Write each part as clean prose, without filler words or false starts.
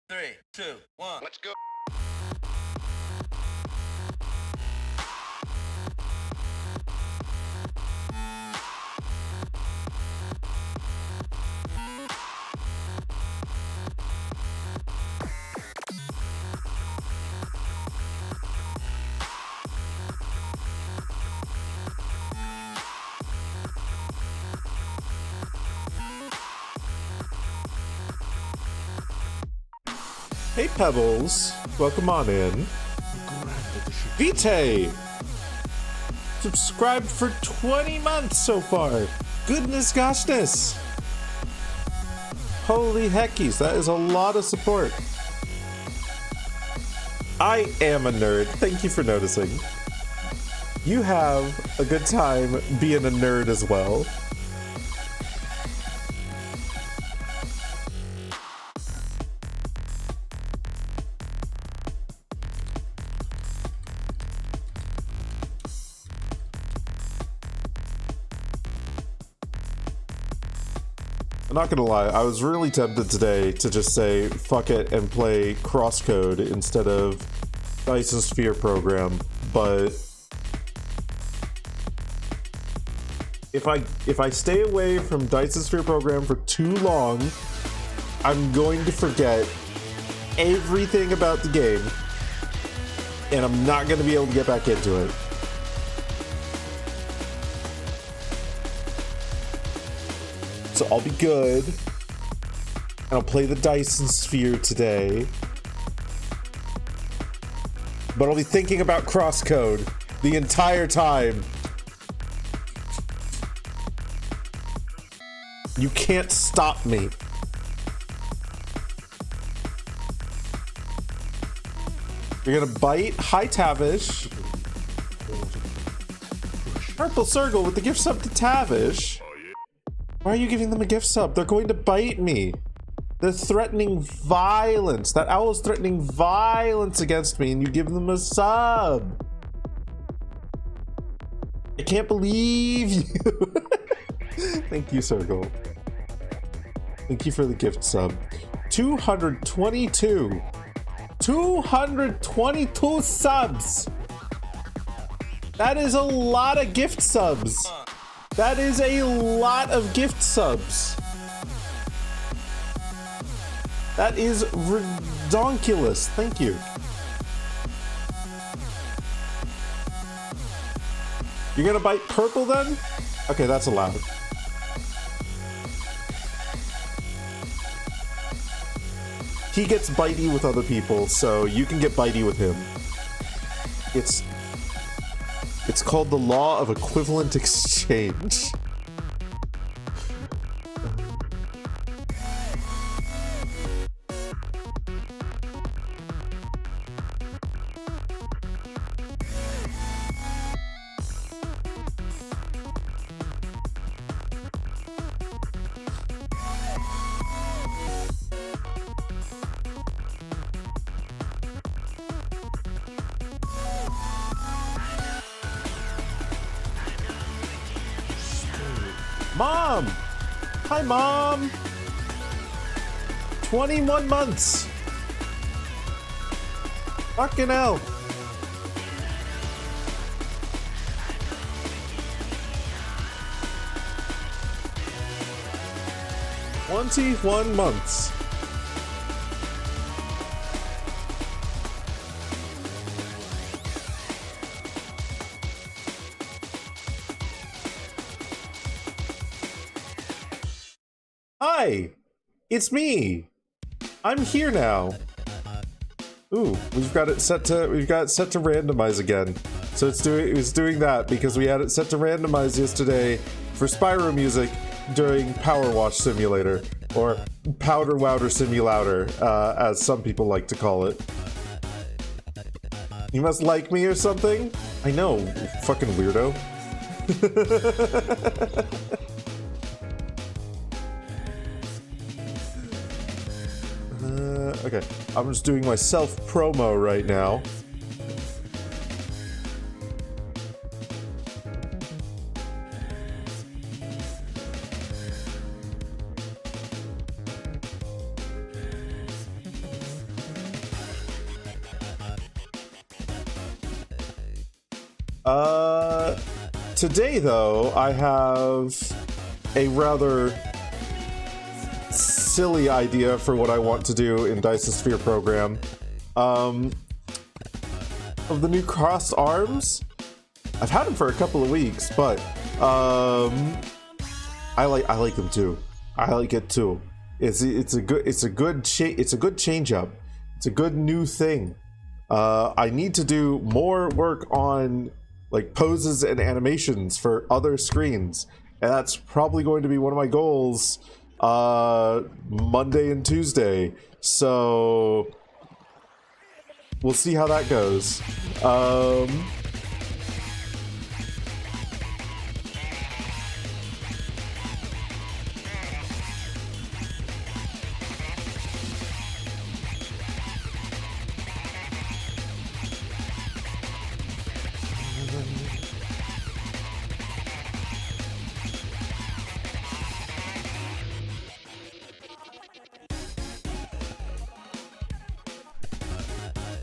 3, 2, 1. Let's go. Hey Pebbles, welcome on in. Vitae! Subscribed for 20 months so far. Goodness goshness. Holy heckies, that is a lot of support. I am a nerd, thank you for noticing. You have a good time being a nerd as well. I'm not gonna lie, I was really tempted today to just say fuck it and play Crosscode instead of Dyson Sphere Program, but if I stay away from Dyson Sphere Program for too long, I'm going to forget everything about the game, and I'm not gonna be able to get back into it. So I'll be good, and I'll play the Dyson Sphere today, but I'll be thinking about Crosscode the entire time. You can't stop me. You're gonna bite. Hi, Tavish. Purple Circle with the gift sub to Tavish. Why are you giving them a gift sub? They're going to bite me. They're threatening violence. That owl is threatening violence against me, and you give them a sub. I can't believe you. Thank you, Circle. Thank you for the gift sub. 222. 222 subs. That is a lot of gift subs. That is a lot of gift subs. That is redonkulous. Thank you. You're gonna bite Purple then? Okay, that's allowed. He gets bitey with other people, so you can get bitey with him. It's called the law of equivalent exchange. Mom! Hi, Mom! 21 months! Fucking hell! "21 months. Hi! It's me! I'm here now! Ooh, we've got it set to randomize again. So it was doing that because we had it set to randomize yesterday for Spyro music during Power Wash Simulator, or Powder Wowder Simulator, as some people like to call it. You must like me or something? I know, fucking weirdo. Okay, I'm just doing my self-promo right now. Today though, I have a rather silly idea for what I want to do in Dice-A-Sphere program. Of the new crossed arms, I've had them for a couple of weeks, but I like them too. I like it too. It's a good change up. It's a good new thing. I need to do more work on like poses and animations for other screens, and that's probably going to be one of my goals Monday and Tuesday. So we'll see how that goes.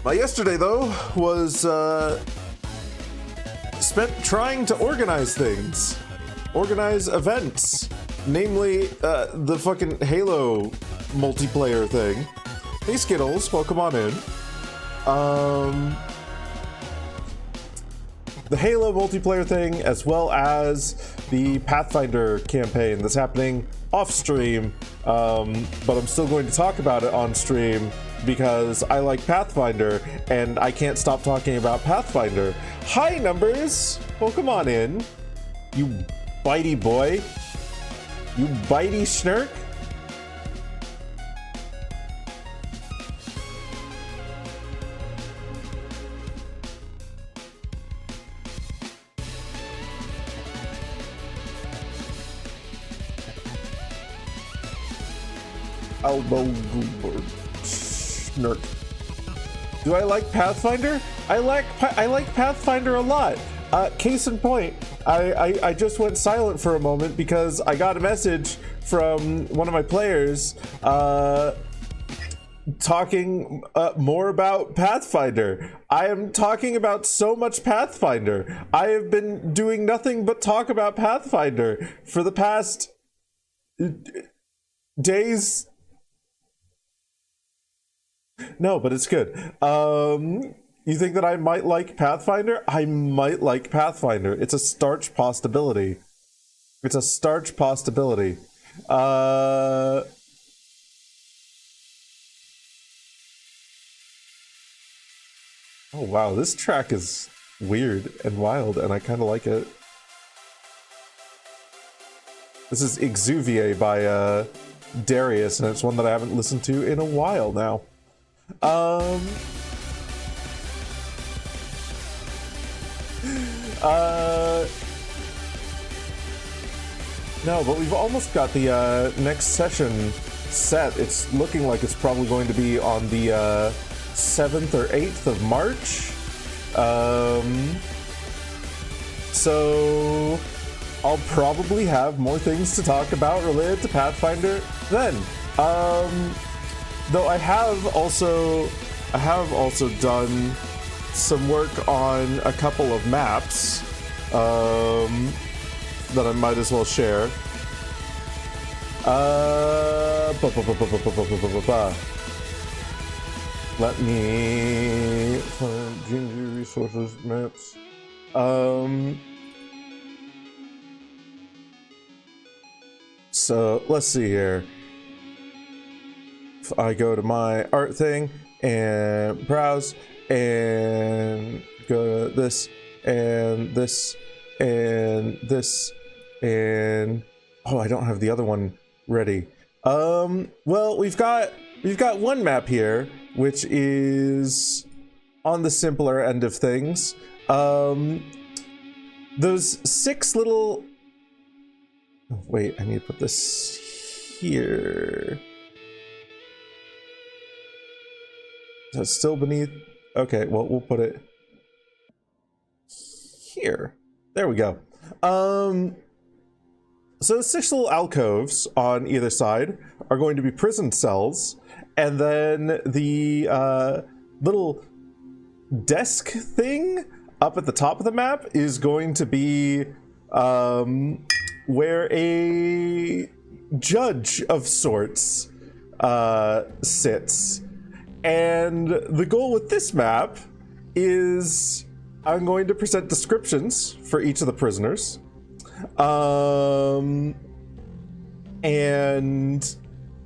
My yesterday, though, was spent trying to organize things. Organize events. Namely, the fucking Halo multiplayer thing. Hey, Skittles, welcome on in. The Halo multiplayer thing, as well as the Pathfinder campaign that's happening off stream, but I'm still going to talk about it on stream because I like Pathfinder and I can't stop talking about Pathfinder. Hi, Numbers! Welcome on in, you bitey boy. You bitey schnurk. Elbow goober snurk. Do I like Pathfinder? I like Pathfinder a lot. Case in point, I just went silent for a moment because I got a message from one of my players talking more about Pathfinder. I am talking about so much Pathfinder. I have been doing nothing but talk about Pathfinder for the past days. No, but it's good. You think that I might like Pathfinder? I might like Pathfinder. It's a starch possibility. It's a starch possibility. Oh wow, this track is weird and wild, and I kind of like it. This is Exuvier by Darius, and it's one that I haven't listened to in a while now. No, but we've almost got the next session set. It's looking like it's probably going to be on the 7th or 8th of March. So I'll probably have more things to talk about related to Pathfinder then. Though I have also done some work on a couple of maps that I might as well share. Let me find Ginger resources maps. So let's see here. If I go to my art thing and browse and go to this and this and this and oh, I don't have the other one ready. Well, we've got one map here which is on the simpler end of things. Those 6 little, oh, wait, I need to put this here. Is that still beneath? Okay, well, we'll put it here. There we go. So 6 little alcoves on either side are going to be prison cells, and then the little desk thing up at the top of the map is going to be where a judge of sorts sits. And the goal with this map is I'm going to present descriptions for each of the prisoners. And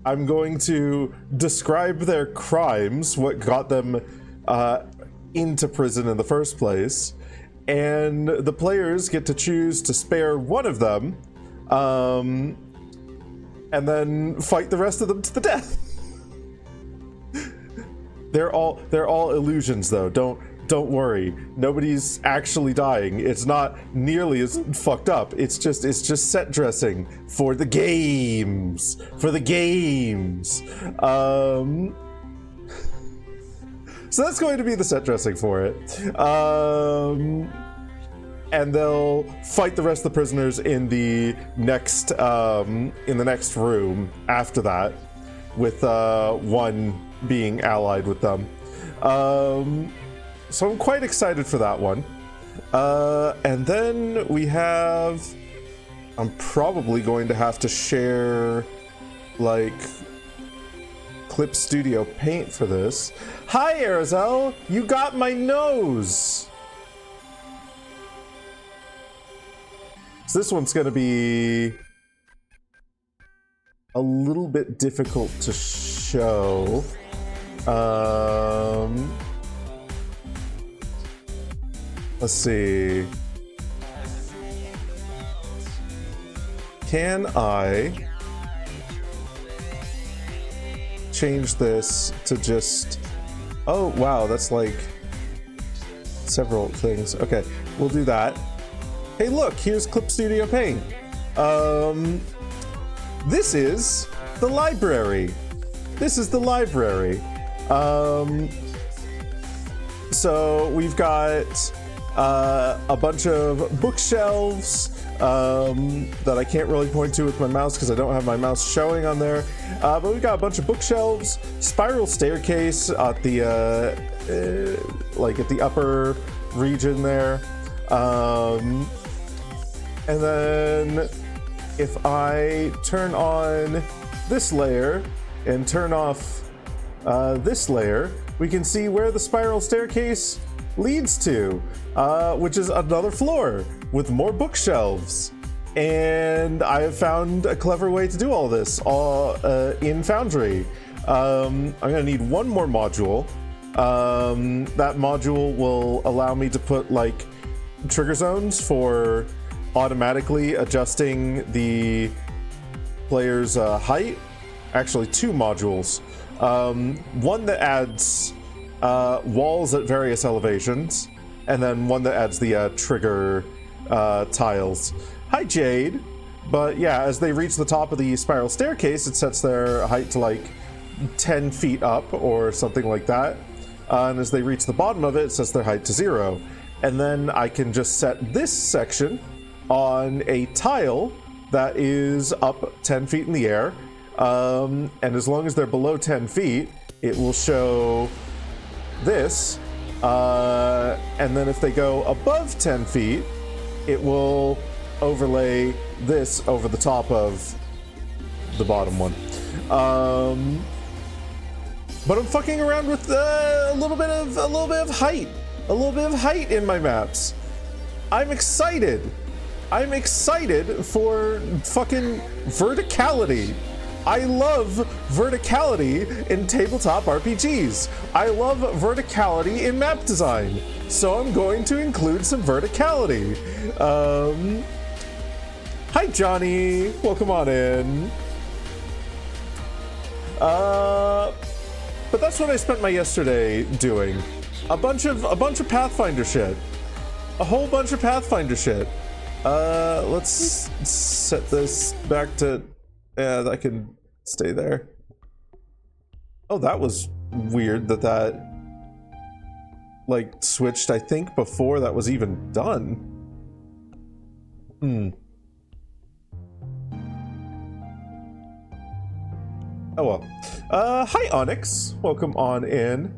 I'm going to describe their crimes, what got them into prison in the first place. And the players get to choose to spare one of them, and then fight the rest of them to the death. They're all illusions, though. Don't worry. Nobody's actually dying. It's not nearly as fucked up. It's just set dressing for the games. For the games. So that's going to be the set dressing for it. And they'll fight the rest of the prisoners in the next room after that, with one being allied with them. So I'm quite excited for that one. And then we have... I'm probably going to have to share, like, Clip Studio Paint for this. Hi, Arizel! You got my nose! So this one's gonna be a little bit difficult to show. Let's see. Can I change this to just... Oh, wow, that's like several things. Okay, we'll do that. Hey, look, here's Clip Studio Paint. This is the library. This is the library. So we've got a bunch of bookshelves that I can't really point to with my mouse because I don't have my mouse showing on there. But we've got a bunch of bookshelves, spiral staircase at the like at the upper region there. And then if I turn on this layer and turn off this layer, we can see where the spiral staircase leads to, which is another floor with more bookshelves. And I have found a clever way to do all this in Foundry. I'm gonna need one more module. That module will allow me to put like trigger zones for automatically adjusting the player's height. Actually, two modules. One that adds walls at various elevations, and then one that adds the trigger tiles. Hi, Jade. But yeah, as they reach the top of the spiral staircase, it sets their height to like 10 feet up or something like that. And as they reach the bottom of it, it sets their height to 0. And then I can just set this section on a tile that is up 10 feet in the air. And as long as they're below 10 feet, it will show this. And then if they go above 10 feet, it will overlay this over the top of the bottom one. But I'm fucking around with a little bit of height. A little bit of height in my maps. I'm excited. I'm excited for fucking verticality. I love verticality in tabletop RPGs. I love verticality in map design. So I'm going to include some verticality. Hi, Johnny. Welcome on in. But that's what I spent my yesterday doing. A bunch of Pathfinder shit. A whole bunch of Pathfinder shit. Let's set this back to... Yeah, that can stay there. Oh, that was weird that like switched, I think, before that was even done. Oh well. Hi, Onyx. Welcome on in.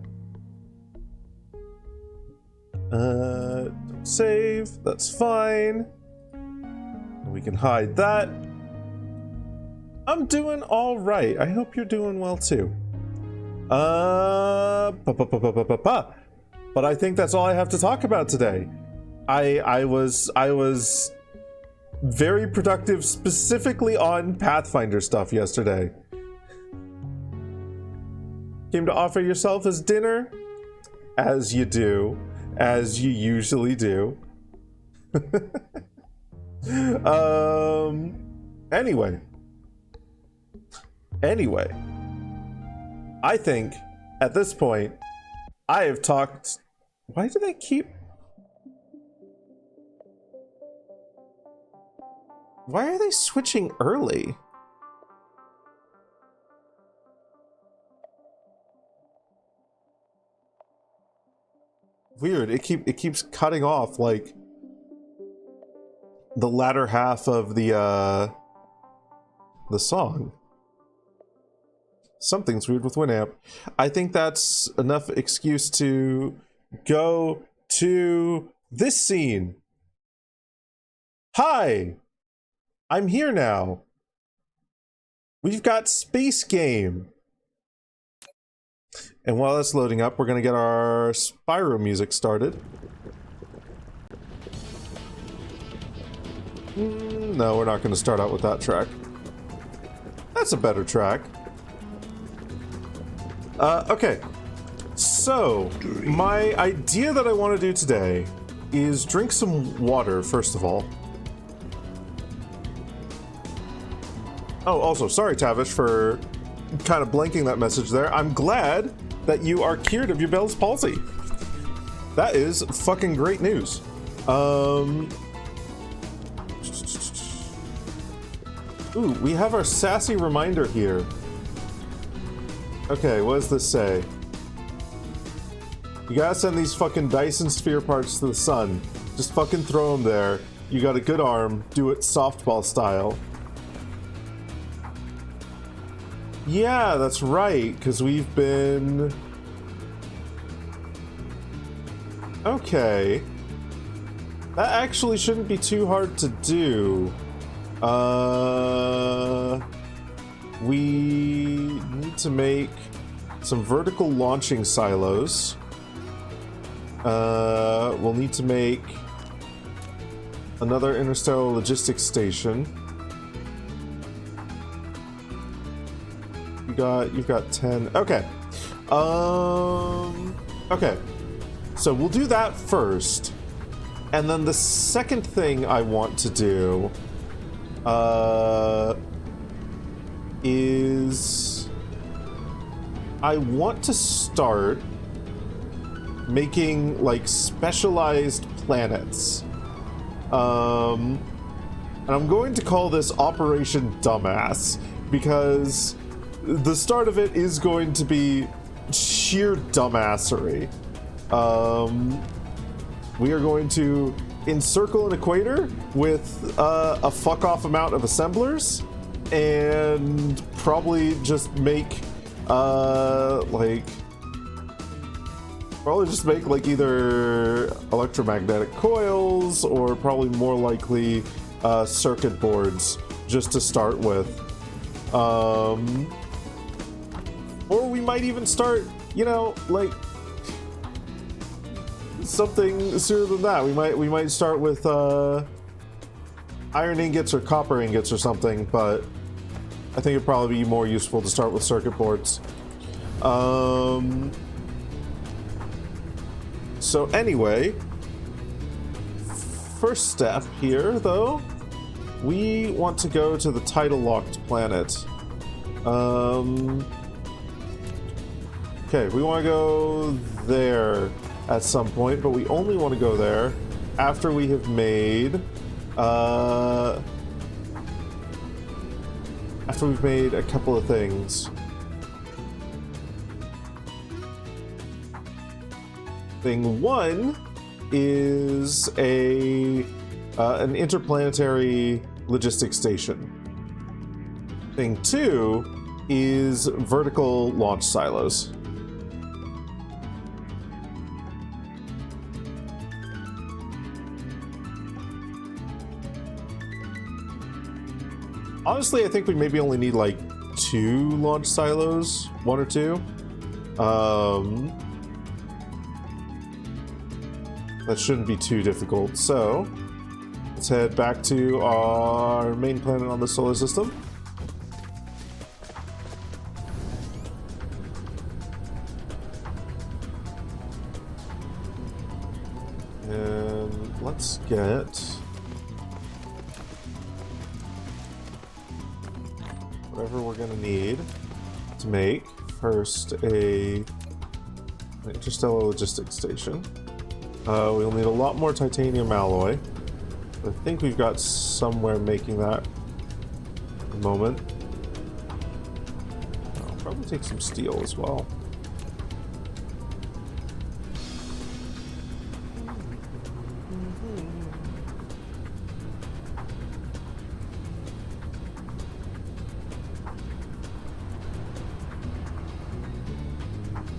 save. That's fine. We can hide that. I'm doing all right. I hope you're doing well too. But I think that's all I have to talk about today. I was very productive specifically on Pathfinder stuff yesterday. Came to offer yourself as dinner, as you do, as you usually do. Anyway, I think at this point I have talked. Why do they keep? Why are they switching early? Weird. It keeps cutting off like the latter half of the song. Something's weird with Winamp. I think that's enough excuse to go to this scene. Hi, I'm here now. We've got Space Game. And while that's loading up, we're gonna get our Spyro music started. No, we're not gonna start out with that track. That's a better track. Okay. So, my idea that I want to do today is drink some water, first of all. Oh, also, sorry, Tavish, for kind of blanking that message there. I'm glad that you are cured of your Bell's palsy. That is fucking great news. Ooh, we have our sassy reminder here. Okay, what does this say? You gotta send these fucking Dyson sphere parts to the sun. Just fucking throw them there. You got a good arm. Do it softball style. Yeah, that's right, because we've been... Okay. That actually shouldn't be too hard to do. We need to make some vertical launching silos. We'll need to make another interstellar logistics station. You've got 10. Okay. Okay. So we'll do that first. And then the second thing I want to do is I want to start making like specialized planets. And I'm going to call this Operation Dumbass because the start of it is going to be sheer dumbassery. We are going to encircle an equator with a fuck-off amount of assemblers and probably just make like either electromagnetic coils or probably more likely circuit boards just to start with. Or we might even start, you know, like something sooner than that. We might start with iron ingots or copper ingots or something, but I think it'd probably be more useful to start with circuit boards. So anyway, first step here, though, we want to go to the tidal-locked planet. Okay, we want to go there at some point, but we only want to go there after we have made, after we've made a couple of things. Thing one is an interplanetary logistics station. Thing two is vertical launch silos. Honestly, I think we maybe only need like 2 launch silos, 1 or 2. That shouldn't be too difficult. So let's head back to our main planet on the solar system. And let's get whatever we're gonna need to make. First, an interstellar logistics station. We'll need a lot more titanium alloy. I think we've got somewhere making that at the moment. I'll probably take some steel as well.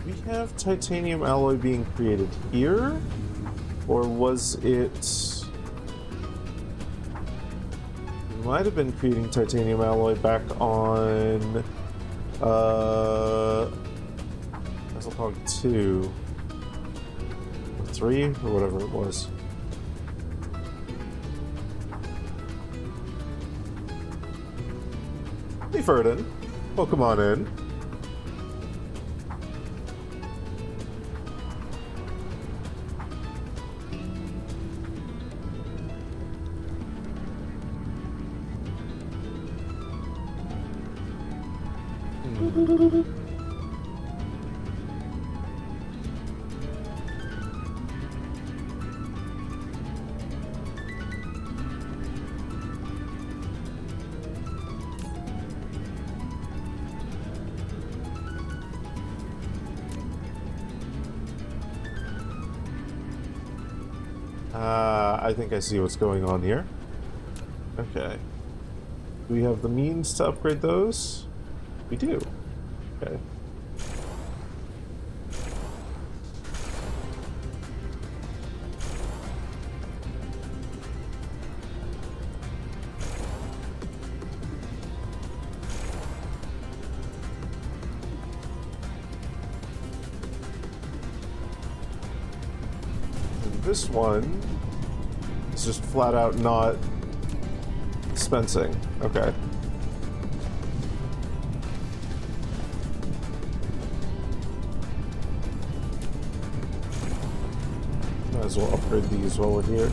We have titanium alloy being created here? Or was it... We might have been creating titanium alloy back on... Vessel 2. Or 3, or whatever it was. Hey Ferdin, welcome on in. I think I see what's going on here. Okay. Do we have the means to upgrade those? We do. Okay. And this one is just flat out not dispensing. Okay. Might as well upgrade these while we're here.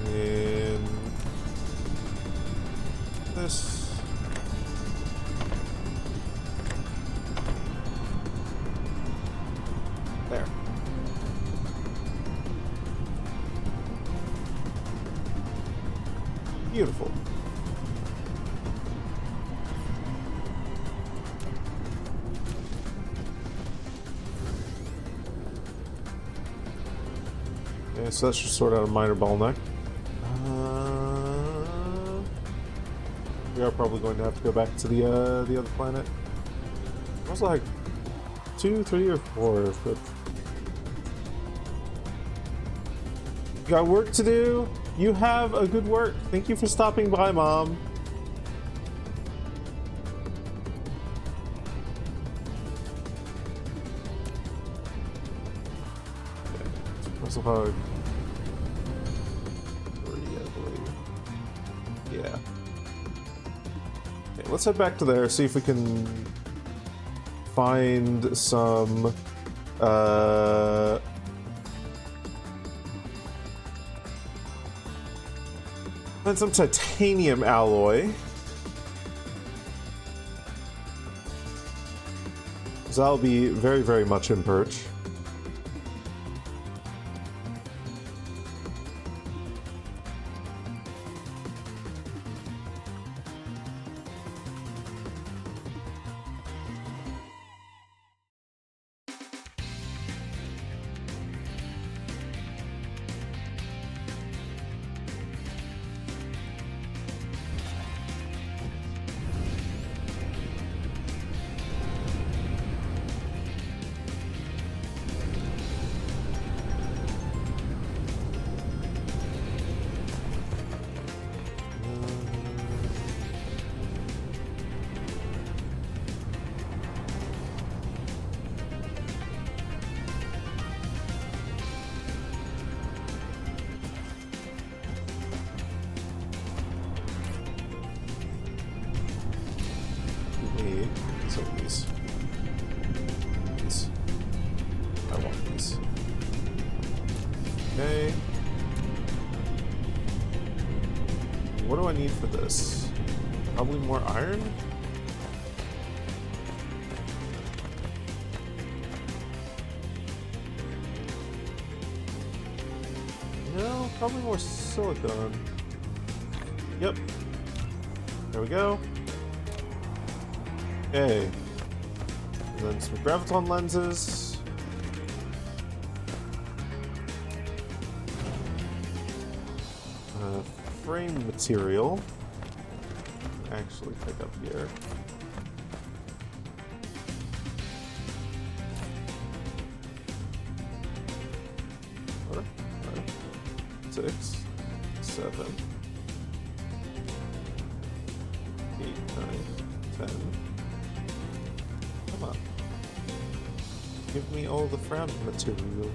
And this. There. Beautiful. Okay, so that should sort out a minor bottleneck. We are probably going to have to go back to the other planet. It was like 2, 3, or 4. But you got work to do. You have a good work. Thank you for stopping by, Mom. Muscle hug. 3, I believe. Yeah. Okay, let's head back to there, see if we can find some titanium alloy. So that'll be very, very much in perch. Wait, so these. These. I want these. Okay. What do I need for this? Probably more iron? No, probably more silicone. Yep. There we go. Okay. And then some graviton lenses. Frame material. Actually pick up here. Four, 5, 6, 7, 8, 9, 10. Come on. Give me all the frame material.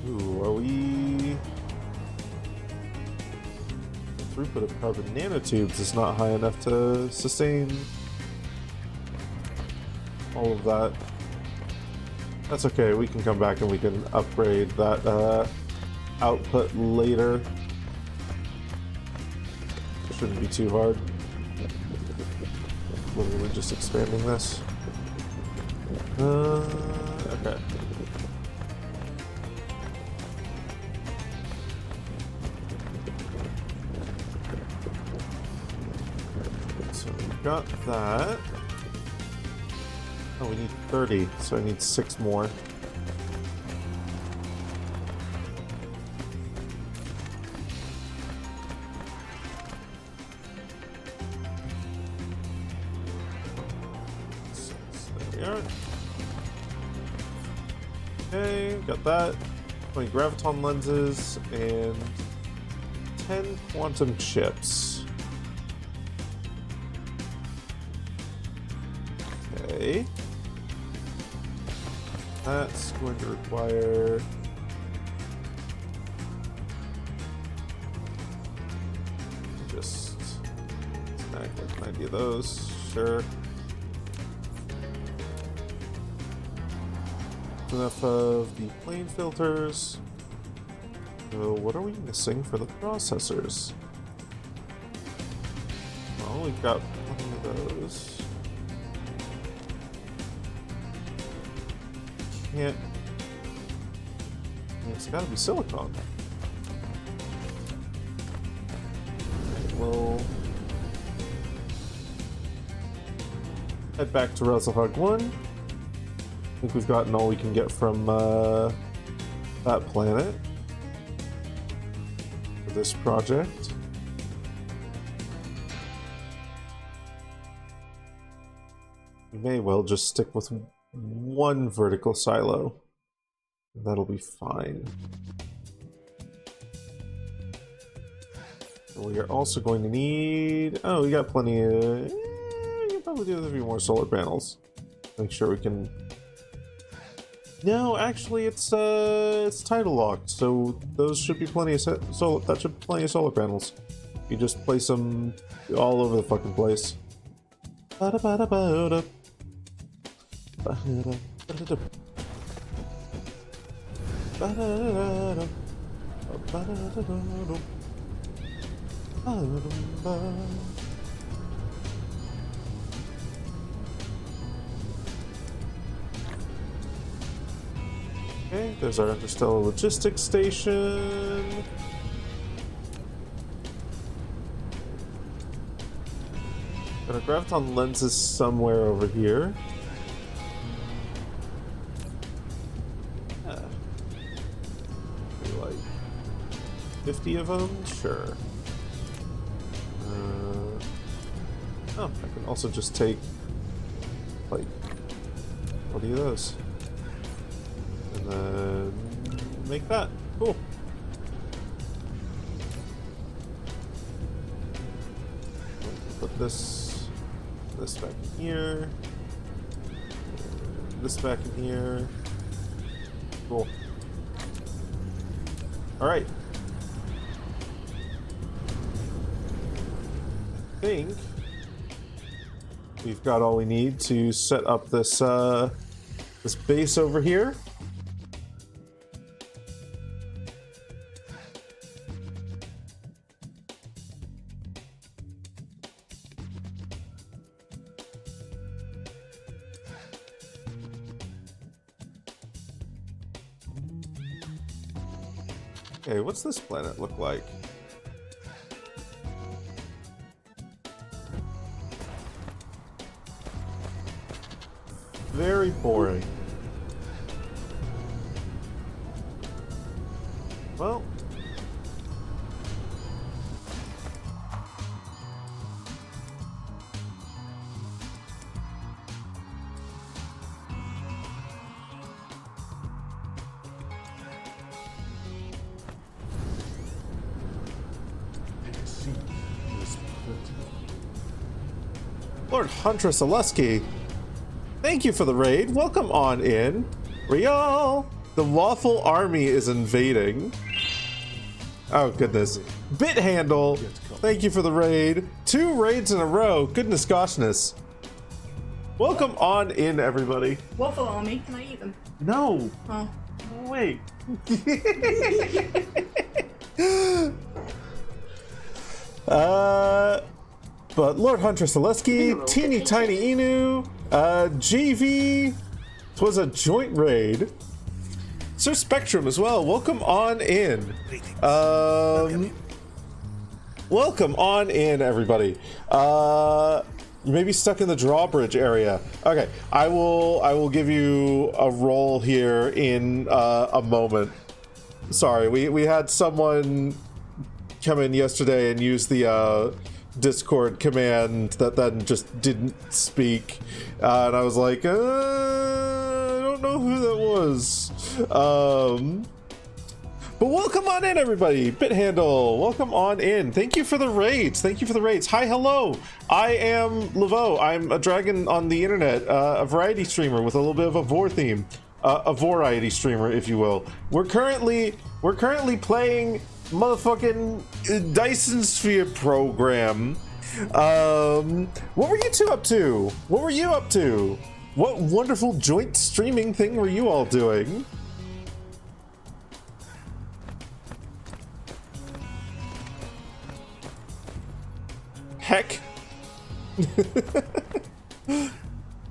Ooh, are we... The throughput of carbon nanotubes is not high enough to sustain all of that. That's okay, we can come back and we can upgrade that output later. It shouldn't be too hard. Literally just expanding this. Okay. Got that. Oh, we need 30, so I need 6 more. There we are. Okay, got that. 20 graviton lenses and 10 quantum chips. Okay. That's going to require just snag like 90 of those, sure. Enough of the plane filters. So what are we missing for the processors? Well, we've got plenty of those. Can't. It's gotta be silicon. Okay, we'll head back to Razzlehog 1. I think we've gotten all we can get from that planet for this project. We may well just stick with one vertical silo. That'll be fine. And we are also going to need... Oh, we got plenty of... we can probably do a few more solar panels. Make sure we can... No, actually, it's tidal locked, so those should be plenty of that should be plenty of solar panels. You just place them all over the fucking place. Okay, there's our interstellar logistics station. Got our graviton lenses somewhere over here. Yeah. Maybe like 50 of them? Sure. Oh, I can also just take like 40 of those. And then make that. Cool. Put this back in here. This back in here. Cool. Alright. think we've got all we need to set up this this base over here. Okay, what's this planet look like? Very boring. Well. Lord Huntress Alusky, thank you for the raid. Welcome on in. Real. The Lawful Army is invading. Oh, goodness. Bit Handle, thank you for the raid. 2 raids in a row. Goodness goshness. Welcome on in, everybody. Waffle Army, can I eat them? No. Oh. Wait. But Lord Huntress Alusky, Teeny Tiny Inu, JV, twas a joint raid. Sir Spectrum as well, welcome on in. Welcome on in, everybody. You may be stuck in the drawbridge area. Okay, I will give you a roll here in a moment. Sorry, we had someone come in yesterday and use the Discord command that then just didn't speak, and I was like, I don't know who that was. But welcome on in, everybody. Bithandle, welcome on in. Thank you for the raids. Thank you for the raids. Hi, hello. I am Laveau. I'm a dragon on the internet, a variety streamer with a little bit of a vor theme, a variety streamer, if you will. We're currently playing motherfucking Dyson Sphere program. What were you two up to? What were you up to? What wonderful joint streaming thing were you all doing? Heck.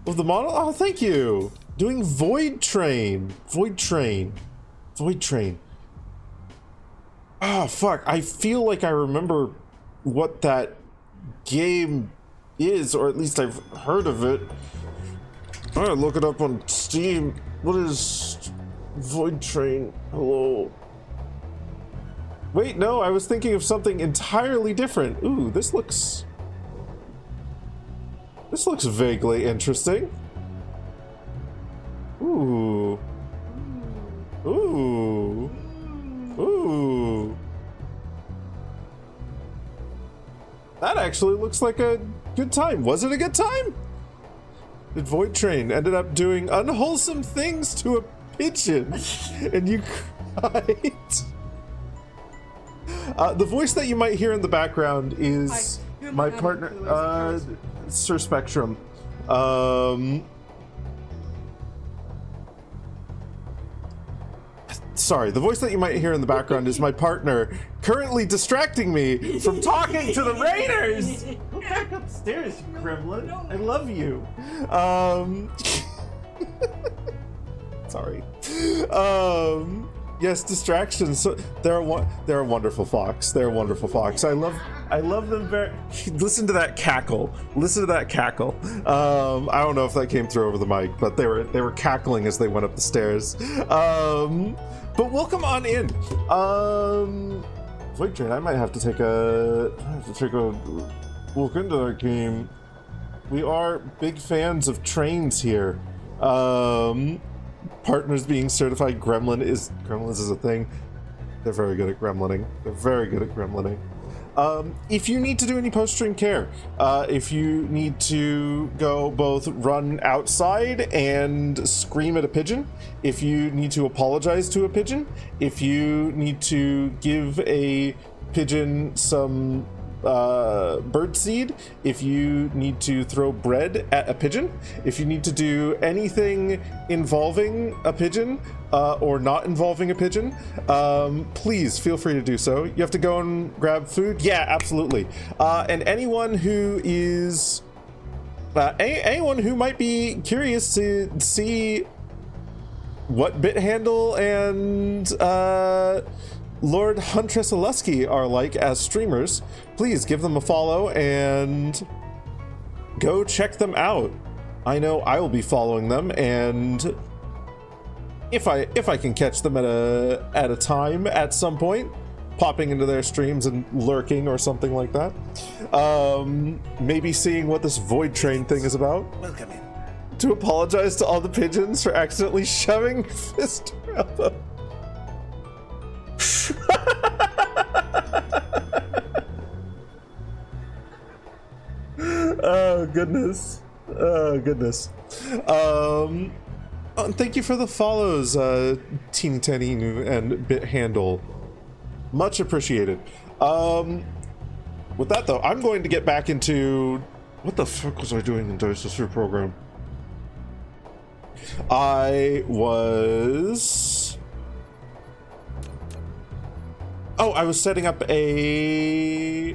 Of the model? Oh, thank you. Doing Void Train. Void Train. Void Train. Oh, fuck. I feel like I remember what that game is, or at least I've heard of it. I'm gonna look it up on Steam. What is Void Train? Hello. Wait, no, I was thinking of something entirely different. Ooh, this looks vaguely interesting. Ooh. Ooh. Ooh. That actually looks like a good time. Was it a good time? Did Void Train ended up doing unwholesome things to a pigeon and you cried? The voice that you might hear in the background is my partner, Sir Spectrum. Sorry, the voice that you might hear in the background is my partner currently distracting me from talking to the Raiders! Go back upstairs, you gremlin. I love you. Sorry. Yes, distractions. So they're a wonderful fox. They're a wonderful fox. I love them very. Listen to that cackle. Listen to that cackle. I don't know if that came through over the mic, but they were cackling as they went up the stairs. But welcome on in. Void Train, I might have to take a look into that game. We are big fans of trains here. Partners being certified gremlins is a thing. They're very good at gremlining. They're very good at gremlining. If you need to do any post-stream care, if you need to go both run outside and scream at a pigeon, if you need to apologize to a pigeon, if you need to give a pigeon some bird seed, if you need to throw bread at a pigeon, if you need to do anything involving a pigeon or not involving a pigeon, please feel free to do so. You have to go and grab food? Yeah, absolutely. And anyone who is... anyone who might be curious to see what BitHandle and Lord Huntress Alusky are like as streamers, please give them a follow and go check them out. I know I will be following them, and if I can catch them at a time at some point, popping into their streams and lurking or something like that. Maybe seeing what this void train thing is about. Welcome in. To apologize to all the pigeons for accidentally shoving fist around them. Oh goodness. Oh goodness. And thank you for the follows, Teeny Taninu and BitHandle. Much appreciated. With that though, I'm going to get back into what the fuck was I doing in Dice Sphere program? I was setting up a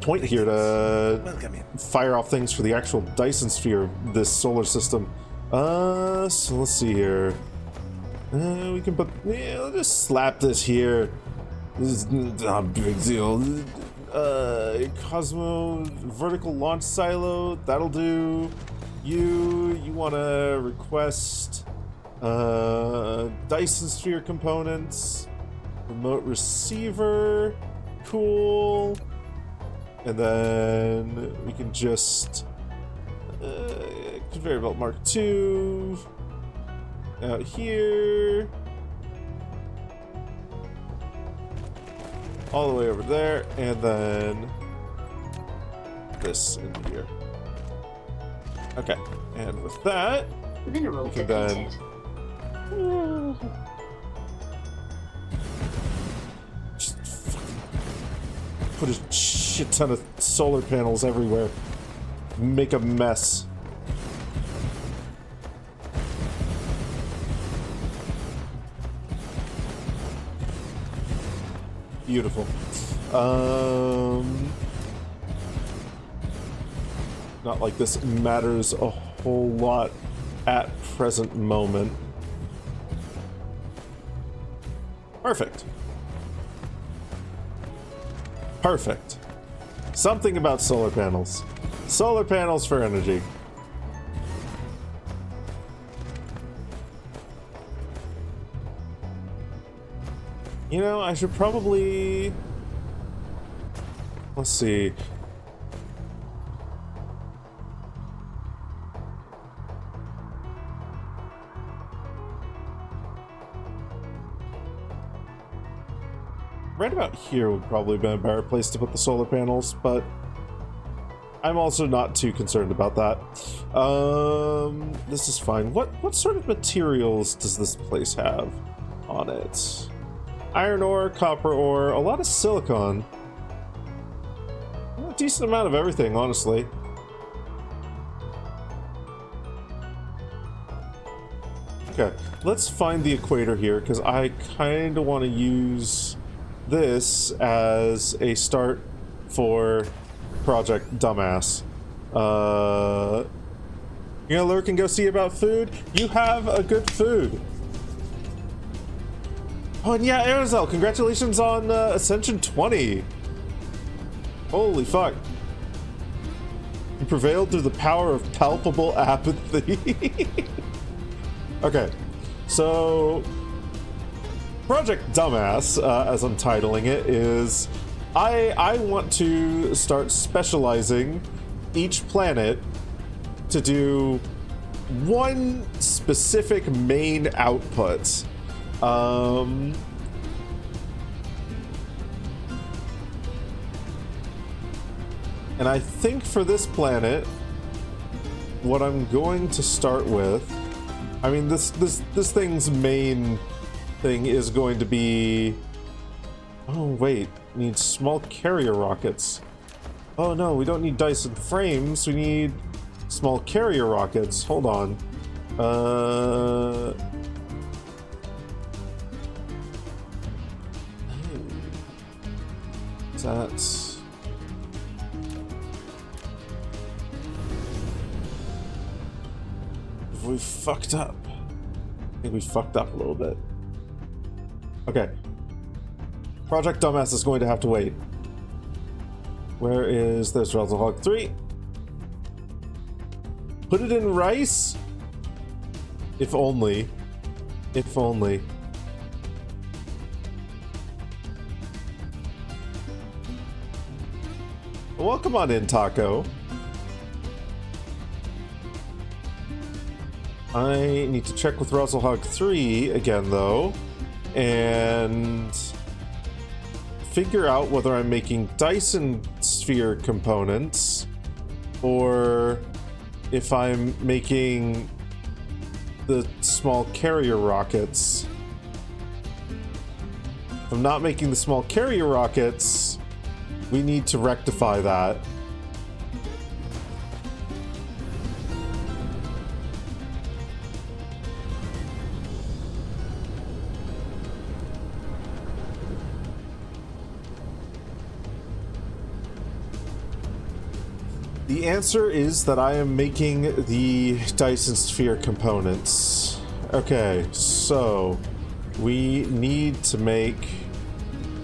point here to fire off things for the actual Dyson sphere of this solar system. So let's see here. We can put, let's just slap this here. This is not a big deal. Cosmo vertical launch silo, that'll do. You want to request Dyson sphere components, remote receiver, cool, and then we can just conveyor belt Mark II out here, all the way over there, and then this in here. Okay, and with that, Mineral we can then just put a shit ton of solar panels everywhere. Make a mess. Beautiful. Not like this matters a whole lot at present moment. Perfect. Perfect. Something about solar panels. Solar panels for energy. You know, I should probably... Let's see. Right about here would probably be a better place to put the solar panels, but I'm also not too concerned about that. This is fine. What sort of materials does this place have on it? Iron ore, copper ore, a lot of silicon. A decent amount of everything, honestly. Okay, let's find the equator here, because I kind of want to use this as a start for Project Dumbass. You gonna lurk and go see about food? You have a good food. Oh, and yeah, Arizal, congratulations on Ascension 20. Holy fuck. You prevailed through the power of palpable apathy. Okay, so Project Dumbass, as I'm titling it, is I want to start specializing each planet to do one specific main output. And I think for this planet, what I'm going to start with, I mean, this thing's main thing is going to be, oh wait, Need small carrier rockets. Oh no, we don't need Dyson frames. We need small carrier rockets. Hold on. That's... we fucked up. I think we fucked up a little bit. Okay. Project Dumbass is going to have to wait. Where is this? Relta Hog 3? Put it in rice? If only. If only. Welcome on in, Taco. I need to check with Russell Hog 3 again, though, and figure out whether I'm making Dyson sphere components or if I'm making the small carrier rockets. If I'm not making the small carrier rockets, we need to rectify that. The answer is that I am making the Dyson sphere components. Okay, so we need to make...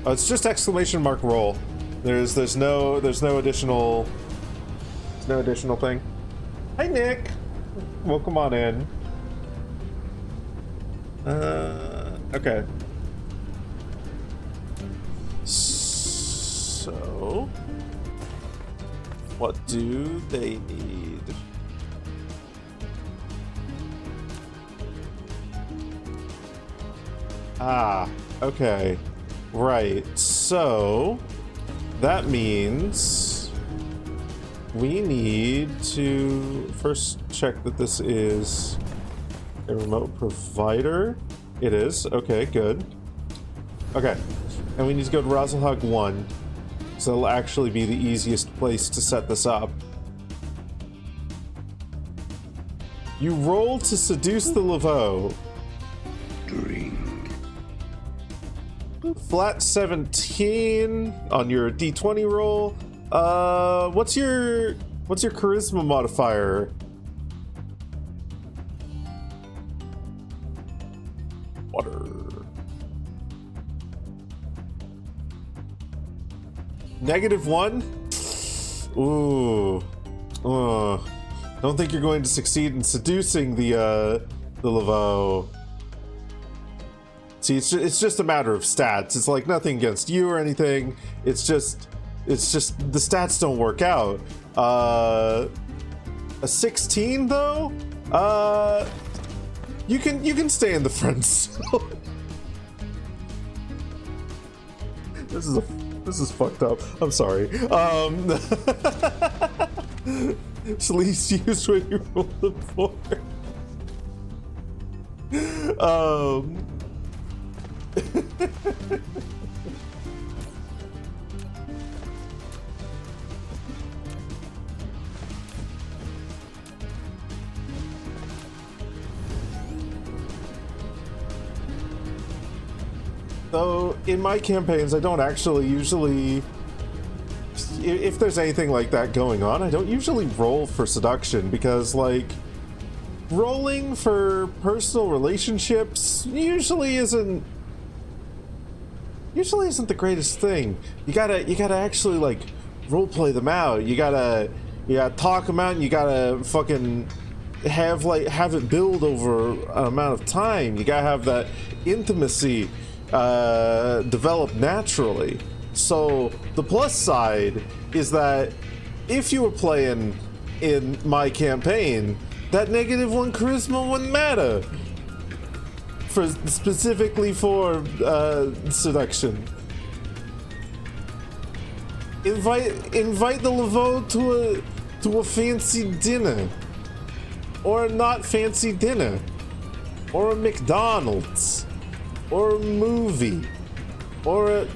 oh, it's just exclamation mark roll. There's no additional thing. Hi Nick, welcome on in. Okay. So what do they need? Ah, okay. Right, so that means we need to first check that this is a remote provider. It is. Okay, good. Okay, and we need to go to Razzlehog 1, so it'll actually be the easiest place to set this up. You roll to seduce the Laveau. Flat 17 on your D20 roll. What's your charisma modifier? Water. -1? Ooh. Don't think you're going to succeed in seducing the Laveau. See, it's just a matter of stats. It's like nothing against you or anything. It's just the stats don't work out. A 16 though? You can stay in the friend zone. This is fucked up. I'm sorry. Please use what you rolled it for. So in my campaigns, I don't actually usually, if there's anything like that going on, I don't usually roll for seduction, because like rolling for personal relationships usually isn't the greatest thing. You gotta actually like role play them out. You gotta talk them out, and you gotta fucking have it build over an amount of time. You gotta have that intimacy develop naturally. So the plus side is that if you were playing in my campaign, that -1 charisma wouldn't matter. Specifically for seduction. Invite the Laveau to a fancy dinner, or a not fancy dinner, or a McDonald's, or a movie, or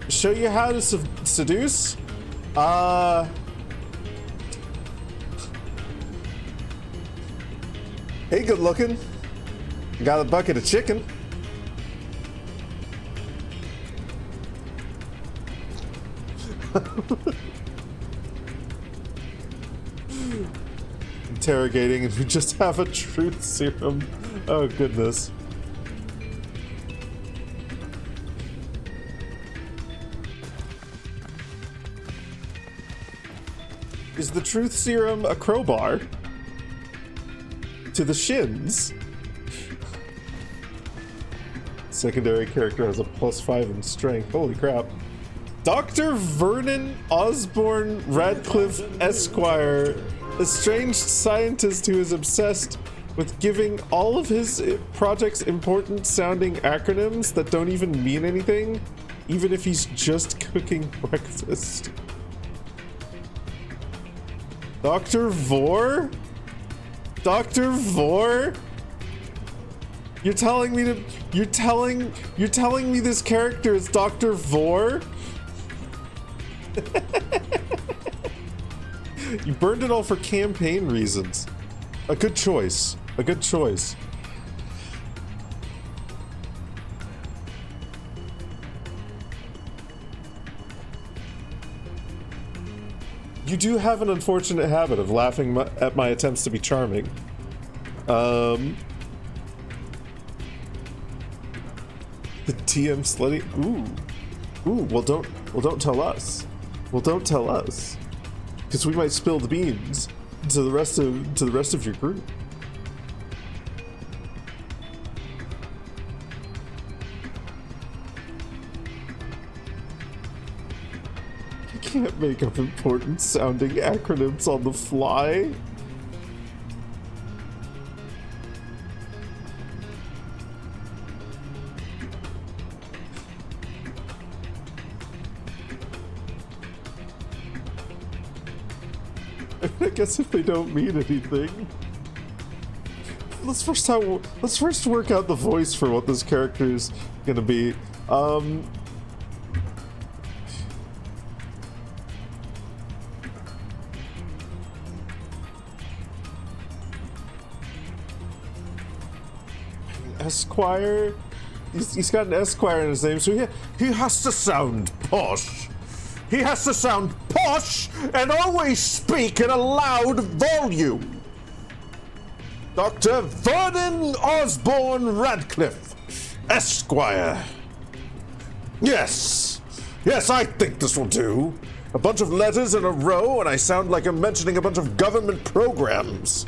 show you how to seduce? Hey, good looking. Got a bucket of chicken. Interrogating, and we just have a truth serum. Oh, goodness. Is the truth serum a crowbar to the shins? Secondary character has a +5 in strength. Holy crap. Dr. Vernon Osborne Radcliffe Esquire, a strange scientist who is obsessed with giving all of his projects important sounding acronyms that don't even mean anything, even if he's just cooking breakfast. Dr. Vor? Dr. Vor? You're telling me this character is Dr. Vor? You burned it all for campaign reasons. A good choice. A good choice. You do have an unfortunate habit of laughing at my attempts to be charming. The TM slutty. Ooh. Well, don't tell us. Well, don't tell us, because we might spill the beans to the rest of your group. You can't make up important sounding acronyms on the fly. I guess if they don't mean anything. Let's first work out the voice for what this character is gonna be. Esquire? He's got an Esquire in his name, so he has to sound posh. He has to sound posh and always speak in a loud volume. Dr. Vernon Osborne Radcliffe, Esquire. Yes, I think this will do. A bunch of letters in a row, and I sound like I'm mentioning a bunch of government programs.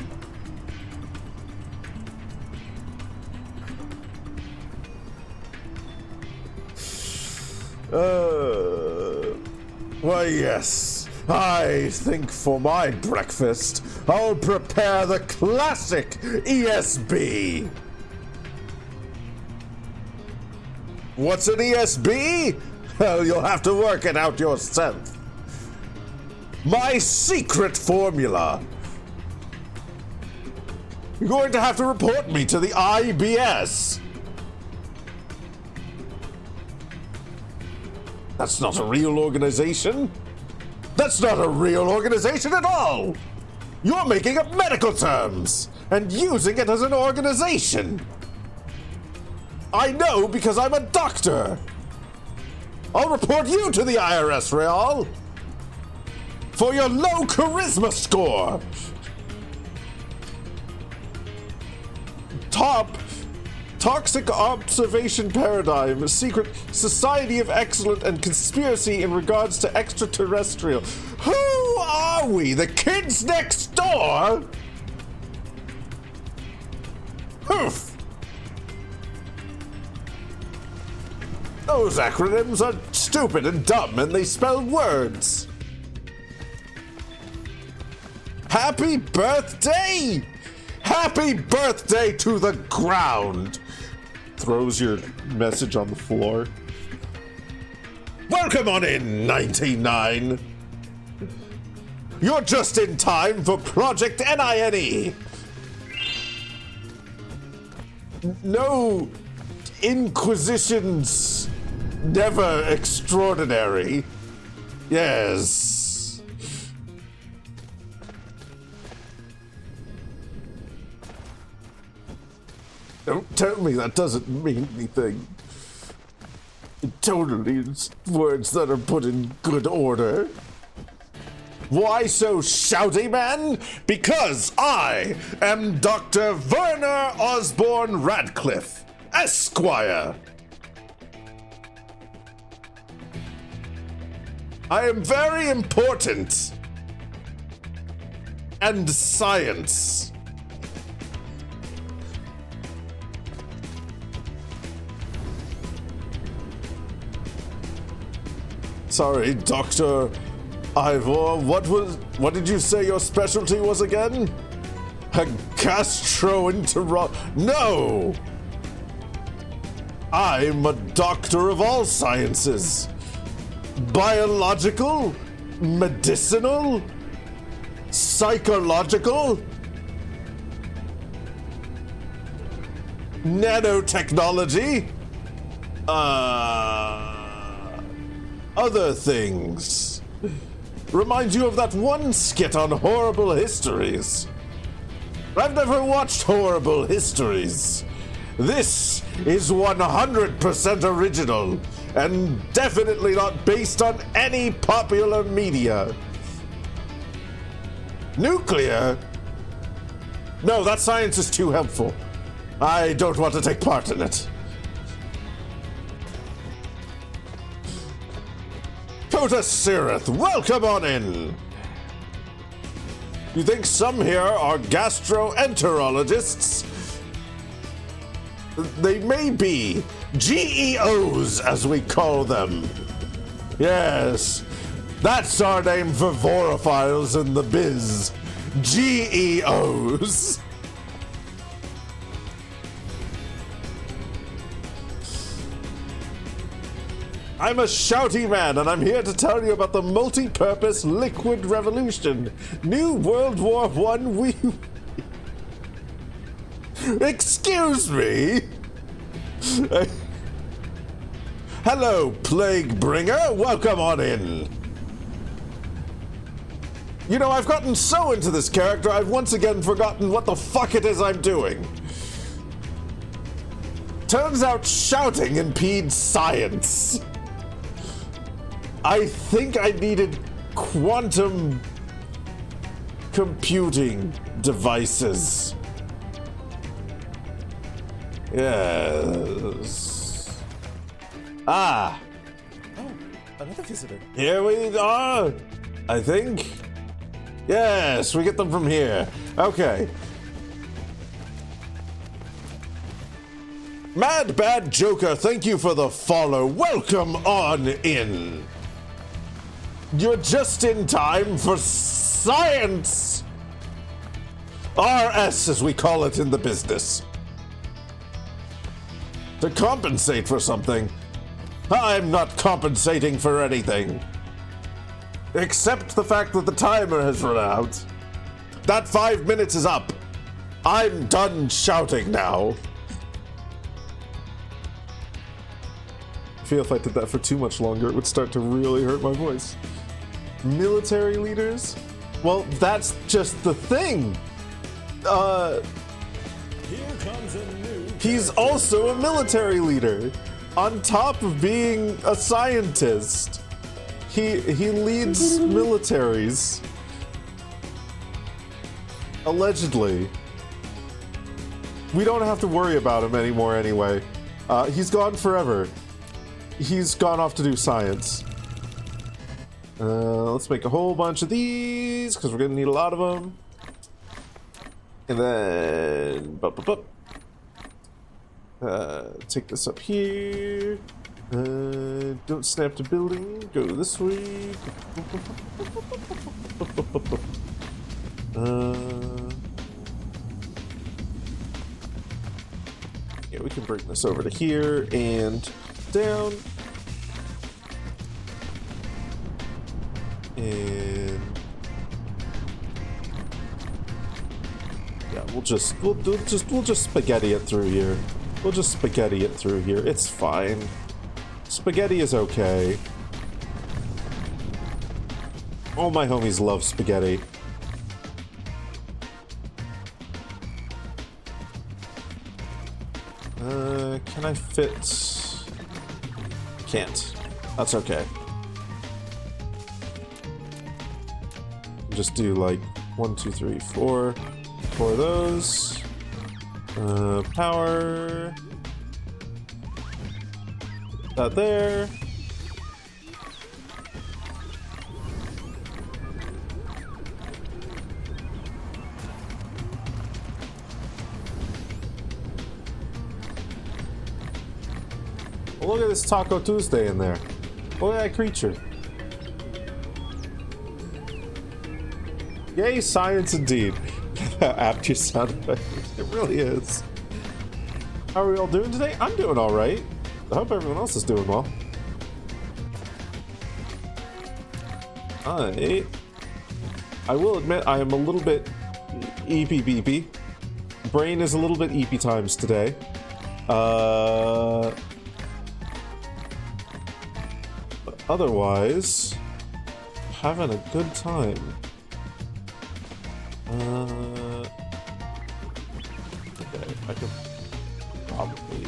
Why, yes. I think for my breakfast, I'll prepare the classic ESB. What's an ESB? Well, you'll have to work it out yourself. My secret formula. You're going to have to report me to the IBS. That's not a real organization. That's not a real organization at all. You're making up medical terms and using it as an organization. I know because I'm a doctor. I'll report you to the IRS, Real, for your low charisma score. Toxic observation paradigm, secret society of excellent and conspiracy in regards to extraterrestrial. Who are we? The kids next door? Hoof! Those acronyms are stupid and dumb, and they spell words. Happy birthday! Happy birthday to the ground! Throws your message on the floor. Welcome on in, 99. You're just in time for Project NINE. No inquisitions never extraordinary. Yes. Don't tell me that doesn't mean anything. It totally is words that are put in good order. Why so shouty, man? Because I am Dr. Werner Osborne Radcliffe, Esquire. I am very important. And science. Sorry, Dr. Ivor, what did you say your specialty was again? A gastroenterologist? No! I'm a doctor of all sciences. Biological, medicinal, psychological, nanotechnology, other things. Reminds you of that one skit on Horrible Histories. I've never watched Horrible Histories. This is 100% original and definitely not based on any popular media. Nuclear? No, that science is too helpful. I don't want to take part in it. Kota Sirith, welcome on in. You think some here are gastroenterologists? They may be. GEOs, as we call them. Yes, that's our name for vorophiles in the biz. GEOs. I'm a shouty man, and I'm here to tell you about the multi-purpose liquid revolution. New World War I, Excuse me? Hello, Plague Bringer. Welcome on in. You know, I've gotten so into this character, I've once again forgotten what the fuck it is I'm doing. Turns out shouting impedes science. I think I needed quantum computing devices. Yes. Ah. Oh, another visitor. Here we are, I think. Yes, we get them from here. Okay. Mad Bad Joker, thank you for the follow. Welcome on in. You're just in time for science. RS, as we call it in the business. To compensate for something. I'm not compensating for anything. Except the fact that the timer has run out. That 5 minutes is up. I'm done shouting now. I feel if I did that for too much longer, it would start to really hurt my voice. Military leaders? Well, that's just the thing. Here comes a new He's also a military leader. On top of being a scientist. He leads militaries. Allegedly. We don't have to worry about him anymore anyway. He's gone forever. He's gone off to do science. Let's make a whole bunch of these, because we're going to need a lot of them. And then... take this up here. Don't snap the building. Go this way. Yeah, we can bring this over to here and down. And yeah, we'll just spaghetti it through here. We'll just spaghetti it through here. It's fine. Spaghetti is okay. All my homies love spaghetti. Can I fit? Can't. That's okay. Just do like 1, 2, 3, 4. 4 of those. Power. That there. Well, look at this Taco Tuesday in there. Look at that creature. Yay, science indeed. How apt you sound effect. It really is. How are we all doing today? I'm doing alright. I hope everyone else is doing well. I will admit I am a little bit eepy beepy. Brain is a little bit eepy times today. But otherwise, having a good time. Okay, I could probably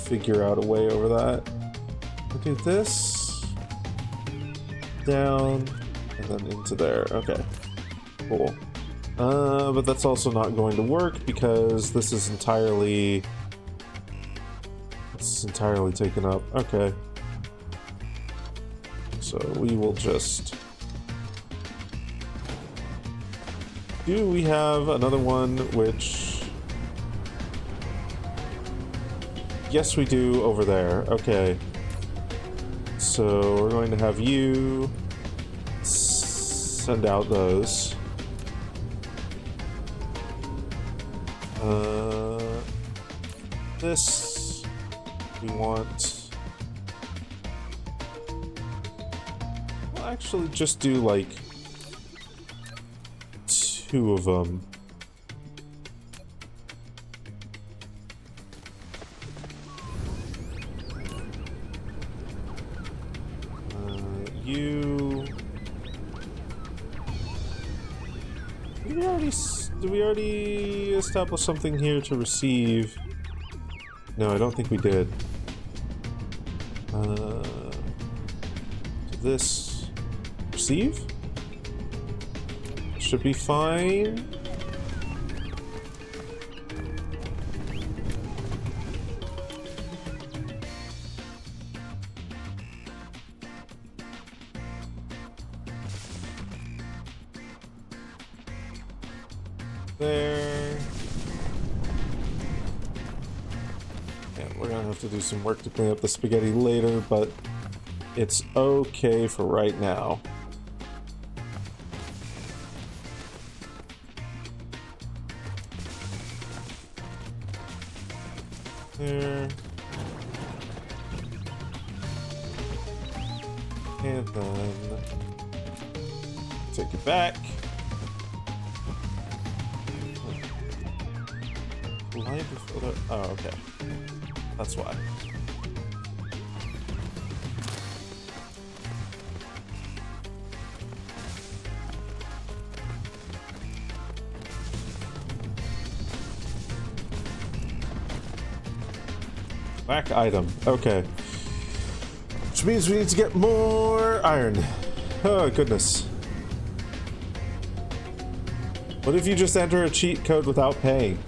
figure out a way over that. I'll do this down and then into there. Okay, cool. But that's also not going to work because this is entirely taken up. Okay, so we will just. Do we have another one which... Yes, we do over there. Okay. So we're going to have you send out those. This we want... We'll actually just do like 2 of them. You. Did we already establish something here to receive? No, I don't think we did. This receive? Should be fine. There. And we're gonna have to do some work to clean up the spaghetti later, but it's okay for right now. There. And then take it back. Line before the... Oh, okay. That's why. Back item. Okay. Which means we need to get more iron. Oh, goodness. What if you just enter a cheat code without paying?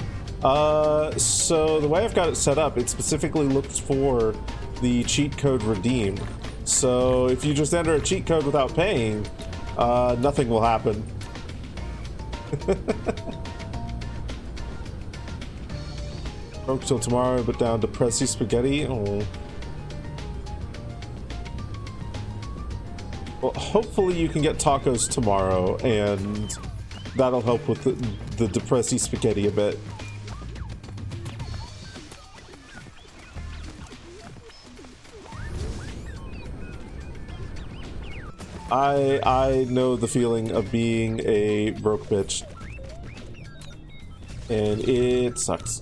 So the way I've got it set up, it specifically looks for the cheat code redeemed. So if you just enter a cheat code without paying, nothing will happen. Broke till tomorrow, but down to Pressy Spaghetti. Oh. Well, hopefully you can get tacos tomorrow, and that'll help with the depressy spaghetti a bit. I know the feeling of being a broke bitch, and it sucks.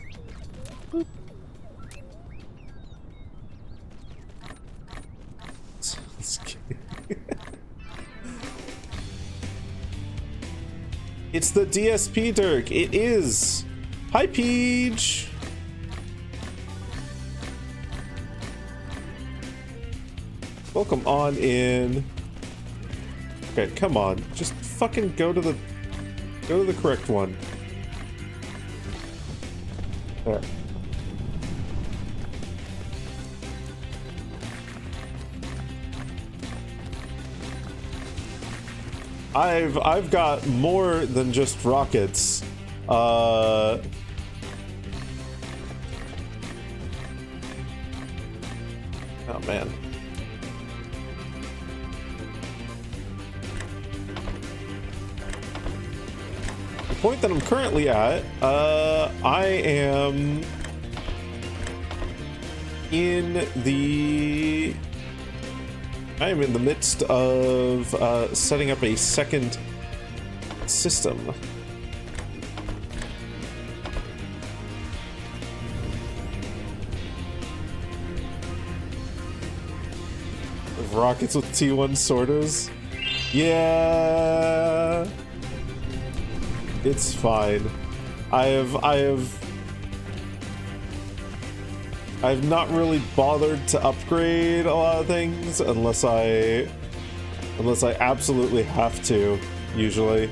It's the DSP Dirk. It is. Hi, Peach. Welcome on in. Okay, come on. Just fucking go to the correct one. There. I've got more than just rockets. Oh man. The point that I'm currently at, I am in the midst of setting up a second system. Rockets with T1 sorters? Yeah. It's fine. I've not really bothered to upgrade a lot of things unless I absolutely have to, usually.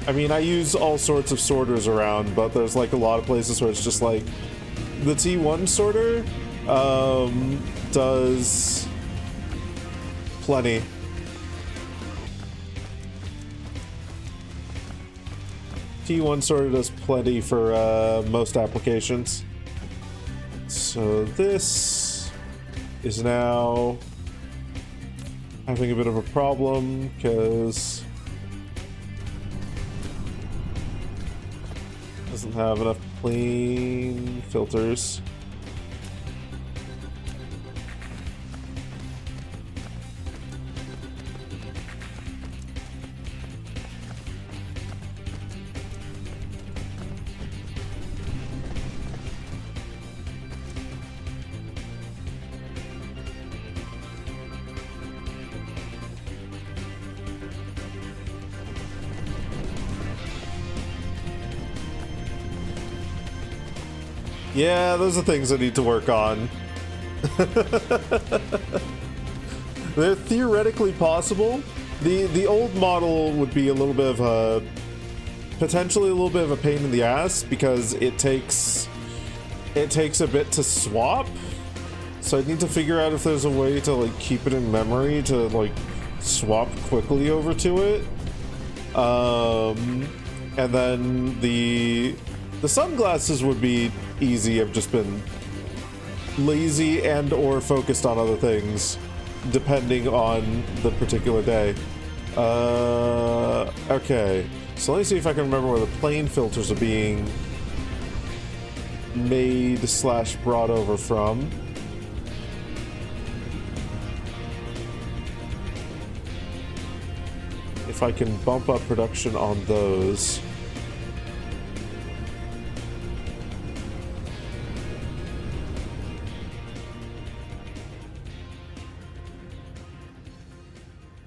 I mean, I use all sorts of sorters around, but there's like a lot of places where it's just like the T1 sorter does plenty. T1 sorter does plenty for most applications. So this is now having a bit of a problem because it doesn't have enough clean filters. Yeah, those are things I need to work on. They're theoretically possible. The old model would be a little bit of a... potentially a little bit of a pain in the ass because it takes a bit to swap. So I need to figure out if there's a way to like keep it in memory to like swap quickly over to it. And then the sunglasses would be easy. I've just been lazy and or focused on other things depending on the particular day. Okay, so let me see if I can remember where the plane filters are being made / brought over from. If I can bump up production on those.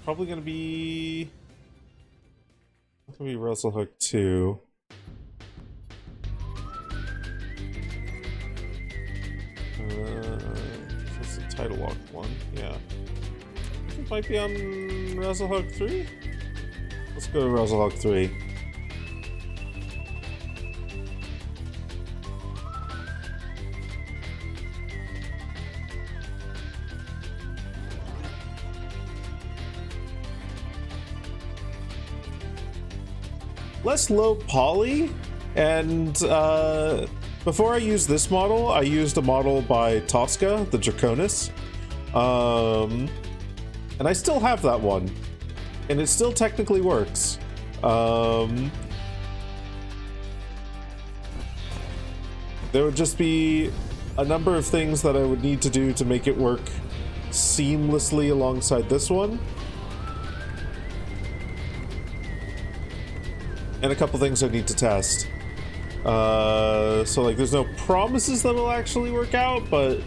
Probably gonna be Russell 2. That's the title lock one, yeah. It might be on Russell 3. Let's go to Russell 3. Less low poly, and before I used this model, I used a model by Tosca, the Draconis, and I still have that one, and it still technically works. There would just be a number of things that I would need to do to make it work seamlessly alongside this one. And a couple things I need to test. So like there's no promises that will actually work out, but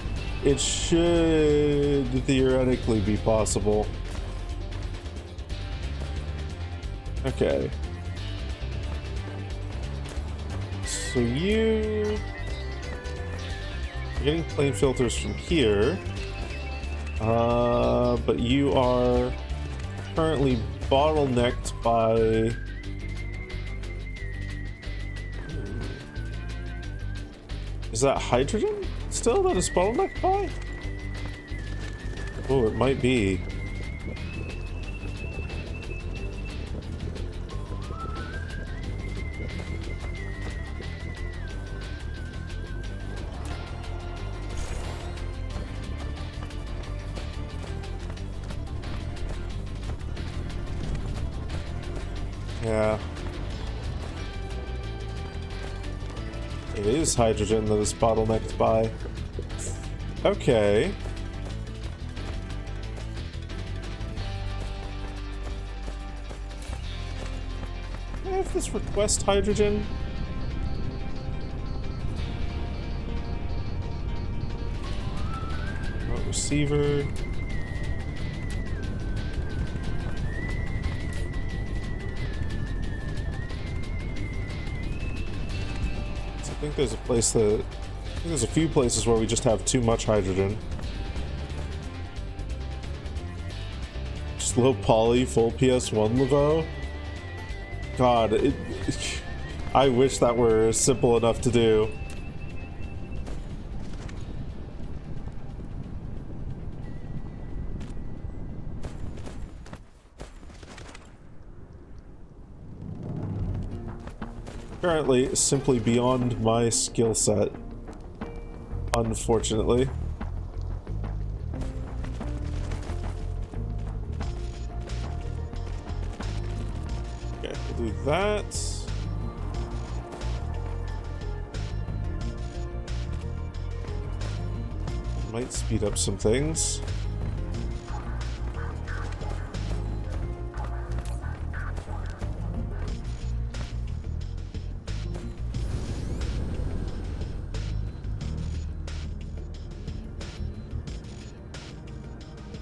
it should theoretically be possible. Okay. So you're getting plane filters from here. But you are currently bottlenecked by... Is that hydrogen still that is bottlenecked by? Oh, it might be. Yeah. It is hydrogen that is bottlenecked by. Okay. Can I have this request hydrogen? Remote receiver. I think there's a place that... I think there's a few places where we just have too much hydrogen. Just low poly, full PS1 Laveau. God, I wish that were simple enough to do. Currently, simply beyond my skill set. Unfortunately. Okay, we'll do that. Might speed up some things.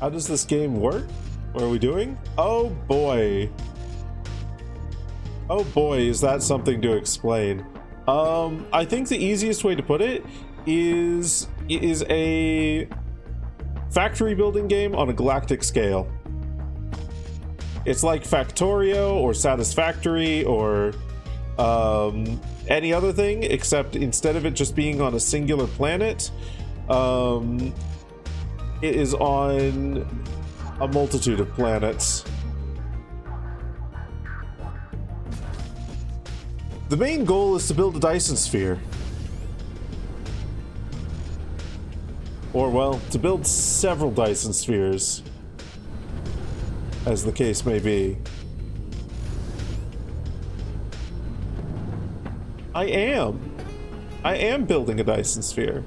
How does this game work? What are we doing? Oh boy. Oh boy, is that something to explain. I think the easiest way to put it is a factory building game on a galactic scale. It's like Factorio or Satisfactory or any other thing, except instead of it just being on a singular planet, it is on a multitude of planets. The main goal is to build a Dyson sphere. Or, well, to build several Dyson spheres, as the case may be. I am building a Dyson sphere.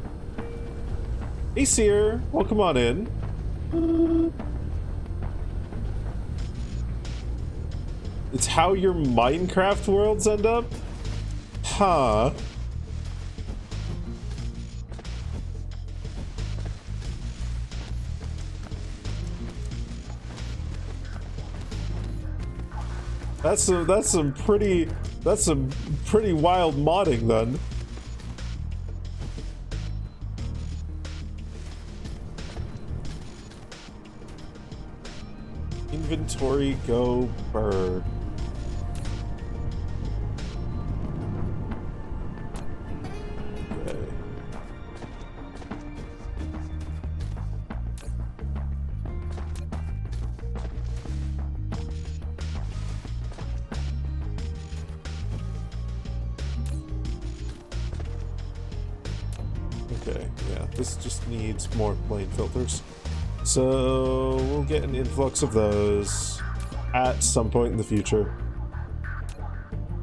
Hey, Seer, welcome on in. It's how your Minecraft worlds end up? Huh. That's some pretty wild modding then. Inventory go burr. Okay. Okay, yeah, this just needs more plane filters. So we'll get an influx of those at some point in the future.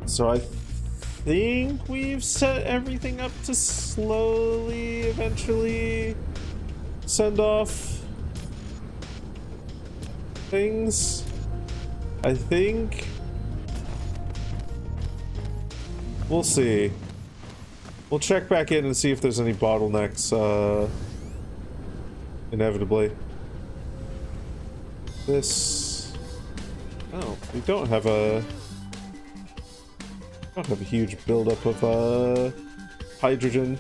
So I think we've set everything up to slowly, eventually send off things. I think. We'll see. We'll check back in and see if there's any bottlenecks, inevitably. This... Oh, we don't have a don't have a huge buildup of hydrogen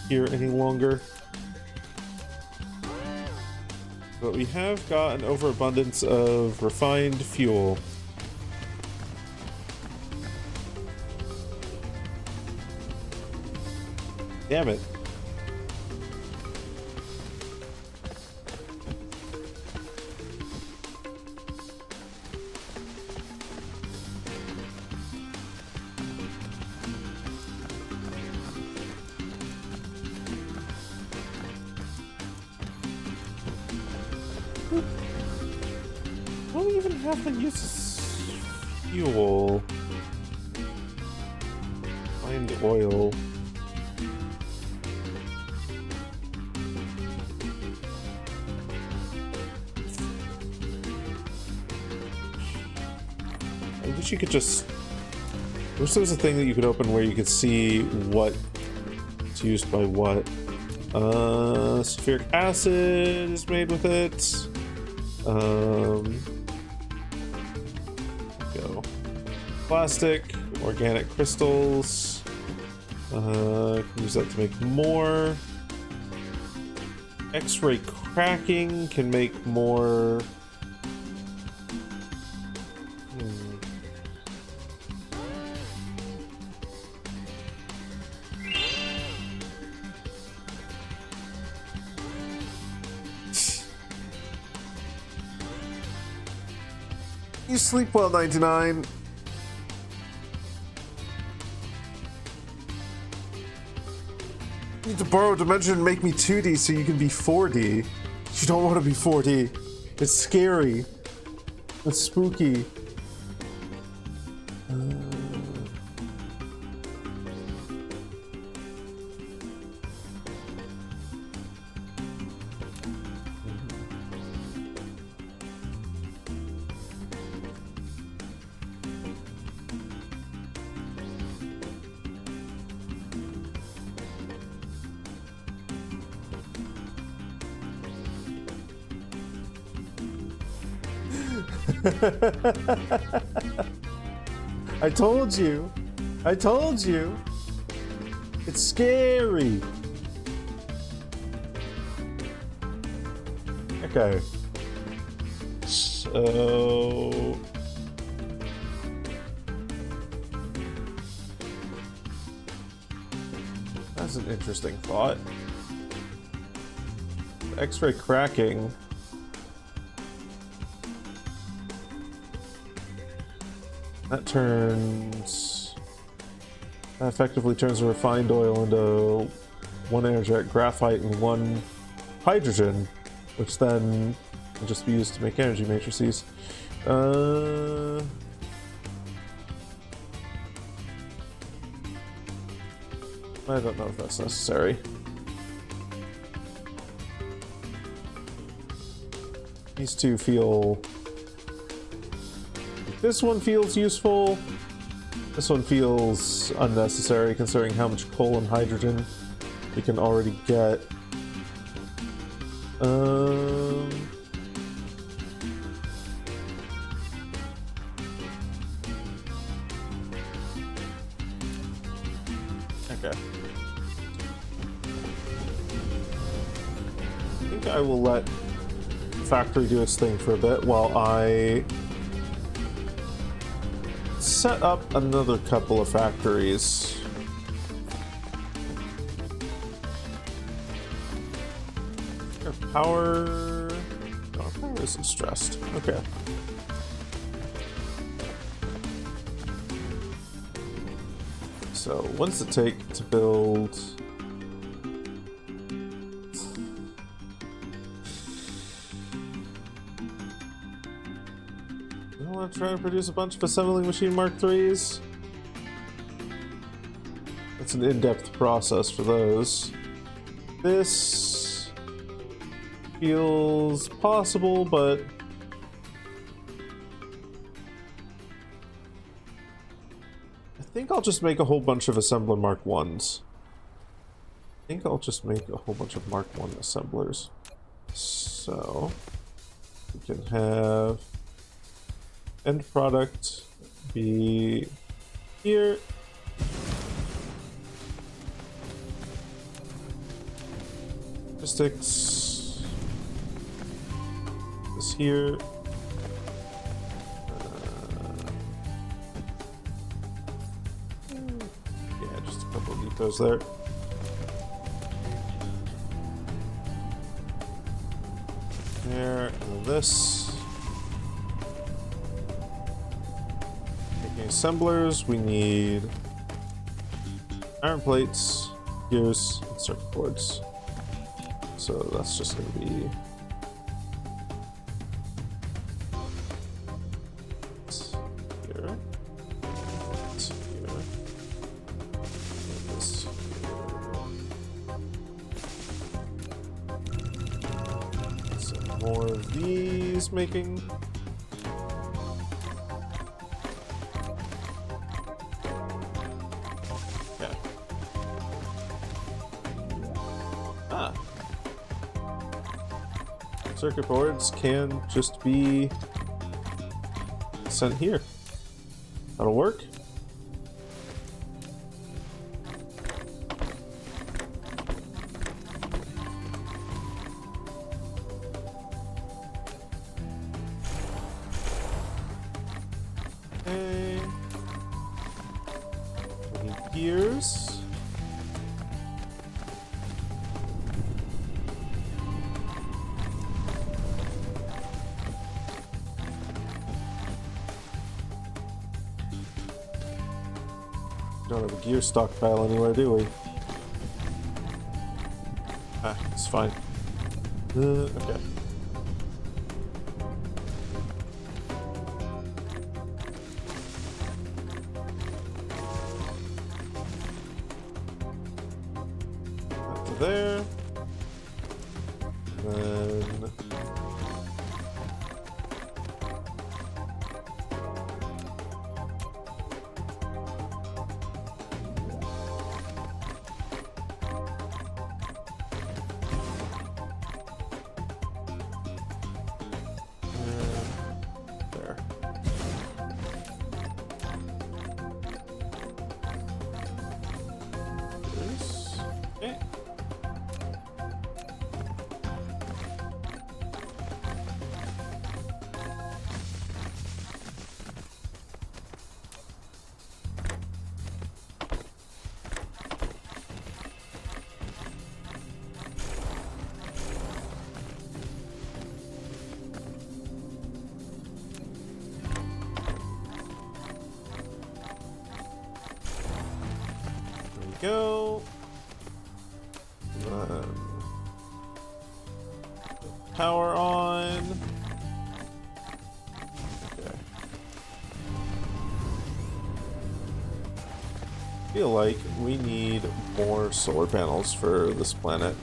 here any longer. But we have got an overabundance of refined fuel. Damn it. I don't even have to use fuel. Find oil. I wish you could just... I wish there was a thing that you could open where you could see what is used by what. Sulfuric acid is made with it. Go. Plastic, organic crystals. Can use that to make more. X-ray cracking can make more. You sleep well, 99. You need to borrow a dimension and make me 2D so you can be 4D. You don't want to be 4D. It's scary. It's spooky. I told you. I told you. It's scary. Okay. So... that's an interesting thought. X-ray cracking. That effectively turns a refined oil into one energetic graphite and one hydrogen, which then can just be used to make energy matrices. I don't know if that's necessary. These two feel... this one feels useful. This one feels unnecessary considering how much coal and hydrogen we can already get. Okay. I think I will let the factory do its thing for a bit while I set up another couple of factories. Our power... no, our power isn't stressed. Okay. So, what does it take to build... trying to produce a bunch of assembling machine Mark IIIs. That's an in-depth process for those. This feels possible, but I think I'll just make a whole bunch of assembler Mark Is. I think I'll just make a whole bunch of Mark I assemblers. So we can have end product be here. Sticks. This here. Yeah, just a couple of depots there. There, and then this. Making assemblers, we need iron plates, gears, and circuit boards. So that's just going to be here, this here, and this here. Some more of these making. Okay. Ah. Circuit boards can just be sent here. That'll work. Okay. We need gears. Don't have a gear stockpile anywhere, do we? Ah, it's fine. Okay. That to there. Then there. This. Okay. There we go. Power on. Okay. I feel like we need more solar panels for this planet.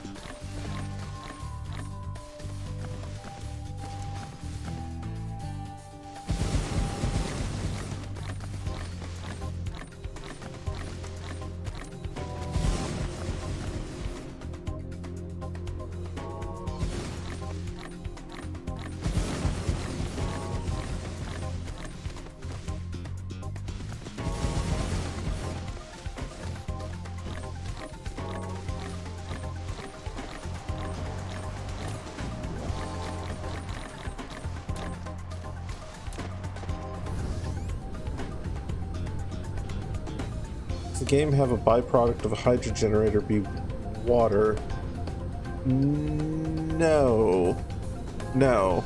Does the game have a byproduct of a hydro generator be water? No. No.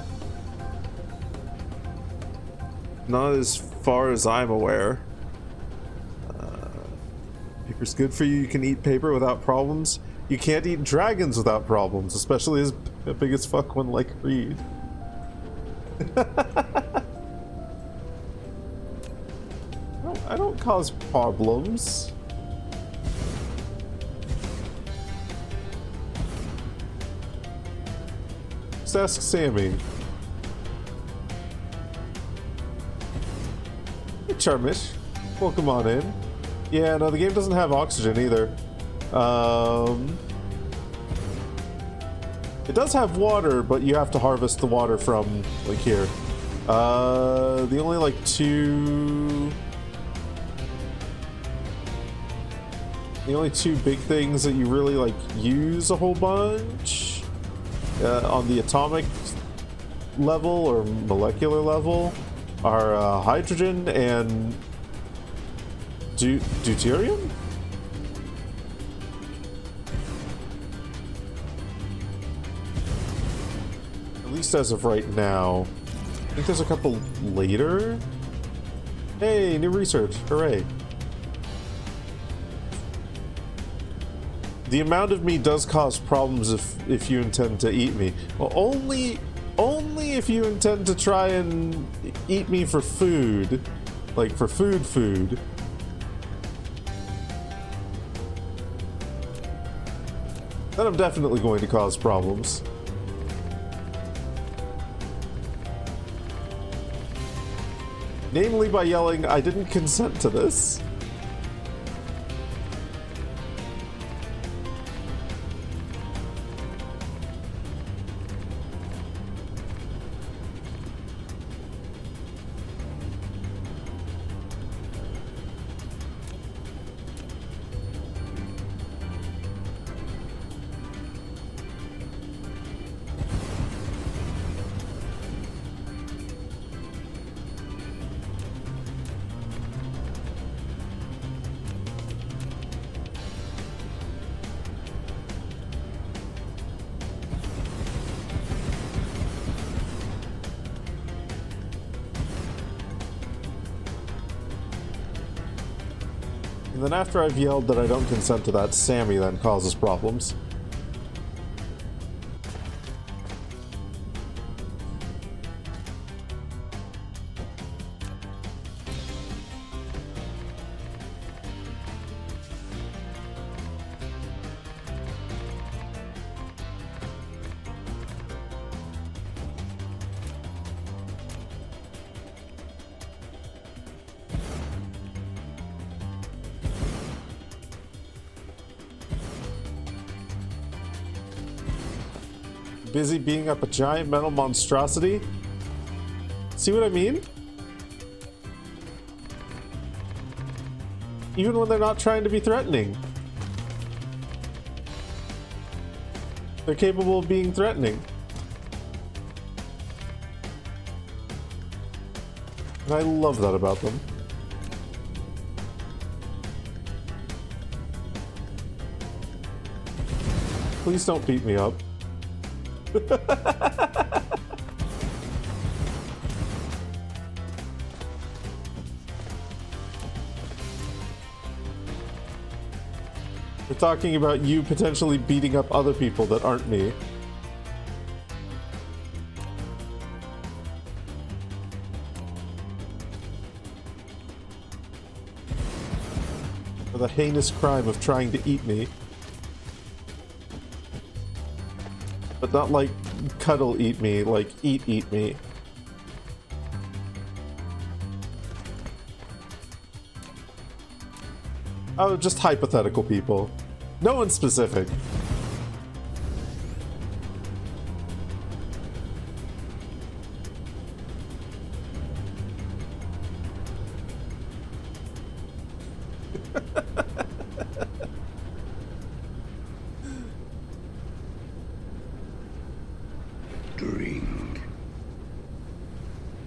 Not as far as I'm aware. Paper's good for you. You can eat paper without problems. You can't eat dragons without problems, especially as a big as fuck one like Reed. I don't cause problems. Just ask Sammy. Hey, Charmish. Welcome on in. Yeah, no, the game doesn't have oxygen either. It does have water, but you have to harvest the water from, like, here. The only, like, two The only two big things that you really like use a whole bunch on the atomic level or molecular level are hydrogen and deuterium? At least as of right now. I think there's a couple later. Hey, new research. Hooray. The amount of me does cause problems if you intend to eat me. Well, only if you intend to try and eat me for food. Like, for food. Then I'm definitely going to cause problems. Namely by yelling, I didn't consent to this. And then after I've yelled that I don't consent to that, Sammy then causes problems. Busy beating up a giant metal monstrosity? See what I mean? Even when they're not trying to be threatening. They're capable of being threatening. And I love that about them. Please don't beat me up. We're talking about you potentially beating up other people that aren't me. For the heinous crime of trying to eat me. But not like cuddle eat me, like eat me. Oh, just hypothetical people. No one specific.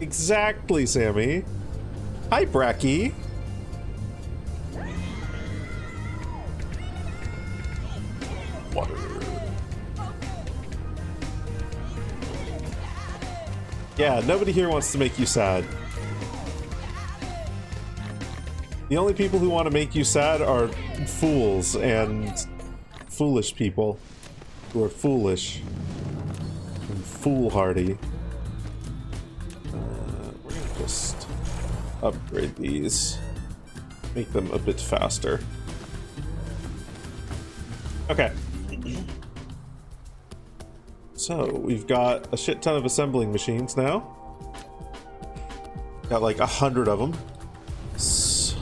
Exactly, Sammy. Hi, Bracky. Water. Yeah, nobody here wants to make you sad. The only people who want to make you sad are fools and foolish people who are foolish and foolhardy. Just upgrade these, make them a bit faster. Okay. So we've got a shit ton of assembling machines now. Got like 100 of them. So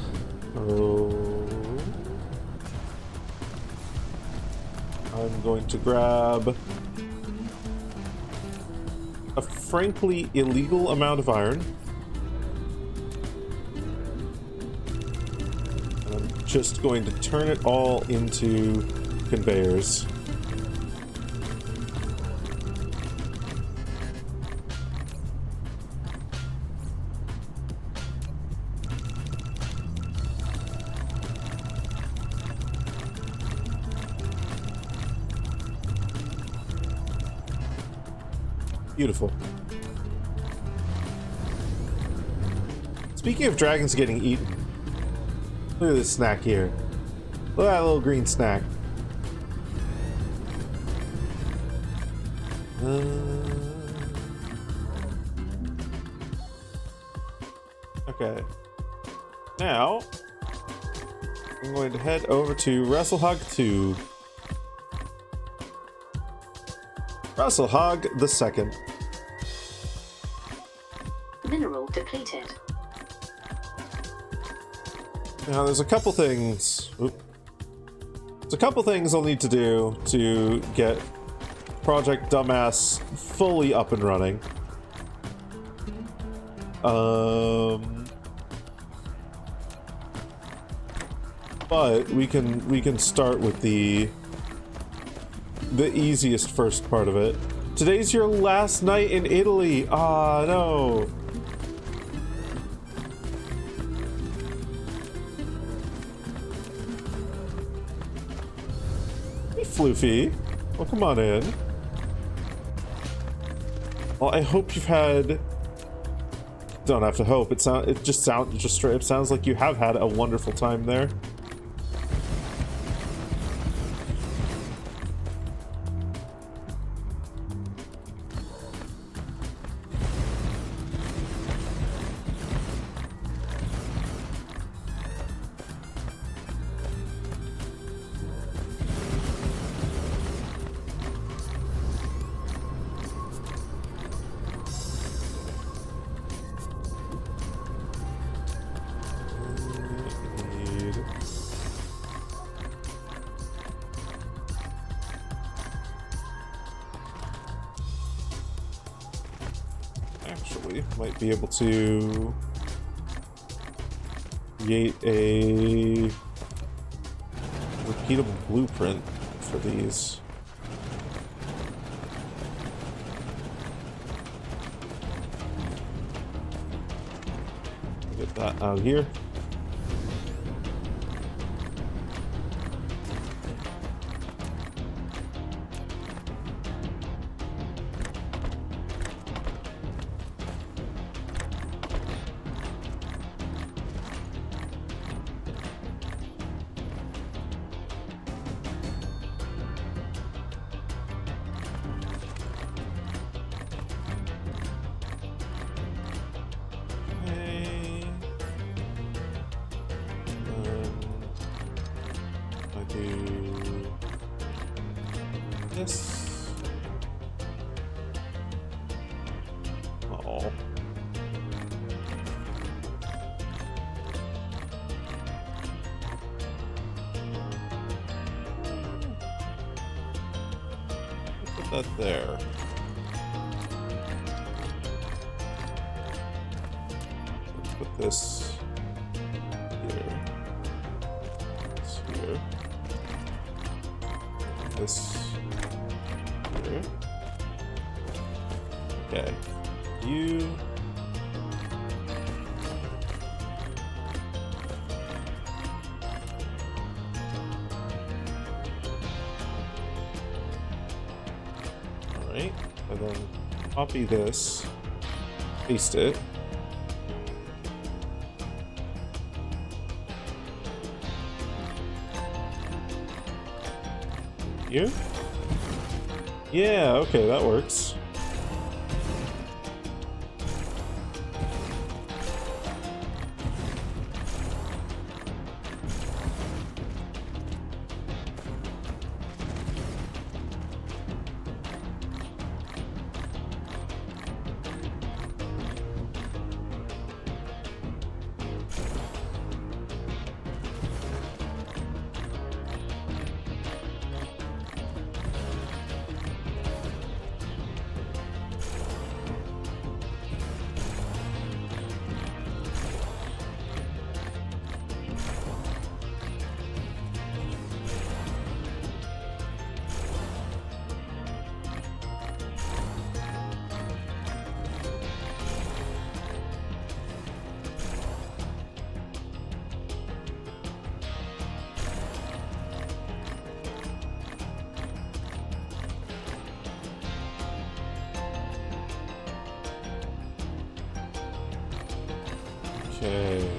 I'm going to grab a frankly illegal amount of iron. just going to turn it all into conveyors. Beautiful. Speaking of dragons getting eaten, look at this snack here. Look at that little green snack. Okay. Now, I'm going to head over to Wrestlehog 2. Wrestlehog the second. Mineral depleted. Now there's a couple things. There's a couple things I'll need to do to get Project Dumbass fully up and running. But we can start with the easiest first part of it. Today's your last night in Italy. Ah, no. Hey, Floofy. Well, come on in. Well, I hope you've had... Don't have to hope. It just straight up sounds like you have had a wonderful time there. Actually, might be able to create a repeatable blueprint for these. Get that out of here. This. Oh. Put that there. Let's put this here. This here. This. Okay, you. All right, and then copy this, paste it. You? Yeah, okay, that works. Okay.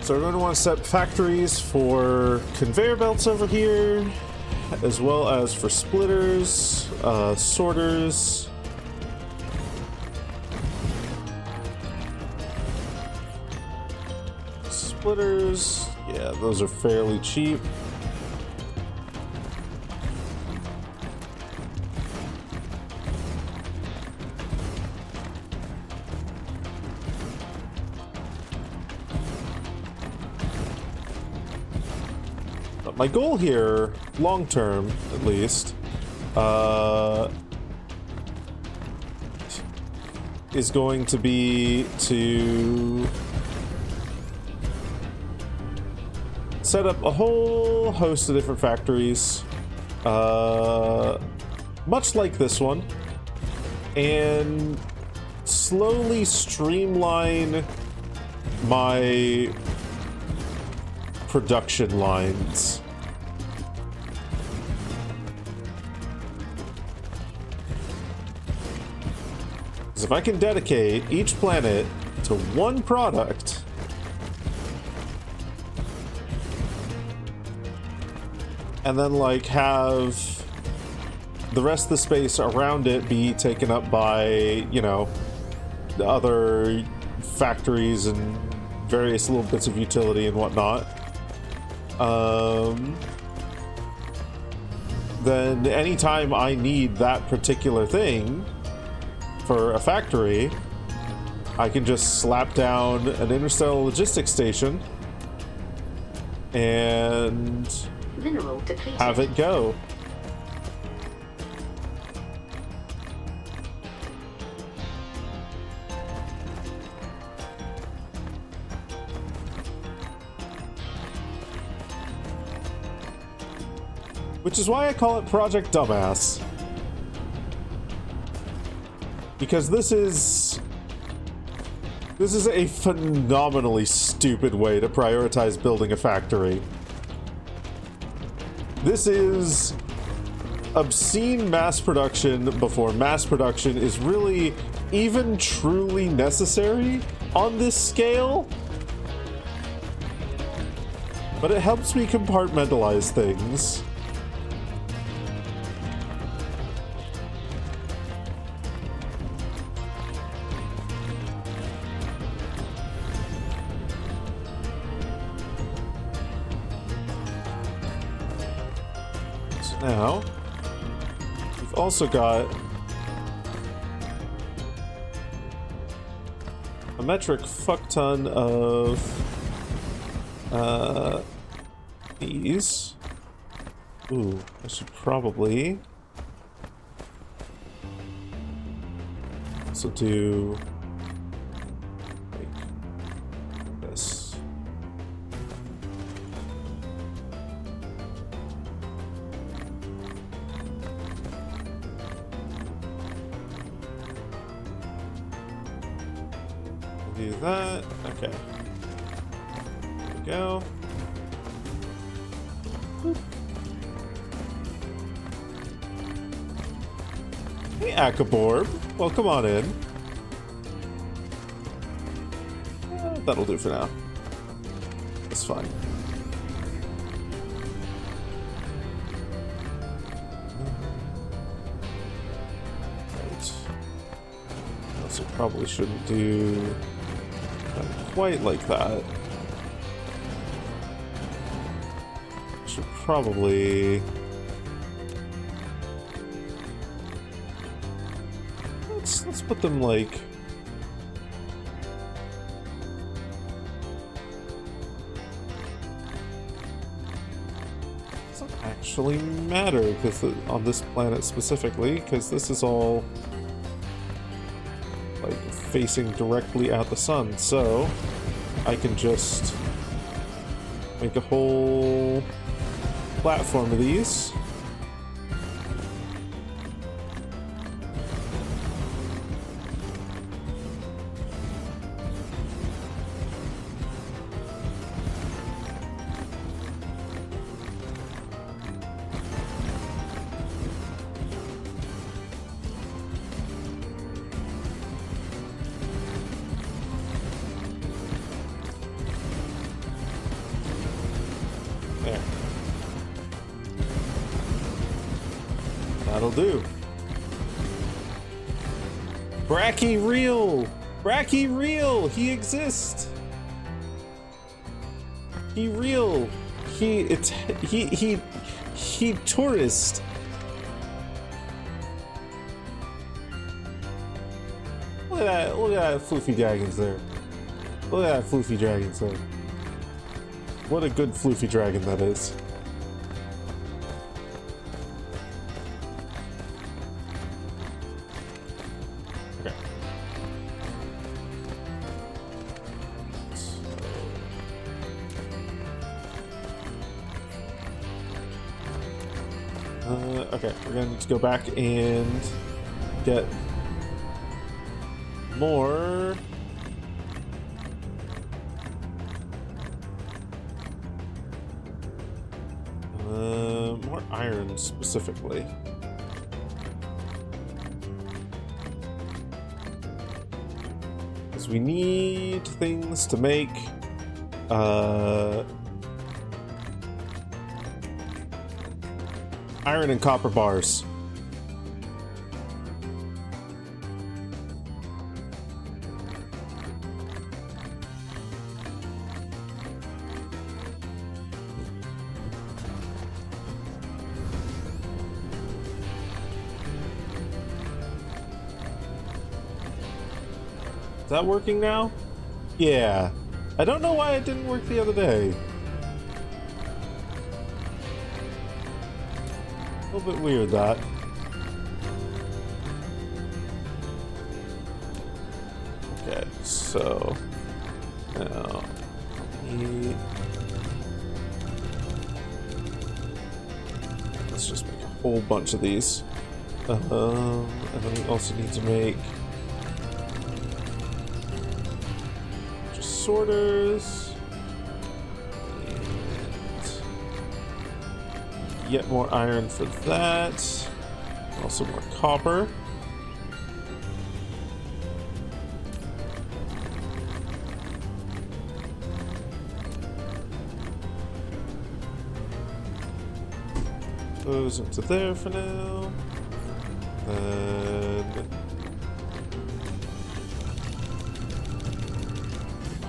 So we're going to want to set factories for conveyor belts over here, as well as for splitters, sorters. Splitters, yeah, those are fairly cheap. My goal here, long term at least, is going to be to set up a whole host of different factories, much like this one, and slowly streamline my production lines. If I can dedicate each planet to one product, and then like have the rest of the space around it be taken up by, you know, other factories and various little bits of utility and whatnot, then anytime I need that particular thing for a factory, I can just slap down an interstellar logistics station and Mineral depleted. have it go. Which is why I call it Project Dumbass. Because this is a phenomenally stupid way to prioritize building a factory. This is obscene mass production before mass production is really even truly necessary on this scale. But it helps me compartmentalize things. Now, we've also got a metric fuck ton of these. Ooh, I should probably also do like this. Do that. Okay. There we go. Hey, Akaborb. Welcome on in. That'll do for now. That's fine. Right. Also, probably shouldn't do quite like that. Should probably let's put them like doesn't actually matter because on this planet specifically, because this is all like facing directly at the sun, so I can just Make a whole platform of these. There. That'll do. Bracky real! Bracky real! He exists! He real! He tourist! Look at that floofy dragons there. Look at that floofy dragons there. What a good floofy dragon that is. Okay. Okay, we're gonna need to go back and get more. More iron specifically. Because we need things to make iron and copper bars. Is that working now? Yeah. I don't know why it didn't work the other day. A little bit weird, that. Okay, so now let's just make a whole bunch of these. And then we also need to make sorters, and yet more iron for that, also more copper. Those into there for now. Then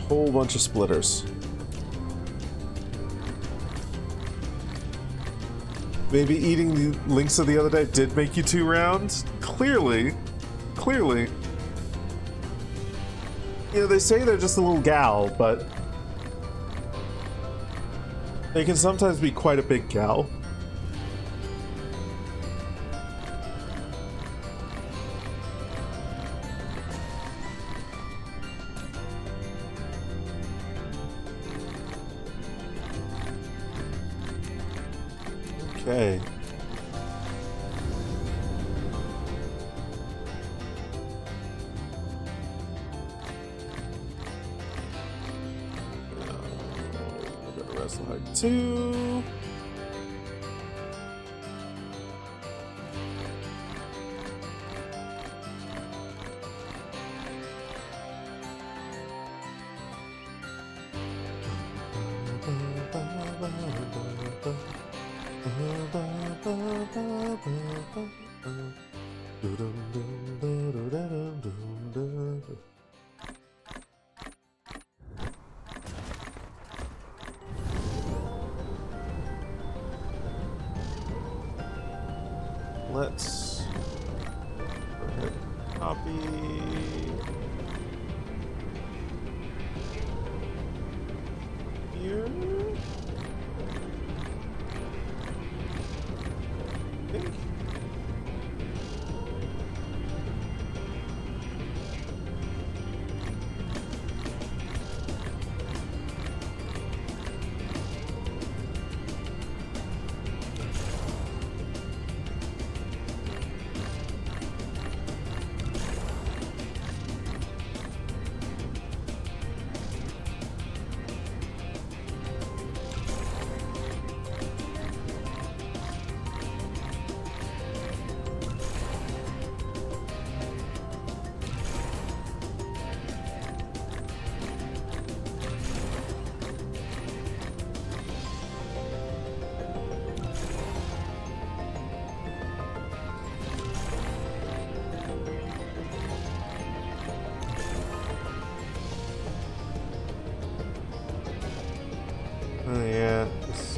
whole bunch of splitters. Maybe eating the links of the other day did make you 2 rounds? Clearly. You know, they say they're just a little gal, but they can sometimes be quite a big gal. Okay. Go to Wrestle Hard 2. Let's go ahead and copy. Here. Okay.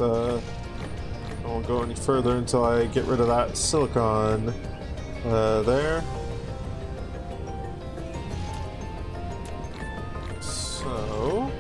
I won't go any further until I get rid of that silicon there. So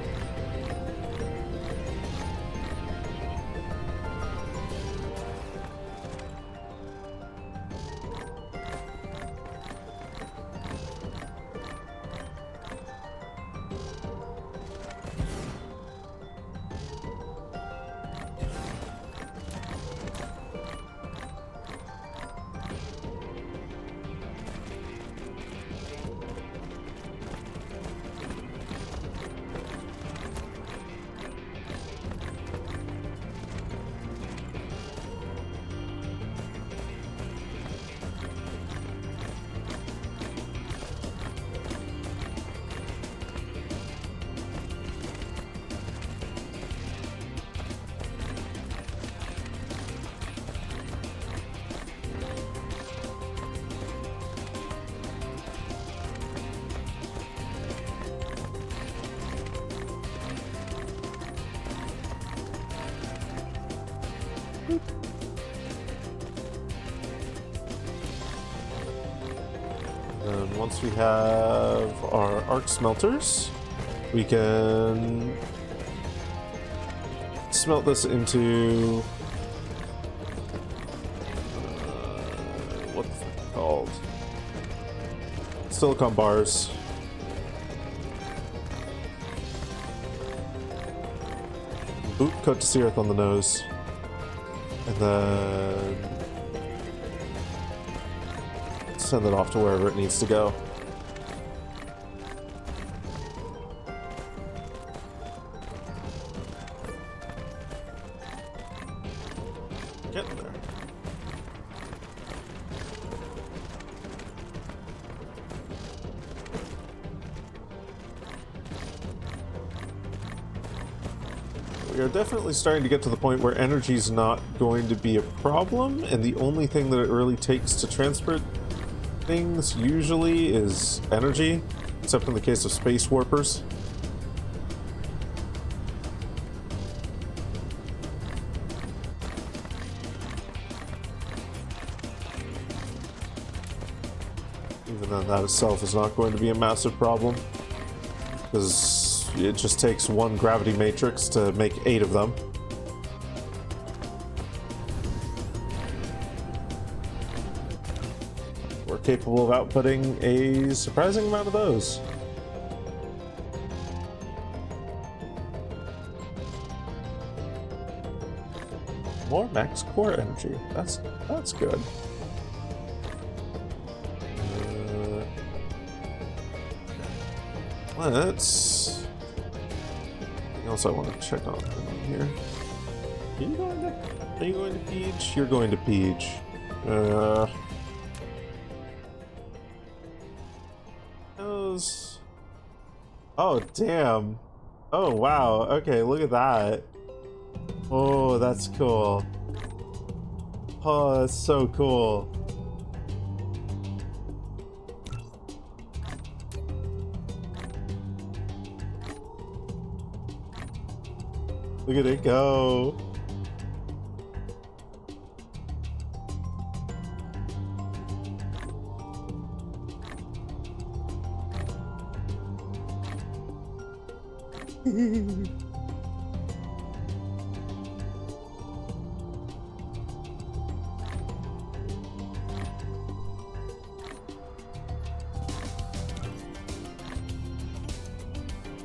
and once we have our arc smelters, we can smelt this into what the fuck called? Silicon bars. Boot coat to Searth on the nose. And then send it off to wherever it needs to go. Getting there. We are definitely starting to get to the point where energy is not going to be a problem, and the only thing that it really takes to transport things usually is energy, except in the case of space warpers. Even then, that itself is not going to be a massive problem, because it just takes one gravity matrix to make 8 of them. We're capable of outputting a surprising amount of those. More max core energy. That's good. Let's. Anything else I want to check on here? Are you going to Peach? You're going to Peach. Those. Oh damn! Oh wow! Okay, look at that. Oh, that's cool. Oh, that's so cool. Look at it go.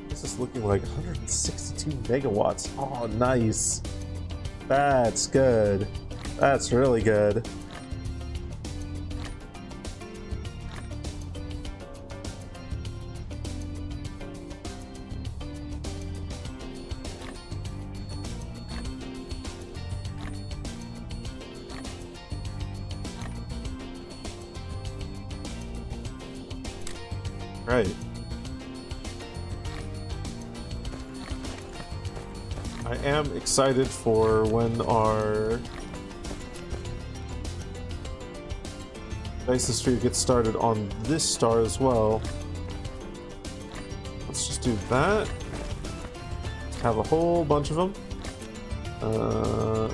This is looking like 162 megawatts. Oh, nice. That's good. That's really good. Right. I am excited for when our Isosphere gets started on this star as well. Let's just do that. Have a whole bunch of them. Uh...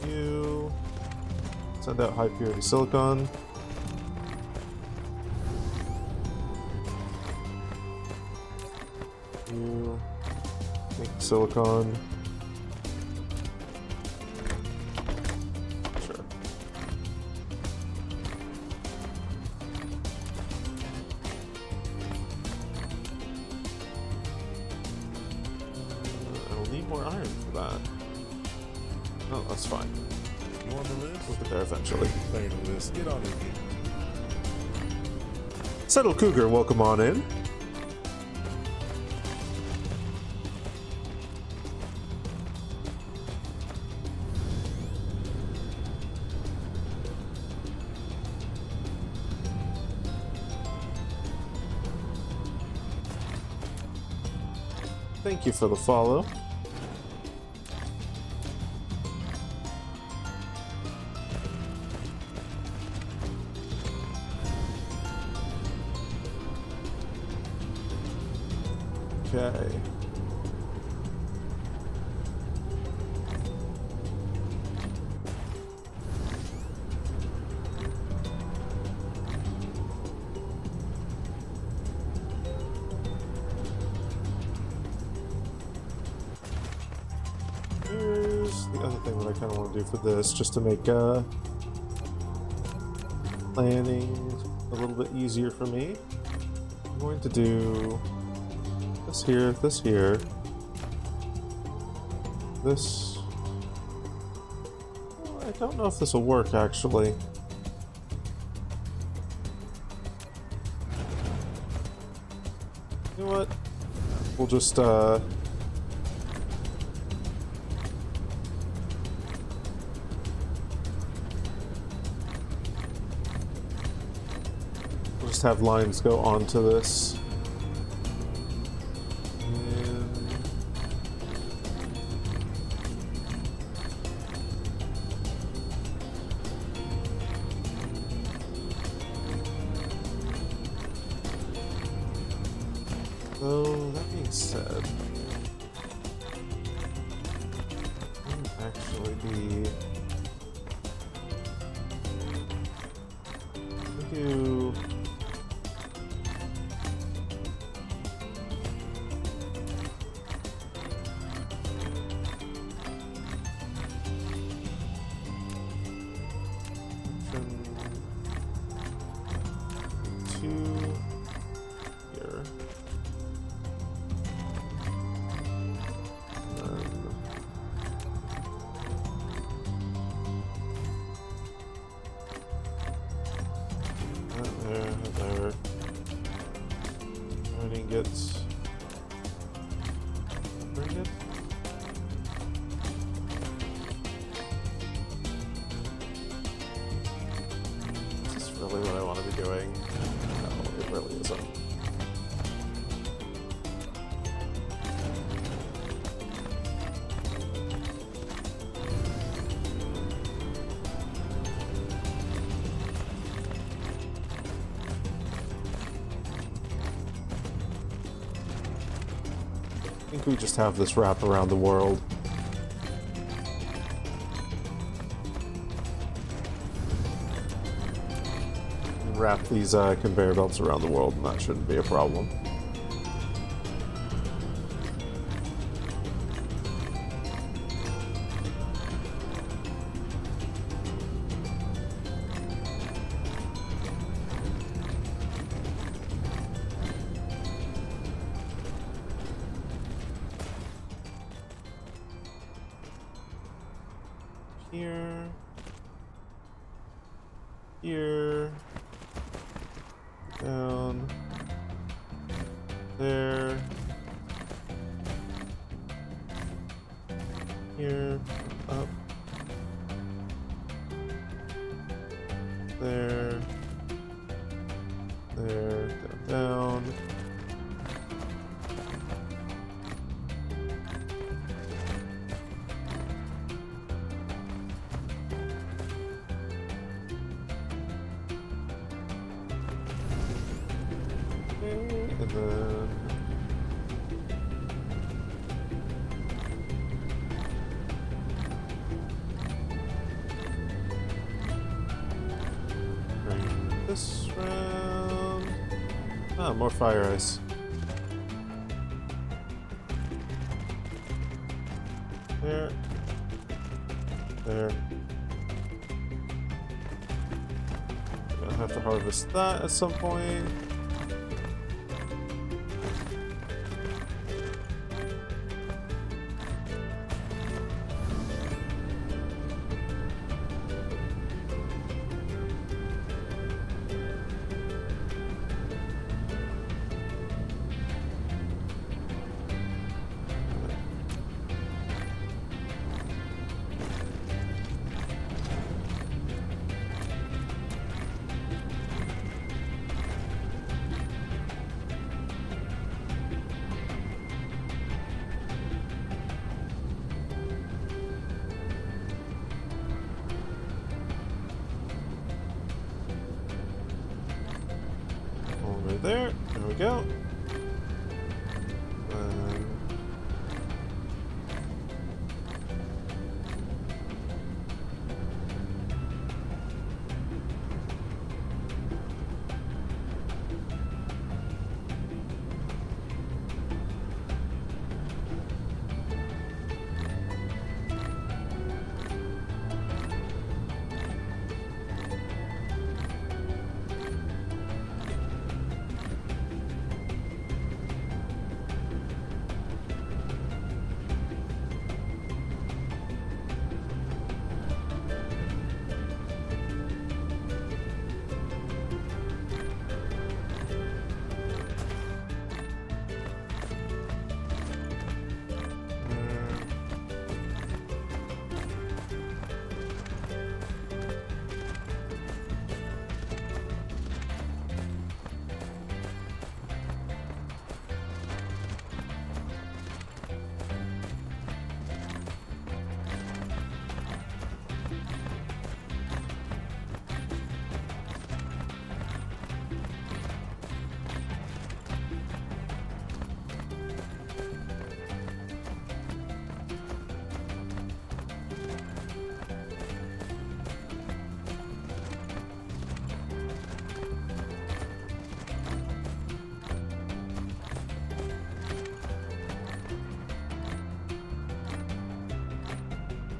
You send out high purity silicon. You make silicon. Sure. I'll need more iron for that. Oh, that's fine. You on the list? We'll get there eventually. Playing the list. Get on it. Settle Cougar, welcome on in. Thank you for the follow. Okay. Here's the other thing that I kind of want to do for this, just to make planning a little bit easier for me. I'm going to do this here, this here, this. I don't know if this will work actually. You know what? We'll just we'll just have lines go onto this. So, that being said, might actually be... do... two here. There. Everything gets upgraded. Is this really what I want to be doing? No, it really isn't. I think we just have this wrap around the world. And wrap these conveyor belts around the world, and that shouldn't be a problem. Here, down, there, here, up, there, down. and then bring this round. Ah, more fire ice. There. There. Gonna have to harvest that at some point. Over there. There we go.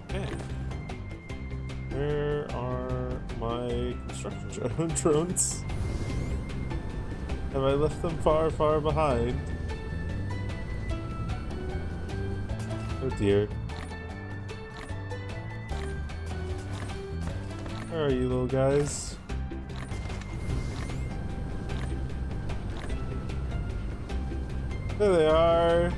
Okay. Where are my construction drones? Have I left them far, far behind? Oh dear. Where are you little guys? There they are.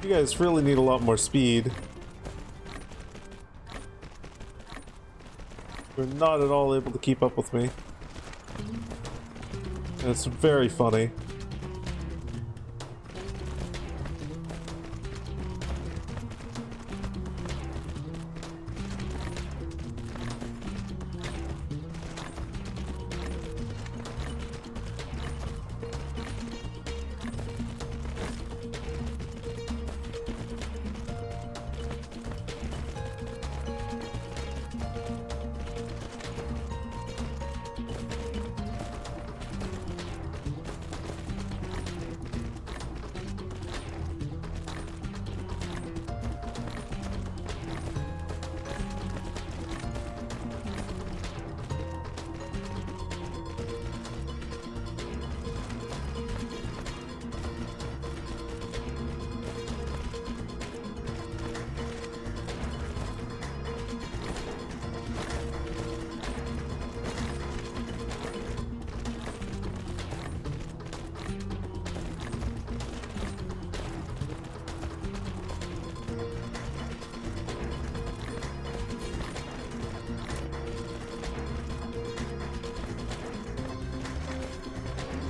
You guys really need a lot more speed. You're not at all able to keep up with me. And it's very funny.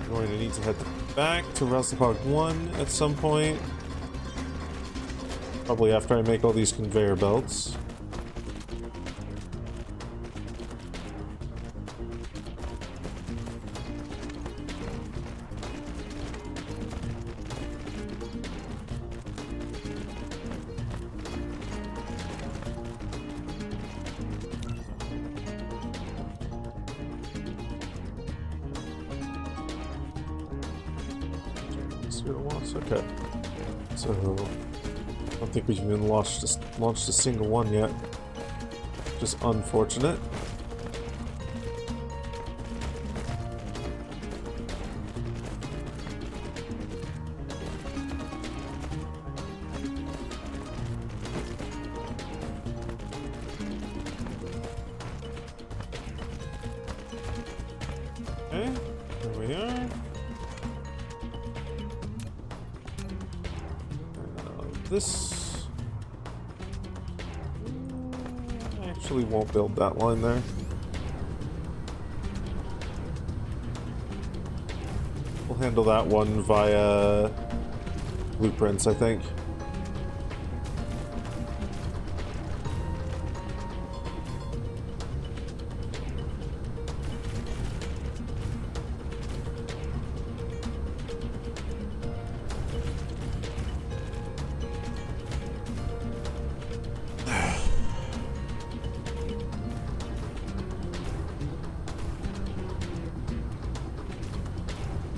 Going to need to head to back to Wrestlehog 1 at some point. Probably after I make all these conveyor belts. Okay, so I don't think we've even launched a single one yet. Just unfortunate. Okay, there we are. This I actually won't build that line there. We'll handle that one via blueprints, I think.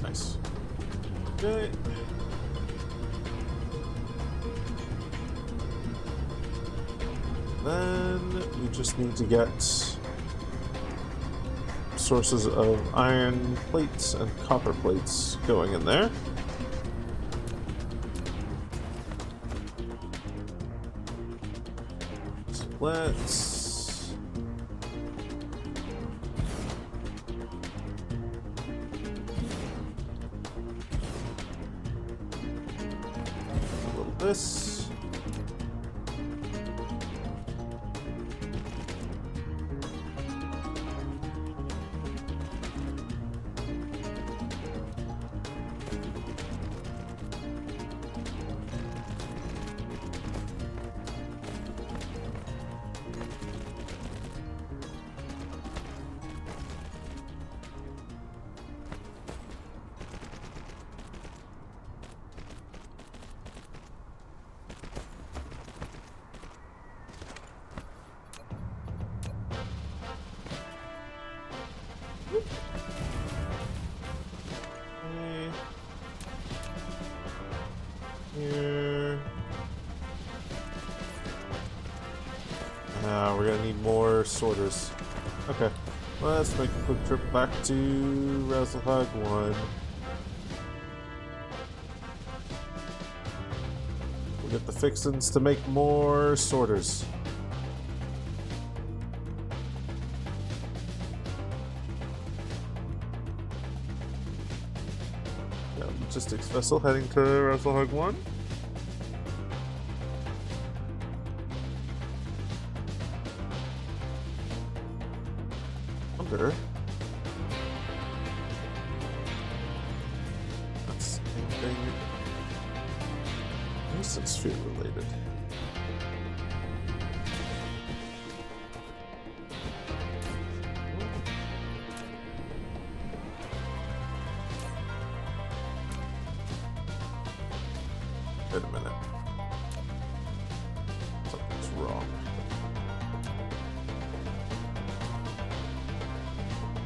Nice. Okay. Then we just need to get sources of iron plates and copper plates going in there. So let's this. Here. We're gonna need more sorters. Okay, let's make a quick trip back to Wrestlehog 1. We'll get the fixins to make more sorters. Logistics vessel heading to Wrestlehog 1. Wonder. That's anything nuisance sphere related. Wait a minute. Something's wrong.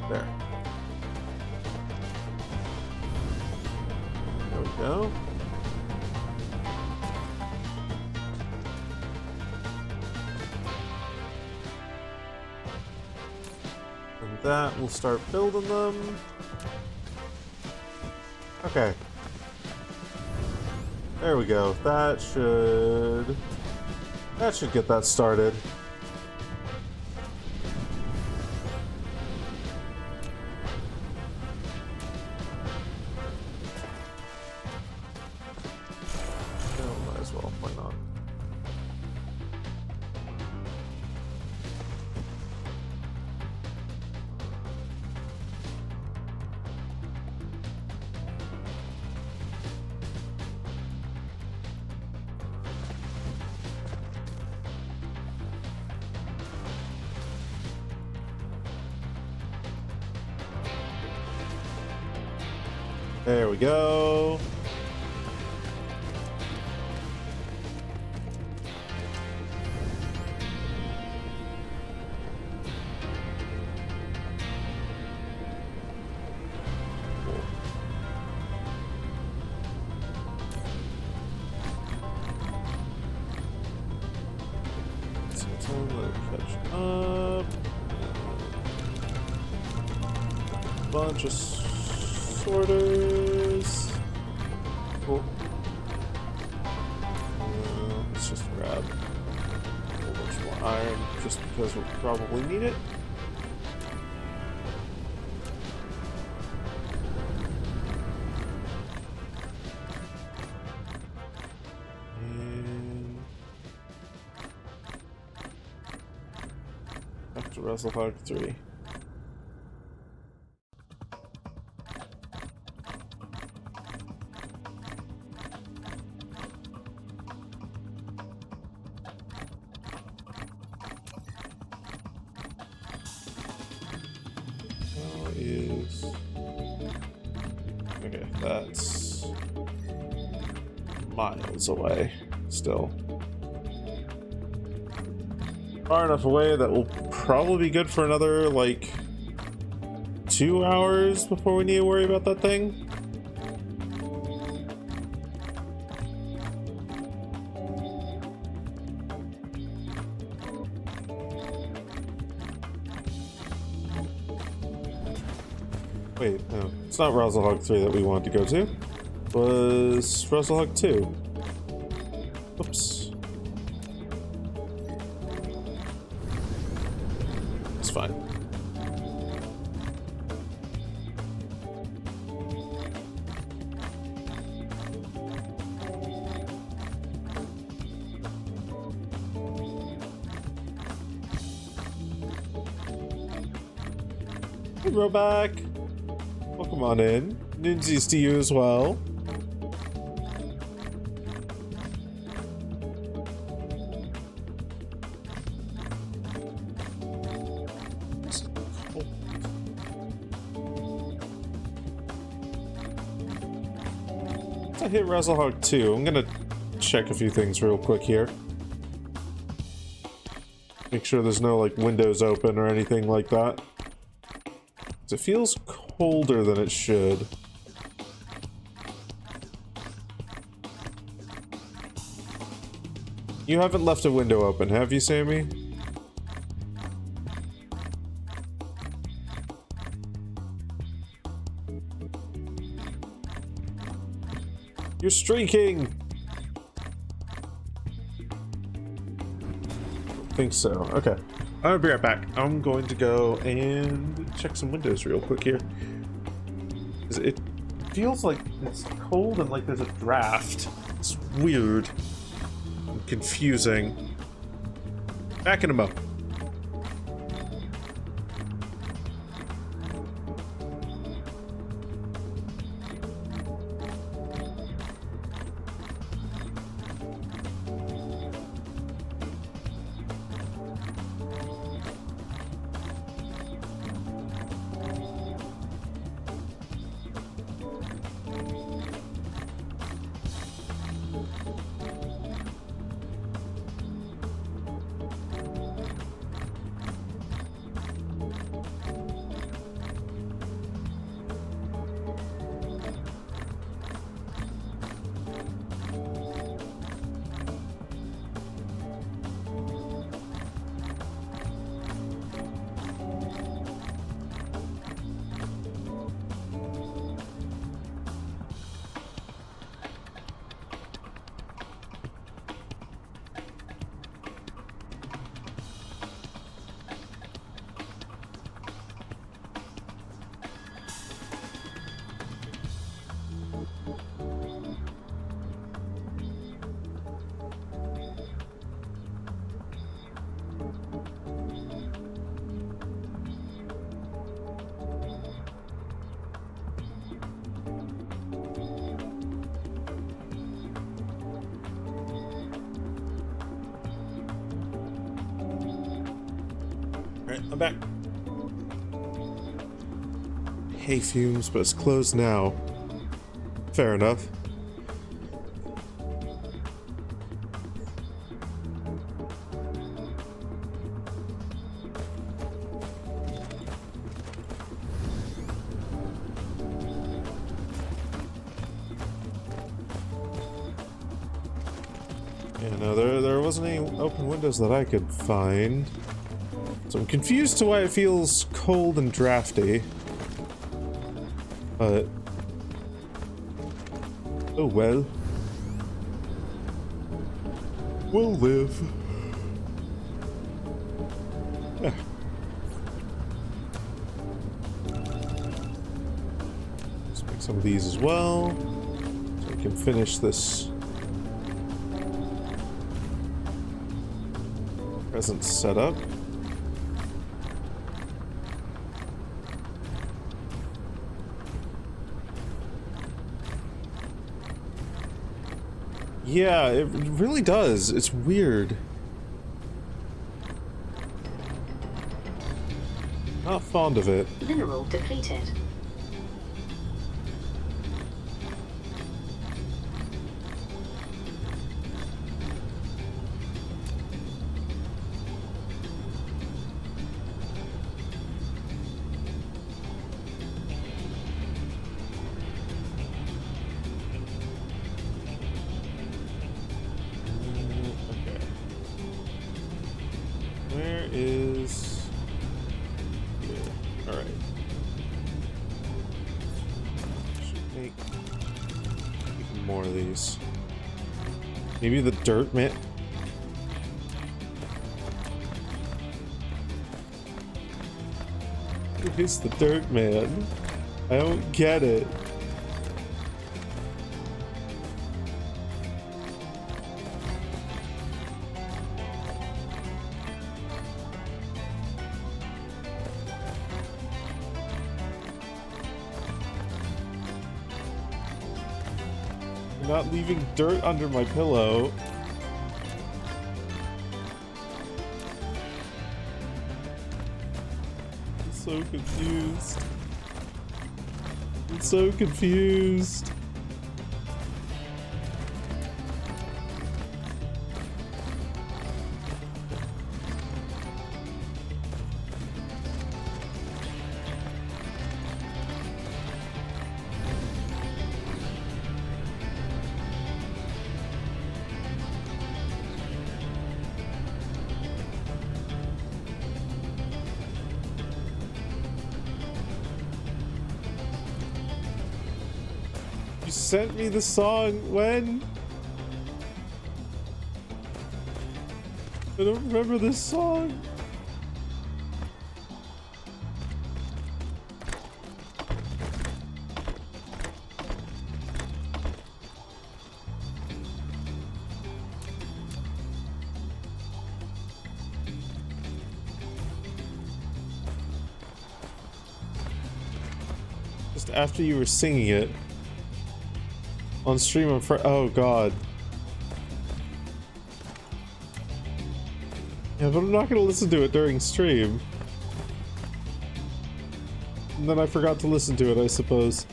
There. There we go. And that will start building them. Okay. There we go. That should get that started. Oh, might as well. Why not? There we go. Catch up. Bunch of sorters. Cool. Let's just grab a whole bunch more iron just because we'll probably need it. To Wrestle Hog 3. How is... Okay, that's miles away still. Far enough away that will probably be good for another, like, 2 hours before we need to worry about that thing. Wait, no. It's not Wrestle Hog 3 that we wanted to go to. It was Wrestle Hog 2. Oops. It's fine. Hey, Roback. Welcome on in. Ninjas to you as well. I hit WrestleHog 2. I'm gonna check a few things real quick here. Make sure there's no, like, windows open or anything like that. 'Cause it feels colder than it should. You haven't left a window open, have you, Sammy? You're streaking! I think so. Okay. I'll be right back. I'm going to go and check some windows real quick here. 'Cause it feels like it's cold and like there's a draft. It's weird. And confusing. Backing him up. Alright, I'm back. Hay fumes, but it's closed now. fair enough. Yeah, no, there wasn't any open windows that I could find. So I'm confused to why it feels cold and drafty. But... oh well. We'll live. Yeah. Let's make some of these as well. So we can finish this present setup. Yeah, it really does. It's weird. Not fond of it. Mineral depleted. Where is... here. Alright. Should make even more of these. Maybe the dirt man... Who's the dirt man? I don't get it. Not leaving dirt under my pillow. I'm so confused. I'm so confused. You sent me the song when? I don't remember this song. Just after you were singing it. On stream on oh god. Yeah, but I'm not gonna listen to it during stream. And then I forgot to listen to it, I suppose.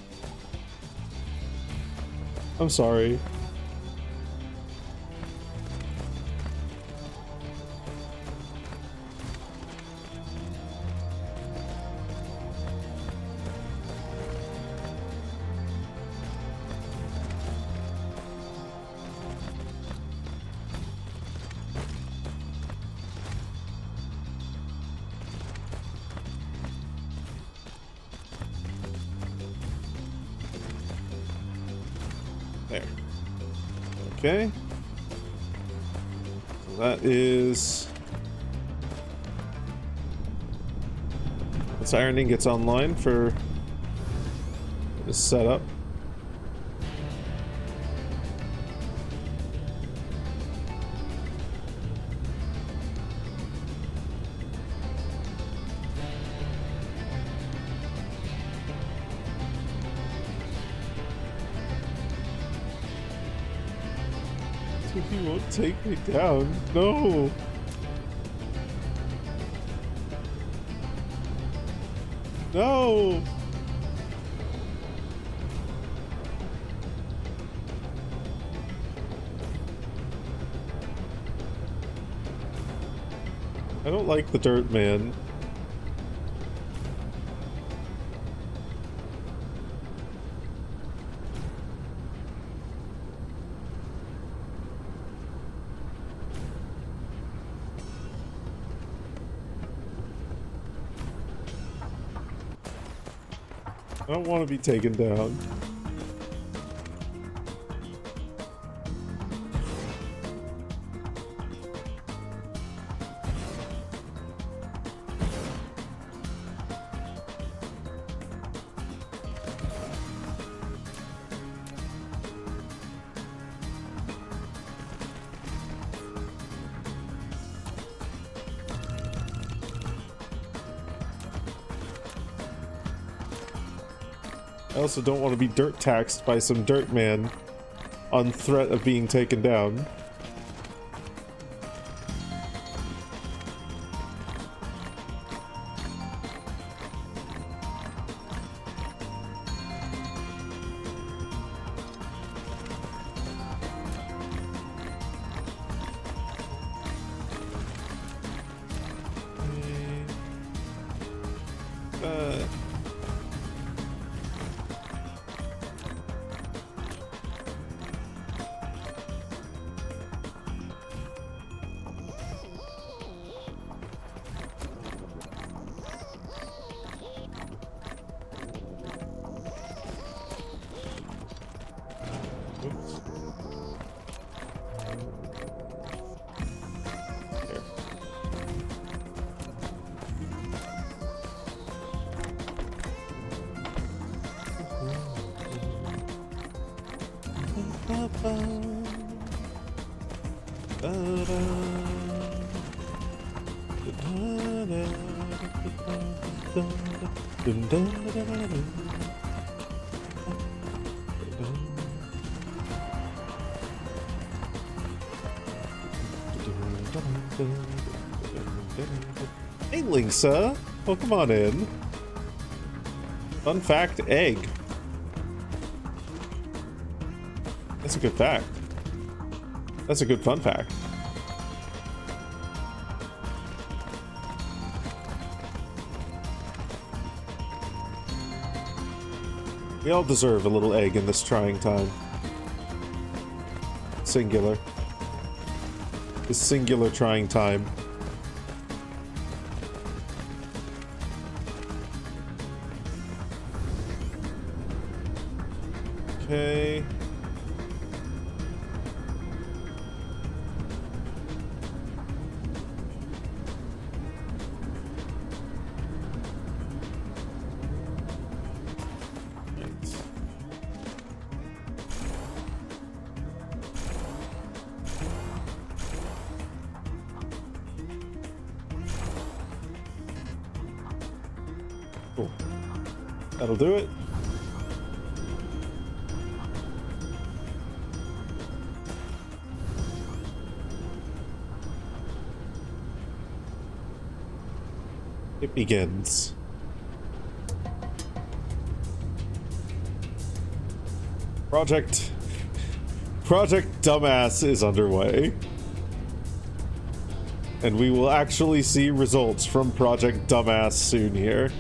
I'm sorry. There. Okay. So that is... once ironing gets online for this setup. He won't take me down. No. No. I don't like the dirt man. I don't want to be taken down. I also don't want to be dirt taxed by some dirt man on threat of being taken down. Hey, Linksa. Well, come on in. Fun fact, egg. That's a good fact. That's a good fun fact. We all deserve a little egg in this trying time. Singular. This singular trying time. Okay. Cool. That'll do it. It begins. Project Dumbass is underway. And we will actually see results from Project Dumbass soon here.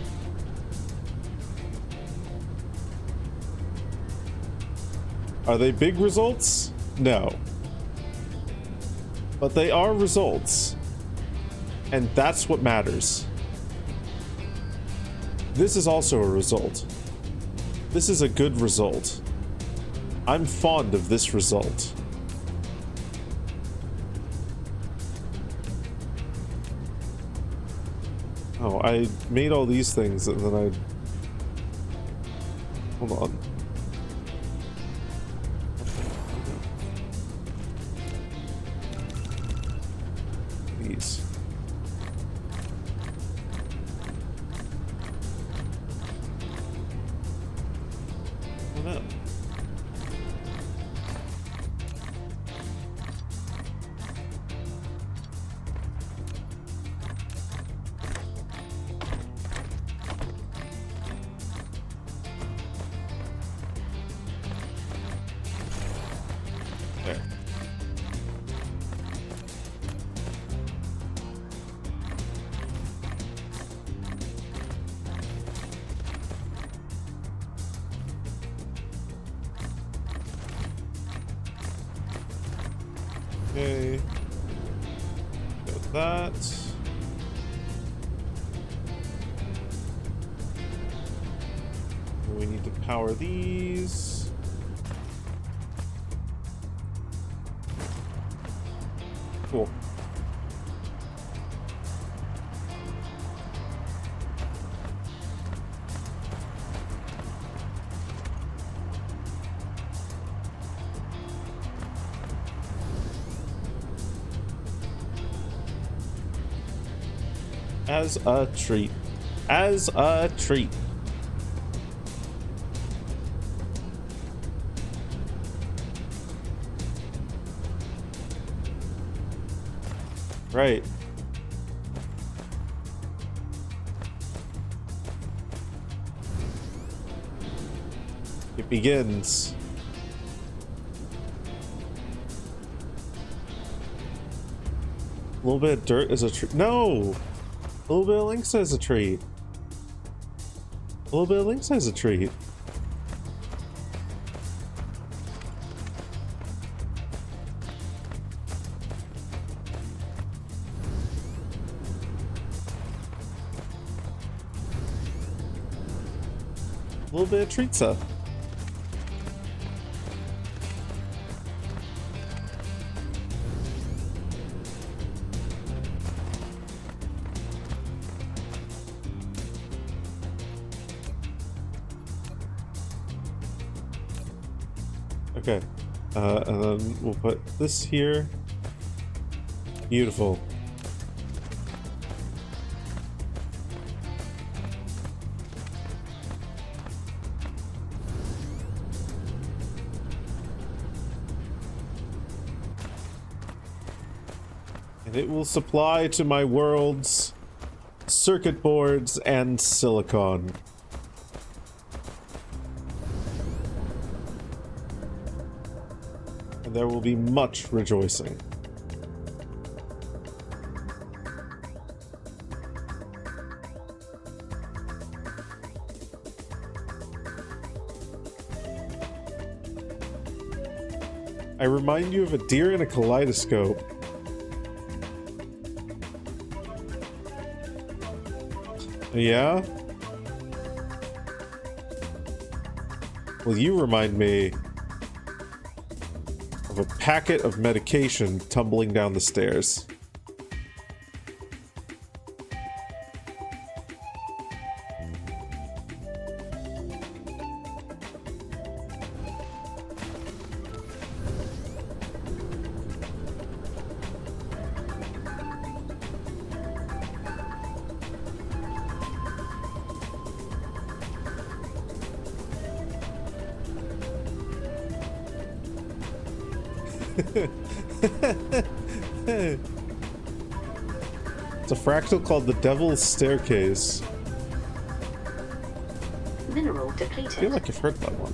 Are they big results? No. But they are results. And that's what matters. This is also a result. This is a good result. I'm fond of this result. Oh, I made all these things and then I... Hold on. These. Oh no. There. Okay. Got that. We need to power these. Cool. As a treat. As a treat. Right. It begins. A little bit of dirt is a treat. No! A little bit of link size a treat. A little bit of link size a treat. A little bit of treatsa. Okay, and then we'll put this here. Beautiful. And it will supply to my world's circuit boards and silicon. There will be much rejoicing. I remind you of a deer in a kaleidoscope. Yeah? Well, you remind me of a packet of medication tumbling down the stairs. It's a fractal called the Devil's Staircase. Mineral I depleted. feel like I've heard that one.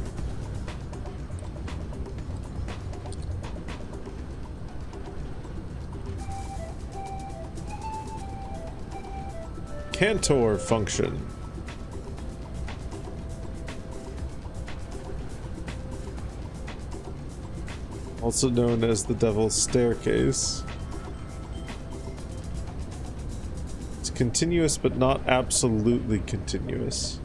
Cantor function. Also known as the Devil's Staircase. It's continuous, but not absolutely continuous.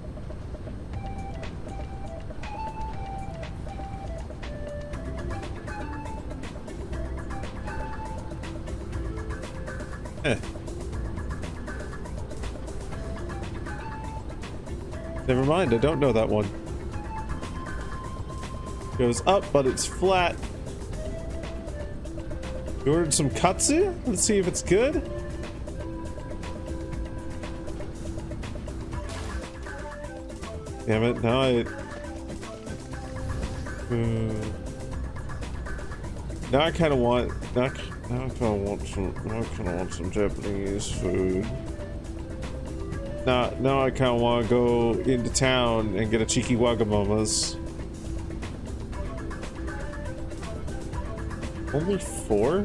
Never mind, I don't know that one. Goes up, but it's flat. You ordered some katsu? Let's see if it's good. Damn it, now now I kind of want some Japanese food. Now I kind of want to go into town and get a cheeky Wagamamas. Only 4?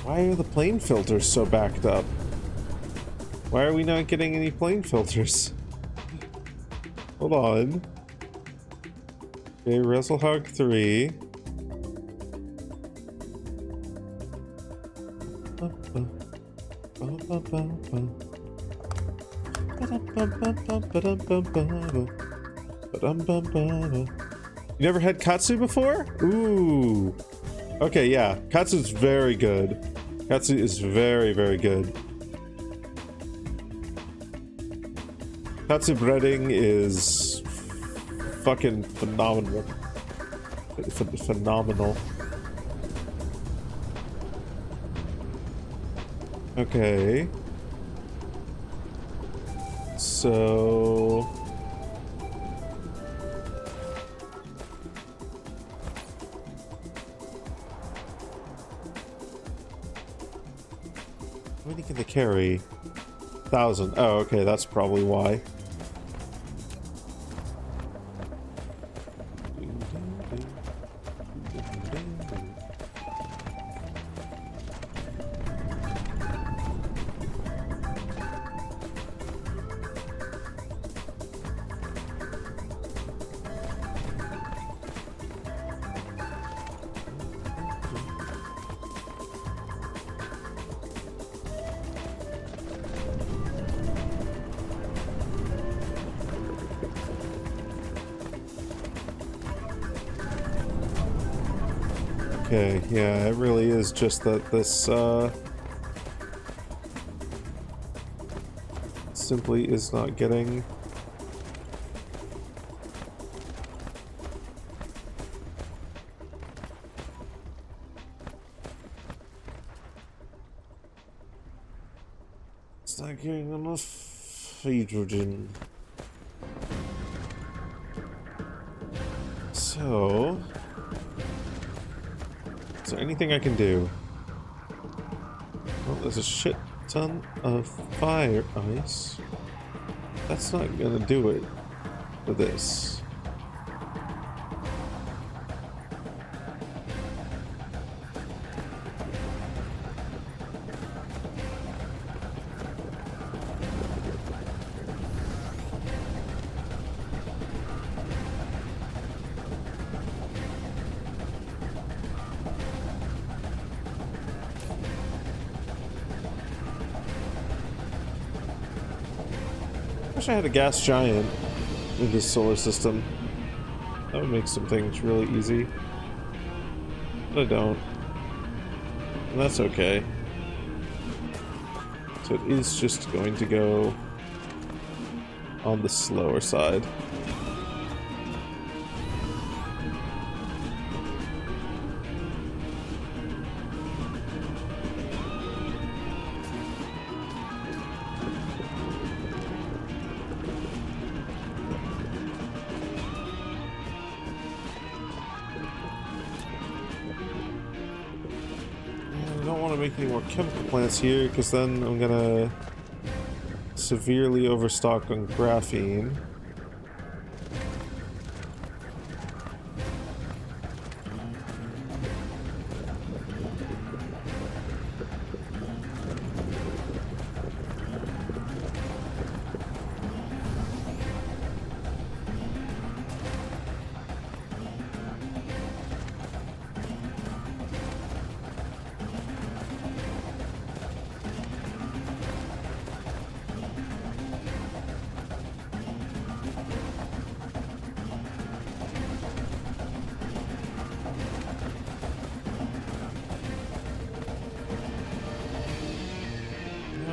Why are the plane filters so backed up? Why are we not getting any plane filters? Hold on. Okay, Wrestlehog 3. You never had katsu before? Ooh. Okay, yeah. Katsu's very good. Katsu is very, very good. Katsu breading is fucking phenomenal. Phenomenal. Okay. So... how many can they carry? 1,000. Oh, okay, that's probably why. Okay, yeah, it really is just that this, simply is not getting... it's not getting enough hydrogen. So... is there anything I can do? Well, there's a shit ton of fire ice. That's not gonna do it for this. Wish I had a gas giant in this solar system. That would make some things really easy. But I don't. And that's okay. So it is just going to go on the slower side. Any more chemical plants here, because then I'm gonna severely overstock on graphene.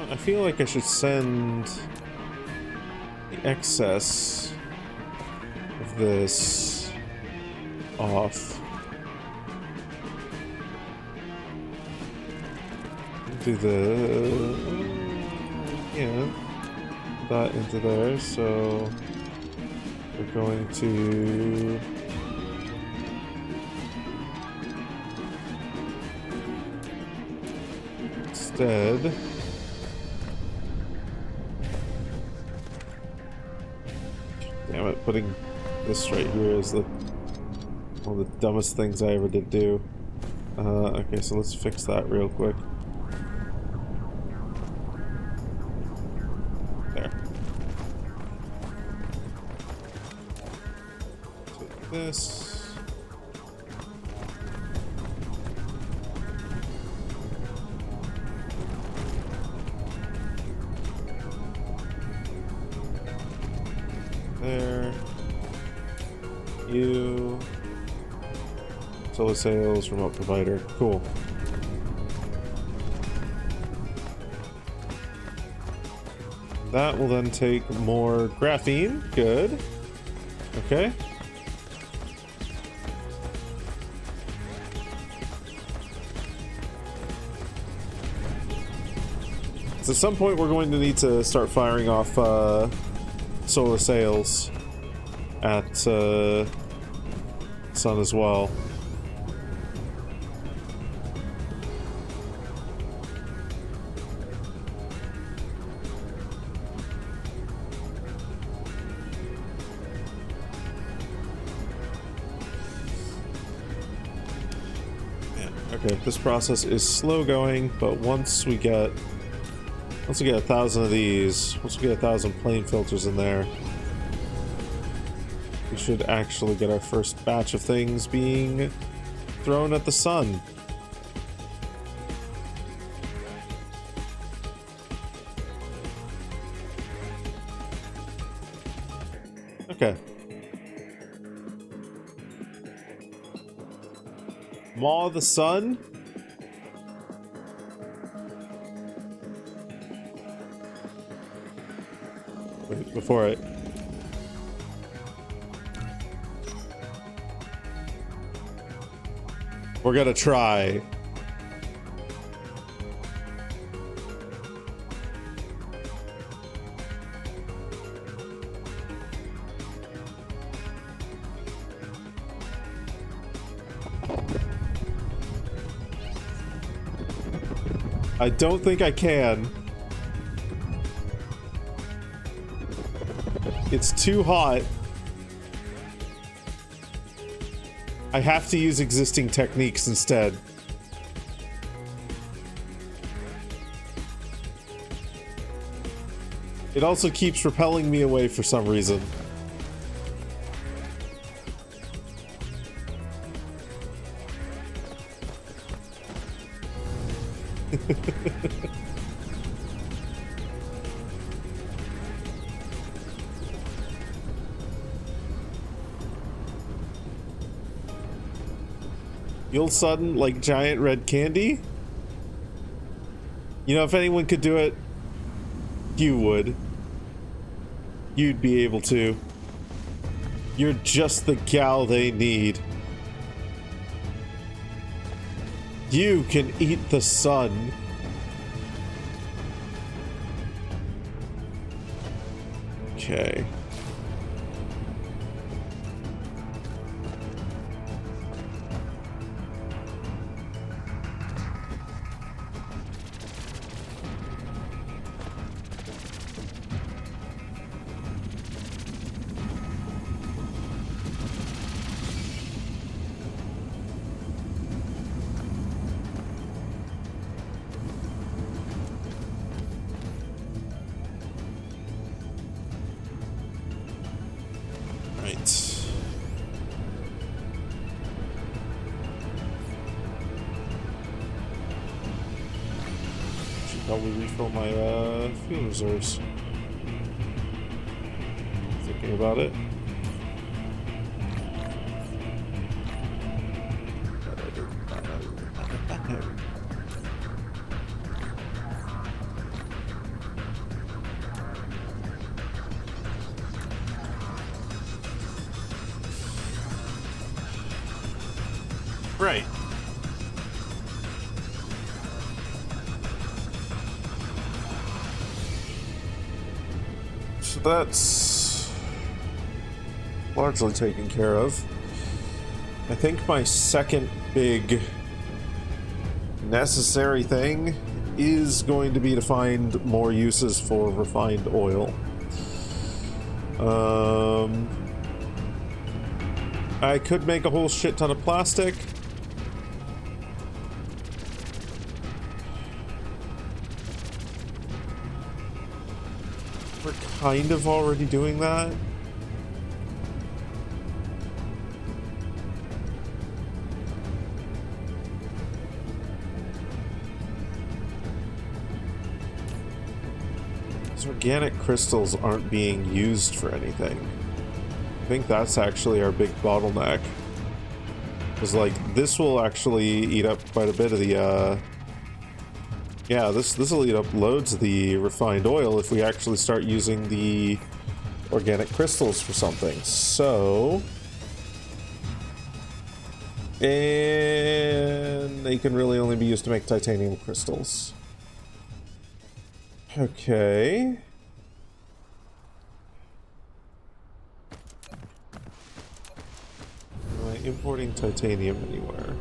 I feel like I should send the excess of this off. Do the... yeah, that into there, so we're going to... instead... damn it, putting this right here is one of the dumbest things I ever did do. Okay, so let's fix that real quick. There. So this. There. You. Solar sales, remote provider. Cool. That will then take more graphene. Good. Okay. So at some point we're going to need to start firing off solar sails at Sun as well. Okay, this process is slow going, but once we get 1,000 of these, once we get 1,000 plane filters in there, we should actually get our first batch of things being thrown at the sun. Okay. Maw the sun? Wait, before it. We're gonna try. I don't think I can. It's too hot. I have to use existing techniques instead. It also keeps repelling me away for some reason. You'll sudden like giant red candy? You know, if anyone could do it, you would. You'd be able to. You're just the gal they need. You can eat the sun. Okay. Probably refill my fuel reserves. Thinking about it. Right. So that's largely taken care of. I think my second big necessary thing is going to be to find more uses for refined oil. I could make a whole shit ton of plastic. We're kind of already doing that. those organic crystals aren't being used for anything. I think that's actually our big bottleneck. Because, like, this will actually eat up quite a bit of the, yeah, this will eat up loads of the refined oil if we actually start using the organic crystals for something. So... and they can really only be used to make titanium crystals. Okay. Am I importing titanium anywhere?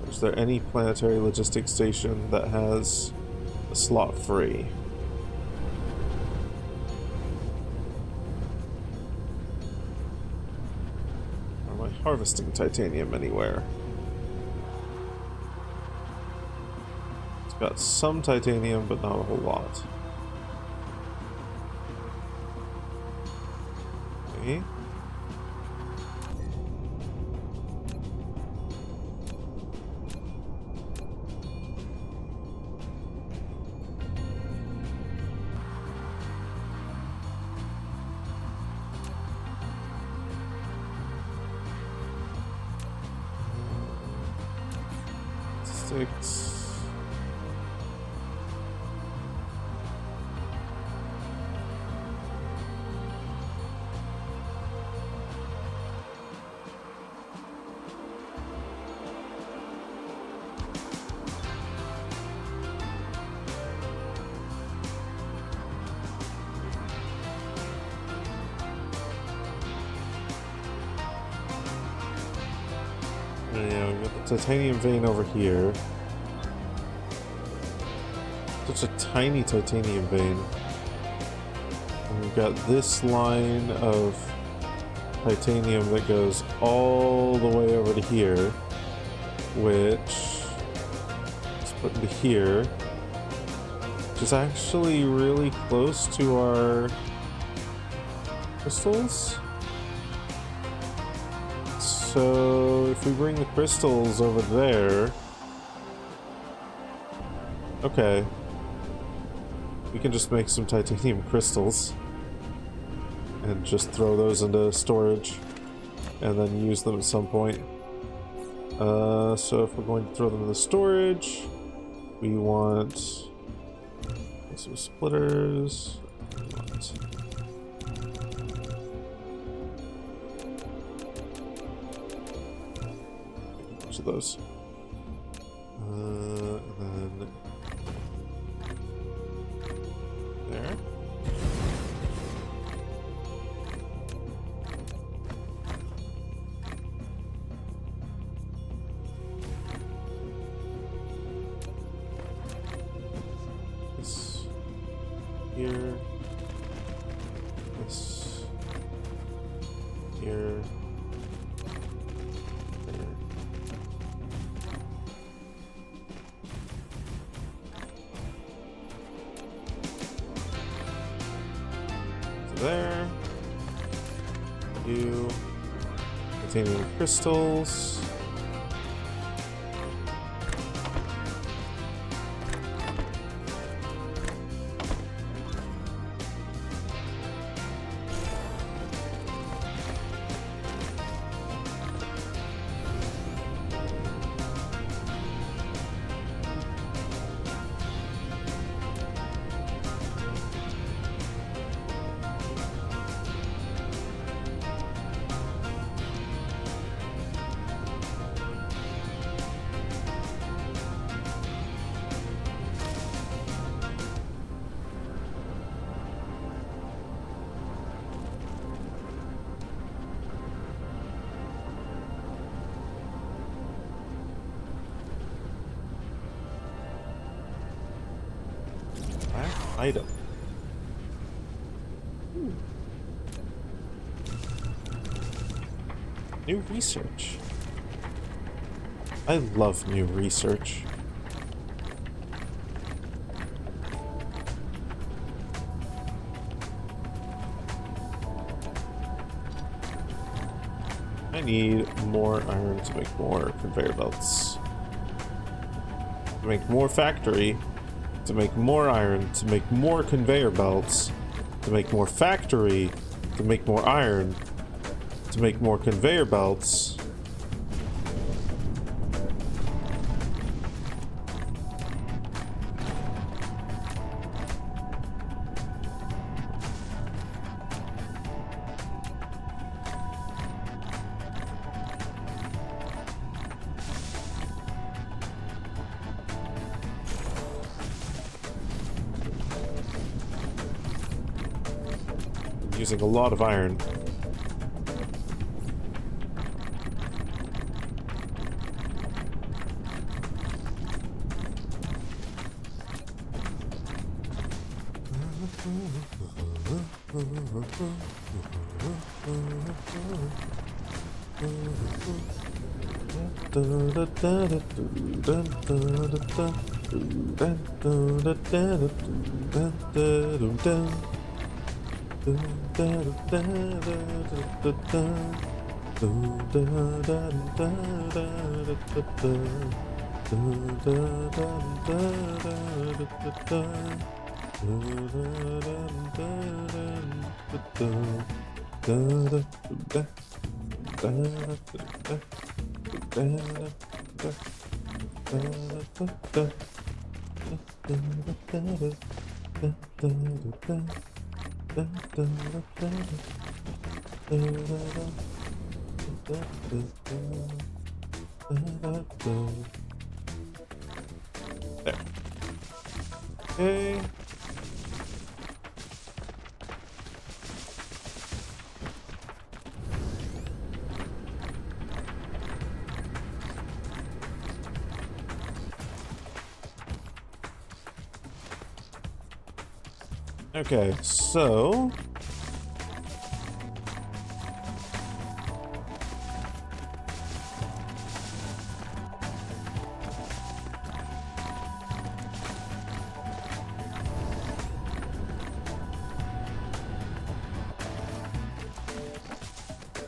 Is there any planetary logistics station that has a slot free? Am I harvesting titanium anywhere? It's got some titanium, but not a whole lot. Okay. Six. Yeah, we got the titanium vein over here. Such a tiny titanium vein. And we've got this line of titanium that goes all the way over to here, which is put into here, which is actually really close to our crystals. So if we bring the crystals over there, okay, we can just make some titanium crystals and just throw those into storage and then use them at some point. So if we're going to throw them in the storage, we want some splitters. We want a bunch of those. And then there. This here. This here. There. There. You. Titanium crystals. Item. New research. I love new research. I need more iron to make more conveyor belts. To make more factory. To make more iron. To make more conveyor belts. To make more factory. To make more iron. To make more conveyor belts. Using a lot of iron. There. Okay. Okay, so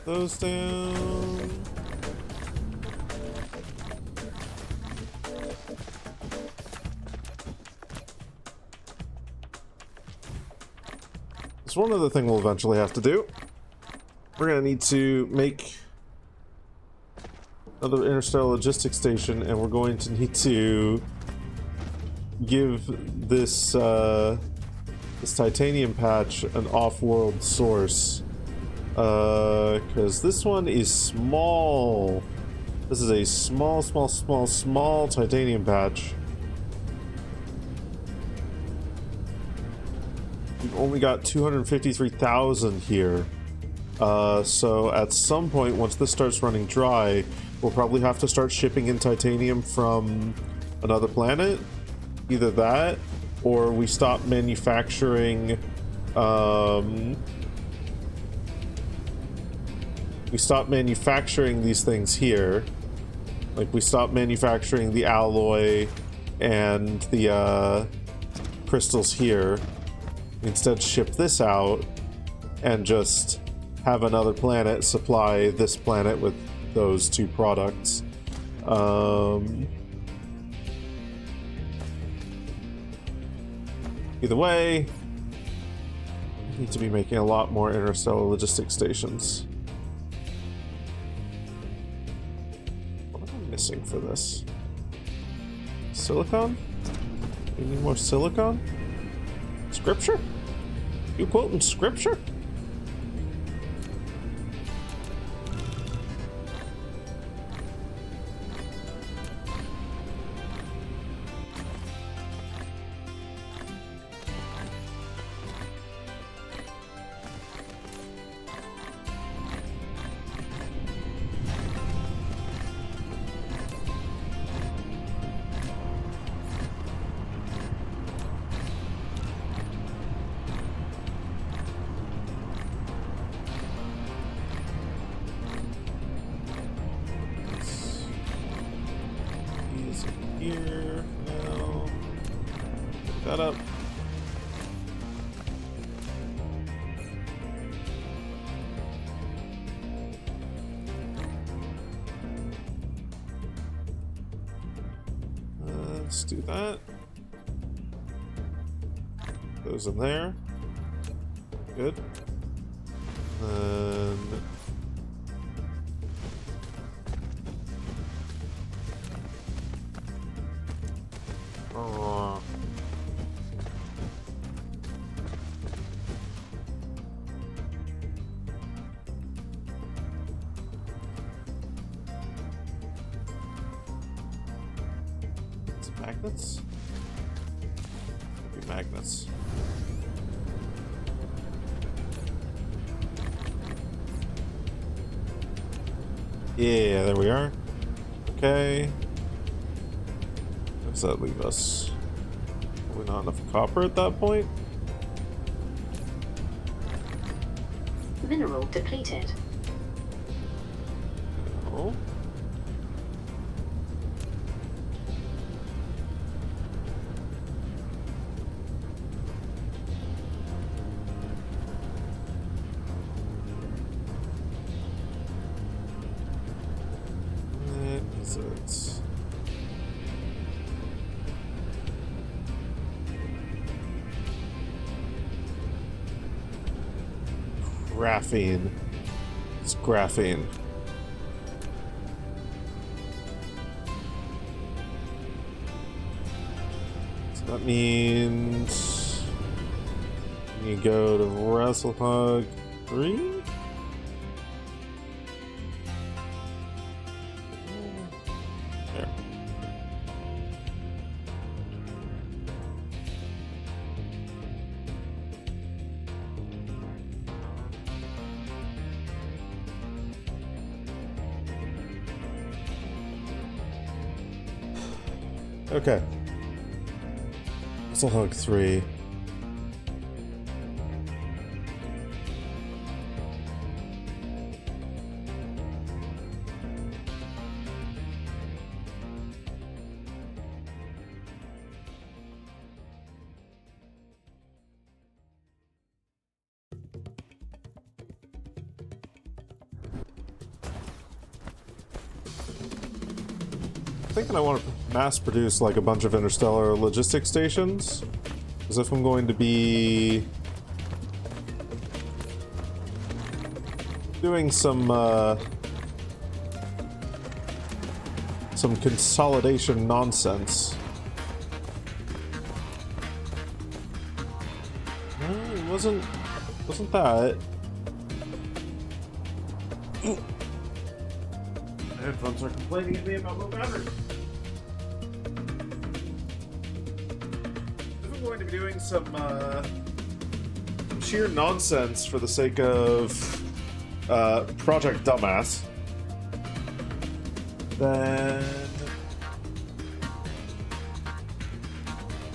those down. There's one other thing we'll eventually have to do. We're gonna need to make another interstellar logistics station, and we're going to need to give this this titanium patch an off-world source. Because this one is small. This is a small titanium patch. We've only got 253,000 here. So at some point, once this starts running dry, we'll probably have to start shipping in titanium from another planet. Either that, or we stop manufacturing, we stop manufacturing these things here. Like, we stop manufacturing the alloy and the crystals here. Instead, ship this out and just have another planet supply this planet with those two products. Either way, we need to be making a lot more interstellar logistics stations. Missing for this. Silicon? We need more silicon? Scripture? You quoting scripture? Here now. Pick that up. let's do that. Those in there. Good. Then some magnets. Maybe magnets. Yeah, there we are. Okay. Where does that leave us? Probably not enough copper at that point. Mineral depleted. No. That is it. Graphene. It's graphene. So that means you go to WrestleHog 3? There. Okay. WrestleHog 3. Thinking I want to mass produce like a bunch of interstellar logistics stations, as if I'm going to be doing some consolidation nonsense. No, it wasn't that. My headphones are complaining at me about low battery. If I'm going to be doing some sheer nonsense for the sake of Project Dumbass, then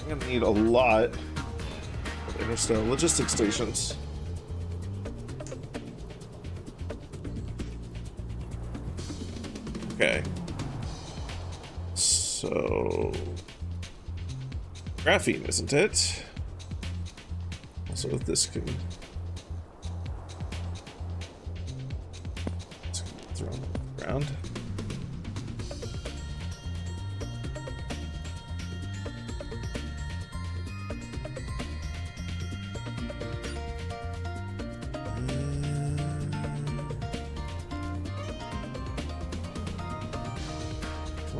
I'm gonna need a lot of interstellar logistics stations. Okay. So graphene, isn't it? Also, if this can throw on the ground.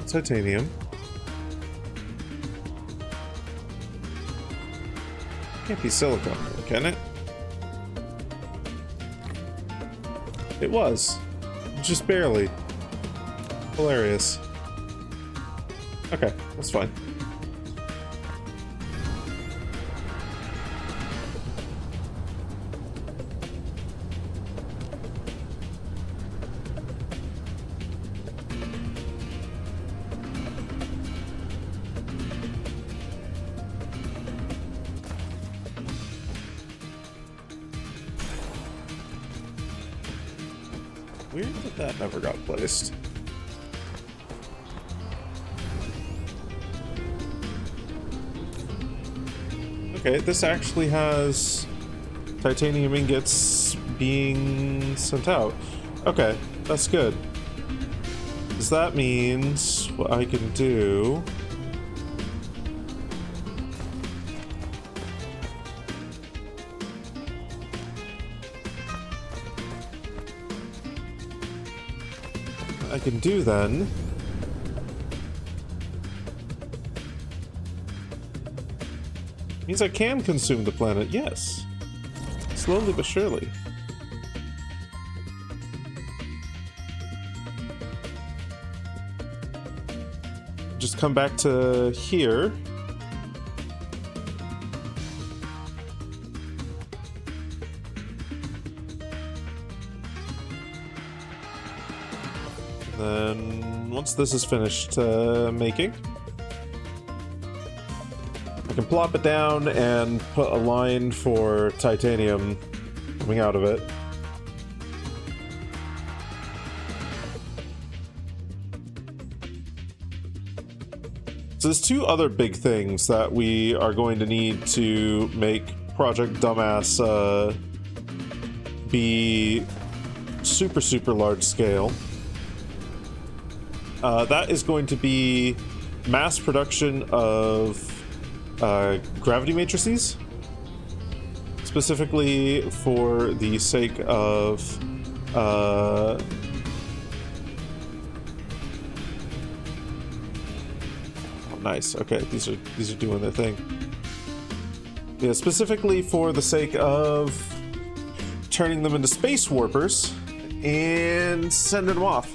Titanium. Can't be silicone, can it? It was. Just barely. Hilarious. Okay, that's fine. Weird that that never got placed. Okay, this actually has titanium ingots being sent out. Okay, that's good. Because that means what I can do can do then means I can consume the planet, yes. Slowly but surely. Just come back to here. Then, once this is finished making, I can plop it down and put a line for titanium coming out of it. So there's two other big things that we are going to need to make Project Dumbass be super, super large scale. That is going to be mass production of gravity matrices, specifically for the sake of nice. Okay, these are doing their thing. Yeah, specifically for the sake of turning them into space warpers and sending them off.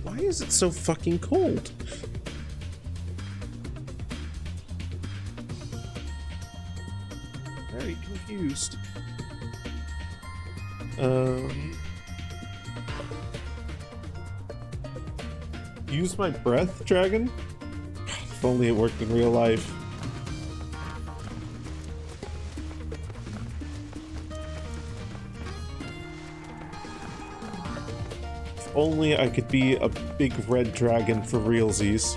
Why is it so fucking cold? Very confused. Use my breath, dragon? If only it worked in real life. If only I could be a big red dragon for realsies.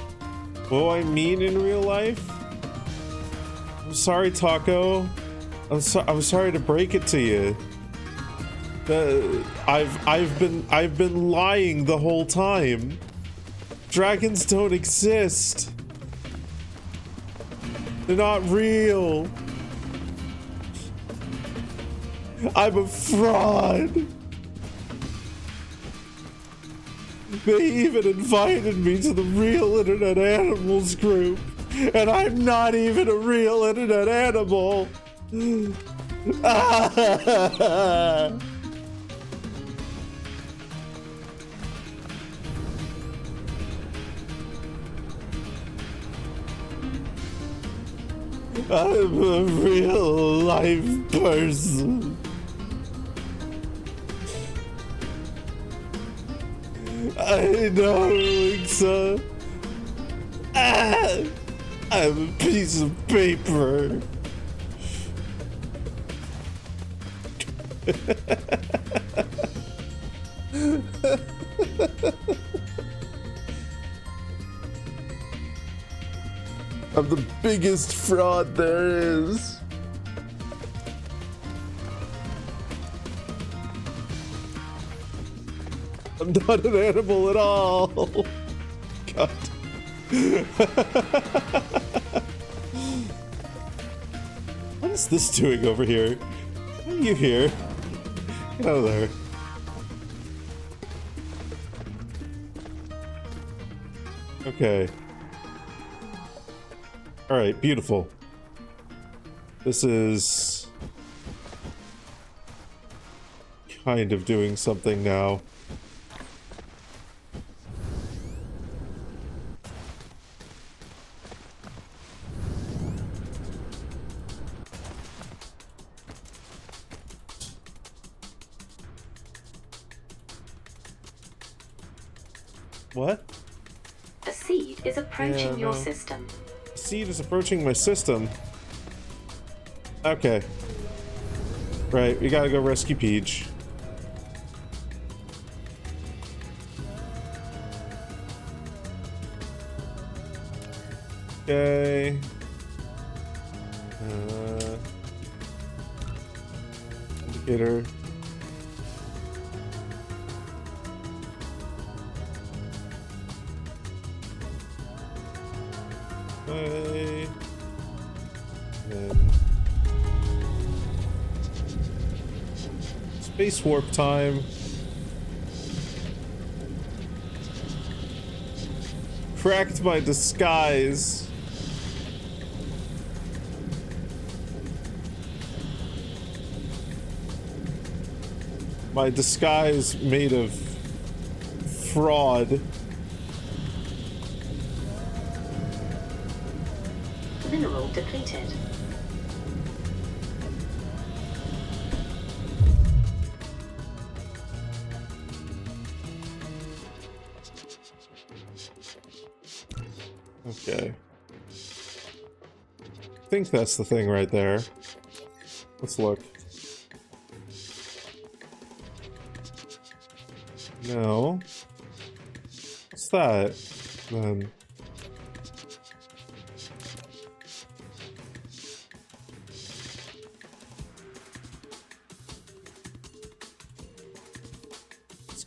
What do I mean in real life? I'm sorry, Taco. I'm sorry to break it to you. I've been lying the whole time. Dragons don't exist. They're not real. I'm a fraud. They even invited me to the Real Internet Animals group, and I'm not even a real internet animal. I'm a real life person. I know, Alexa. I'm a piece of paper. I'm the biggest fraud there is. I'm not an animal at all. God. What is this doing over here? What are you here? Get out of there. Okay. Alright, beautiful. This is kind of doing something now. What? A seed is approaching your no. system. Seed is approaching my system. Okay. Right, we gotta go rescue Peach. Okay. Indicator. Okay. Then Space warp time. Cracked my disguise. My disguise made of fraud. Mineral depleted. Okay. I think that's the thing right there. Let's look. No. What's that? Then.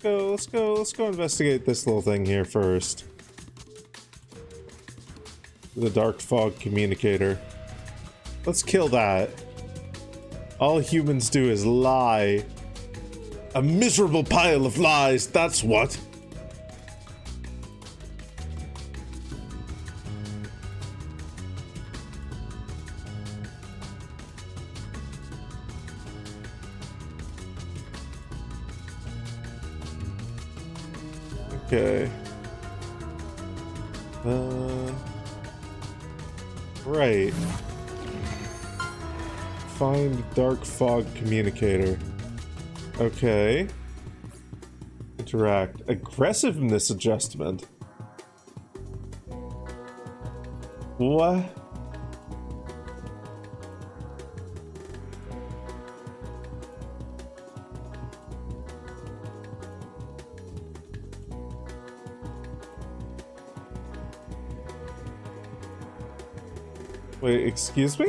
Let's go investigate this little thing here first. The dark fog communicator. Let's kill that. All humans do is lie. A miserable pile of lies, that's what. Okay. Right. Find dark fog communicator. Okay. Interact. Aggressiveness adjustment. What? Wait, excuse me?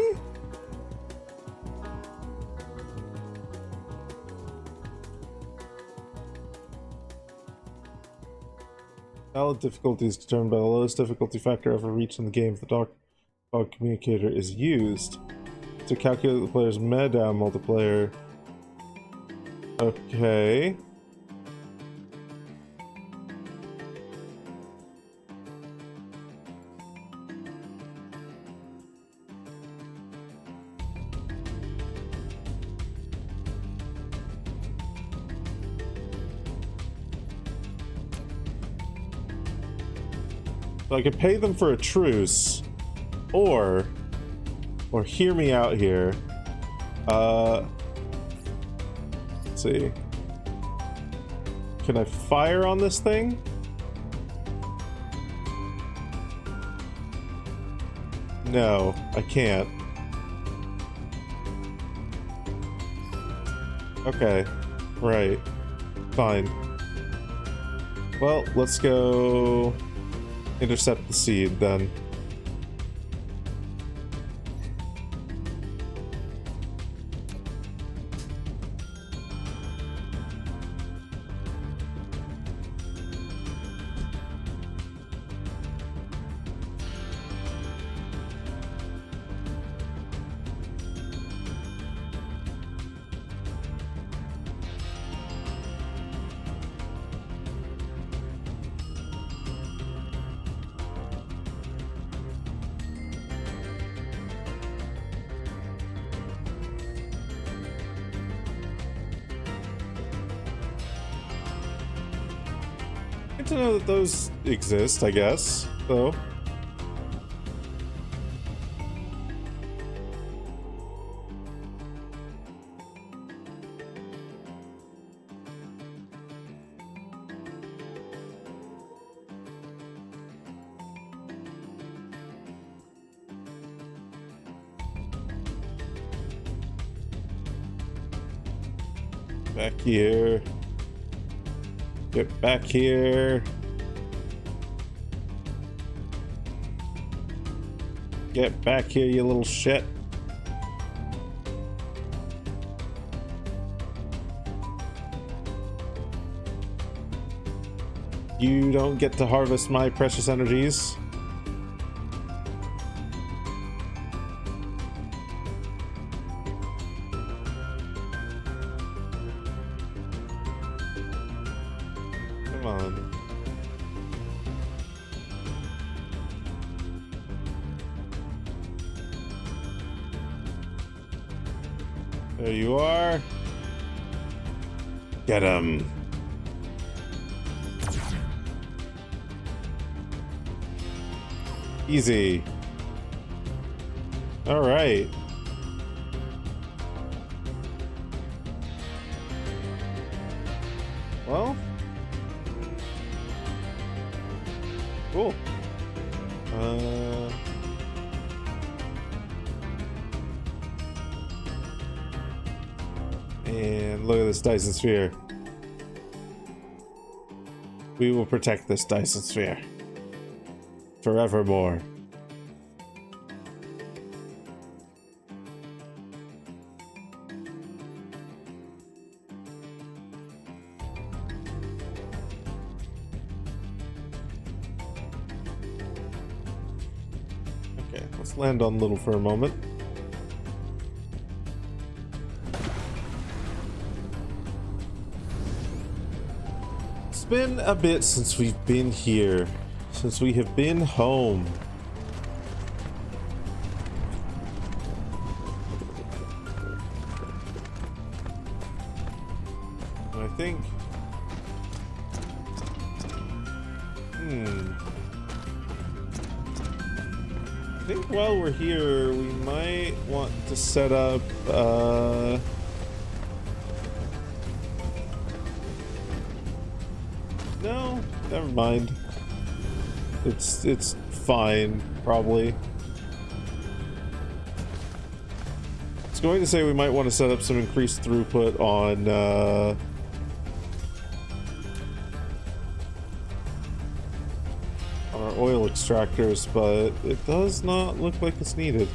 Valid difficulty is determined by the lowest difficulty factor ever reached in the game if the dark fog communicator is used. To calculate the player's meta multiplier. Okay. So I could pay them for a truce, or hear me out here. Let's see. Can I fire on this thing? No, I can't. Okay, right, fine. Well, let's go intercept the seed then. Good to know that those exist, I guess, though. Back here. Get back here. Get back here, you little shit. You don't get to harvest my precious energies. Come on. There you are. Get him. Easy. All right. Well. Cool. And look at this Dyson sphere. We will protect this Dyson sphere forevermore. Okay, let's land on Little for a moment. It's been a bit since we've been here, since we have been home. And I think... I think while we're here, we might want to set up, no, never mind. It's fine, probably. I was going to say we might want to set up some increased throughput on, our oil extractors, but it does not look like it's needed.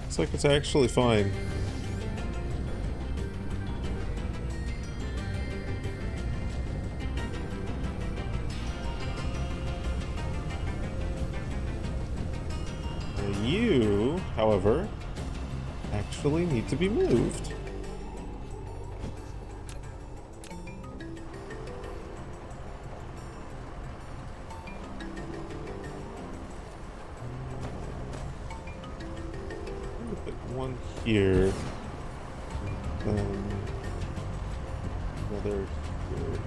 Looks like it's actually fine. You, however, actually need to be moved. Put one here. Another here.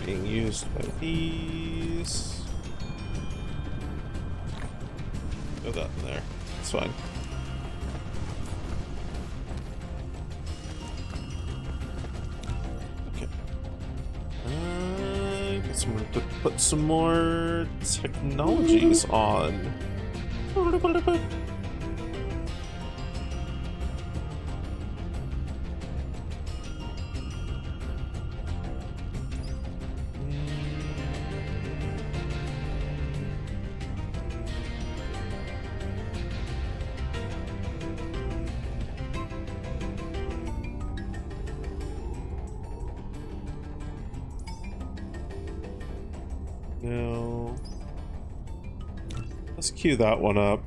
Being used by these. Throw that in there. It's fine. Okay. I guess I'm going to put some more technologies on. No. Let's queue that one up.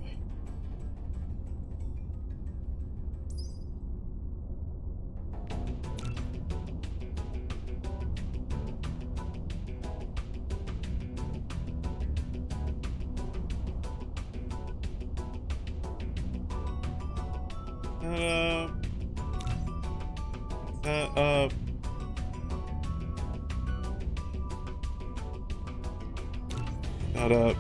That up. That up.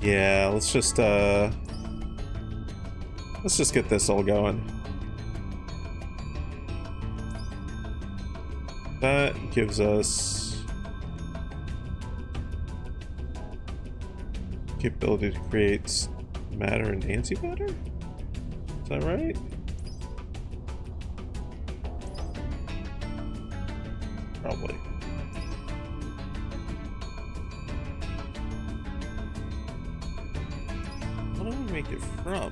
Yeah, let's just get this all going. That gives us capability to create matter and antimatter? Is that right? Probably. What do we make it from?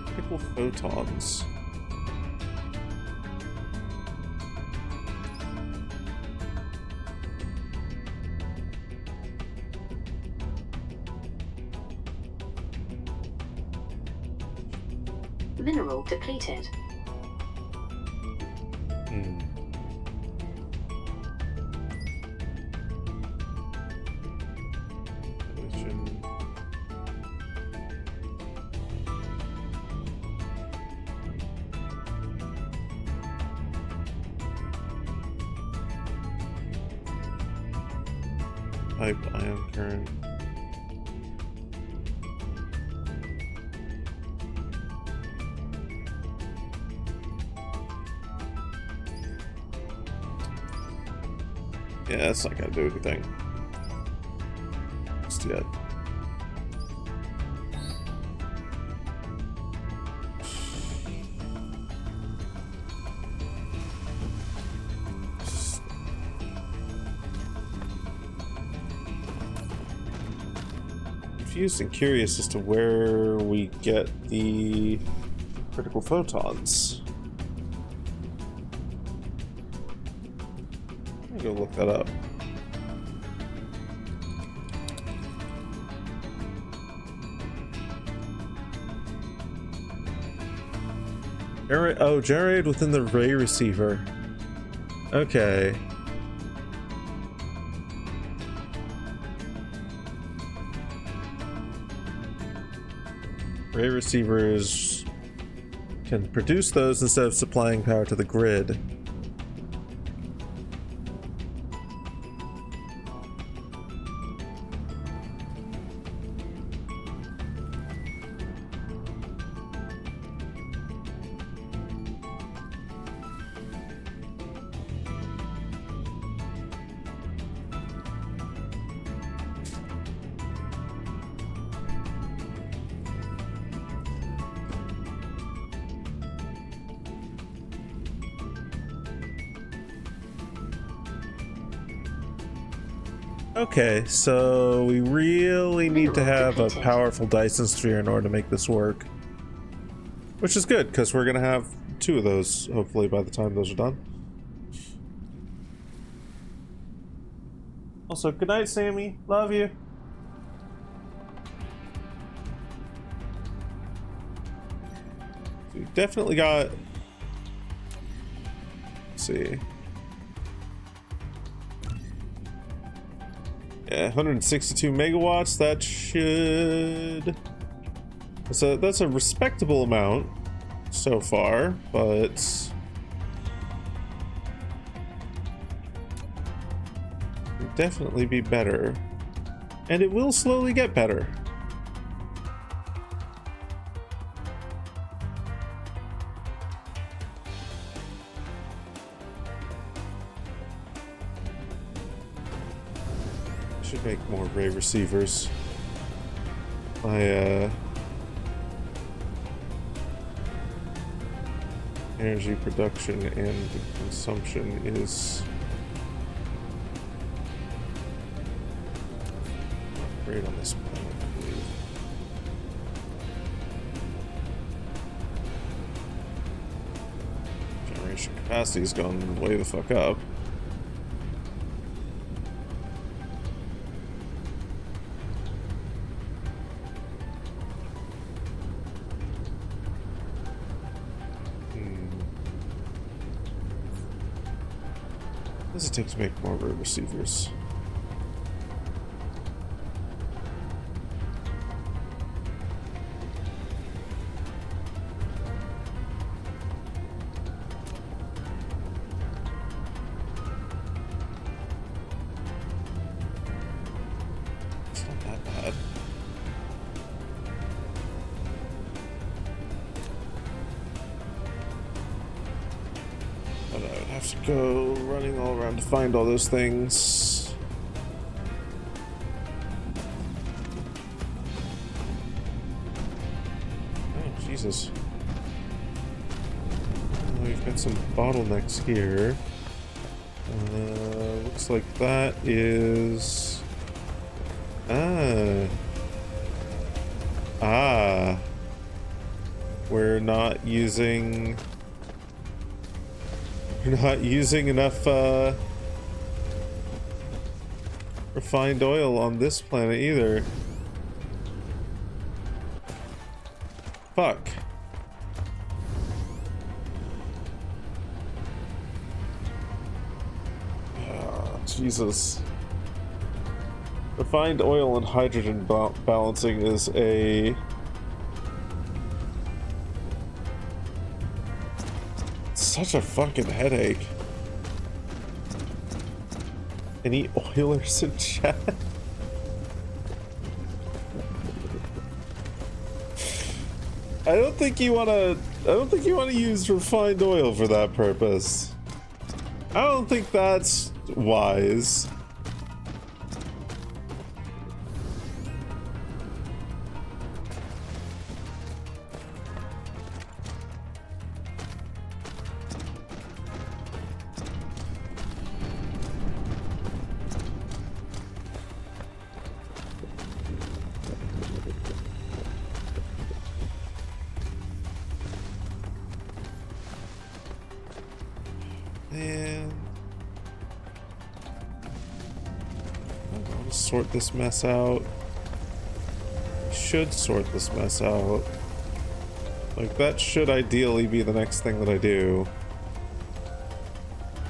Critical photons. Mineral depleted. Pipe ion current. Yeah, that's not gonna do anything. Just yet. Confused and curious as to where we get the critical photons. Let me go look that up. Generated within the ray receiver. Okay. Ray receivers can produce those instead of supplying power to the grid. Okay, so we really need to have a powerful Dyson sphere in order to make this work. Which is good, because we're going to have 2 of those, hopefully, by the time those are done. Also, good night, Sammy. Love you. So we definitely got... Let's see... Yeah, 162 megawatts. That should... That's a respectable amount so far, but... It'll definitely be better. And it will slowly get better. Should make more ray receivers. My energy production and consumption is not great on this planet, I believe. Generation capacity has gone way the fuck up. What does it take to make more ray receivers? have to go running all around to find all those things. Oh, Jesus. We've got some bottlenecks here. Looks like that is... We're not using enough refined oil on this planet either. Fuck. Jesus. Refined oil and hydrogen balancing is a... such a fucking headache. Any oilers in chat? I don't think you wanna use refined oil for that purpose. I don't think that's wise. And I'm gonna sort this mess out. Should sort this mess out. Like, that should ideally be the next thing that I do.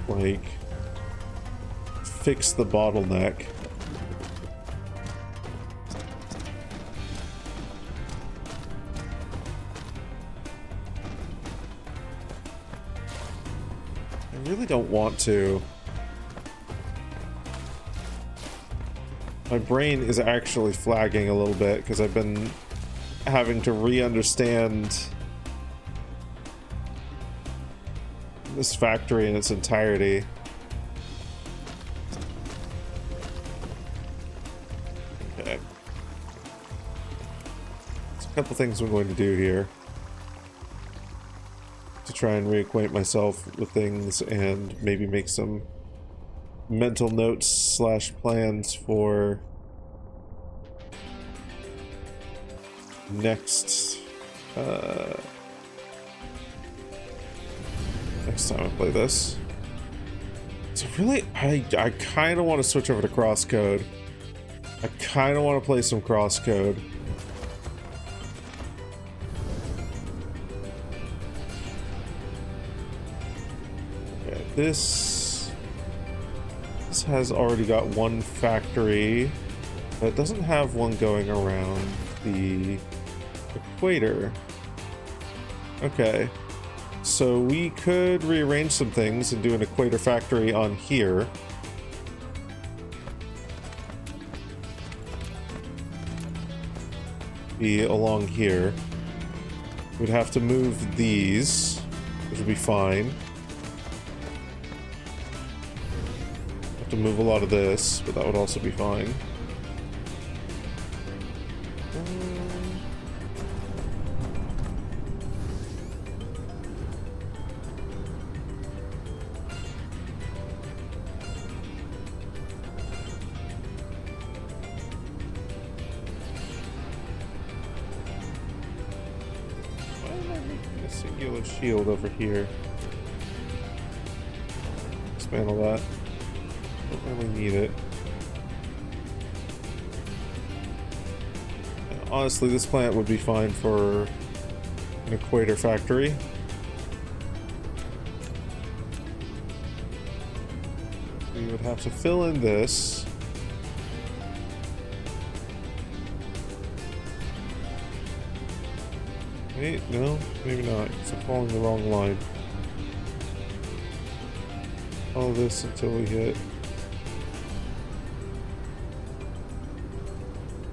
Like, fix the bottleneck. I really don't want to. My brain is actually flagging a little bit because I've been having to re-understand this factory in its entirety. Okay. There's a couple things I'm going to do here to try and reacquaint myself with things and maybe make some mental notes slash plans for next next time I play this. So really, I kind of want to switch over to crosscode. I kind of want to play some crosscode. Okay, this has already got one factory, but it doesn't have one going around the equator. Okay, so we could rearrange some things and do an equator factory on here. Be along here. We'd have to move these, which would be fine. Have to move a lot of this, but that would also be fine. Shield over here. Expand all that. Don't really need it. Honestly, this plant would be fine for an equator factory. We would have to fill in this. Wait, no, maybe not. It's following the wrong line. Follow this until we hit.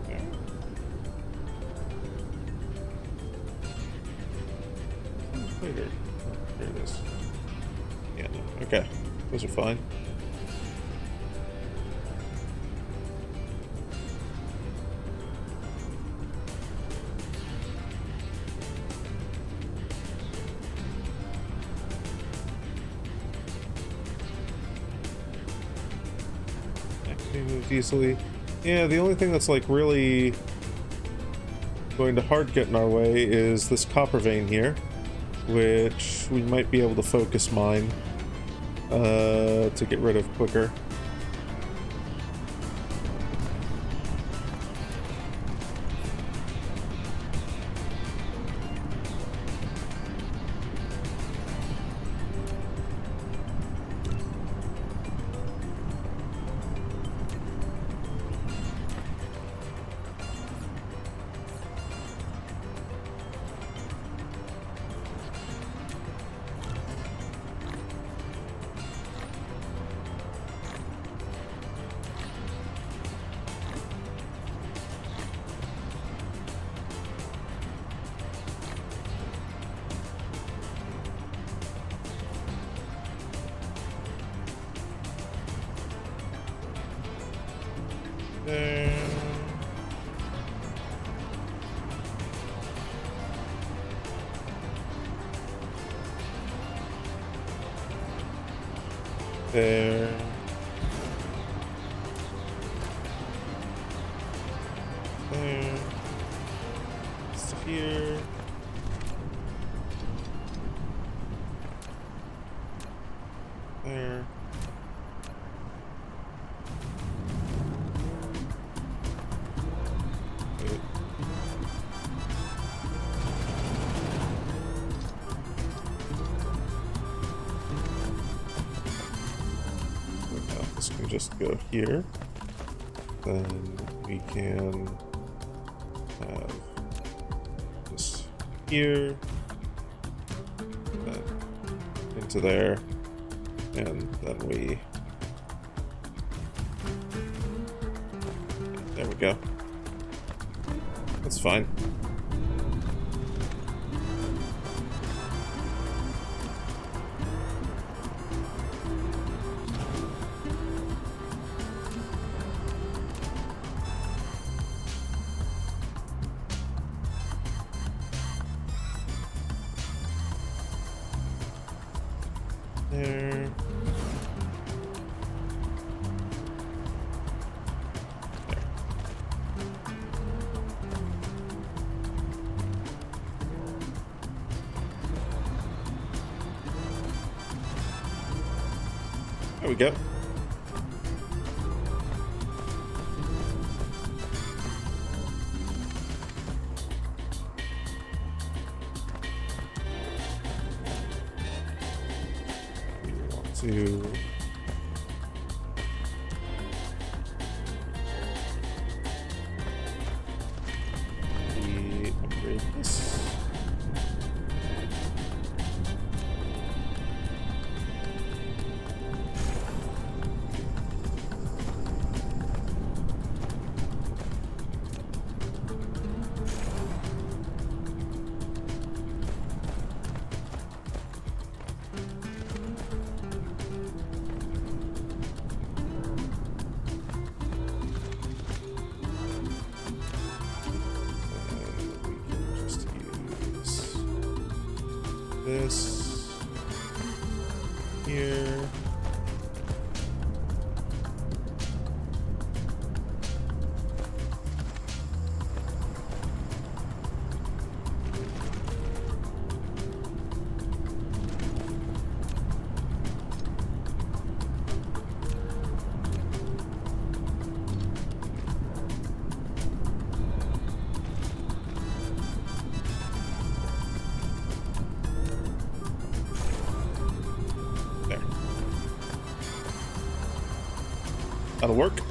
Okay. Later. Oh, there it is. Yeah, no, Okay, those are fine. That can be moved easily. Yeah, the only thing that's like really going to hard get in our way is this copper vein here, which we might be able to focus mine to get rid of quicker. There. There. There. It's here. There. Wait. Now this can just go here. Then we can have this here, then into there, and then we. There we go. That's fine. There. There we go. We want to upgrade this. This here. There. That'll work.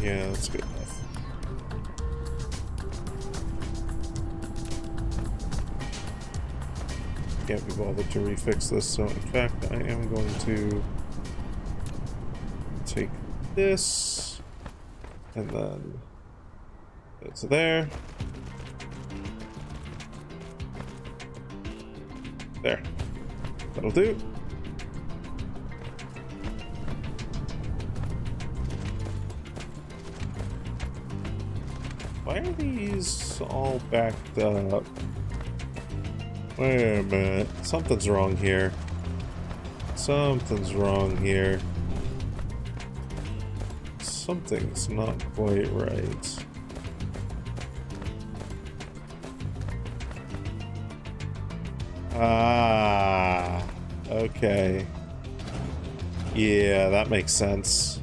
Yeah, that's good enough. Can't be bothered to refix this, so in fact I am going to this, and then go to there. There. That'll do. Why are these all backed up? Wait a minute. Something's wrong here. Something's wrong here. Something's not quite right. Ah, okay. Yeah, that makes sense.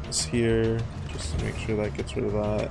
This here, just to make sure that gets rid of that.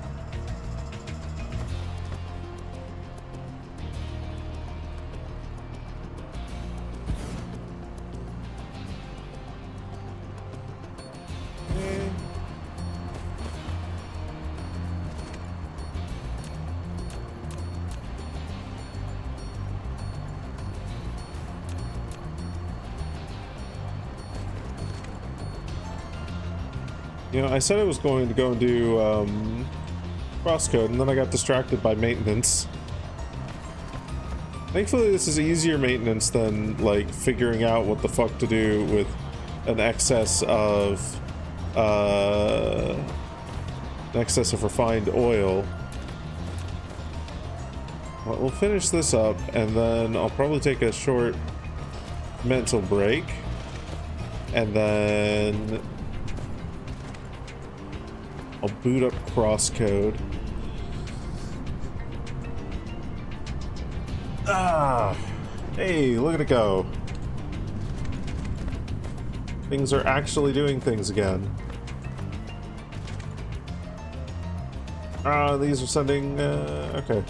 You know, I said I was going to go and do crosscode, and then I got distracted by maintenance. Thankfully, this is easier maintenance than, like, figuring out what the fuck to do with an excess of refined oil. Well, we'll finish this up, and then I'll probably take a short mental break, and then I'll boot up crosscode. Ah, hey, look at it go. Things are actually doing things again. Ah, these are sending, okay.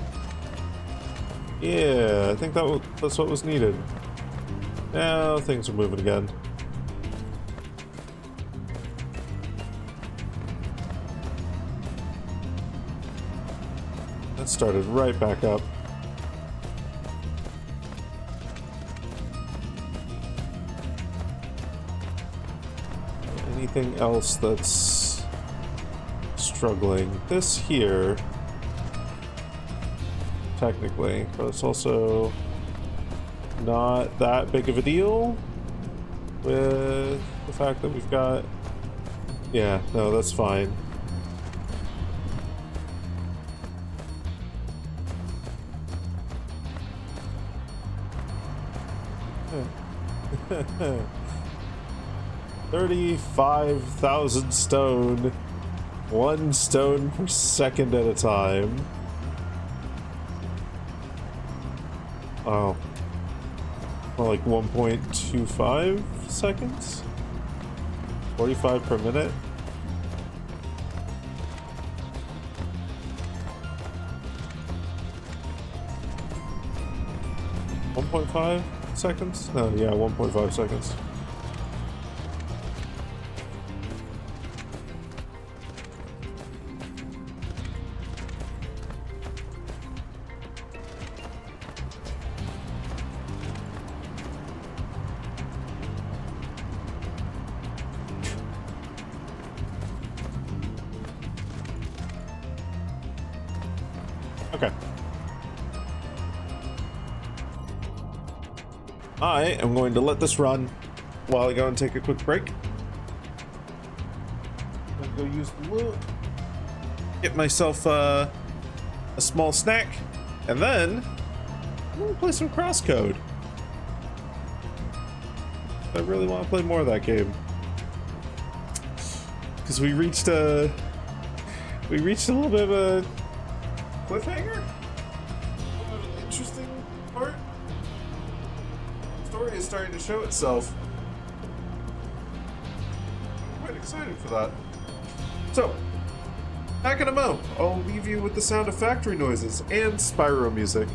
Yeah, I think that's what was needed. Now things are moving again. That started right back up. Anything else that's struggling? This here, technically, but it's also not that big of a deal with the fact that we've got... Yeah, no, that's fine. Huh. 35,000 stone, 1 stone per second at a time. Oh. Well, like 1.25 seconds? 45 per minute? $1.5 seconds? No, yeah, 1.5 seconds. Okay. I am going to let this run while I go and take a quick break. I'm gonna go use the loot, get myself a small snack, and then I'm gonna play some crosscode. I really want to play more of that game because we reached a little bit of a cliffhanger. A little bit of an interesting part. The story is starting to show itself. I'm quite excited for that. So, back in a mo, I'll leave you with the sound of factory noises and Spyro music.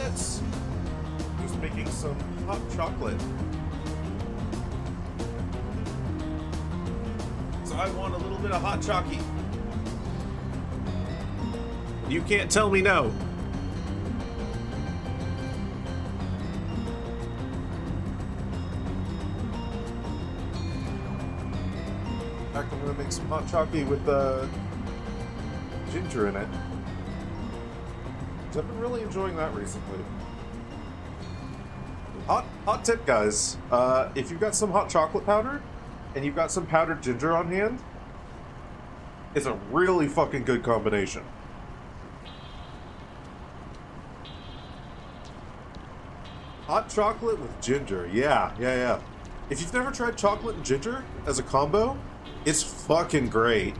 minutes. Just making some hot chocolate. So I want a little bit of hot chalky. You can't tell me no. In fact, I'm gonna make some hot chocolate with ginger in it. 'Cause I've been really enjoying that recently. Hot tip, guys. If you've got some hot chocolate powder and you've got some powdered ginger on hand, it's a really fucking good combination. Hot chocolate with ginger. Yeah. If you've never tried chocolate and ginger as a combo, it's fucking great.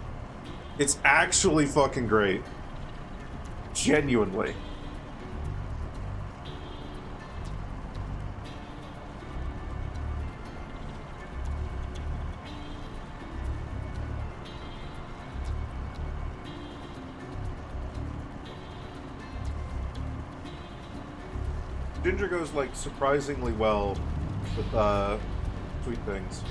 It's actually fucking great. Genuinely. Ginger goes like surprisingly well with sweet things.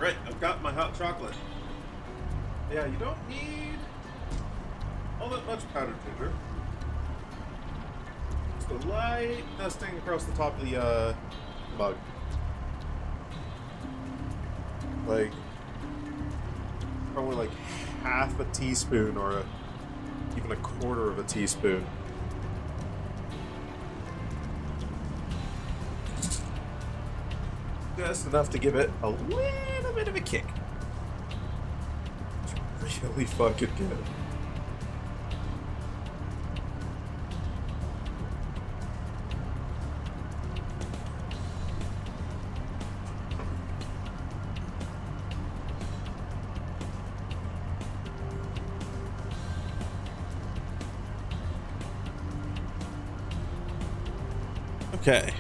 Right, I've got my hot chocolate. Yeah, you don't need all that much powdered ginger. Just a light dusting across the top of the mug. Like, probably like half a teaspoon or even a quarter of a teaspoon. Just enough to give it a little bit of a kick. It's really fucking good. Okay.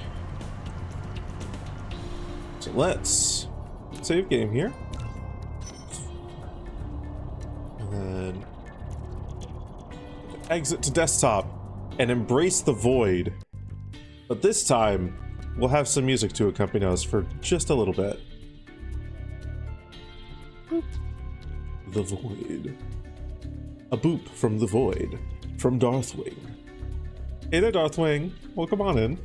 So let's save game here. And then exit to desktop and embrace the void. But this time, we'll have some music to accompany us for just a little bit. Boop. The void. A boop from the void. From Darthwing. Hey there, Darthwing. Welcome on in.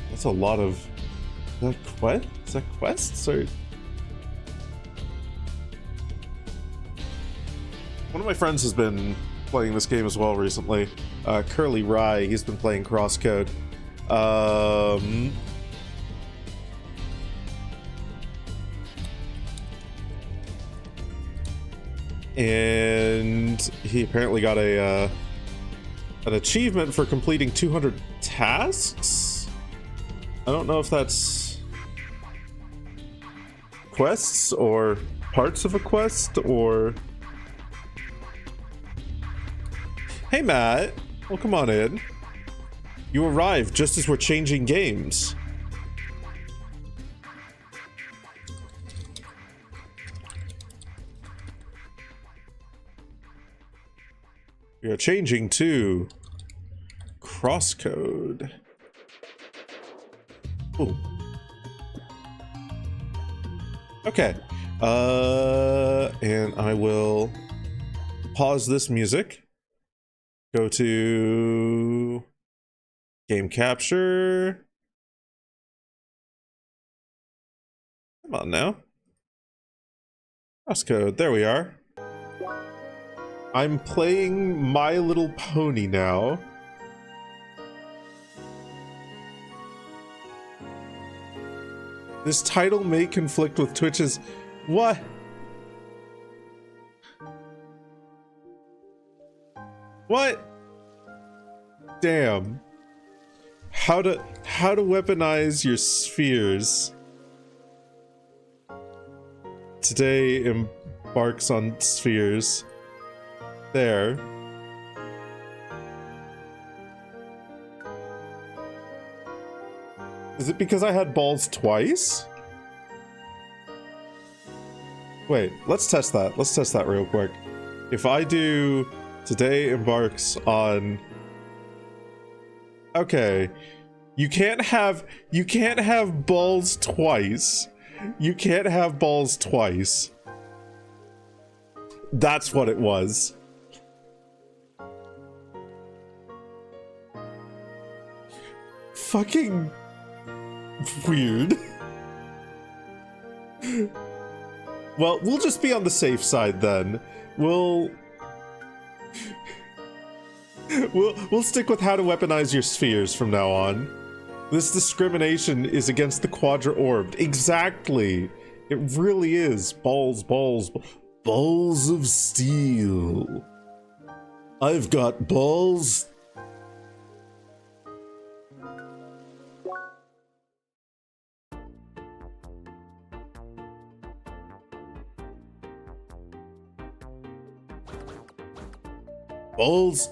That's a lot of... Is that quests? Or... One of my friends has been playing this game as well recently. Curly Rye, he's been playing Crosscode. And he apparently got an achievement for completing 200 tasks. I don't know if that's quests or parts of a quest or... Hey Matt, well come on in. You arrived just as we're changing games. We are changing to Crosscode. Ooh. Okay. And I will pause this music. Go to game capture. Come on now. Crosscode. There we are. I'm playing My Little Pony now. This title may conflict with Twitch's... What? What? Damn. How to weaponize your spheres. Today embarks on spheres. There. Is it because I had balls twice? Wait, let's test that. Let's test that real quick. If I do today embarks on... Okay. You can't have balls twice. You can't have balls twice. That's what it was. Fucking weird. Well, we'll just be on the safe side then. We'll stick with how to weaponize your spheres from now on. This discrimination is against the quadra-orbed. Exactly. It really is. Balls of steel. I've got balls. Balls.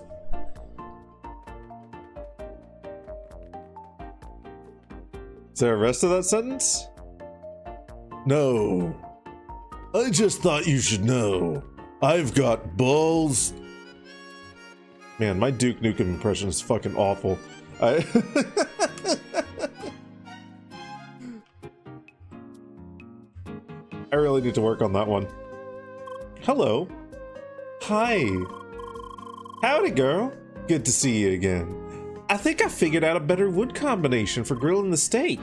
Is there a rest of that sentence? No. I just thought you should know. I've got balls. Man, my Duke Nukem impression is fucking awful. I really need to work on that one. Hello. Hi. Howdy, girl. Good to see you again. I think I figured out a better wood combination for grilling the steak.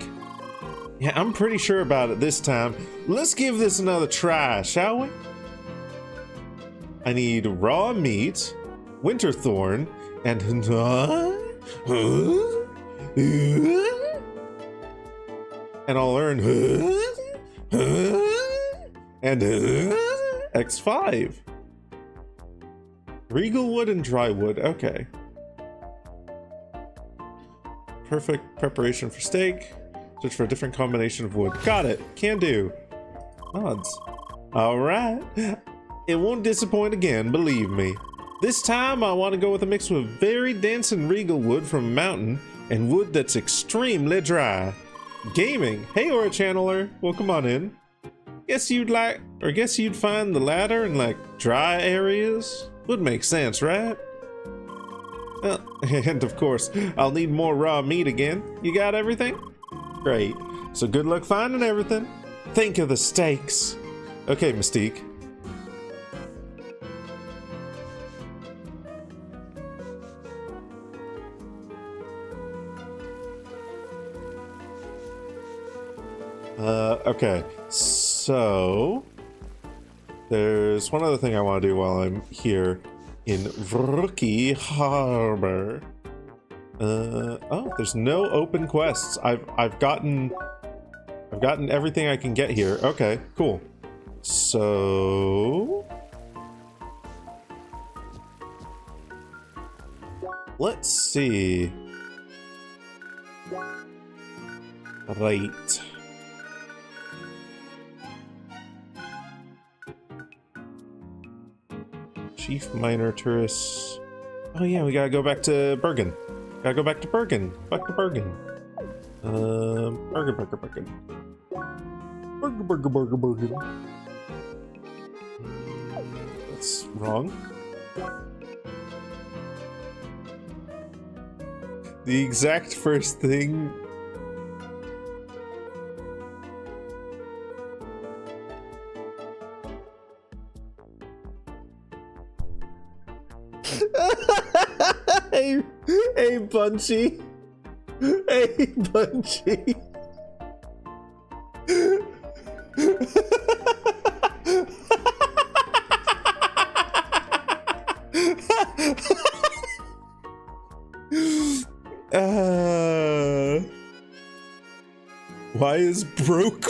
Yeah, I'm pretty sure about it this time. Let's give this another try, shall we? I need raw meat, winterthorn, and and I'll earn and X5. Regal wood and dry wood, okay. Perfect preparation for steak. Search for a different combination of wood. Got it. Can do. Odds. Alright. It won't disappoint again, believe me. This time I want to go with a mix of very dense and regal wood from a mountain and wood that's extremely dry. Gaming. Hey, Aura Channeler. Well, come on in. Guess you'd find the latter in like dry areas? Would make sense, right? And of course, I'll need more raw meat again. You got everything? Great. So good luck finding everything. Think of the stakes. Okay, Mystique. Okay. So... There's one other thing I want to do while I'm here in Rookie Harbor. Oh, there's no open quests. I've gotten everything I can get here. Okay, cool. So let's see. Right. Chief Miner Tourists. Oh yeah, we gotta go back to Bergen. Gotta go back to Bergen. Back to Bergen. Bergen. Bergen. That's wrong. The exact first thing. Hey, Bunchy. Hey, Bunchy. Why is broke?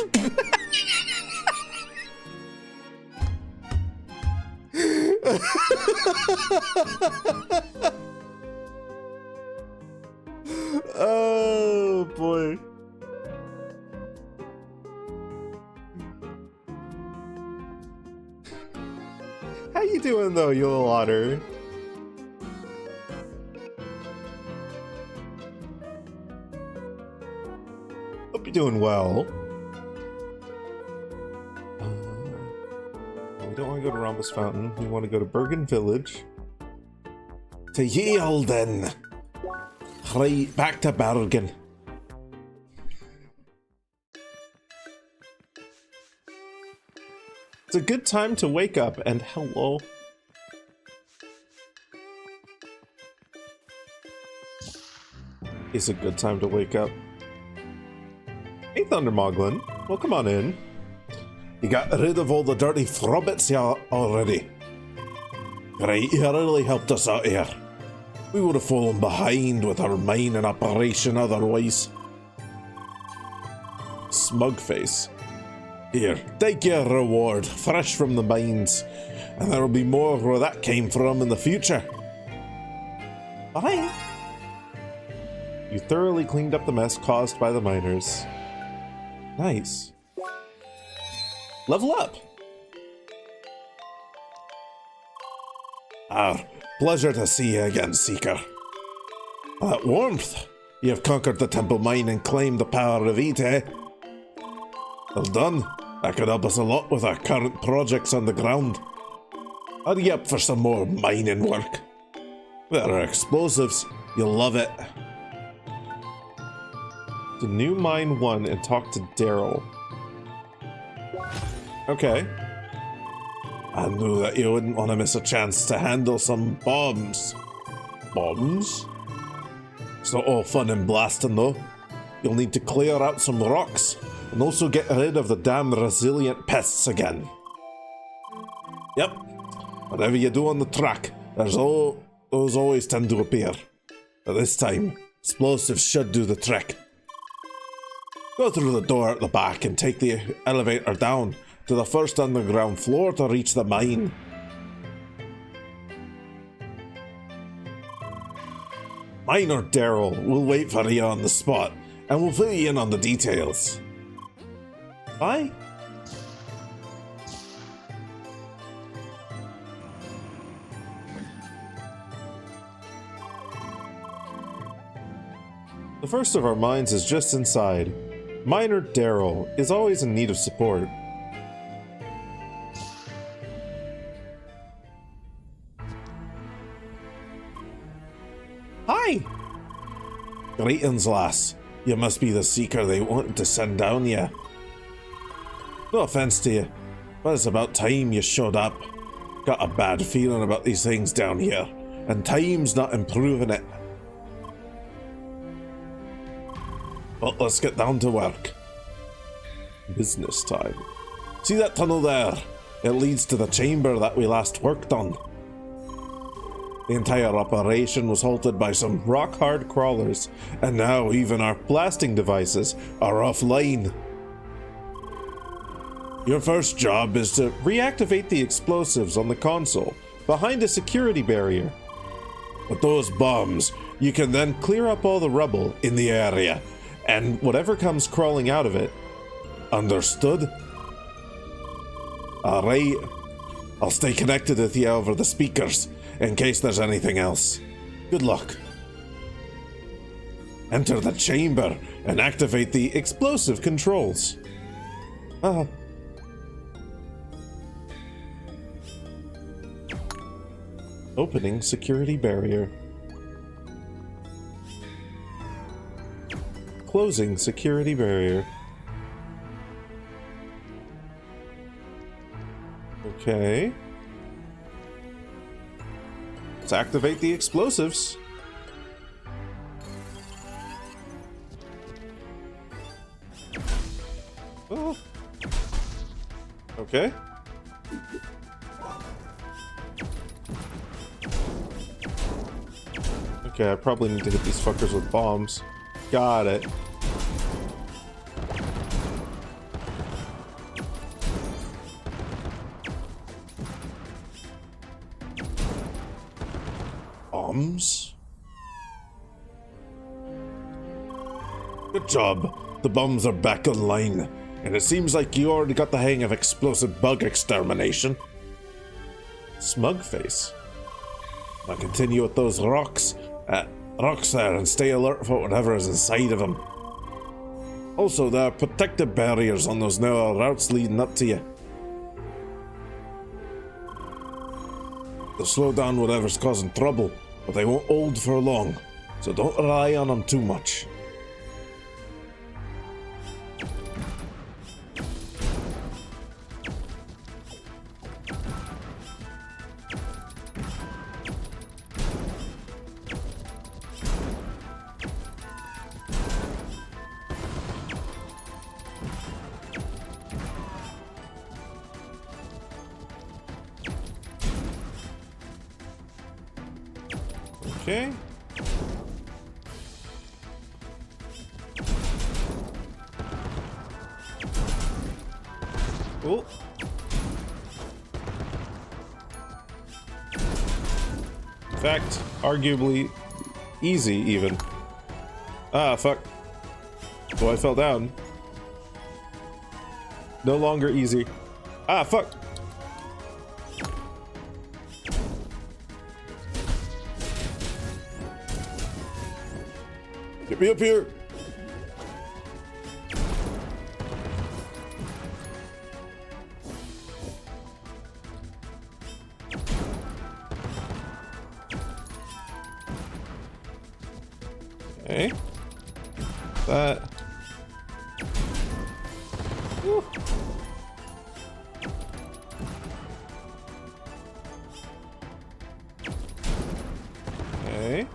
Oh boy. How you doing though, you little otter? Hope you're doing well. We don't want to go to Rhombus Fountain. We want to go to Bergen Village. To Yielden. Right, back to Bergen. It's a good time to wake up and hello. It's a good time to wake up. Hey Thundermoglin, welcome on in. You got rid of all the dirty frobbits here already. Great, you really helped us out here. We would have fallen behind with our mining operation otherwise. Smugface. Here, take your reward, fresh from the mines. And there'll be more where that came from in the future. Bye. You thoroughly cleaned up the mess caused by the miners. Nice. Level up. Pleasure to see you again, Seeker. That warmth. You have conquered the temple mine and claimed the power of it, eh? Well done. That could help us a lot with our current projects on the ground. Are you up for some more mining work? There are explosives. You'll love it. To new mine 1 and talk to Daryl. Okay. I knew that you wouldn't want to miss a chance to handle some bombs. Bombs? It's not all fun and blasting though. You'll need to clear out some rocks and also get rid of the damn resilient pests again. Yep. Whatever you do on the track, those always tend to appear. But this time, explosives should do the trick. Go through the door at the back and take the elevator down to the first underground floor to reach the mine. Miner Daryl will wait for you on the spot, and we'll fill you in on the details. Bye. The first of our mines is just inside. Miner Daryl is always in need of support. Hi! Greetings, lass. You must be the seeker they wanted to send down here. No offense to you, but it's about time you showed up. Got a bad feeling about these things down here, and time's not improving it. Well, let's get down to work. Business time. See that tunnel there? It leads to the chamber that we last worked on. The entire operation was halted by some rock-hard crawlers, and now even our blasting devices are offline. Your first job is to reactivate the explosives on the console behind a security barrier. With those bombs, you can then clear up all the rubble in the area, and whatever comes crawling out of it. Understood? Alright. I'll stay connected with you over the speakers, in case there's anything else. Good luck. Enter the chamber and activate the explosive controls. Opening security barrier. Closing security barrier. Okay. Let's activate the explosives. Oh. Okay. Okay, I probably need to hit these fuckers with bombs. Got it. Bombs? Good job. The bombs are back online, and it seems like you already got the hang of explosive bug extermination. Smug face. I'll continue with those rocks there and stay alert for whatever is inside of them. Also, there are protective barriers on those narrow routes leading up to you. They'll slow down whatever's causing trouble, but they won't hold for long, so don't rely on them too much. Okay. Oh. In fact, arguably easy even. Ah, fuck. Oh, I fell down. No longer easy. Ah, fuck. Get me up here. Okay. That. Woo. Okay.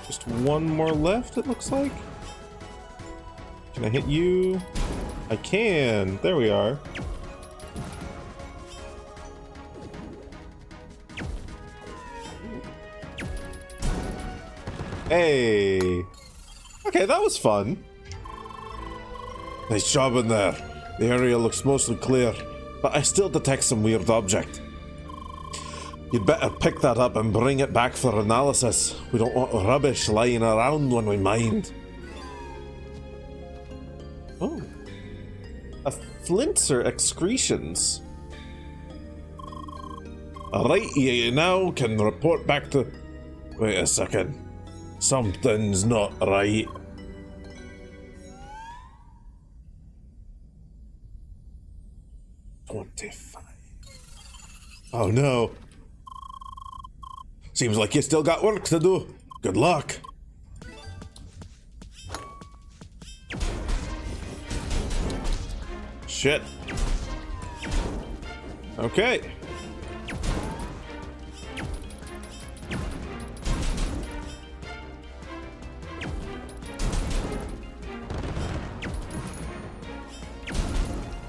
Just one more left, it looks like. Can I hit you? I can. There we are. Hey. Okay, that was fun. Nice job in there. The area looks mostly clear, but I still detect some weird object. You'd better pick that up and bring it back for analysis. We don't want rubbish lying around when we mine. Oh. A flints or excretions. Alright, you now can report back to... Wait a second. Something's not right. Oh no. Seems like you still got work to do. Good luck. Shit. Okay.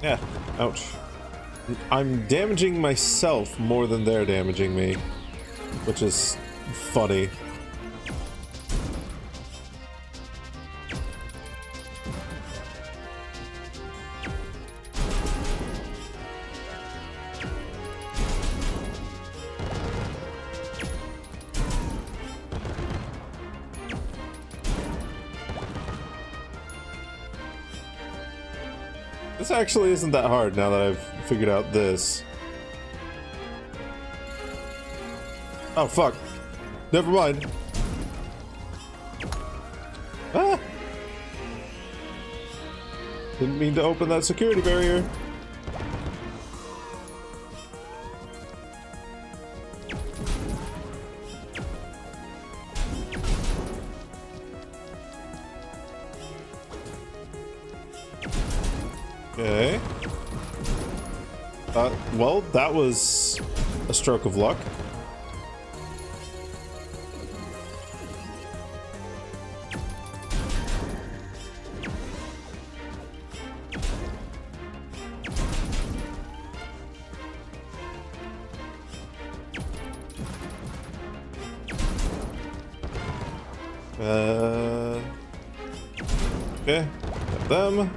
Yeah, ouch. I'm damaging myself more than they're damaging me, which is funny. This actually isn't that hard now that I've figured out this. Oh, fuck. Never mind. Ah! Didn't mean to open that security barrier. Okay. Well, that was a stroke of luck. Okay. Got them.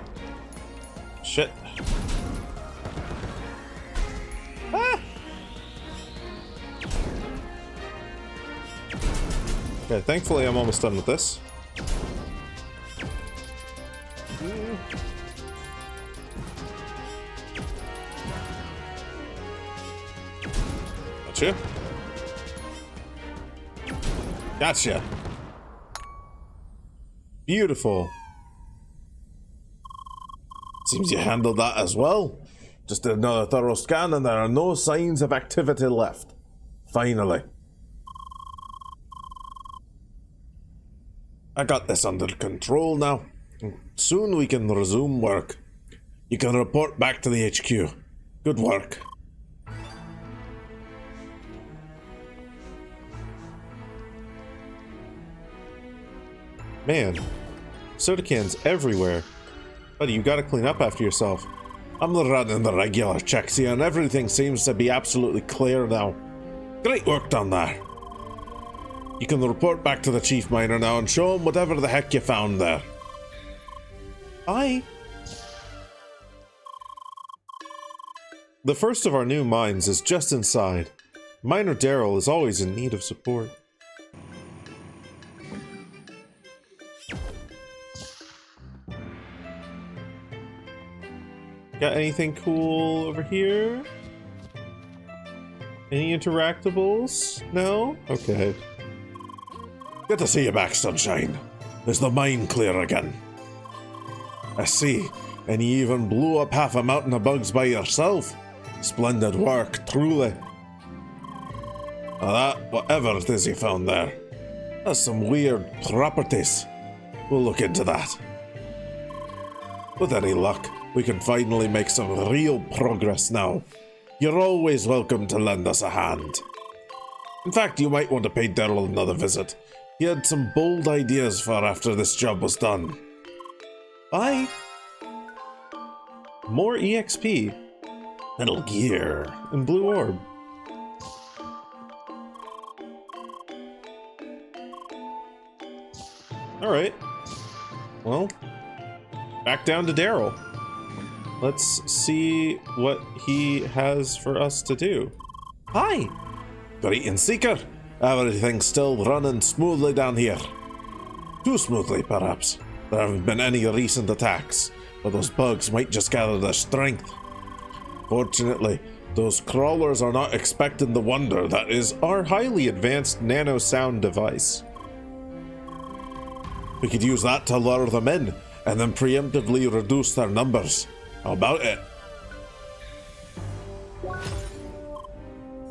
Shit. Ah! Okay, thankfully I'm almost done with this. Gotcha. Gotcha. Beautiful. Seems you handled that as well. Just did another thorough scan and there are no signs of activity left. Finally. I got this under control now. Soon we can resume work. You can report back to the HQ. Good work. Man, soda cans everywhere. Buddy, you gotta clean up after yourself. I'm running the regular checks here and everything seems to be absolutely clear now. Great work done there. You can report back to the chief miner now and show him whatever the heck you found there. Bye. The first of our new mines is just inside. Miner Daryl is always in need of support. Got anything cool over here? Any interactables? No? Okay. Good to see you back, Sunshine. Is the mine clear again? I see. And you even blew up half a mountain of bugs by yourself. Splendid work, truly. That, whatever it is you found there, has some weird properties. We'll look into that. With any luck, we can finally make some real progress now. You're always welcome to lend us a hand. In fact, you might want to pay Daryl another visit. He had some bold ideas for after this job was done. Bye. More EXP. Metal Gear and Blue Orb. Alright. Well, back down to Daryl. Let's see what he has for us to do. Hi! Greetings, Seeker. Everything's still running smoothly down here. Too smoothly, perhaps. There haven't been any recent attacks, but those bugs might just gather their strength. Fortunately, those crawlers are not expecting the wonder that is our highly advanced nano-sound device. We could use that to lure them in, and then preemptively reduce their numbers. How about it?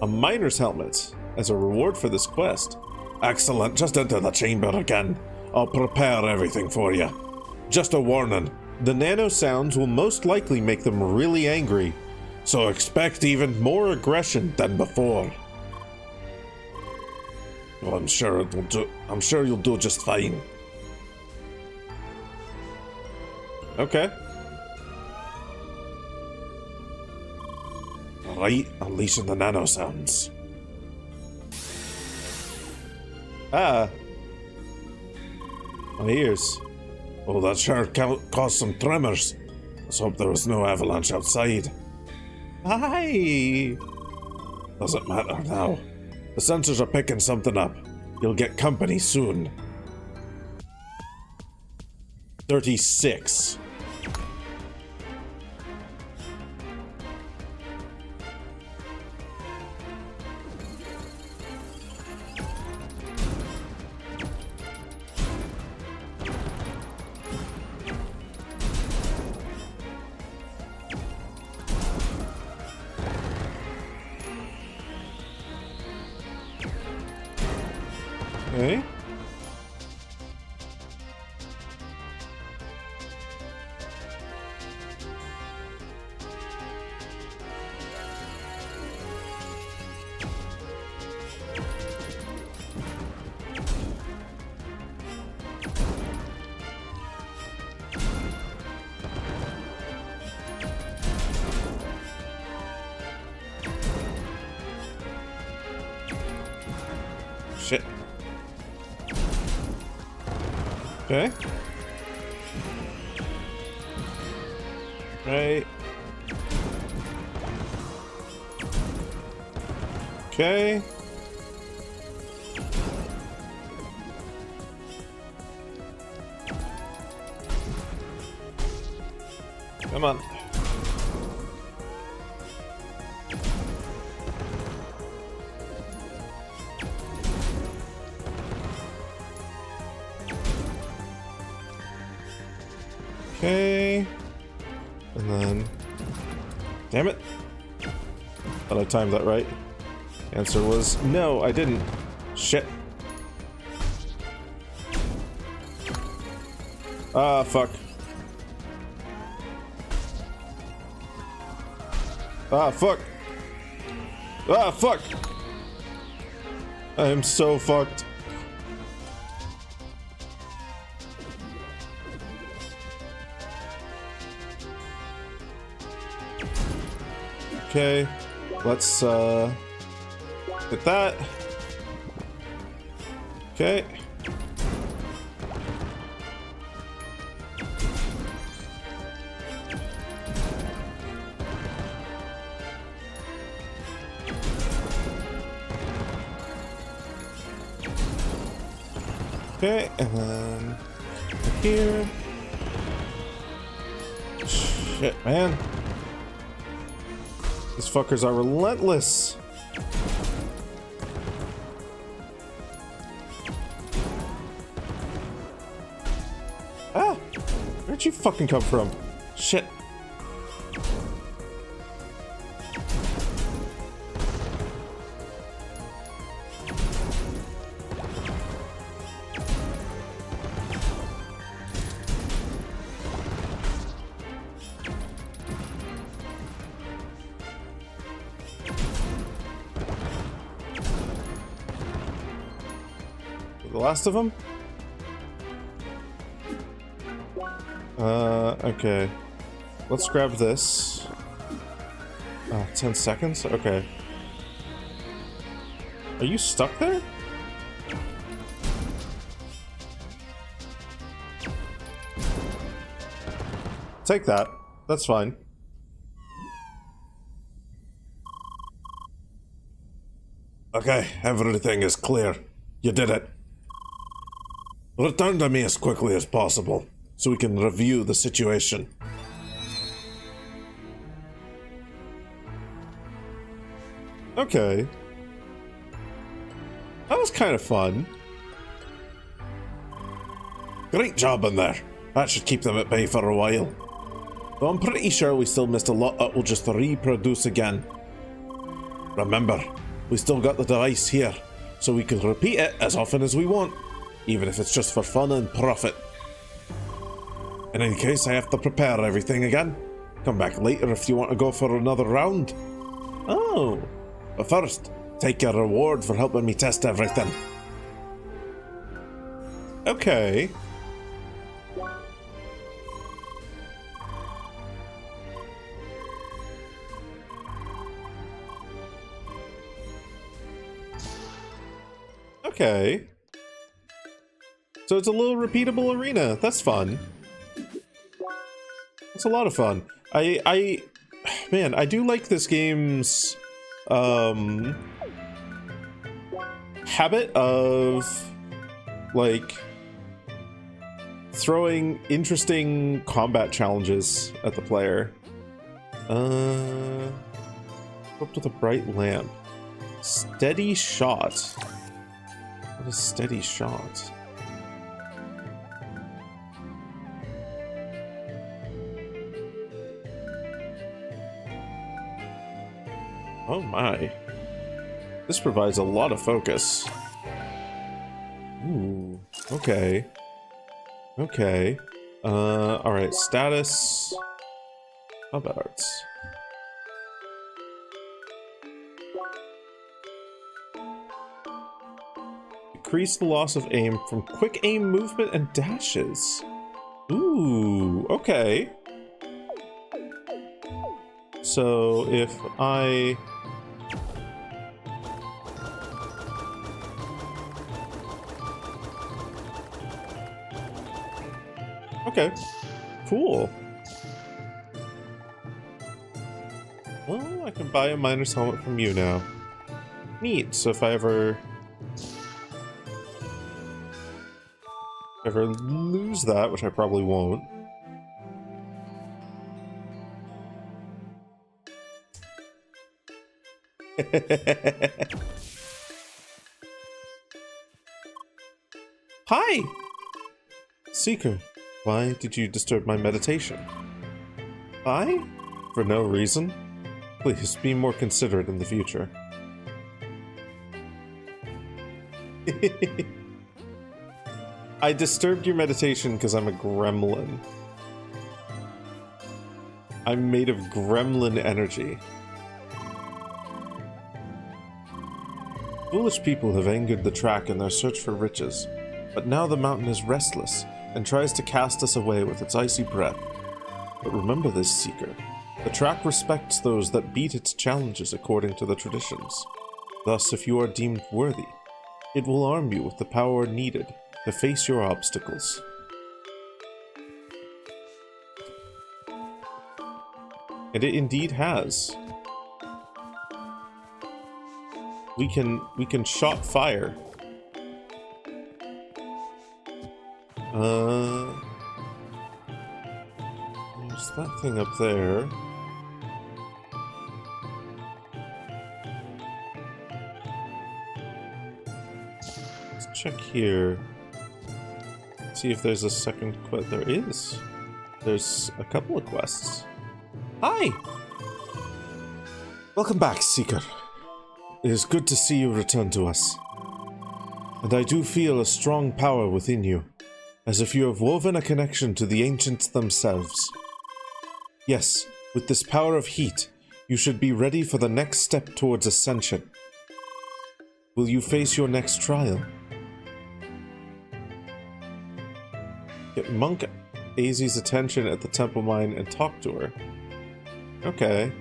A miner's helmet as a reward for this quest. Excellent, just enter the chamber again. I'll prepare everything for you. Just a warning, The nano sounds will most likely make them really angry, so expect even more aggression than before. Well, I'm sure you'll do just fine. Okay. Alright, unleashing the nano sounds. Ah. My ears. Oh, that sure caused some tremors. Let's hope there was no avalanche outside. Hi! Doesn't matter now. The sensors are picking something up. You'll get company soon. 36. Okay. Shit. Okay. Right. Okay. Come on. Okay. And then... Damn it. Thought I timed that right. Answer was no, I didn't. Shit. Ah, fuck. Ah, fuck. Ah, fuck. I am so fucked. Okay, let's hit that. Okay. Okay, and then here. Shit, man. These fuckers are relentless. Ah! Where'd you fucking come from? Shit. The last of them? Okay. Let's grab this. 10 seconds? Okay. Are you stuck there? Take that. That's fine. Okay, everything is clear. You did it. Return to me as quickly as possible, so we can review the situation. Okay. That was kind of fun. Great job in there. That should keep them at bay for a while. Though I'm pretty sure we still missed a lot that will just reproduce again. Remember, we still got the device here, so we can repeat it as often as we want. Even if it's just for fun and profit. In any case, I have to prepare everything again. Come back later if you want to go for another round. Oh. But first, take your reward for helping me test everything. Okay. Okay. So it's a little repeatable arena. That's fun. It's a lot of fun. Man, I do like this game's habit of like throwing interesting combat challenges at the player. Up with a bright lamp. Steady shot. What is steady shot? Oh my. This provides a lot of focus. Ooh, okay. Okay. Alright, status. Combat arts. Decrease the loss of aim from quick aim movement and dashes. Ooh, okay. So if I... Okay, cool. Well, I can buy a miner's helmet from you now. Neat, so if I ever lose that, which I probably won't. Hi! Seeker, why did you disturb my meditation? I? For no reason? Please be more considerate in the future. I disturbed your meditation because I'm a gremlin. I'm made of gremlin energy. Foolish people have angered the track in their search for riches, but now the mountain is restless and tries to cast us away with its icy breath. But remember this, Seeker. The track respects those that beat its challenges according to the traditions. Thus, if you are deemed worthy, it will arm you with the power needed to face your obstacles. And it indeed has. We can shot fire. There's that thing up there. Let's check here. See if there's a second quest. There is. There's a couple of quests. Hi! Welcome back, Seeker. It is good to see you return to us. And I do feel a strong power within you, as if you have woven a connection to the ancients themselves. Yes, with this power of heat, you should be ready for the next step towards ascension. Will you face your next trial? Get Monk Azzy's attention at the temple mine and talk to her. Okay.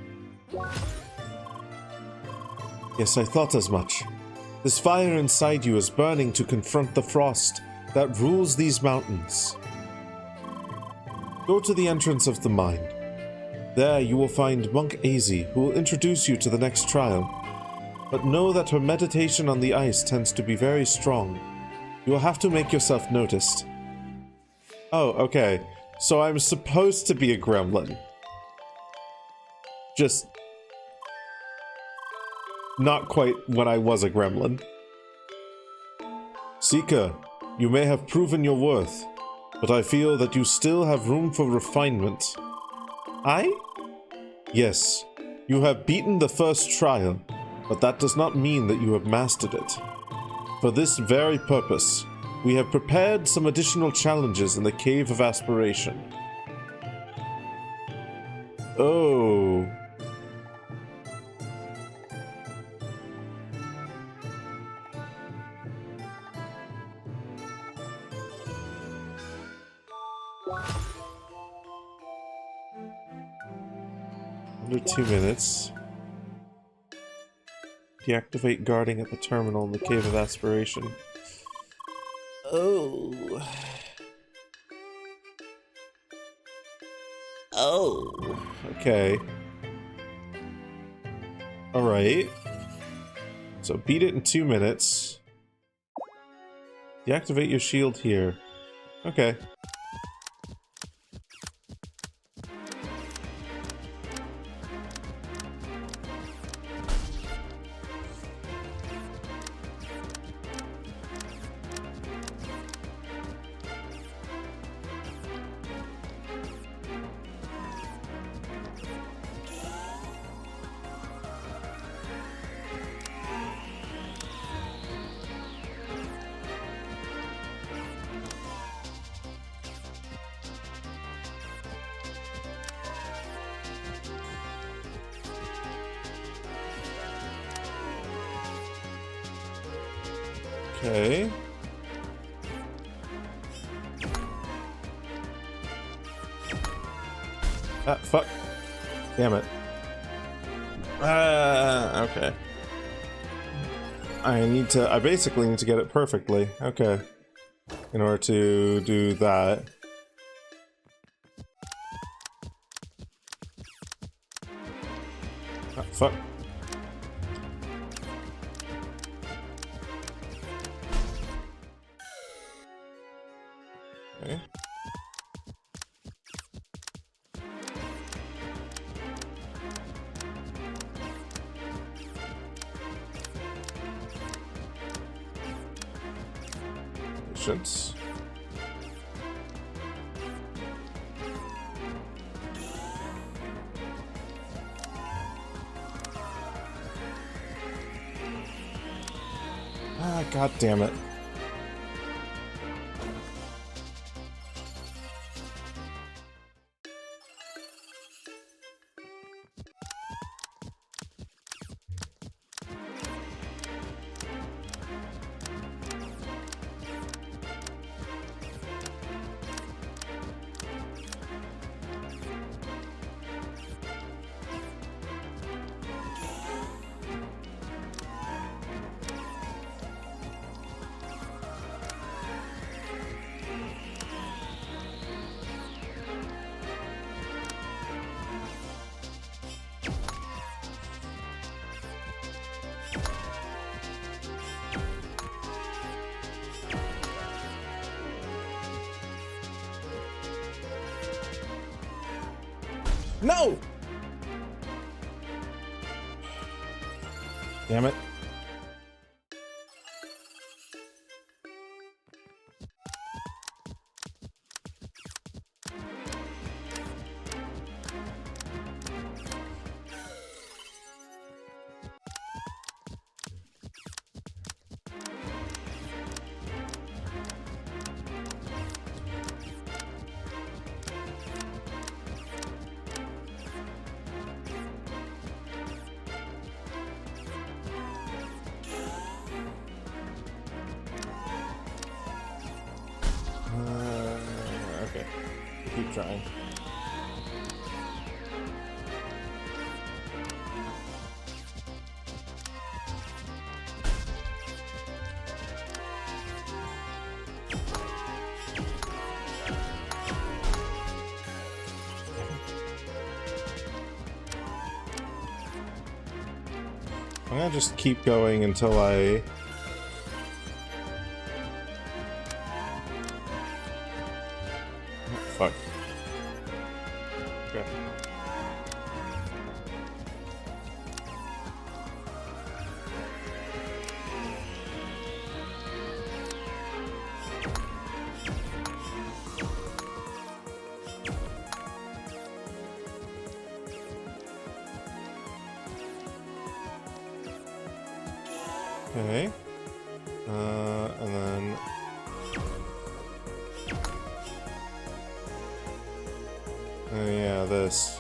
Yes, I thought as much. This fire inside you is burning to confront the frost that rules these mountains. Go to the entrance of the mine. There you will find Monk Azzy, who will introduce you to the next trial. But know that her meditation on the ice tends to be very strong. You will have to make yourself noticed. Oh, okay. So I'm supposed to be a gremlin. Just not quite when I was a gremlin. Seeker, you may have proven your worth, but I feel that you still have room for refinement. I? Yes, you have beaten the first trial, but that does not mean that you have mastered it. For this very purpose, we have prepared some additional challenges in the Cave of Aspiration. Oh. Under 2 minutes. Deactivate guarding at the terminal in the Cave of Aspiration. Oh. Oh. Okay. Alright. So beat it in 2 minutes. Deactivate your shield here. Okay. Okay. Ah, fuck. Damn it. Okay. I basically need to get it perfectly. Okay. In order to do that. Ah, fuck. Okay. Patience. Ah, god damn it. No! Damn it. Okay. Keep trying. I'm gonna just keep going until I... Oh, fuck. Okay. Okay. And then... Oh yeah, this.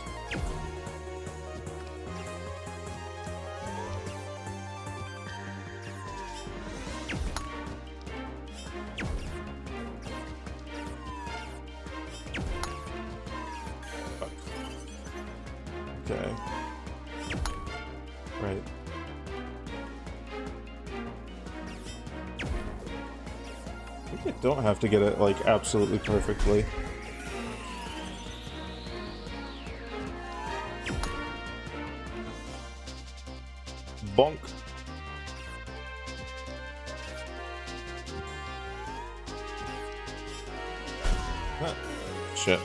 Okay. Right. I think I don't have to get it, like, absolutely perfectly. Bonk. Ah, shit.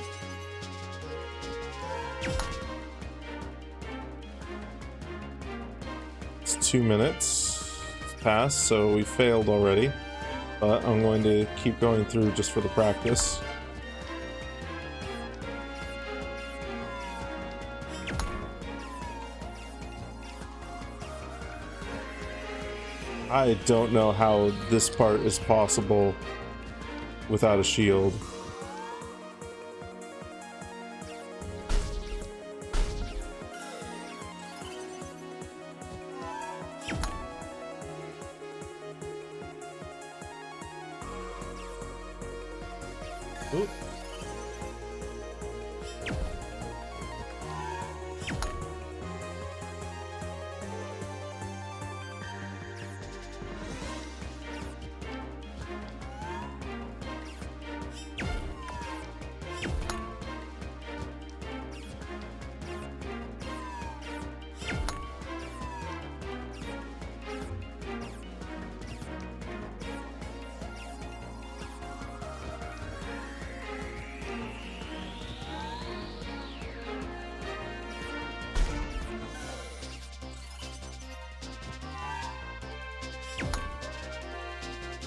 It's 2 minutes. It's passed, so we failed already. But I'm going to keep going through just for the practice. I don't know how this part is possible without a shield. Ooh.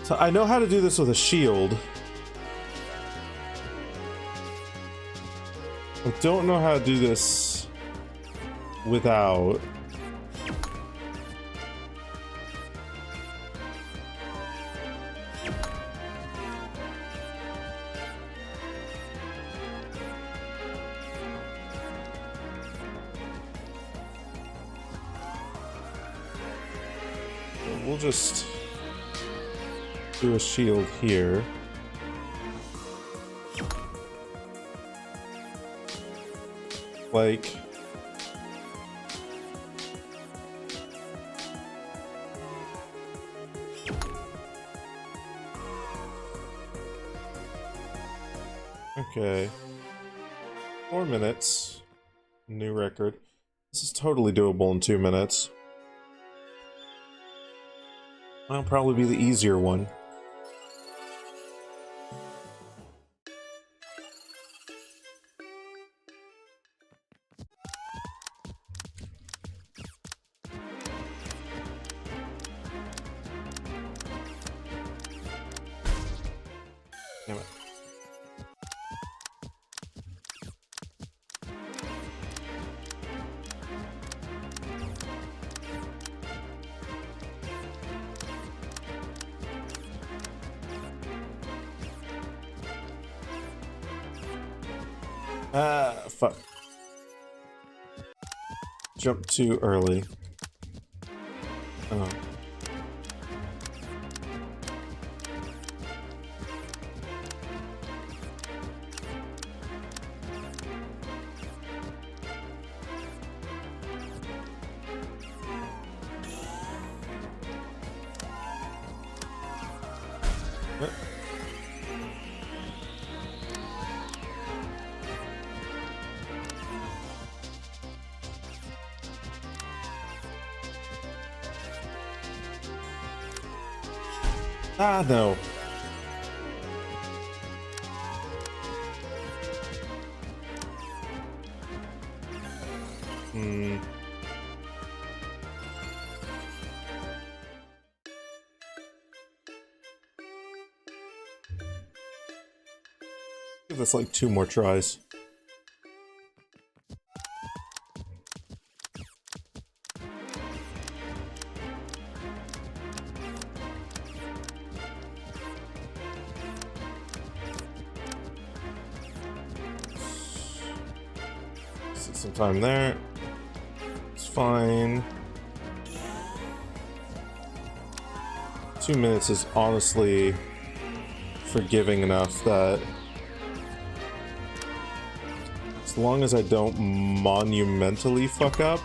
So I know how to do this with a shield. I don't know how to do this without. We'll just do a shield here. Like, okay, 4 minutes, new record. This is totally doable in 2 minutes. That'll probably be the easier one. Damn it. Ah, fuck. Jump too early. Oh. Ah, no. Hmm. Give this like 2 more tries. Some time there. It's fine. 2 minutes is honestly forgiving enough that it's As long as I don't monumentally fuck up.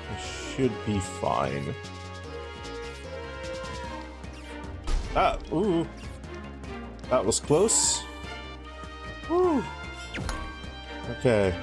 I should be fine. Ah, ooh. That was close. Woo. Okay.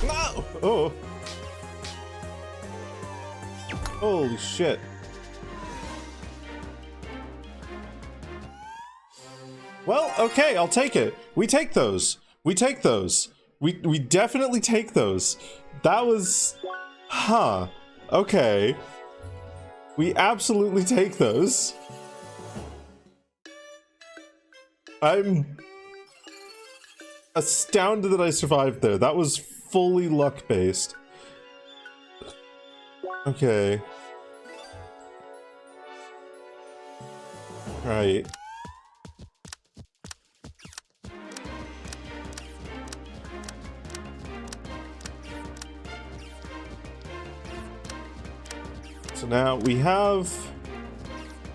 No! Oh. Holy shit. Well, okay, I'll take it. We take those. We take those. We definitely take those. That was... Huh. Okay. We absolutely take those. I'm astounded that I survived there. That was fully luck-based. Okay. Right. So now we have...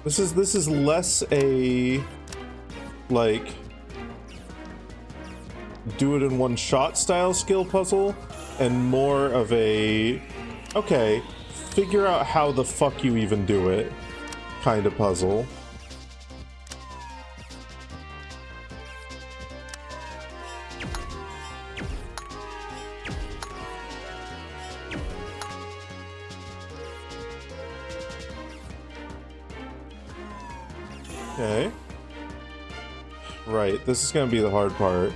This is less a... like... do it in one shot style skill puzzle, and more of a... okay, figure out how the fuck you even do it kind of puzzle. Okay. Right, this is gonna be the hard part.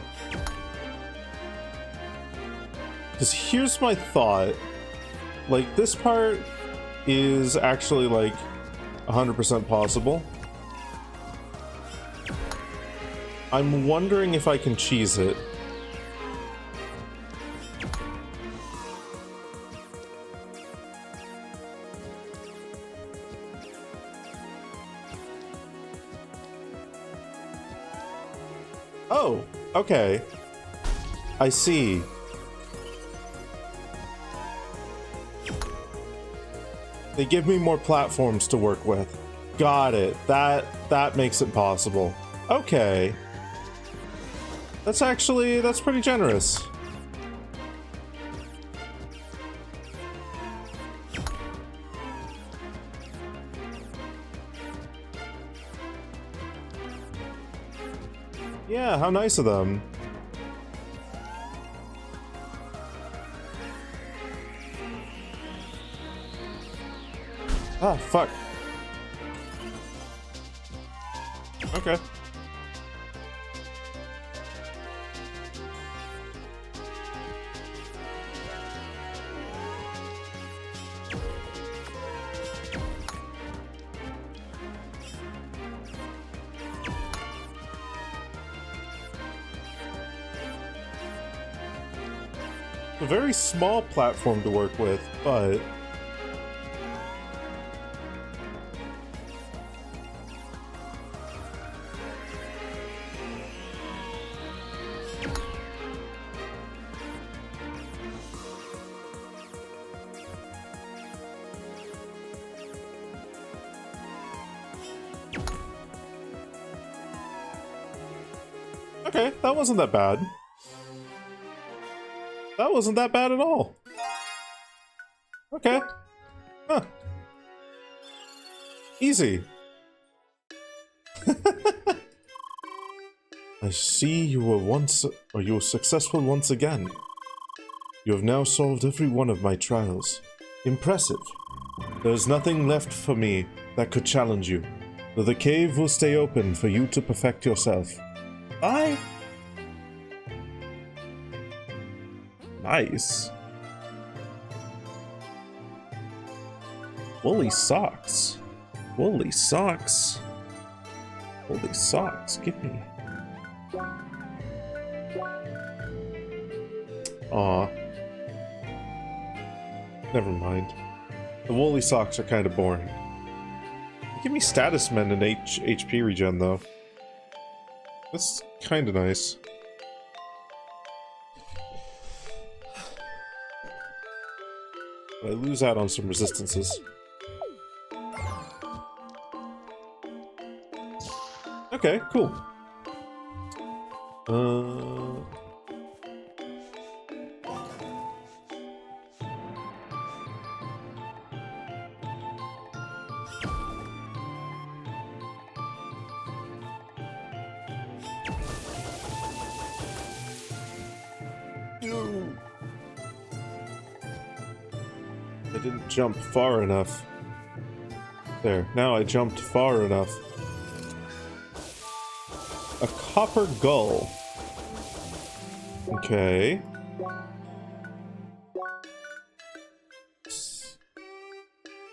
Because here's my thought. Like, this part is actually, like, 100% possible. I'm wondering if I can cheese it. Oh, okay. I see. They give me more platforms to work with. Got it. That makes it possible. Okay. That's pretty generous. Yeah, how nice of them. Ah, fuck. Okay. A very small platform to work with, but... okay, that wasn't that bad. That wasn't that bad at all. Okay. Huh. Easy. I see you were successful once again. You have now solved every one of my trials. Impressive. There is nothing left for me that could challenge you, though the cave will stay open for you to perfect yourself. Bye. Nice. Woolly socks. Woolly socks. Woolly socks. Give me. Aw. Never mind. The woolly socks are kind of boring. Give me status men and HP regen though. That's kind of nice. But I lose out on some resistances. Okay, cool. I didn't jump far enough. There, now I jumped far enough. A copper gull. Okay.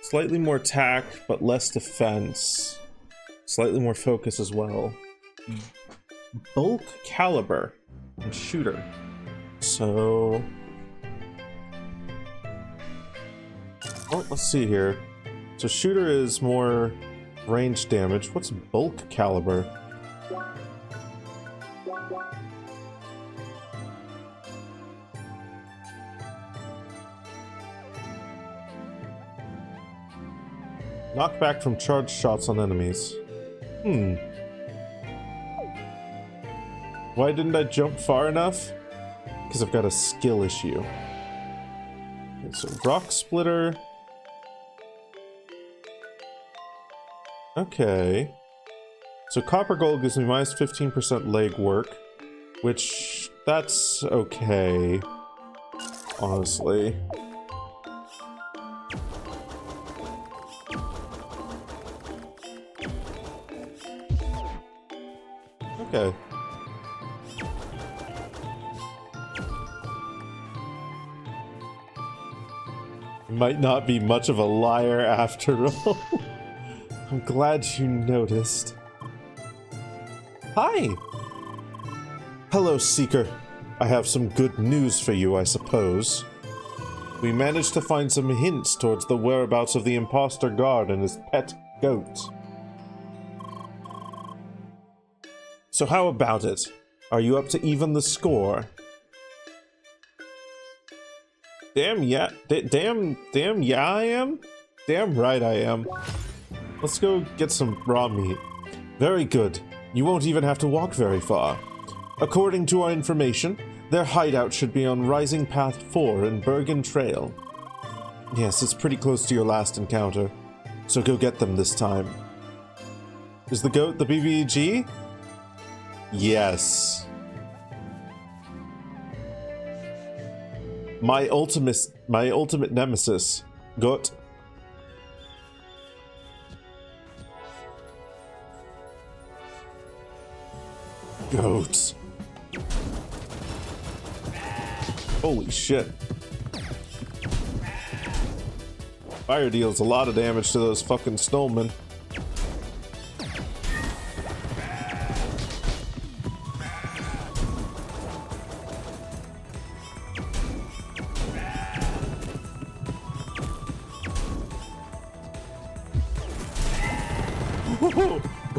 Slightly more attack, but less defense. Slightly more focus as well. Bulk caliber and shooter. So... oh, let's see here. So shooter is more range damage. What's bulk caliber? Knockback from charged shots on enemies. Why didn't I jump far enough? Because I've got a skill issue. Okay, so rock splitter. Okay. So copper gold gives me minus 15% leg work, which that's okay, honestly. Okay. Might not be much of a liar after all. I'm glad you noticed. Hi! Hello, Seeker. I have some good news for you, I suppose. We managed to find some hints towards the whereabouts of the imposter guard and his pet goat. So how about it? Are you up to even the score? Damn yeah, damn yeah I am? Damn right I am. Let's go get some raw meat. Very good. You won't even have to walk very far. According to our information, their hideout should be on Rising Path 4 in Bergen Trail. Yes, it's pretty close to your last encounter. So go get them this time. Is the goat the BBG? Yes. My ultimate nemesis. Goat. Goats. Holy shit. Fire deals a lot of damage to those fucking snowmen.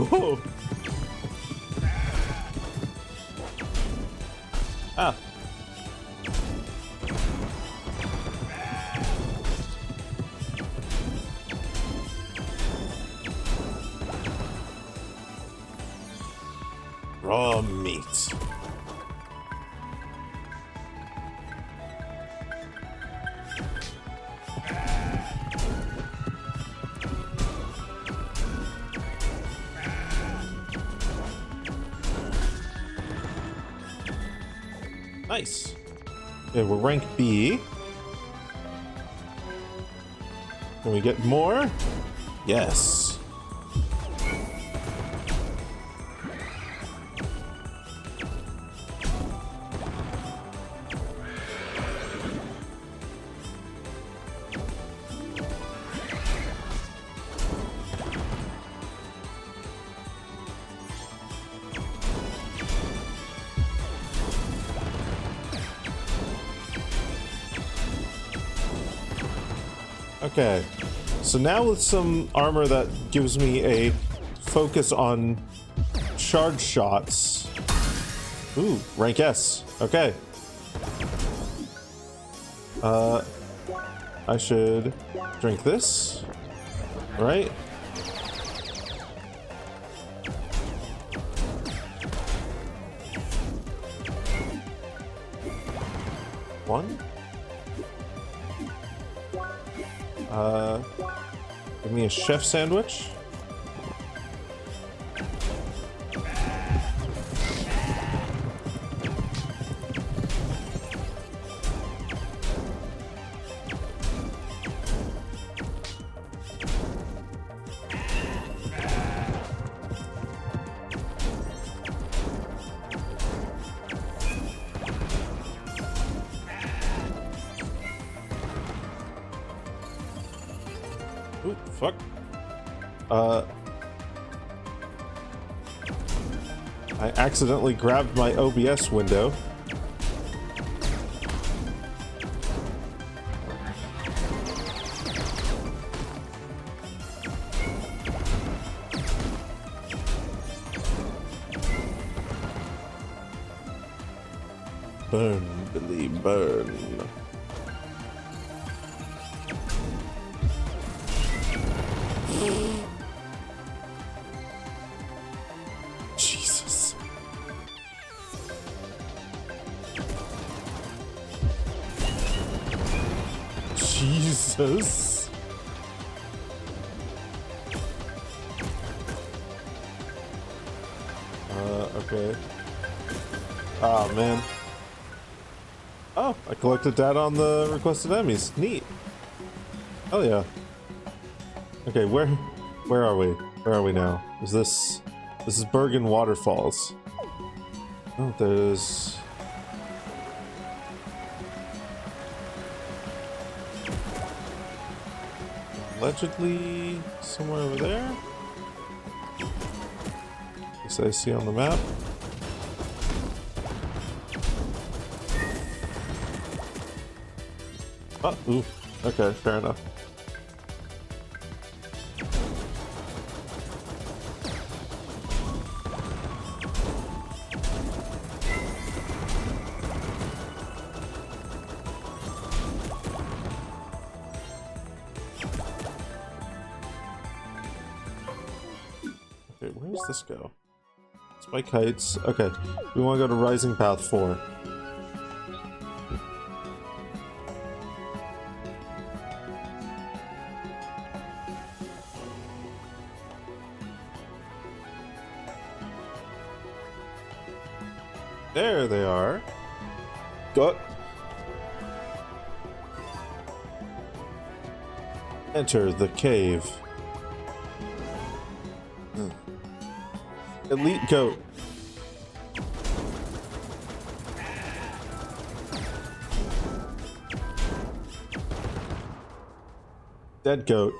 Whoa. Ah. Raw meat. Nice. Okay, we're rank B. Can we get more? Yes. Okay. So now with some armor that gives me a focus on charge shots. Ooh, rank S. Okay. I should drink this, right? One. Give me a chef sandwich. Ooh, fuck. I accidentally grabbed my OBS window. Burn, Billy, burn. Jesus. Jesus. Okay. Oh, man. Oh, I collected data on the requested enemies. Neat. Oh yeah. Okay, where are we? Where are we now? This is Bergen Waterfalls. Oh, there's allegedly somewhere over there. This I see on the map. Oh, ooh. Okay, fair enough. Okay, where does this go? Spike Heights. Okay, we want to go to Rising Path 4. There they are. Go. Enter the cave. Elite goat. Dead goat.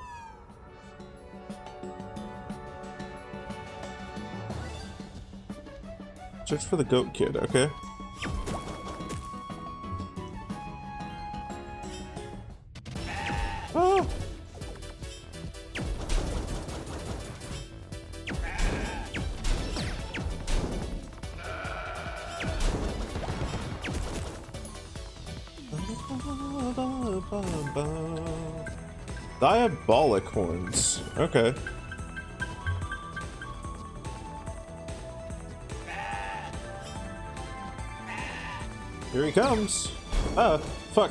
Search for the goat kid, okay? Oh! Diabolic horns. Okay. Here he comes. Ah, fuck.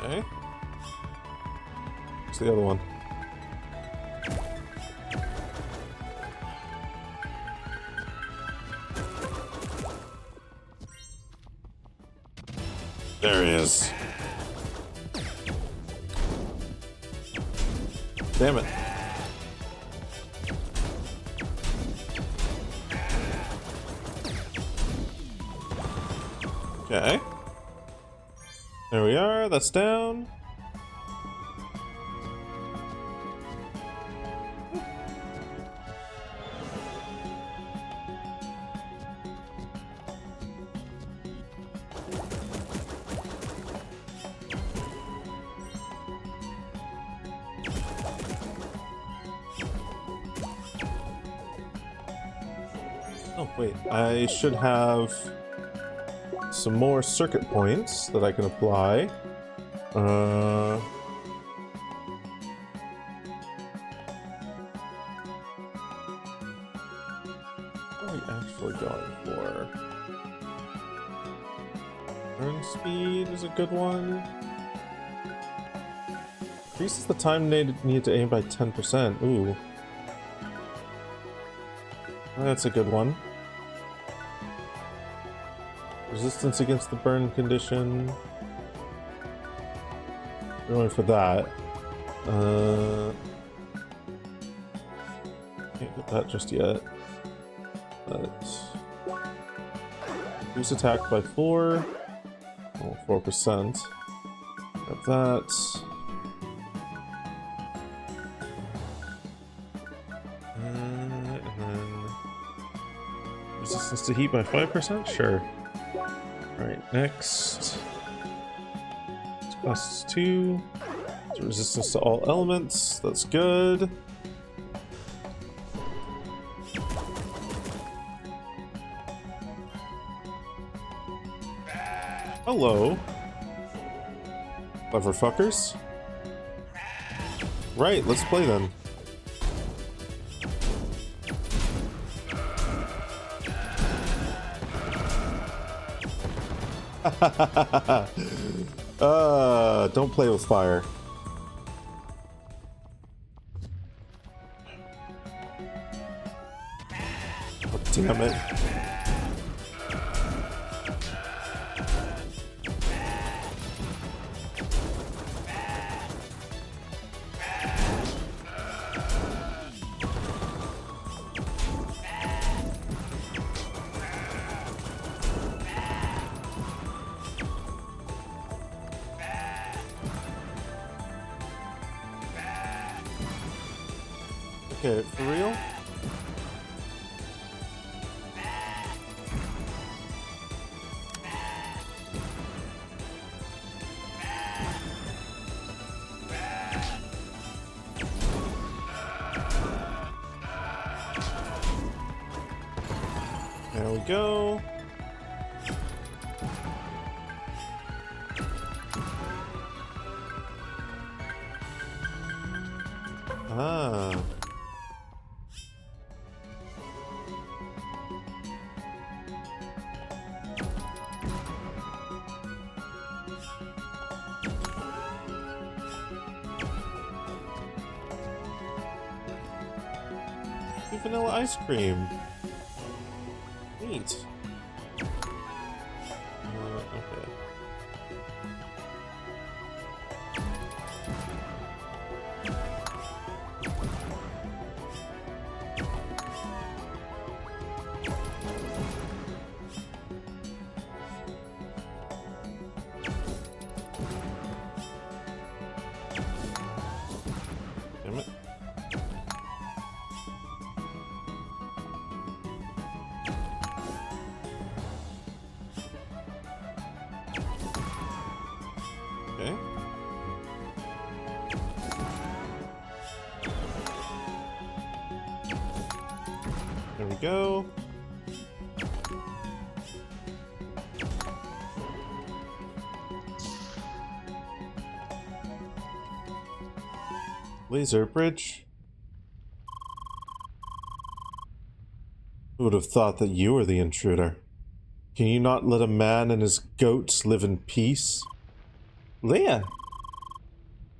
Okay. What's the other one? There he is. Damn it. Okay. There we are. That's down. Wait, I should have some more circuit points that I can apply. What are we actually going for? Turn speed is a good one. Increases the time needed to aim by 10%. Ooh. That's a good one. Resistance against the burn condition. Going for that. Can't get that just yet. But increase attack by 4. Oh, 4%. Got that. And then resistance to heat by 5%? Sure. Alright, next. It's costs 2. It's resistance to all elements. That's good. Hello. Clever fuckers. Right, let's play then. Don't play with fire. Oh, damn it. Okay, for real? There we go. Ah. Vanilla ice cream. Neat. Okay. Damn it. Okay. There we go. Laser bridge. Who would have thought that you were the intruder? Can you not let a man and his goats live in peace? Leia!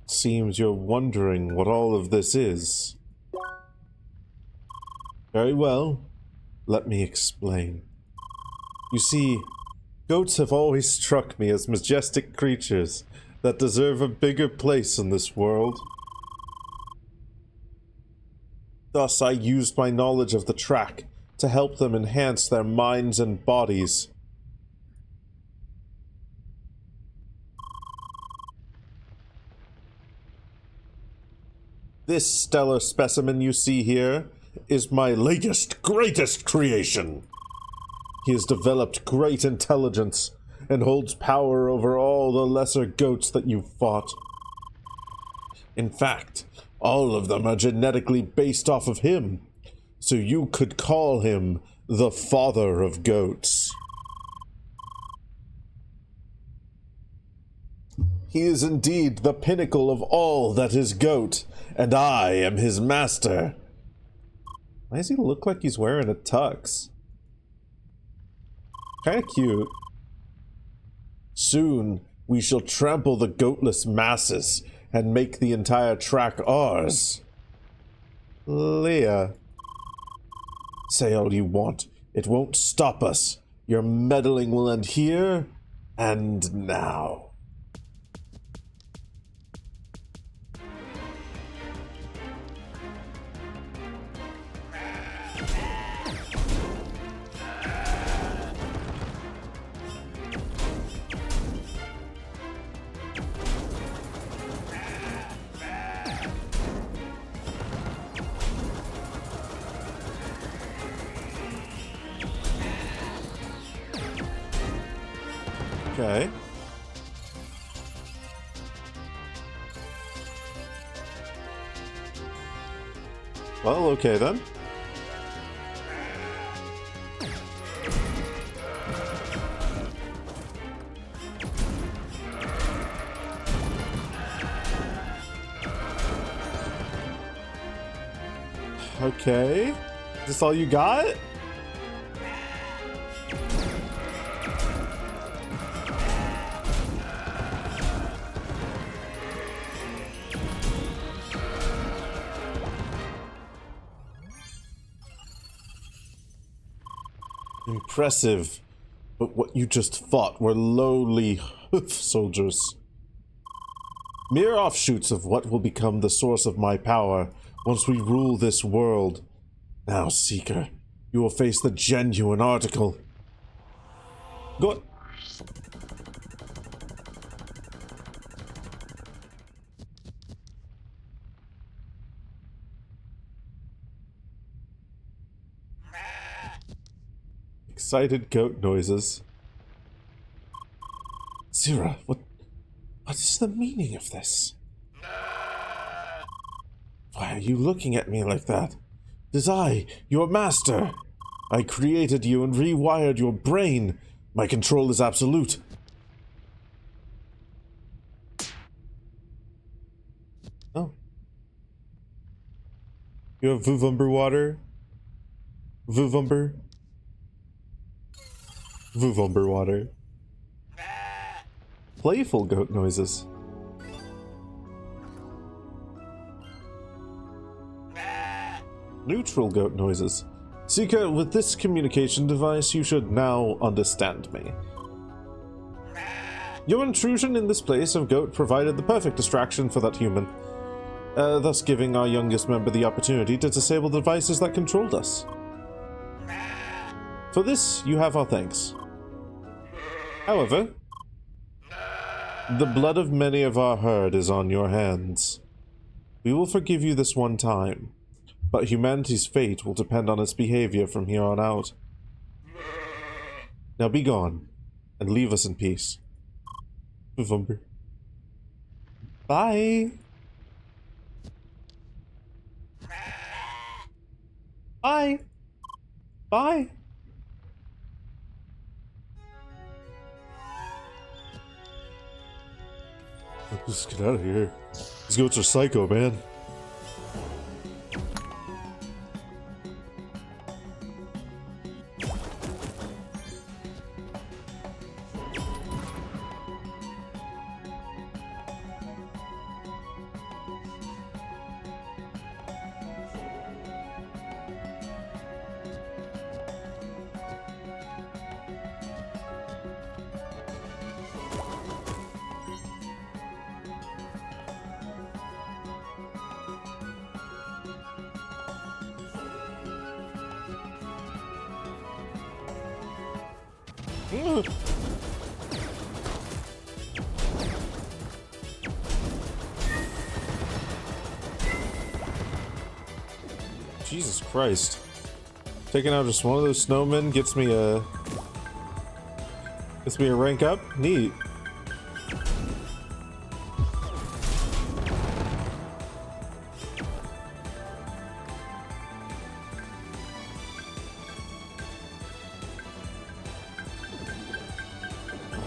Seems you're wondering what all of this is. Very well. Let me explain. You see, goats have always struck me as majestic creatures that deserve a bigger place in this world. Thus, I used my knowledge of the track to help them enhance their minds and bodies. This stellar specimen you see here is my latest, greatest creation. He has developed great intelligence and holds power over all the lesser goats that you've fought. In fact, all of them are genetically based off of him, so you could call him the father of goats. He is indeed the pinnacle of all that is goat, and I am his master. Why does he look like he's wearing a tux? Kinda cute. Soon, we shall trample the goatless masses and make the entire track ours. Leah. Say all you want. It won't stop us. Your meddling will end here and now. Okay. Well, okay then. Okay. Is this all you got? Impressive, but what you just fought were lowly hoof soldiers. Mere offshoots of what will become the source of my power once we rule this world. Now, Seeker, you will face the genuine article. Go. Excited goat noises. Zira, what is the meaning of this? Why are you looking at me like that? It is I, your master. I created you and rewired your brain. My control is absolute. Oh. You have Vuvumber water? Vuvumber? Vuvumber water. Playful goat noises. Neutral goat noises. Seeker, with this communication device, you should now understand me. Your intrusion in this place of goat provided the perfect distraction for that human, thus giving our youngest member the opportunity to disable the devices that controlled us. For this, you have our thanks. However, the blood of many of our herd is on your hands. We will forgive you this one time, but humanity's fate will depend on its behavior from here on out. Now be gone, and leave us in peace. Vumber. Bye! Bye! Bye! Let's get out of here. These goats are psycho, man. Jesus Christ. Taking out just one of those snowmen gets me a rank up? Neat.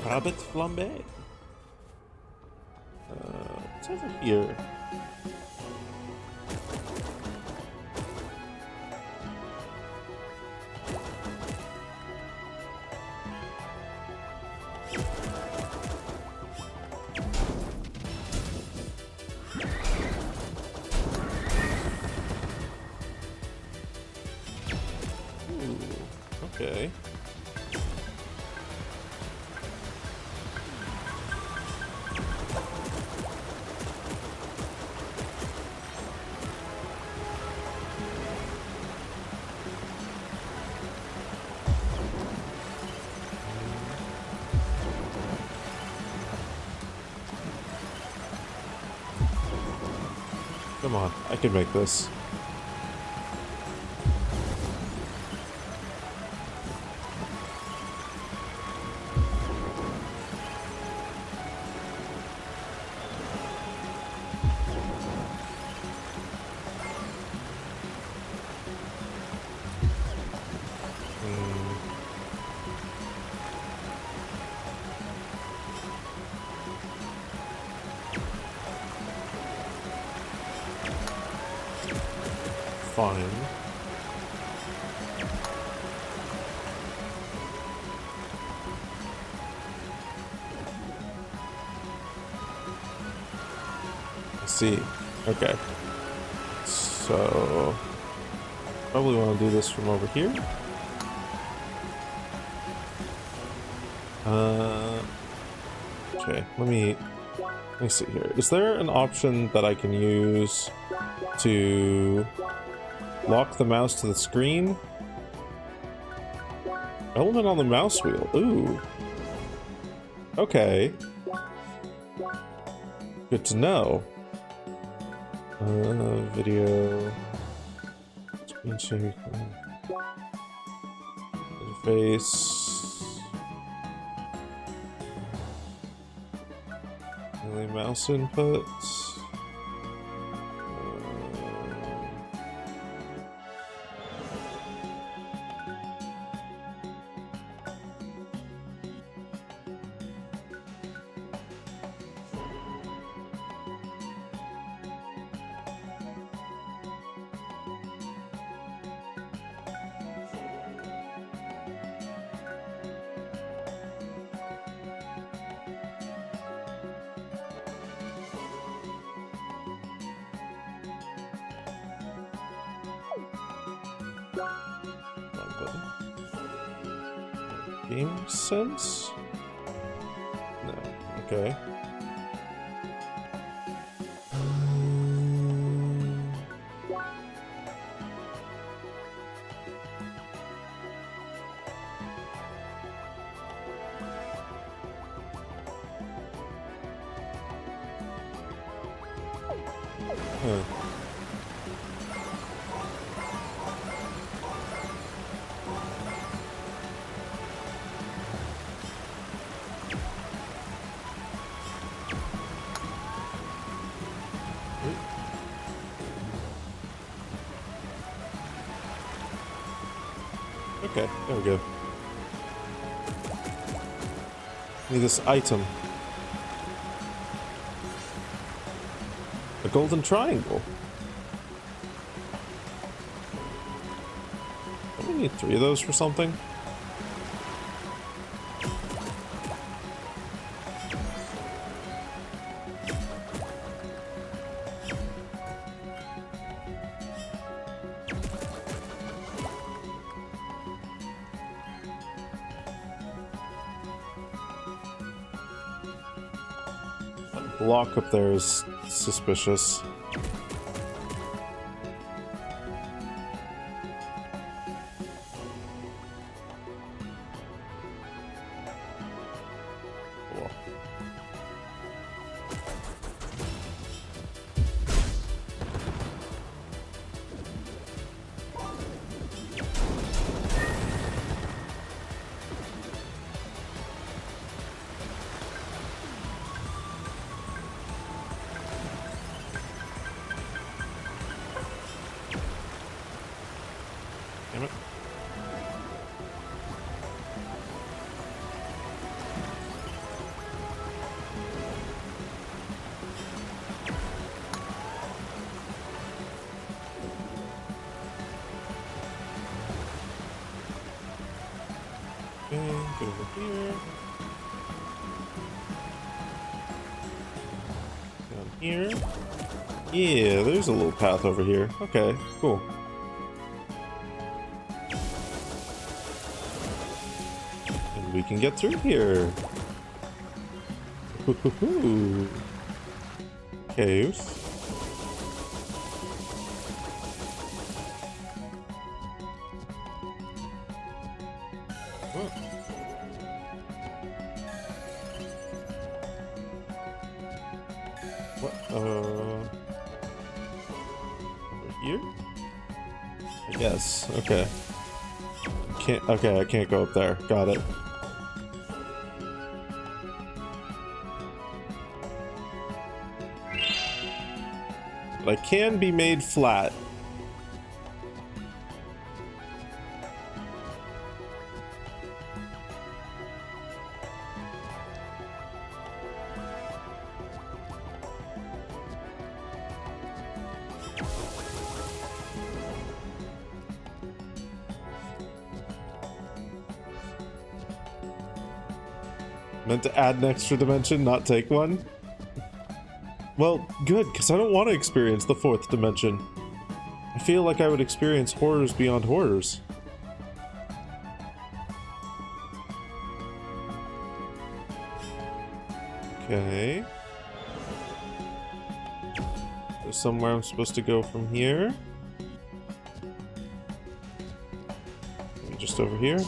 Rabbit flambe. What's over here? Okay. Come on, I can make this. Fine. I see. Okay. So probably want to do this from over here. Okay, let me see here. Is there an option that I can use to lock the mouse to the screen? Element on the mouse wheel. Ooh. Okay. Good to know. Video. Screen share. Interface. Only mouse input. Game sense? No. Okay. Huh. Okay, there we go. Need this item. A golden triangle. Don't we need 3 of those for something? Block up there is suspicious. Cool. here. Down here. Yeah, there's a little path over here. Okay, cool. And we can get through here. Hoo-hoo-hoo. Caves. What? Over here? I guess. Okay. Can't. Okay, I can't go up there. Got it. But I can be made flat. Meant to add an extra dimension, not take one? Well, good, because I don't want to experience the fourth dimension. I feel like I would experience horrors beyond horrors. Okay. There's somewhere I'm supposed to go from here. Maybe just over here.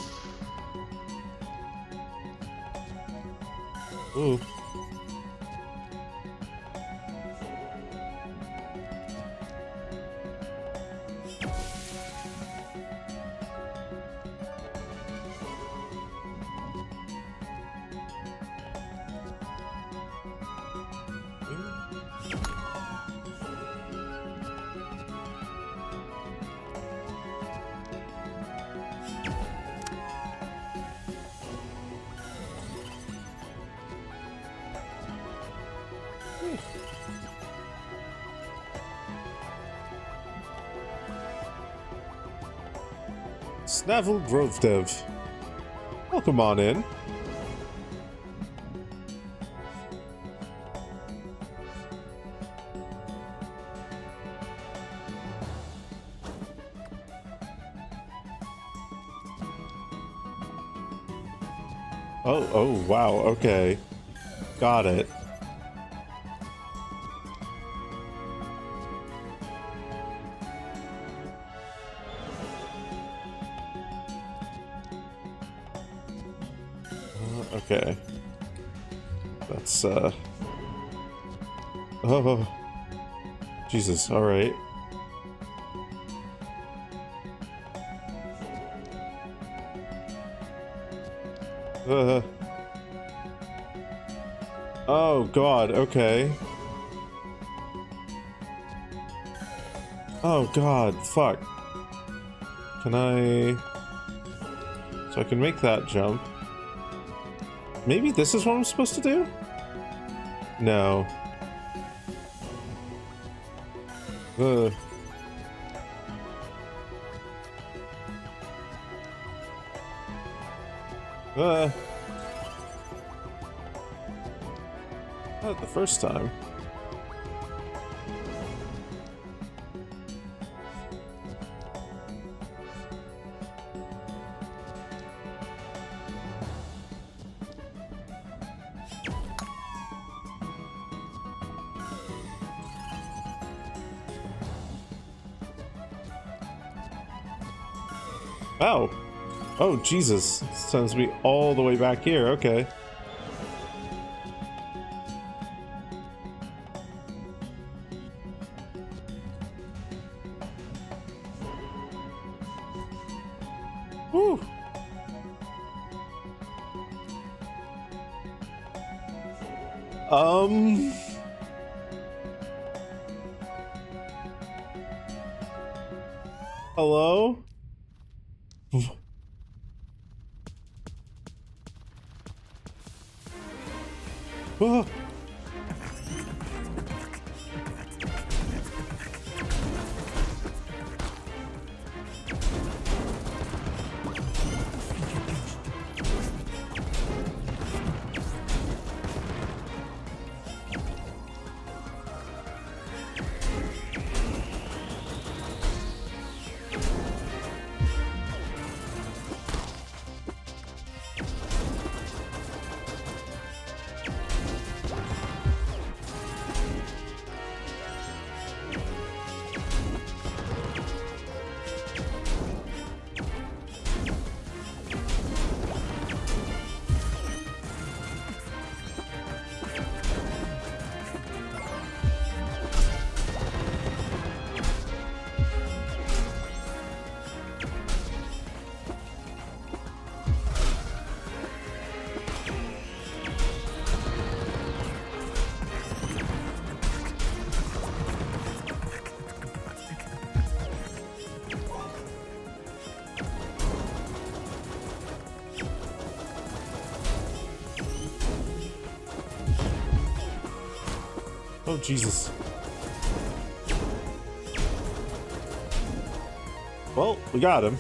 Ooh. Snavel Grove Dev. Welcome on in. Oh, wow, okay. Got it. Okay. That's, Oh. Jesus, alright. Oh, God, okay. Oh, God, fuck. Can I... So I can make that jump. Maybe this is what I'm supposed to do? No. Ugh. Not the first time. Oh. Oh, Jesus. It sends me all the way back here. Okay. Whew. Hello? Oh. Oh, Jesus. Well, we got him.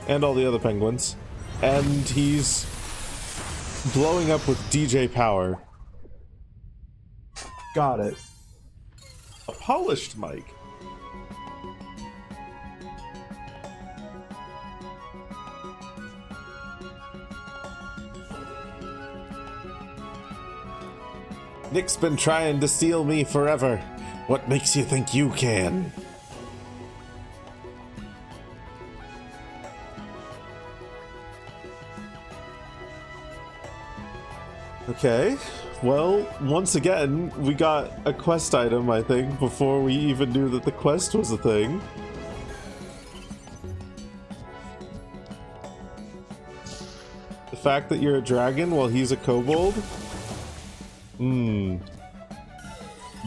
And all the other penguins. And he's blowing up with DJ power. Got it. A polished mic. Nick's been trying to steal me forever. What makes you think you can? Okay, well, once again, we got a quest item, I think, before we even knew that the quest was a thing. The fact that you're a dragon while he's a kobold?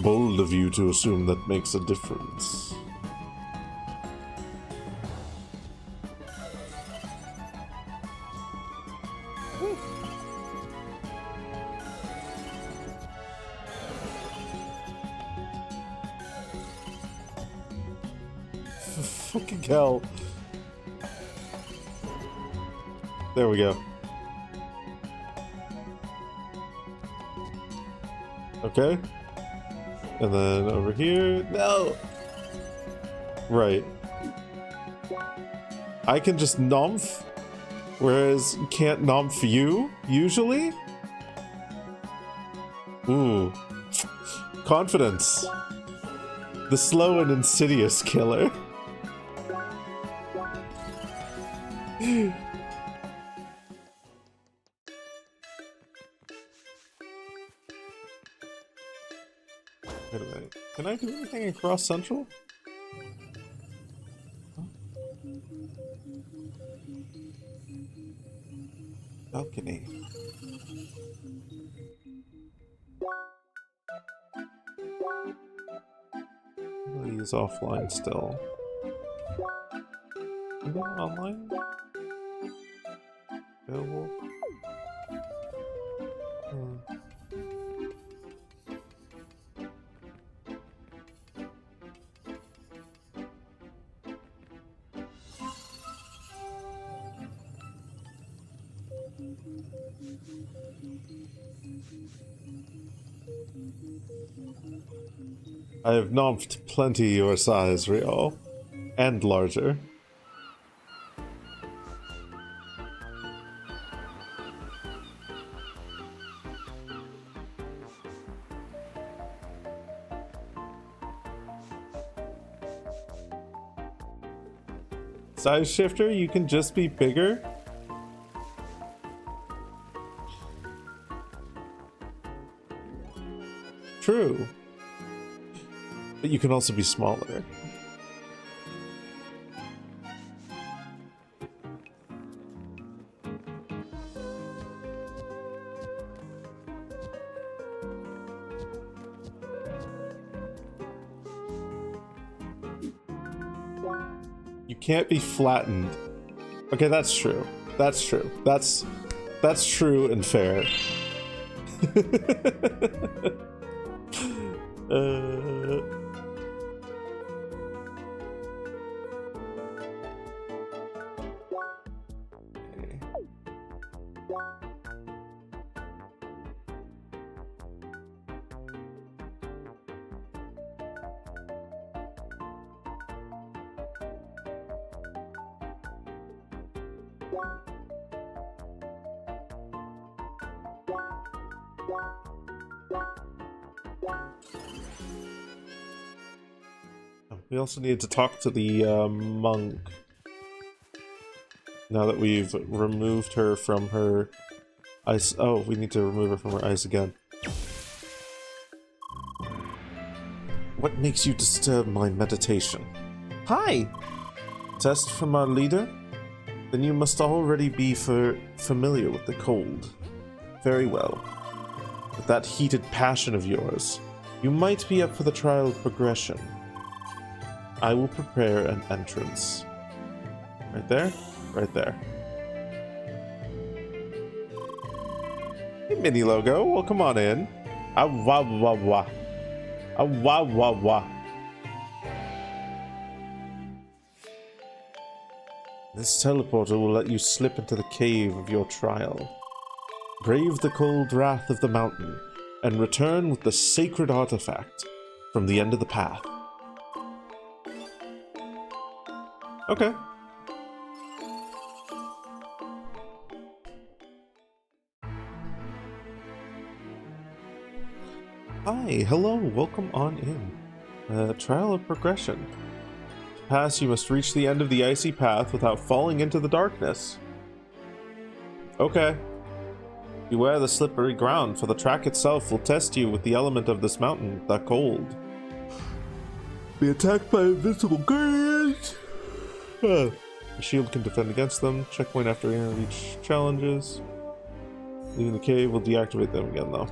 Bold of you to assume that makes a difference. Fucking hell. There we go. Okay. And then over here. No! Right. I can just nomf, whereas you can't nomf you, usually? Ooh. Confidence. The slow and insidious killer. Wait a minute. Can I do anything across Central? Huh? Balcony. He's offline still. Is it online? Available? I have nomfed plenty your size, Rio. And larger. Size shifter, you can just be bigger? True. But you can also be smaller. You can't be flattened. Okay, that's true. That's true. That's true and fair. We also need to talk to the monk. Now that we've removed her from her ice. Oh, we need to remove her from her ice again. What makes you disturb my meditation? Hi! Test from our leader? Then you must already be familiar with the cold. Very well. With that heated passion of yours, you might be up for the trial of progression. I will prepare an entrance. Right there? Right there. Hey, Mini Logo, welcome on in. Ah, wah, wah, wah. Wah wah wah. This teleporter will let you slip into the cave of your trial. Brave the cold wrath of the mountain, and return with the sacred artifact from the end of the path. Okay. Hi, hello, welcome on in. Trial of progression. To pass, you must reach the end of the icy path without falling into the darkness. Okay. Beware the slippery ground, for the track itself will test you with the element of this mountain, the cold. Be attacked by invisible guardians. The shield can defend against them. Checkpoint after reach challenges. Leaving the cave will deactivate them again, though.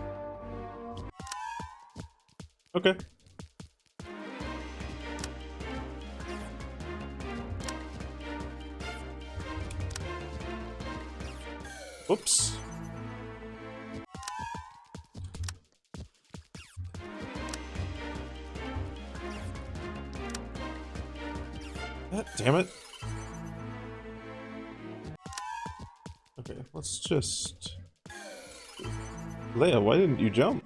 Okay. Whoops. God damn it. Okay, let's just... Leia, why didn't you jump?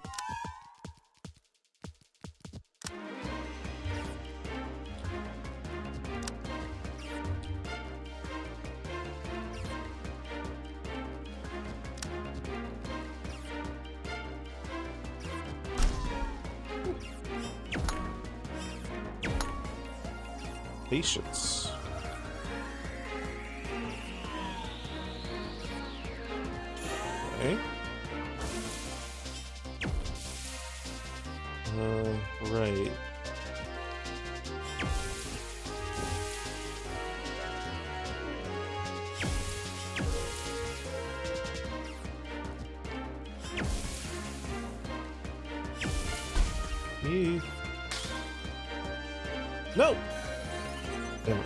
Patience. Okay. Right. No! Damn it.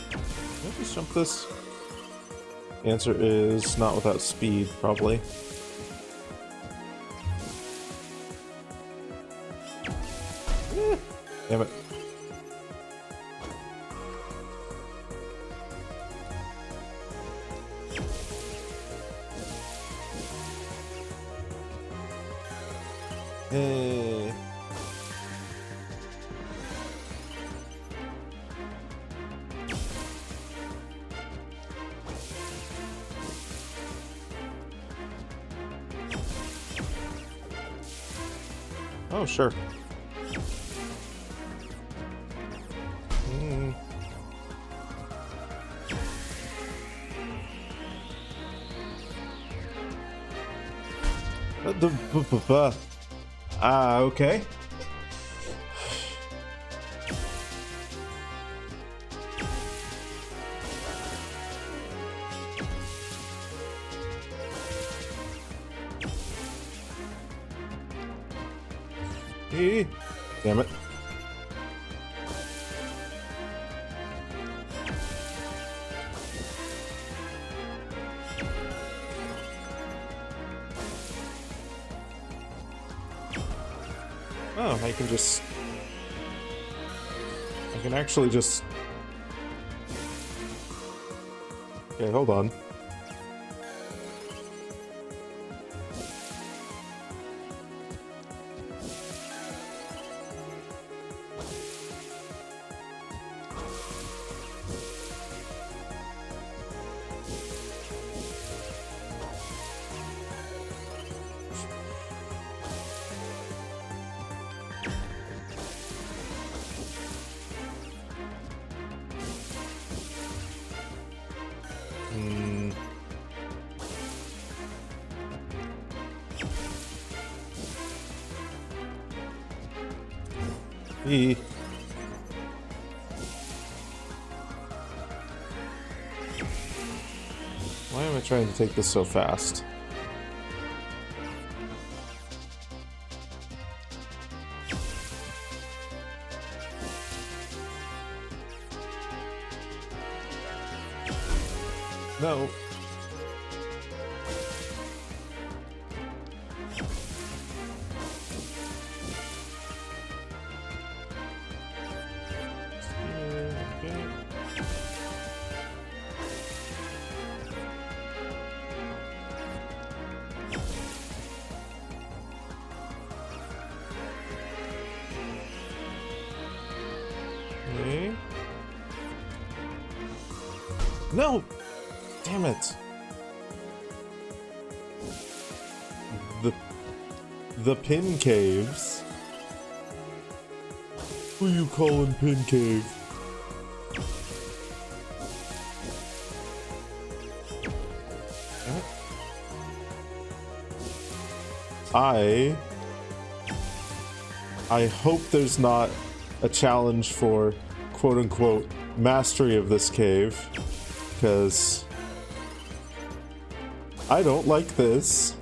Can I just jump this? The answer is not without speed, probably. Damn it. Hey. Oh, sure. Okay. Damn it. Oh, I can just... I can actually just... Okay, hold on. Why am I trying to take this so fast? No. Okay. Okay. No! Damn it! The pin caves? Who you calling pin cave? I hope there's not a challenge for quote-unquote mastery of this cave, because I don't like this.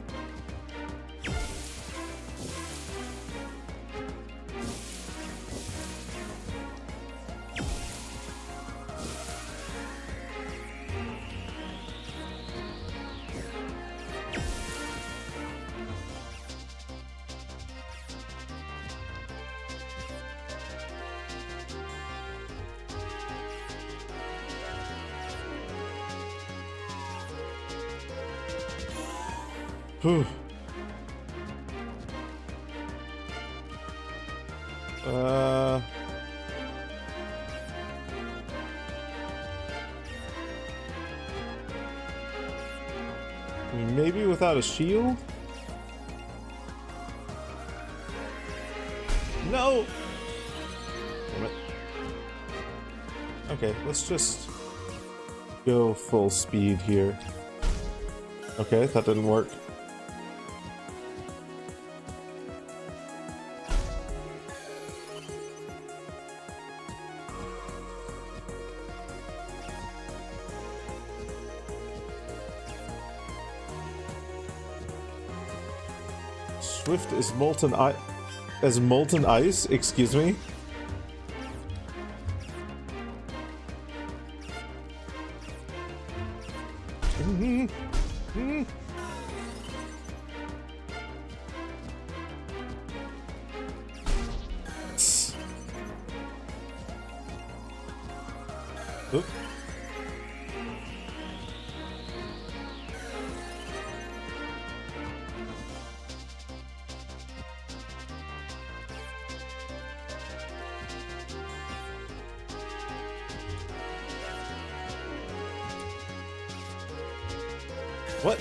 Whew. Maybe without a shield? No! Damn it. Okay, let's just go full speed here. Okay, that didn't work. Swift is molten ice? Excuse me? Oop. What?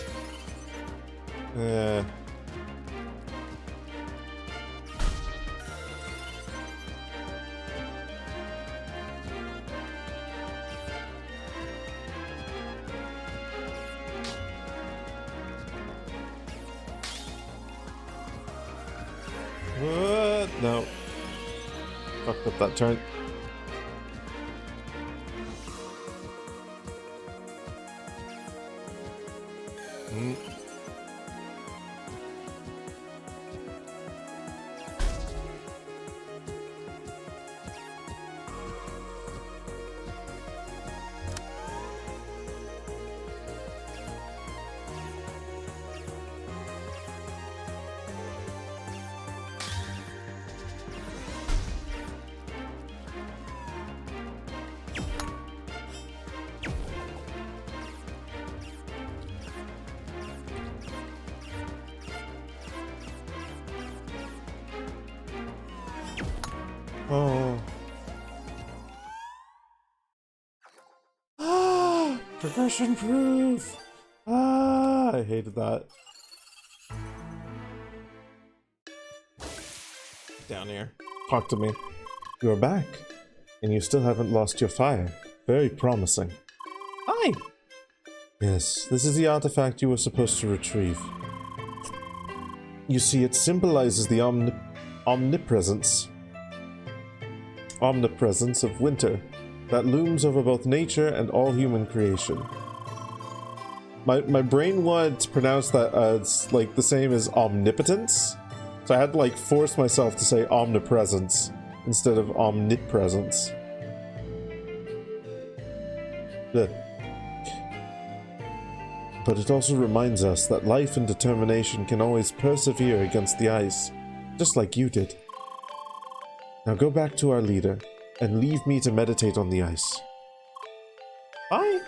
What? No. Fucked up that turn. Oh. Ah, progression proof. Ah, I hated that. Down here. Talk to me. You're back, and you still haven't lost your fire. Very promising. Hi. Yes, this is the artifact you were supposed to retrieve. You see, it symbolizes the omnipresence of winter that looms over both nature and all human creation. My brain wanted to pronounce that as like the same as omnipotence, so I had to like force myself to say omnipresence instead of omnipresence. Good. but it also reminds us that life and determination can always persevere against the ice, just like you did. Now go back to our leader, and leave me to meditate on the ice. Bye!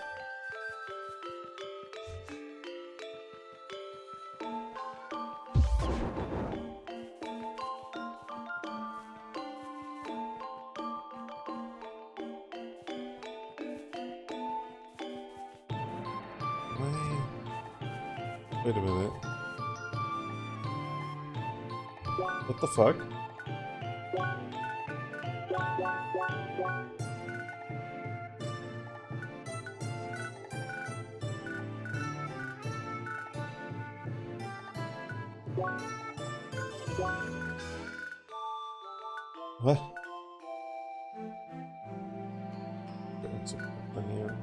Wait a minute. What the fuck? What? Getting something here.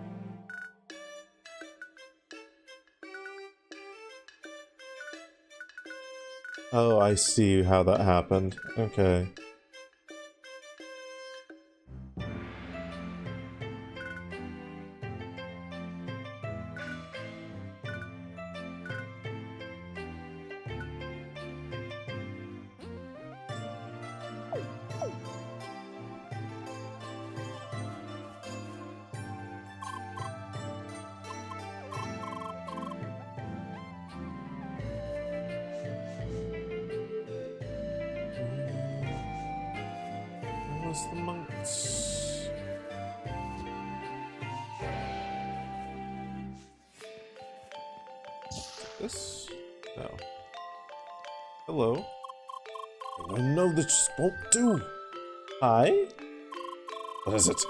Oh, I see how that happened. Okay. Where's the monks? This? No. Hello. I know this won't do. Hi? What is it?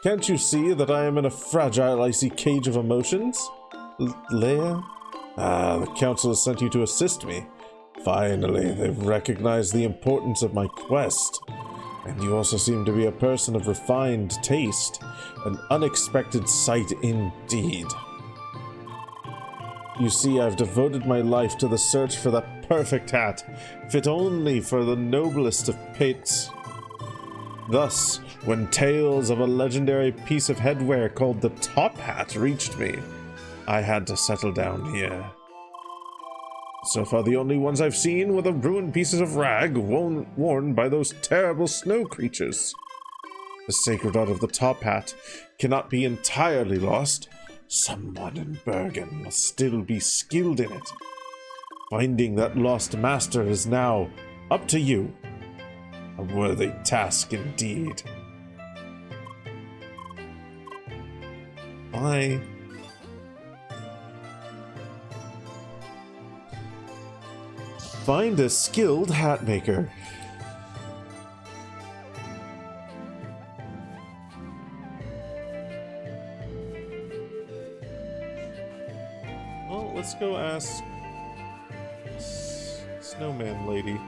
Can't you see that I am in a fragile, icy cage of emotions? Leia? Ah, the council has sent you to assist me. Finally, they've recognized the importance of my quest. And you also seem to be a person of refined taste. An unexpected sight indeed. You see, I've devoted my life to the search for that perfect hat, fit only for the noblest of pates. Thus, when tales of a legendary piece of headwear called the top hat reached me, I had to settle down here. So far, the only ones I've seen were the ruined pieces of rag worn by those terrible snow creatures. The sacred art of the top hat cannot be entirely lost. Someone in Bergen must still be skilled in it. Finding that lost master is now up to you. A worthy task indeed. Bye. Find a skilled hat maker. Well, let's go ask Snowman Lady.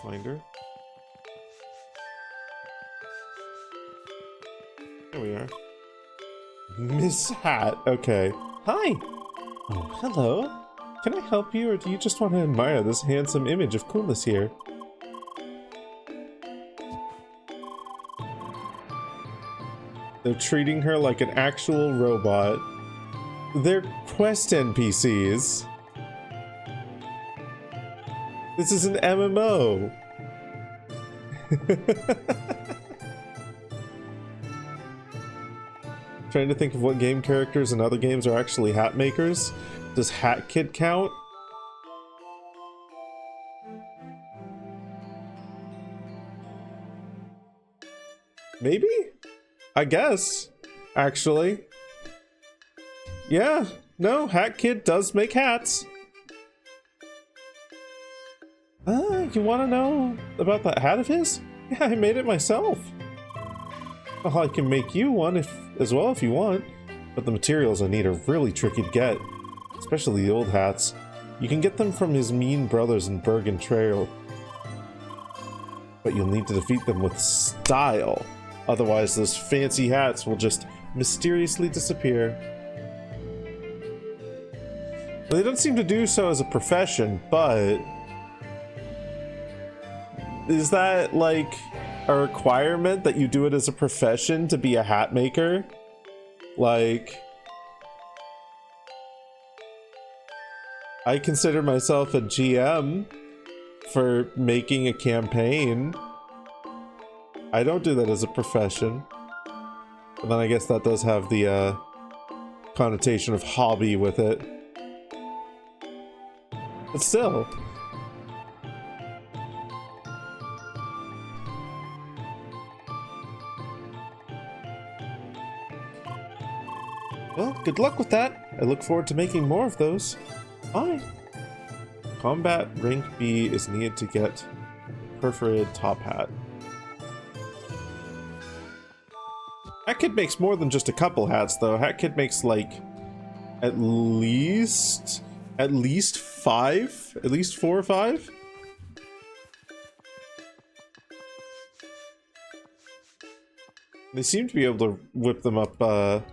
Find her. There we are. Miss Hat, okay. Hi! Oh, hello. Can I help you, or do you just want to admire this handsome image of coolness here? They're treating her like an actual robot. They're quest NPCs. This is an MMO. Trying to think of what game characters in other games are actually hat makers. Does Hat Kid count? Maybe? I guess. Actually. Yeah, no, Hat Kid does make hats. You want to know about that hat of his? Yeah, I made it myself. Well, I can make you one as well if you want, but the materials I need are really tricky to get, especially the old hats. You can get them from his mean brothers in Bergen Trail, but you'll need to defeat them with style. Otherwise, those fancy hats will just mysteriously disappear. Well, they don't seem to do so as a profession, but is that like a requirement that you do it as a profession to be a hat maker. Like, I consider myself a GM for making a campaign. I don't do that as a profession. But then I guess that does have the connotation of hobby with it. But still. Well, good luck with that. I look forward to making more of those. Bye. Combat rank B is needed to get perforated top hat. Hat Kid makes more than just a couple hats, though. Hat Kid makes like at least 5, at least 4 or 5. They seem to be able to whip them up.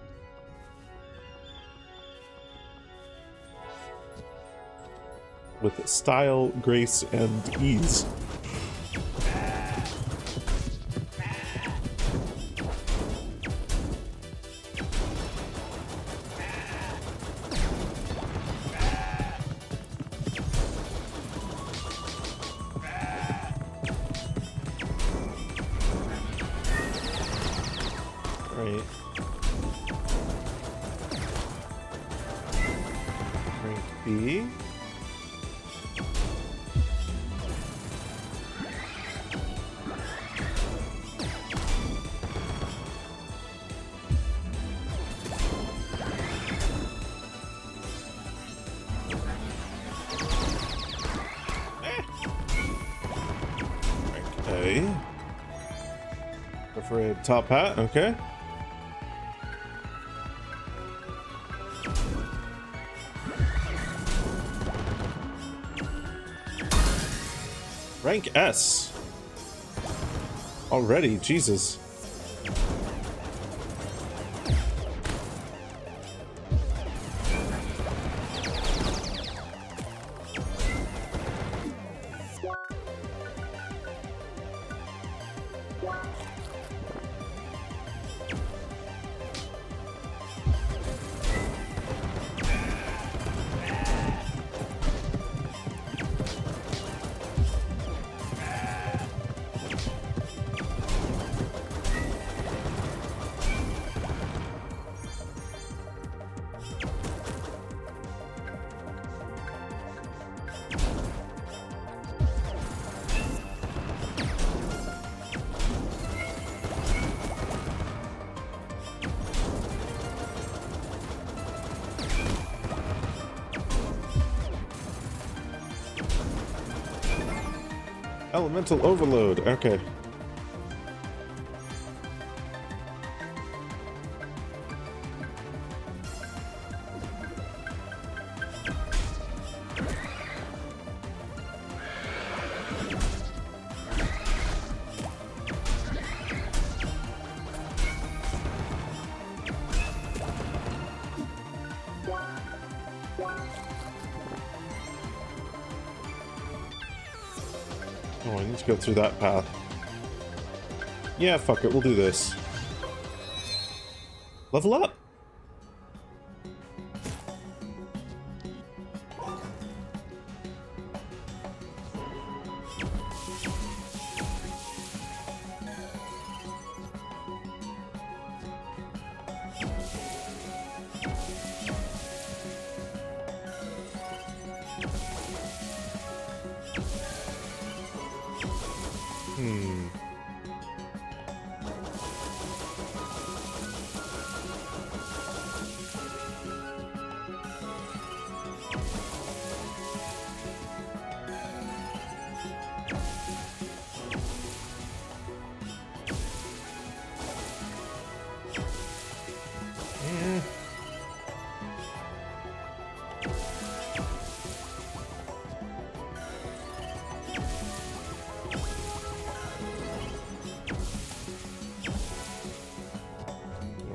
With style, grace, and ease. Right. Rank B. Okay. Perforated top hat, okay. Rank S. Already, Jesus. Elemental overload, okay. Oh, I need to go through that path. Yeah, fuck it, we'll do this. Level up!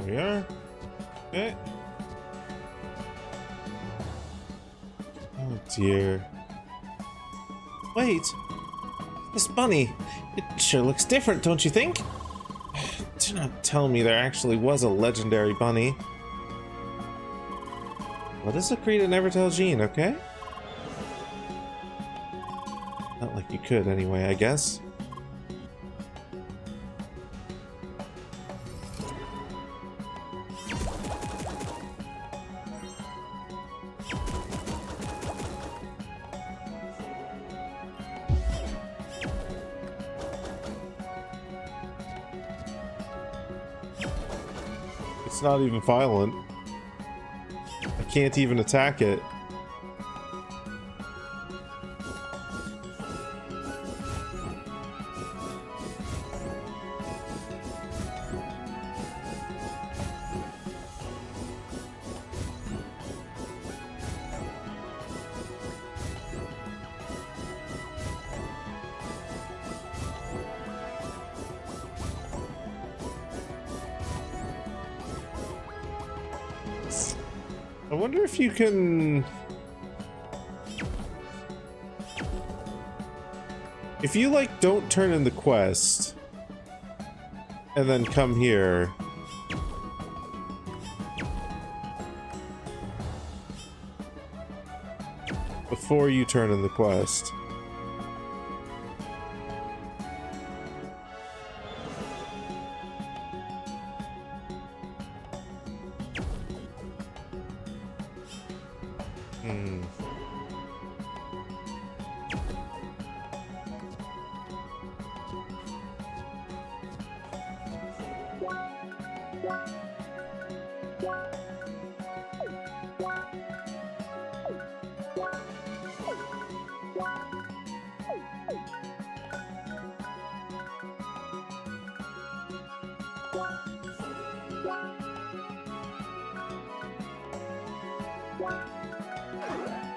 We are. Okay. Oh dear. Wait! This bunny! It sure looks different, don't you think? Do not tell me there actually was a legendary bunny. Well, this is a creed that never tells Jean, okay? Not like you could anyway, I guess. It's not even violent. I can't even attack it. I wonder if you can... If you, like, don't turn in the quest, and then come here... before you turn in the quest...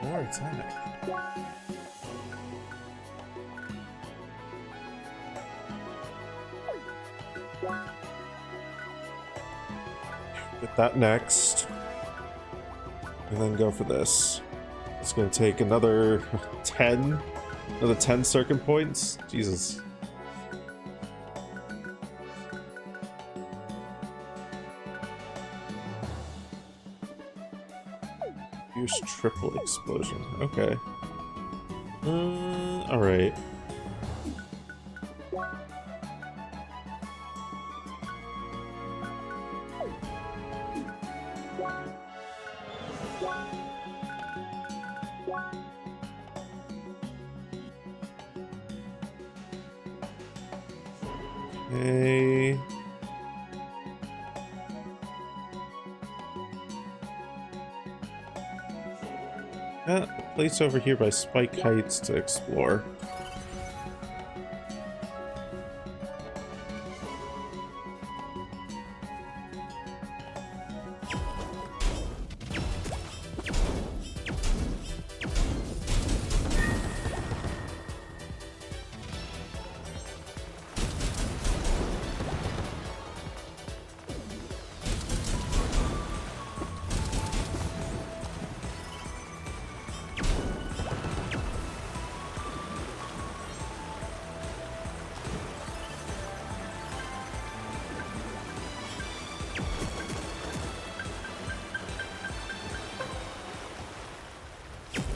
More attack. Get that next. And then go for this. It's gonna take another 10. Another 10 circuit points? Jesus. Use triple explosion. Okay. Alright. Okay. A place over here by Spike Heights to explore.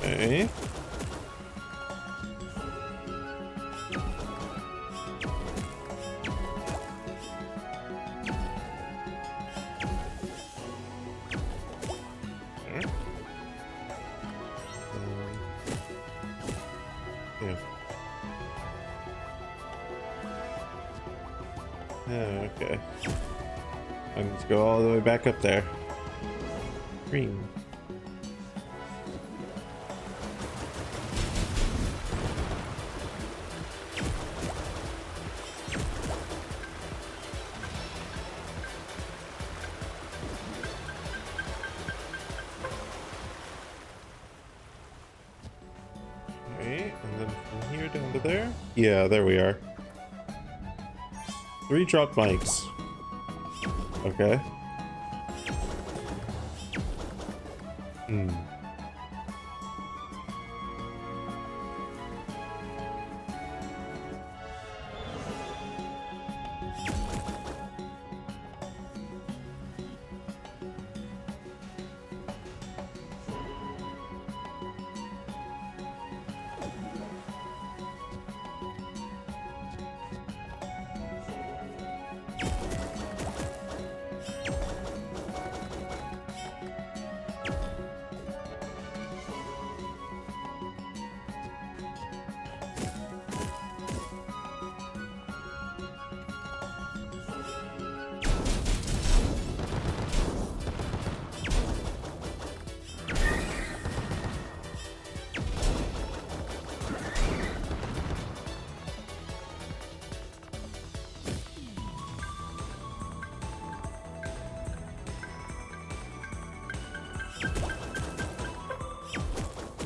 Okay. Yeah. Okay. I need to go all the way back up there. Green. Okay, and then from here down to there? Yeah, there we are. 3 drop mics. Okay.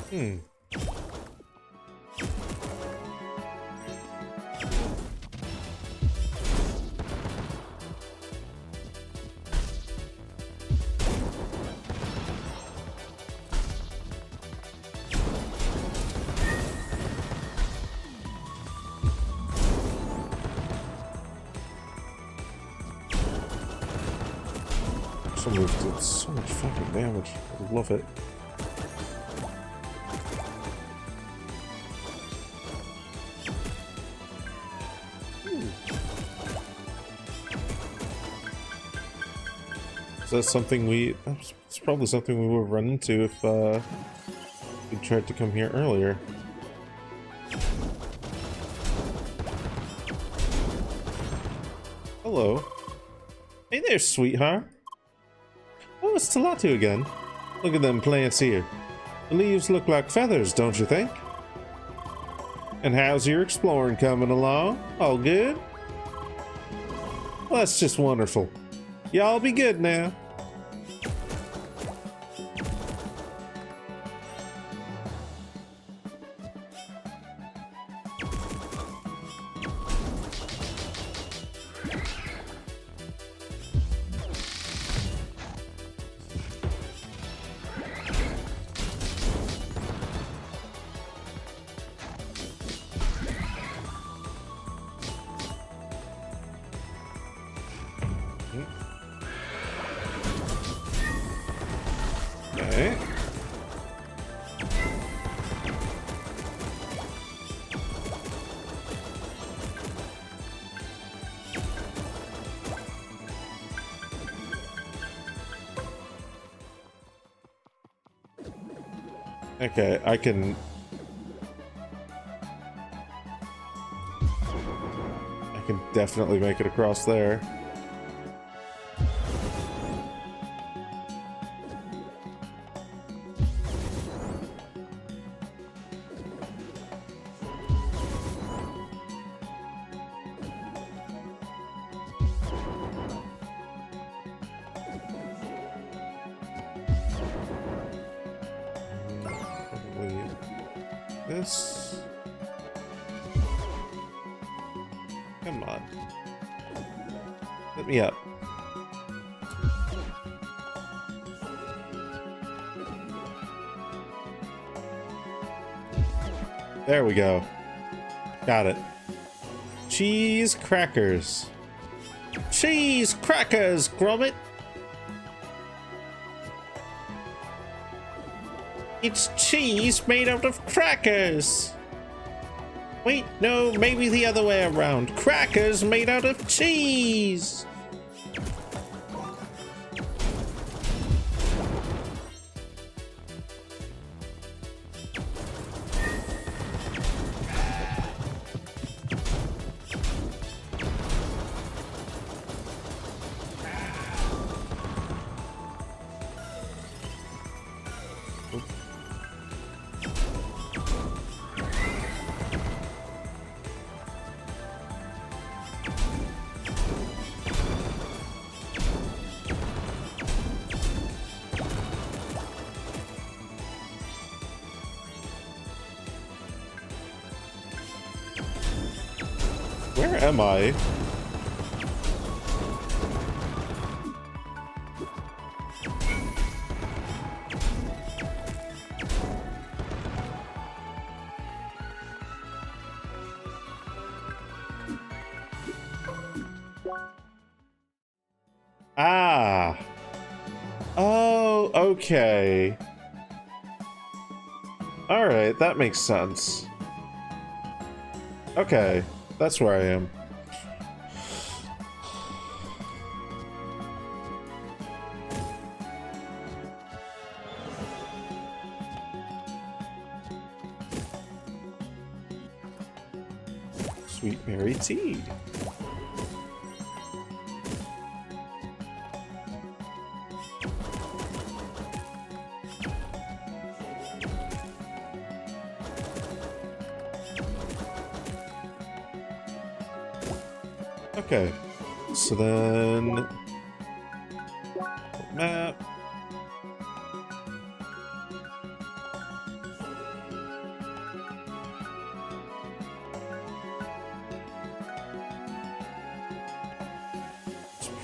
Hmm. So move did so much fucking damage. I love it. Is that something it's probably something we would run into if we tried to come here earlier. Hello. Hey there, sweetheart. Oh, it's Talatu again. Look at them plants here. The leaves look like feathers, don't you think? And how's your exploring coming along? All good? Well, that's just wonderful. Y'all be good now. Okay. Okay, I can definitely make it across there. This. Come on. Let me up. There we go. Got it. Cheese crackers. Cheese crackers, Gromit! It's cheese made out of crackers! Wait, no, maybe the other way around. Crackers made out of cheese! Where am I? Ah. Oh, okay. All right, that makes sense. Okay. That's where I am. Sweet berry tea. Okay, so then map.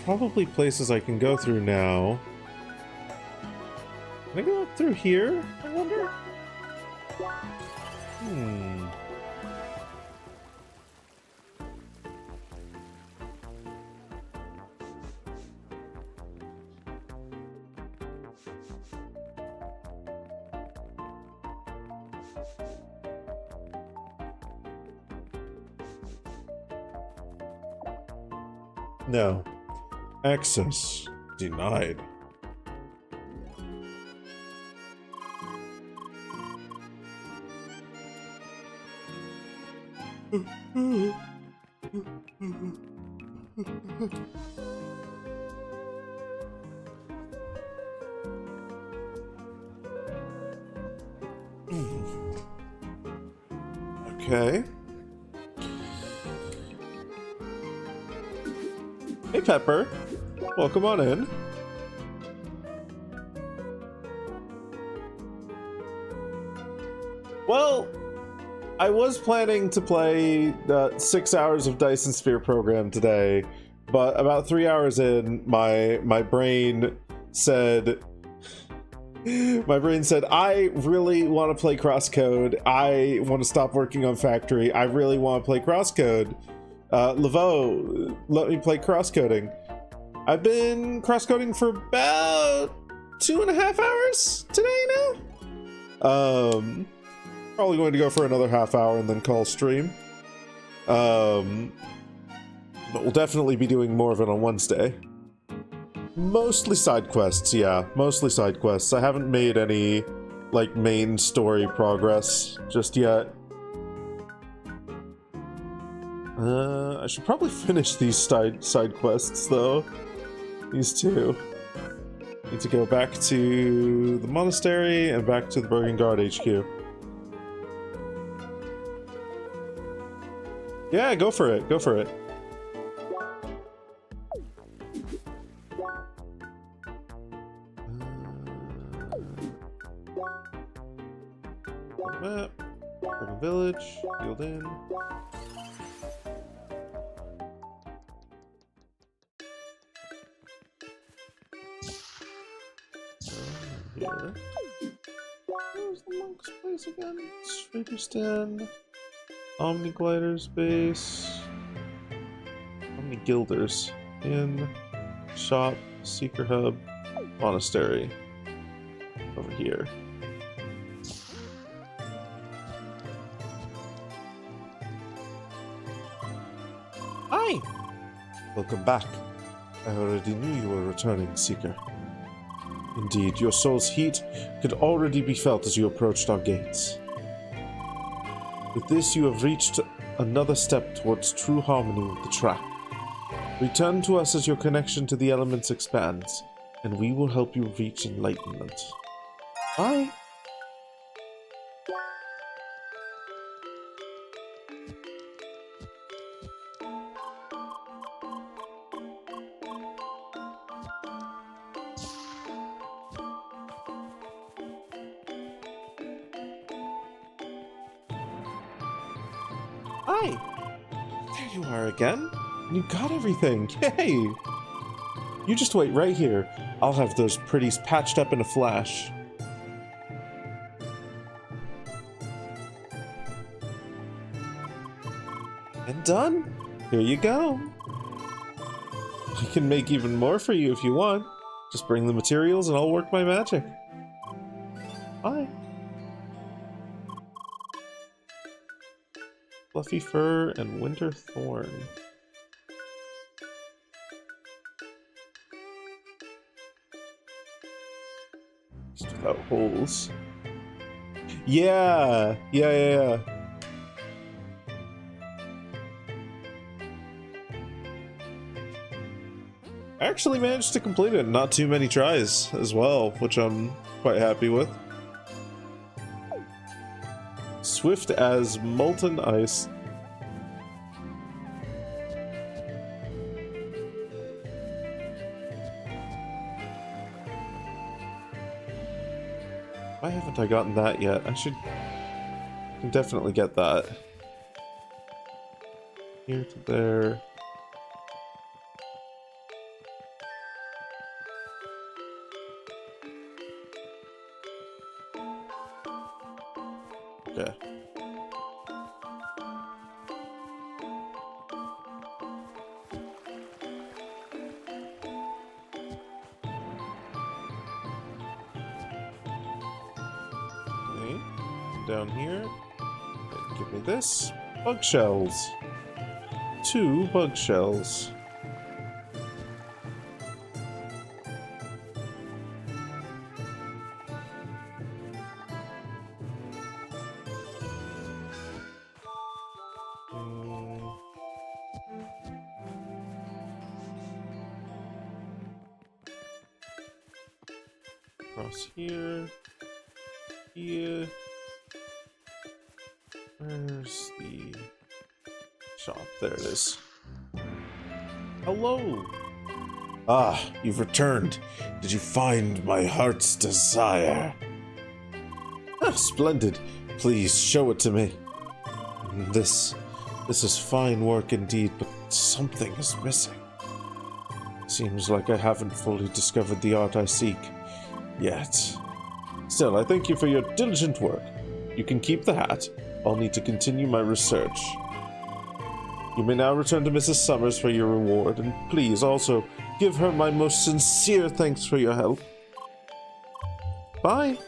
probably places I can go through now. Can I go up through here, I wonder? No. Access denied. Okay. Hey, Pepper. Welcome on in. Well, I was planning to play 6 hours of Dyson Sphere program today, but about 3 hours in, my brain said, I really want to play Crosscode. I want to stop working on Factory. I really want to play Crosscode. Laveau, let me play crosscoding. I've been crosscoding for about 2.5 hours today now. Probably going to go for another half hour and then call stream. But we'll definitely be doing more of it on Wednesday. Mostly side quests, yeah. Mostly side quests. I haven't made any, like, main story progress just yet. I should probably finish these side quests, though. These two. Need to go back to the monastery and back to the Bergen Guard HQ. Yeah, go for it. Go for it. Map. Bergen Village. Field in. Here. Where's the monk's place again? Straker Stand. Omni Gliders base. Omni Guilders. Inn. Shop. Seeker Hub. Monastery. Over here. Hi! Welcome back. I already knew you were returning, Seeker. Indeed, your soul's heat could already be felt as you approached our gates. With this, you have reached another step towards true harmony with the track. Return to us as your connection to the elements expands, and we will help you reach enlightenment. Bye! Hi! There you are again. You got everything. Yay! You just wait right here. I'll have those pretties patched up in a flash. And done. Here you go. I can make even more for you if you want. Just bring the materials and I'll work my magic. Bye. Fluffy Fur and Winter Thorn. Just without holes. Yeah! Yeah. I actually managed to complete it in not too many tries as well, which I'm quite happy with. Swift as molten ice. Why haven't I gotten that yet? I can definitely get that. Here to there. Okay. Okay. Down here. Okay, give me this. Bug shells. 2 bug shells. Across here. Here. Where's the shop? There it is. Hello! Ah, you've returned. Did you find my heart's desire? Ah, splendid. Please show it to me. This is fine work indeed, but something is missing. Seems like I haven't fully discovered the art I seek yet. Still, I thank you for your diligent work. You can keep the hat. I'll need to continue my research. You may now return to Mrs. Summers for your reward, and please also give her my most sincere thanks for your help. Bye.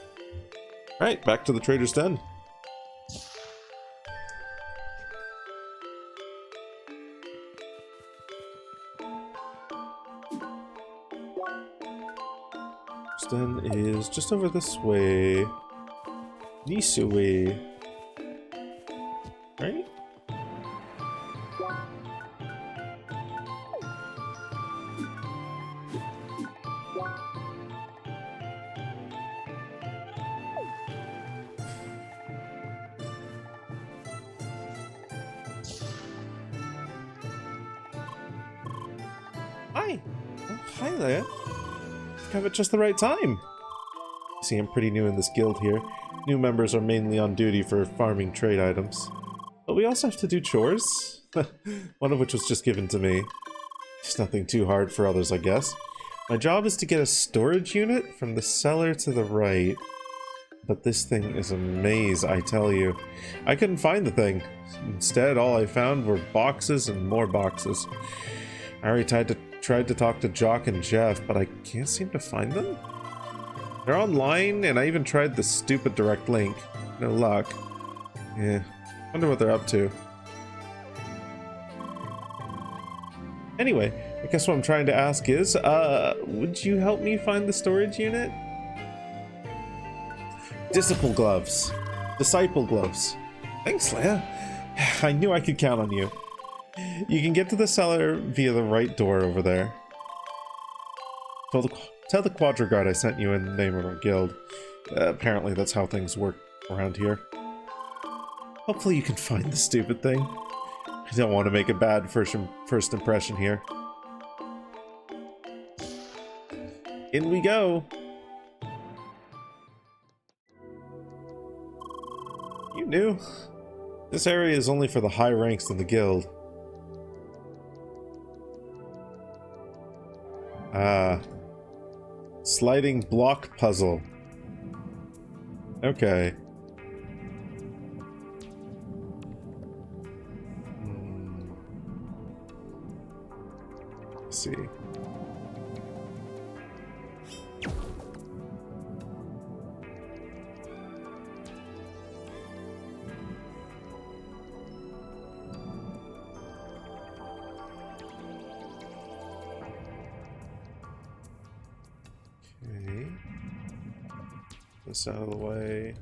Alright, back to the Trader's Den. Den is just over this way. This way. Right? Hi! Oh, hi there. Come at just the right time. See, I'm pretty new in this guild here. New members are mainly on duty for farming trade items. But we also have to do chores. One of which was just given to me. It's nothing too hard for others, I guess. My job is to get a storage unit from the cellar to the right. But this thing is a maze, I tell you. I couldn't find the thing. Instead, all I found were boxes and more boxes. I already tried to talk to Jock and Jeff, but I can't seem to find them. They're online, and I even tried the stupid direct link. No luck. Yeah, wonder what they're up to. Anyway, I guess what I'm trying to ask is, would you help me find the storage unit? Disciple gloves. Disciple gloves. Thanks, Leia. I knew I could count on you. You can get to the cellar via the right door over there. Tell the Quadra Guard I sent you in the name of our guild. Apparently that's how things work around here. Hopefully you can find the stupid thing. I don't want to make a bad first impression here. In we go! You knew. This area is only for the high ranks in the guild. Sliding block puzzle. Okay. Let's see. Okay. This out of the way.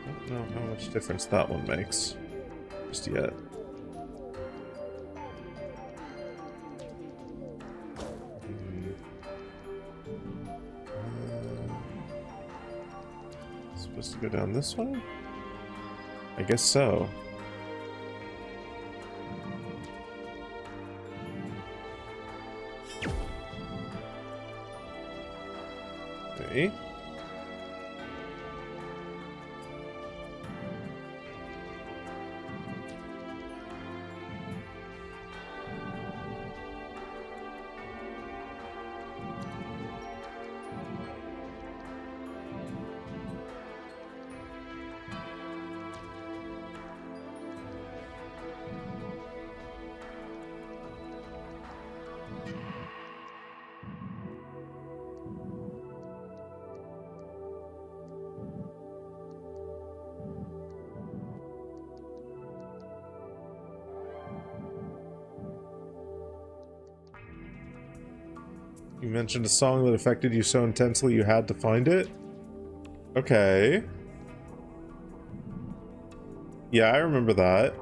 I don't know how much difference that one makes just yet. Supposed to go down this way? I guess so. Okay. You mentioned a song that affected you so intensely you had to find it? Okay. Yeah, I remember that.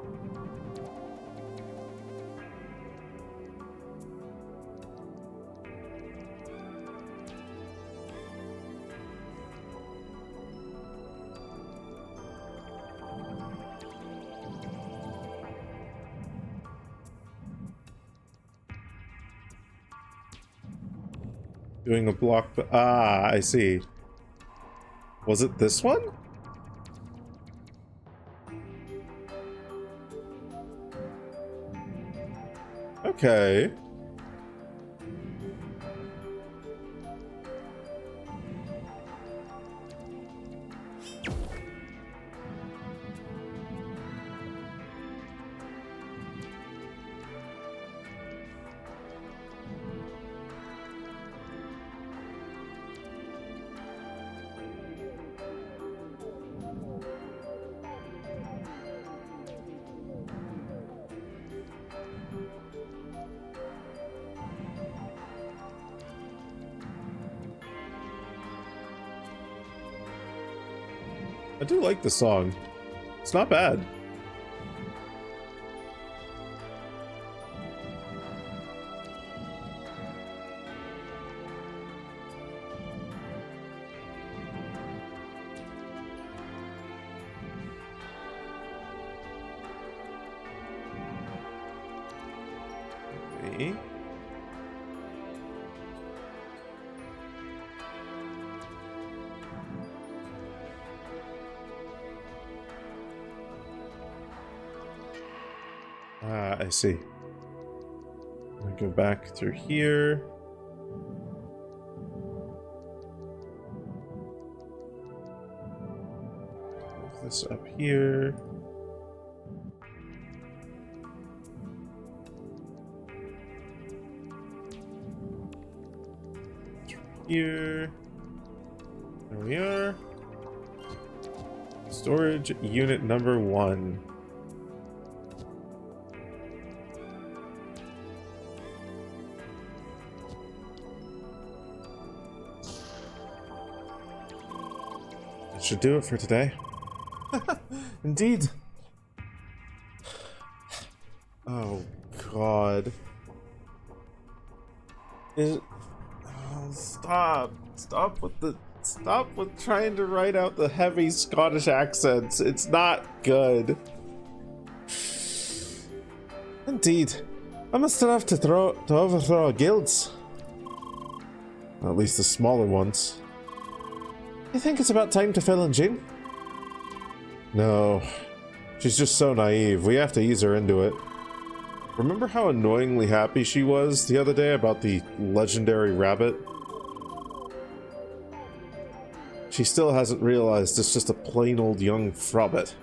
Doing a block... Ah, I see. Was it this one? Okay. I do like the song. It's not bad. Okay. Ah, I see. I go back through here. Move this up here. Through here. There we are. Storage unit number 1. Should do it for today. Indeed. Oh God. Oh, stop with trying to write out the heavy Scottish accents. It's not good. Indeed. I must have to overthrow guilds. At least the smaller ones. You think it's about time to fill in Jean? No. She's just so naive. We have to ease her into it. Remember how annoyingly happy she was the other day about the legendary rabbit? She still hasn't realized it's just a plain old young frobbit.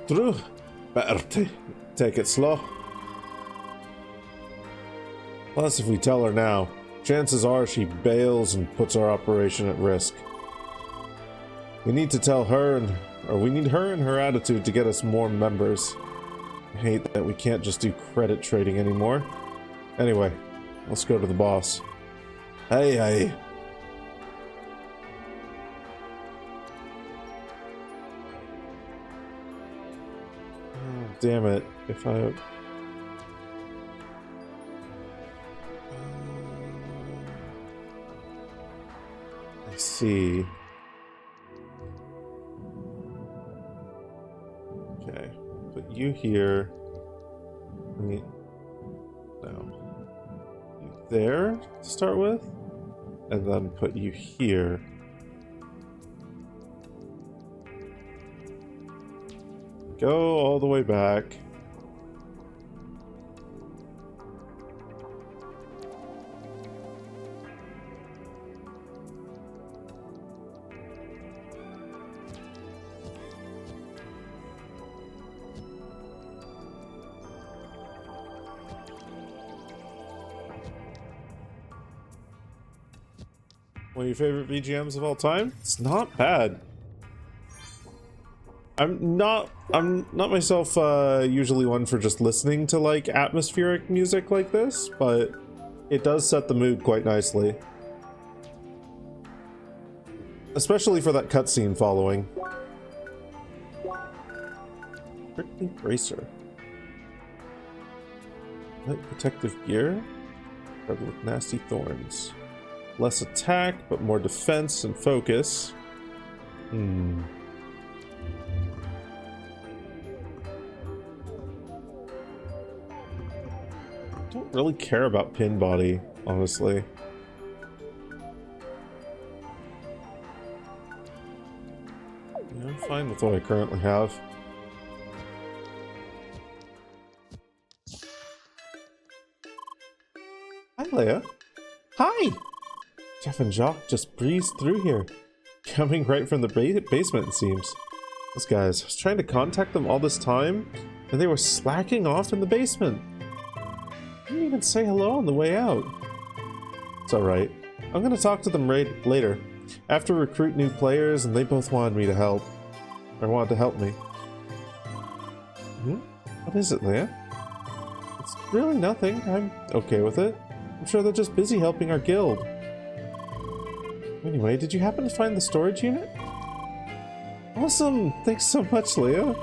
True. Better take it slow. Plus, if we tell her now, chances are she bails and puts our operation at risk. We need to tell her, we need her and her attitude to get us more members. I hate that we can't just do credit trading anymore. Anyway, let's go to the boss. Hey. Oh, damn it. If I... I see. you here. Wait. No. You there to start with? And then put you here. Go all the way back. One of your favorite VGMs of all time? It's not bad. I'm not myself usually one for just listening to like atmospheric music like this, but it does set the mood quite nicely. Especially for that cutscene following. Prickly bracer. Light protective gear. Covered with nasty thorns. Less attack, but more defense and focus. Don't really care about pin body, honestly. Yeah, I'm fine with what I currently have. Hi, Leia. Hi! Jeff and Jacques just breezed through here. Coming right from the basement, it seems. Those guys, I was trying to contact them all this time, and they were slacking off in the basement. Didn't even say hello on the way out. It's alright. I'm gonna talk to them later. After recruit new players, and they both wanted me to help. Or wanted to help me. What is it, Leia? It's really nothing. I'm okay with it. I'm sure they're just busy helping our guild. Anyway, did you happen to find the storage unit? Awesome! Thanks so much, Leia.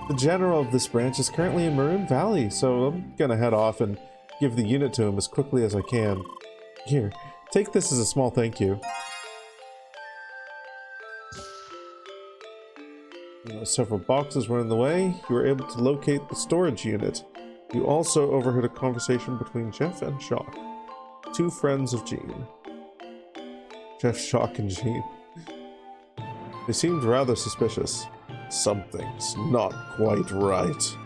The general of this branch is currently in Maroon Valley, so I'm gonna head off and give the unit to him as quickly as I can. Here, take this as a small thank you. Several boxes were in the way. You were able to locate the storage unit. You also overheard a conversation between Jeff and Jacques, two friends of Jean. Jeff, Jacques, and Jean. They seemed rather suspicious. Something's not quite right.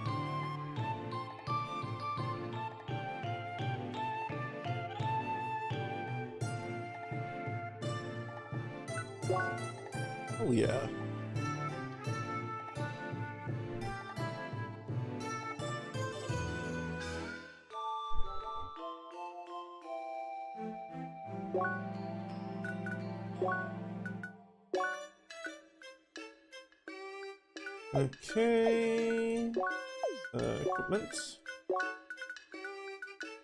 Oh yeah. Okay. Equipment.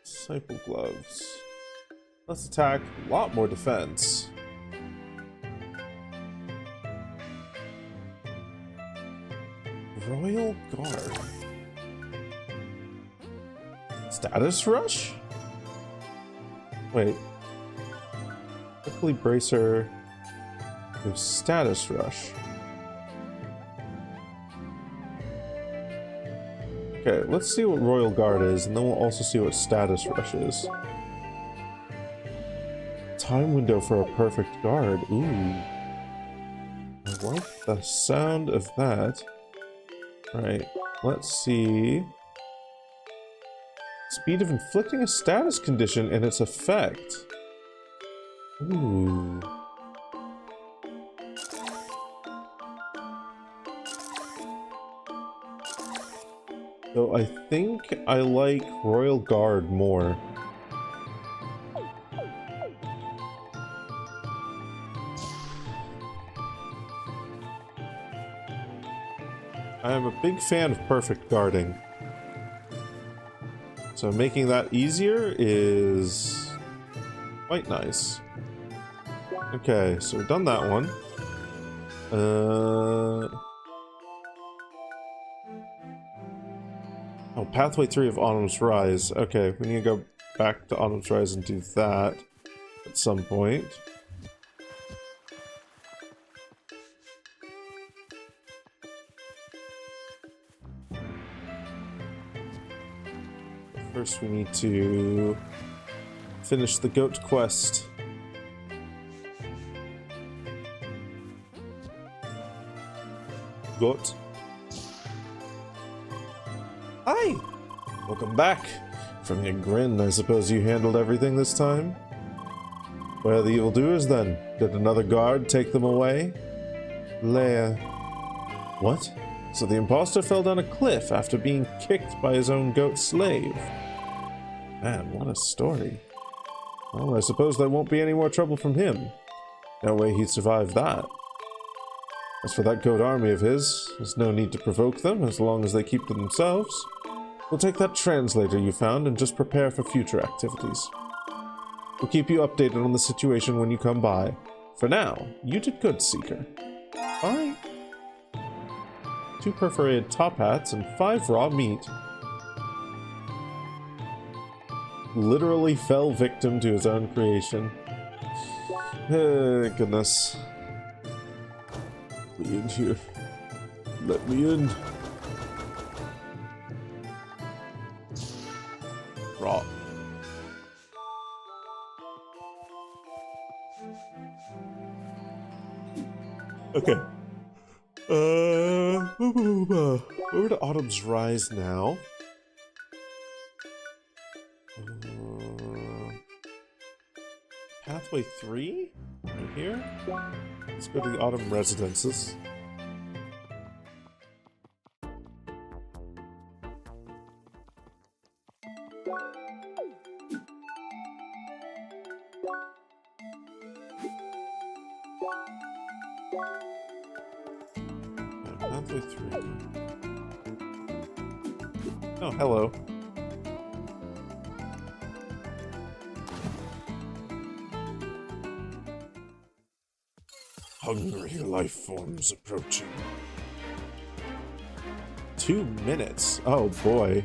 Disciple gloves. Less attack, a lot more defense. Royal Guard. Status rush? Wait. Prickly bracer. There's status rush. Okay, let's see what Royal Guard is, and then we'll also see what Status Rush is. Time window for a perfect guard. Ooh. I like the sound of that. Alright, let's see. Speed of inflicting a status condition and its effect. Ooh. So I think I like Royal Guard more. I am a big fan of perfect guarding. So making that easier is quite nice. Okay, so we've done that one. Oh, Pathway 3 of Autumn's Rise. Okay, we need to go back to Autumn's Rise and do that at some point. first we need to finish the goat quest. Goat. Hi! Welcome back. From your grin, I suppose you handled everything this time? Where are the evildoers then? Did another guard take them away? Leia. What? So the imposter fell down a cliff after being kicked by his own goat slave. Man, what a story. Well, I suppose there won't be any more trouble from him. No way he'd survive that. As for that goat army of his, there's no need to provoke them as long as they keep to themselves. We'll take that translator you found and just prepare for future activities. We'll keep you updated on the situation when you come by. For now, you did good, Seeker. Alright. 2 perforated top hats and 5 raw meat. Literally fell victim to his own creation. Goodness. Let me in here. Let me in. Raw. Okay. Over to Autumn's Rise now. Pathway 3? Right here? Let's go to the Autumn Residences. Pathway 3. Oh, hello. Hungry life forms approaching. 2 minutes. Oh boy.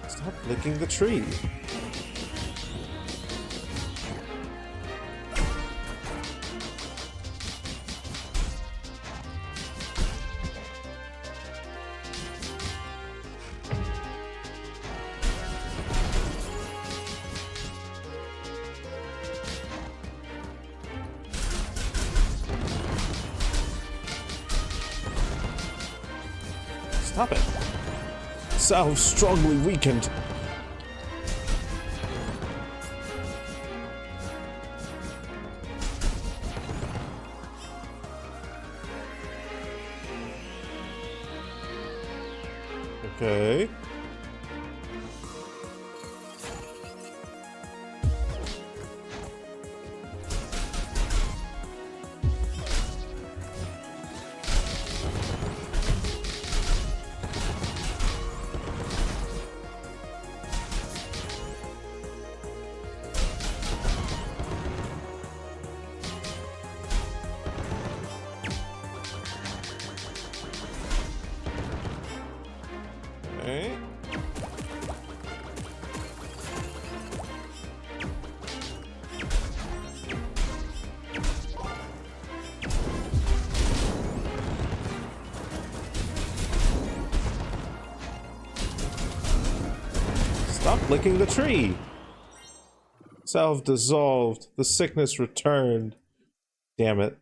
Stop licking the tree. Stop it. Salve strongly weakened. Okay. Okay. Stop licking the tree. Salve dissolved. The sickness returned. Damn it.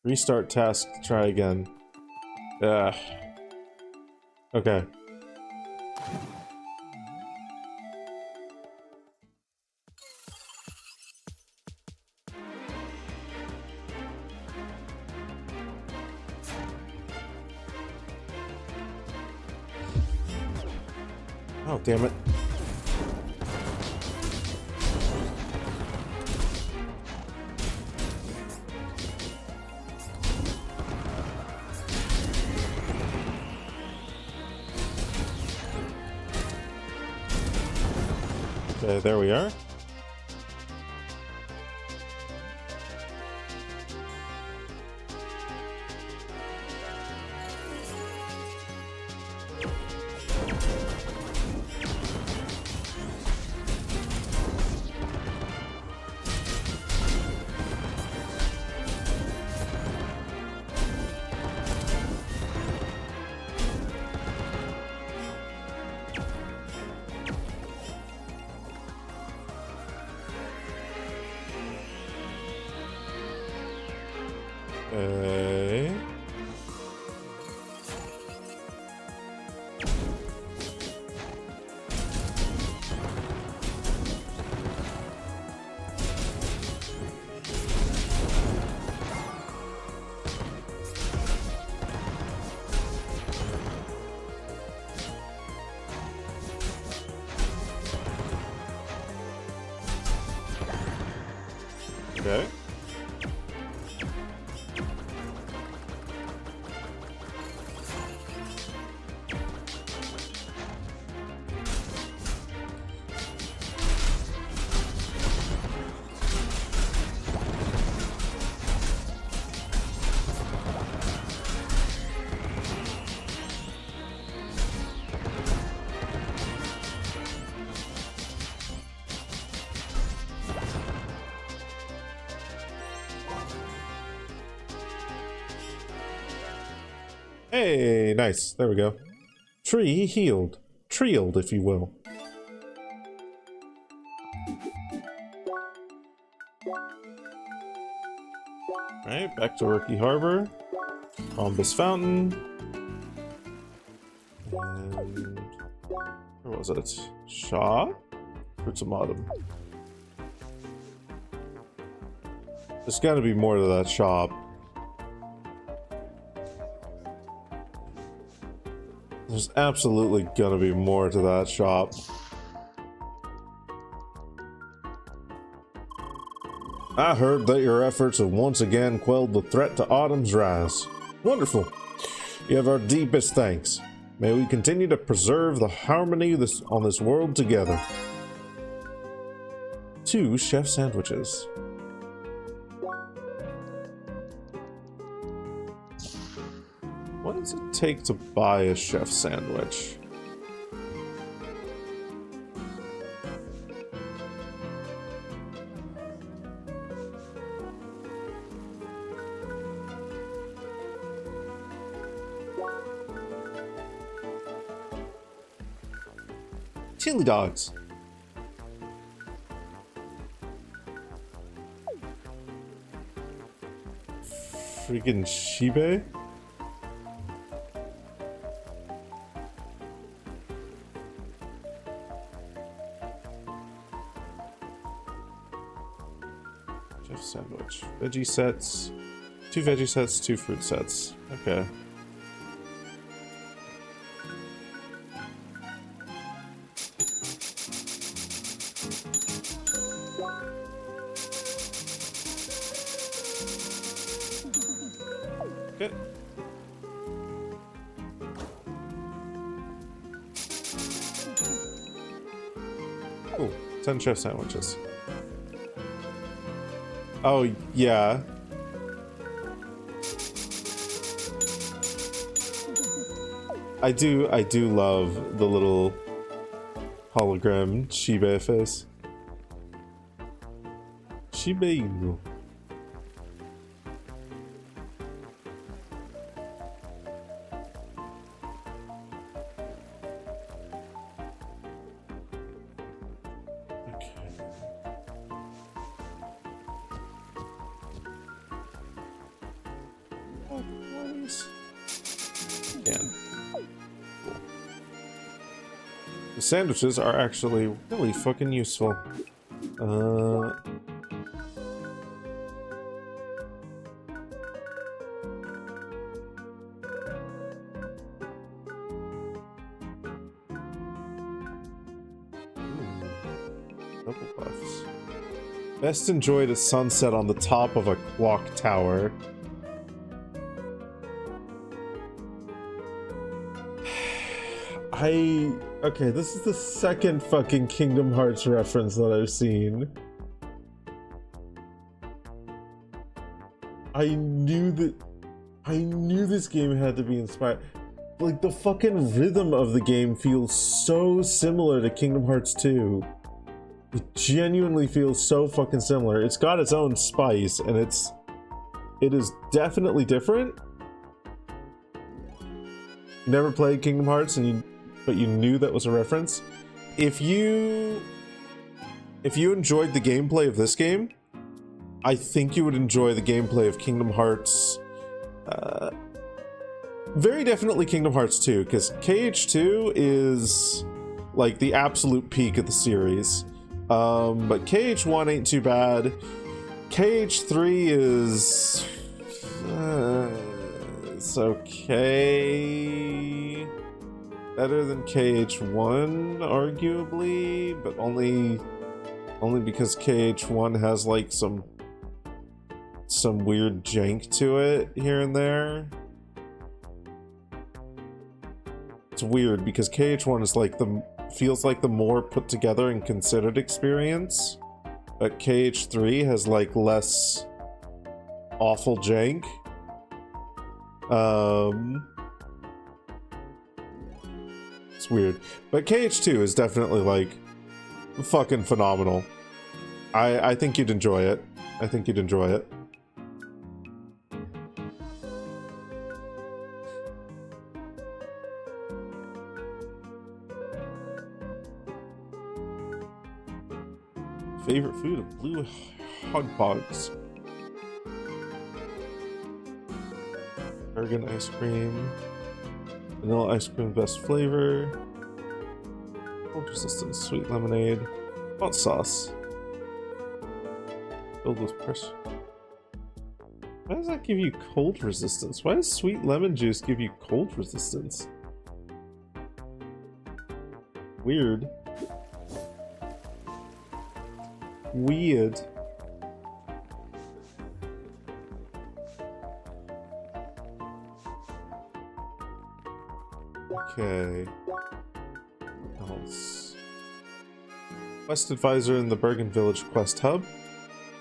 Restart task to try again. Ugh. Okay. Oh, damn it. Okay, there we are. Okay. Okay. Hey, nice. There we go. Tree healed. Treeled, if you will. Alright, back to Rookie Harbor. Columbus Fountain. And where was it? Shaw? Fruits of Autumn. There's gotta be more to that shop. There's absolutely gonna be more to that shop. I heard that your efforts have once again quelled the threat to Autumn's rise. Wonderful. You have our deepest thanks. May we continue to preserve the harmony on this world together. 2 chef sandwiches. What does it take to buy a chef sandwich? Chili dogs. Freaking Shibe? Chef sandwich. Veggie sets. 2 veggie sets, 2 fruit sets. Okay. Good. Cool. 10 chef sandwiches. Oh, yeah. I do love the little hologram Shiba face. Shiba Inu. The sandwiches are actually really fucking useful. Double buffs. Best enjoyed a sunset on the top of a clock tower. Okay, this is the second fucking Kingdom Hearts reference that I've seen. I knew this game had to be inspired. Like, the fucking rhythm of the game feels so similar to Kingdom Hearts 2. It genuinely feels so fucking similar. It's got its own spice, and it is definitely different. You never played Kingdom Hearts, but you knew that was a reference. If you enjoyed the gameplay of this game, I think you would enjoy the gameplay of Kingdom Hearts. Very definitely Kingdom Hearts 2, because KH2 is like the absolute peak of the series. But KH1 ain't too bad. KH3 is... it's okay. Better than KH1, arguably, but only because KH1 has like some weird jank to it here and there. It's weird because KH1 is like feels like the more put together and considered experience, but KH3 has like less awful jank. It's weird, but KH2 is definitely like fucking phenomenal. I think you'd enjoy it. I think you'd enjoy it. Favorite food of blue hogpogs. Argan ice cream. Vanilla ice cream, best flavor. Cold resistance, sweet lemonade. Hot sauce. Filled with pressure. Why does that give you cold resistance? Why does sweet lemon juice give you cold resistance? Weird. Weird. Okay. What else? Quest advisor in the Bergen Village quest hub.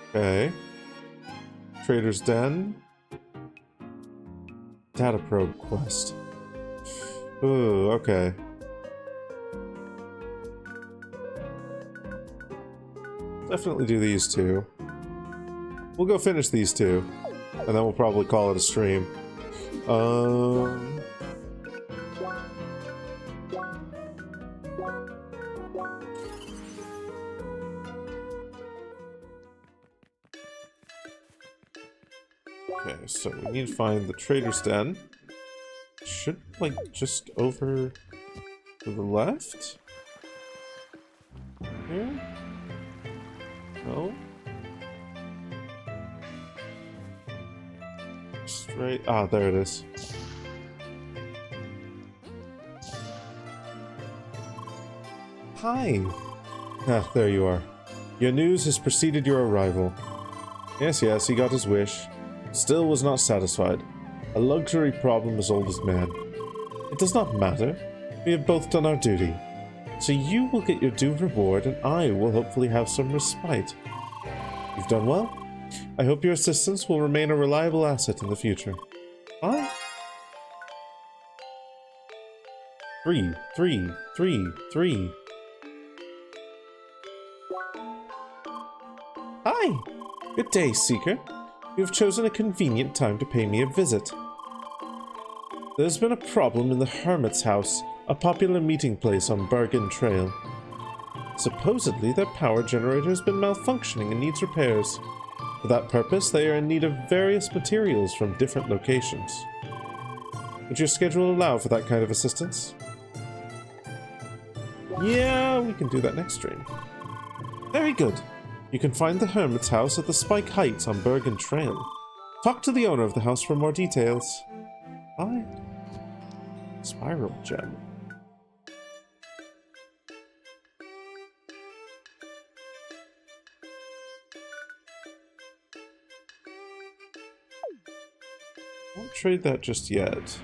Okay. Trader's Den. Data probe quest. Ooh, okay. Definitely do these two. We'll go finish these two, and then we'll probably call it a stream. Okay, so we need to find the Trader's Den. Should, like, just over to the left? Here? No? Straight. Ah, there it is. Hi! Ah, there you are. Your news has preceded your arrival. Yes, he got his wish. Still was not satisfied. A luxury problem as old as man. It does not matter. We have both done our duty. So you will get your due reward, and I will hopefully have some respite. You've done well. I hope your assistance will remain a reliable asset in the future. Bye. 3, 3, 3, 3. Hi! Good day, Seeker. You have chosen a convenient time to pay me a visit. There's been a problem in the Hermit's House, a popular meeting place on Bergen Trail. Supposedly, their power generator has been malfunctioning and needs repairs. For that purpose, they are in need of various materials from different locations. Would your schedule allow for that kind of assistance? Yeah, we can do that next stream. Very good. You can find the Hermit's House at the Spike Heights on Bergen Trail. Talk to the owner of the house for more details. Bye. Spiral gem. Won't trade that just yet.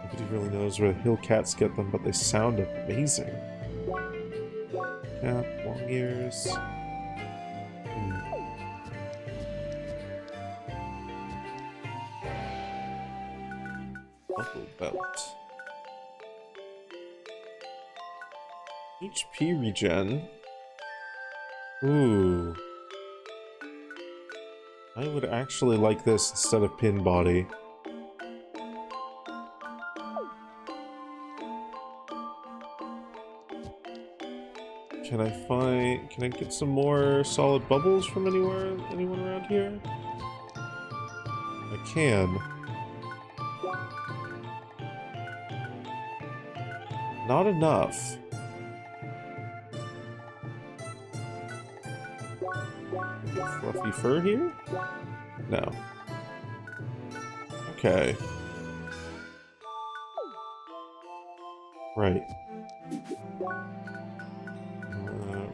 Nobody really knows where hill cats get them, but they sound amazing. Cat, long ears. Buckle belt. HP regen. Ooh. I would actually like this instead of pin body. Can I get some more solid bubbles from anyone around here? I can. Not enough. Fluffy fur here? No. Okay. Right.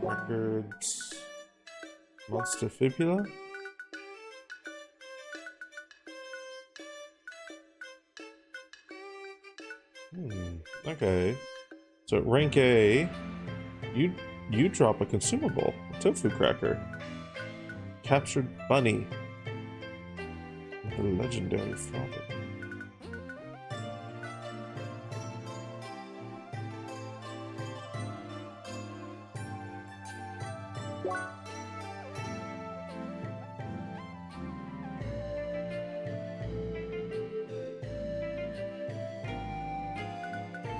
Records. Monster fibula? Okay. So at rank A, you drop a consumable, a tofu cracker. Captured bunny. The legendary father.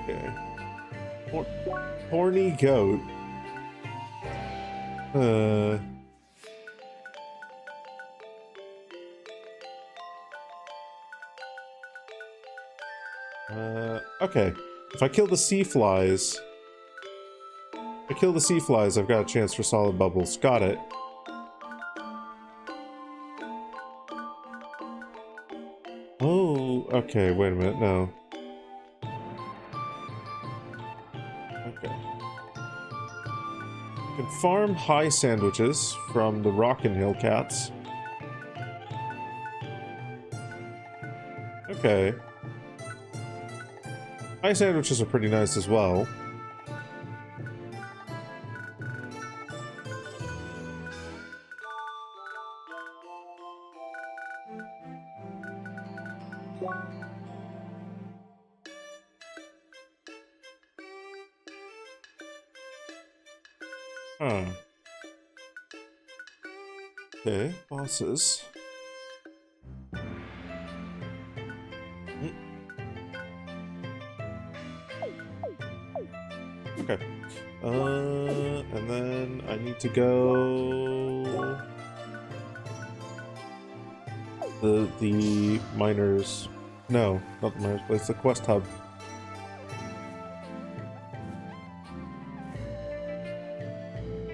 Okay. Horny goat. Okay. If I kill the sea flies... I've got a chance for solid bubbles. Got it. Oh, okay, wait a minute, no. Okay. I can farm high sandwiches from the Rockin' Hill cats. Okay. High sandwiches are pretty nice as well. Huh. Okay, bosses. Okay. And then I need to go... The miners... No, not the miners place, the quest hub.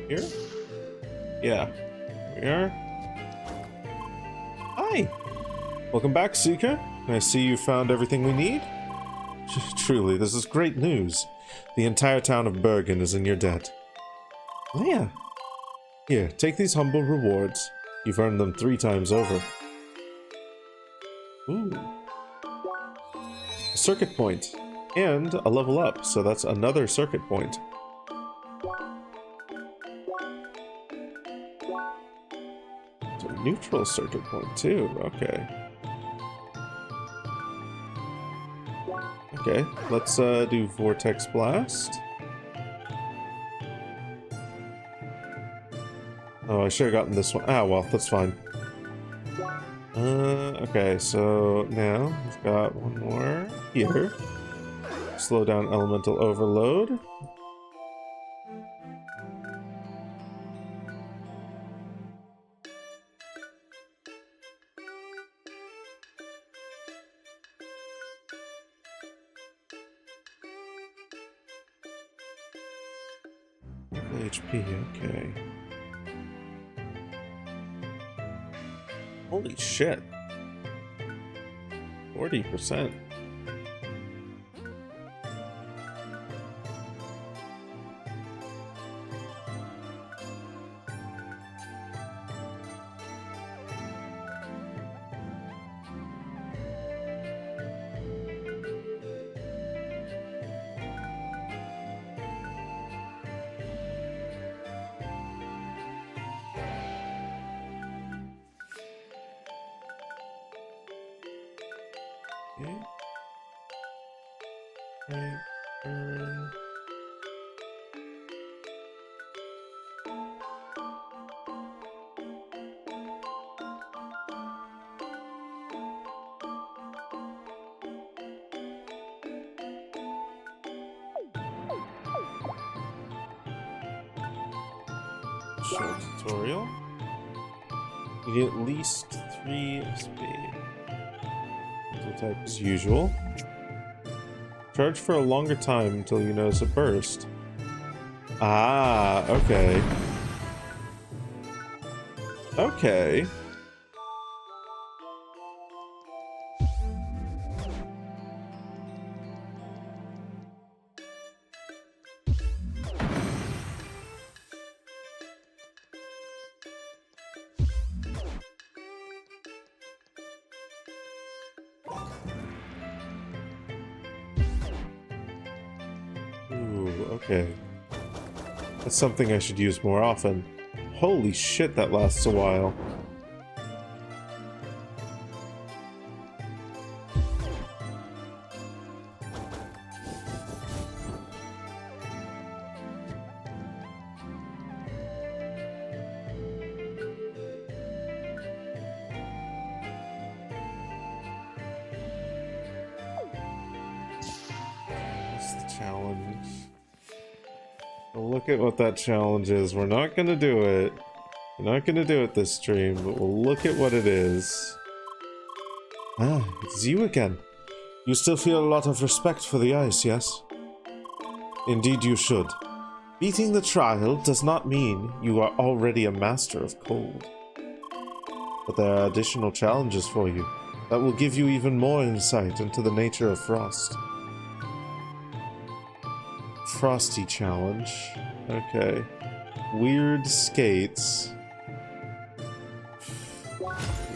Here? Yeah. Here we are. Hi! Welcome back, Seeker. I see you found everything we need. Truly, this is great news. The entire town of Bergen is in your debt. Oh, yeah. Here, take these humble rewards. You've earned them 3 times over. Ooh. A circuit point. And a level up, so that's another circuit point. It's a neutral circuit point, too. Okay. Okay, let's do Vortex Blast. Oh, I should have gotten this one. Ah, well, that's fine. Okay, so now we've got one more here. Slow down elemental overload. HP, okay. Holy shit. 40%. Okay. Right, burn. Short tutorial. You get at least 3 speed. Mental type as usual. Charge for a longer time until you notice a burst. Ah, okay. Okay. Ooh, okay. That's something I should use more often. Holy shit, that lasts a while. What's the challenge? Well, look at what that challenge is. We're not gonna do it. We're not gonna do it this stream, but we'll look at what it is. Ah, it's you again. You still feel a lot of respect for the ice, yes? Indeed you should. Beating the trial does not mean you are already a master of cold. But there are additional challenges for you that will give you even more insight into the nature of frost. Frosty challenge. Okay. Weird skates.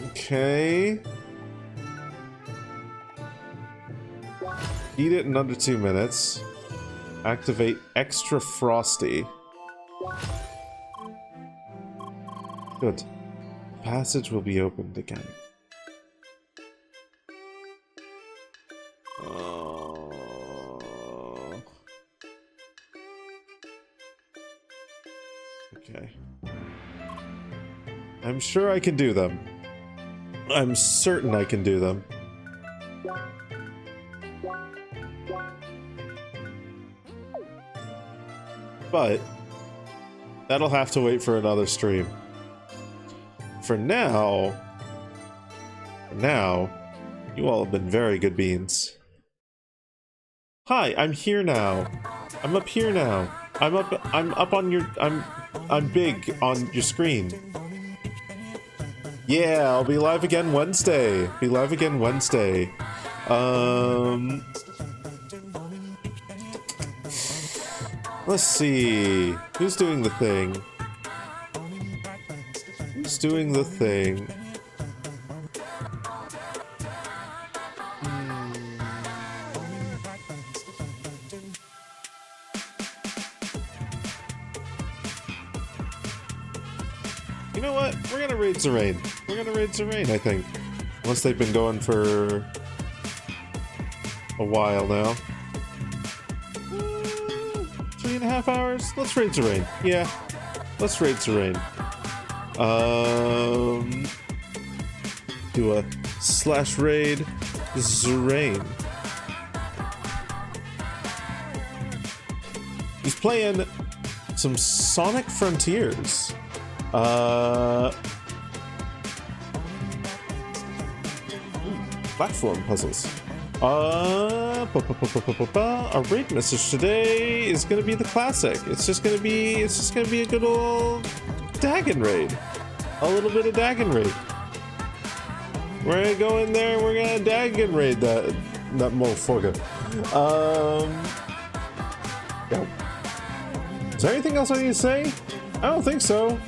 Okay. Eat it in under 2 minutes. Activate extra frosty. Good. The passage will be opened again. Okay. I'm sure I can do them. I'm certain I can do them. But that'll have to wait for another stream. For now, you all have been very good beans. Hi, I'm here now. I'm up here now. I'm up on your I'm big on your screen. Yeah, I'll be live again Wednesday. Be live again Wednesday. Let's see. Who's doing the thing? Who's doing the thing? You know what? We're gonna raid Zerain. We're gonna raid Zerain, I think. Unless they've been going for a while now. 3.5 hours? Let's raid Zerain. Yeah. Let's raid Zerain. Do a /raid Zerain. He's playing some Sonic Frontiers. Platform puzzles. Our raid message today is gonna be the classic. It's just gonna be a good old Dagon raid. A little bit of Dagon raid. We're gonna go in there. We're gonna Dagon raid that motherfucker. Yeah. Is there anything else I need to say? I don't think so.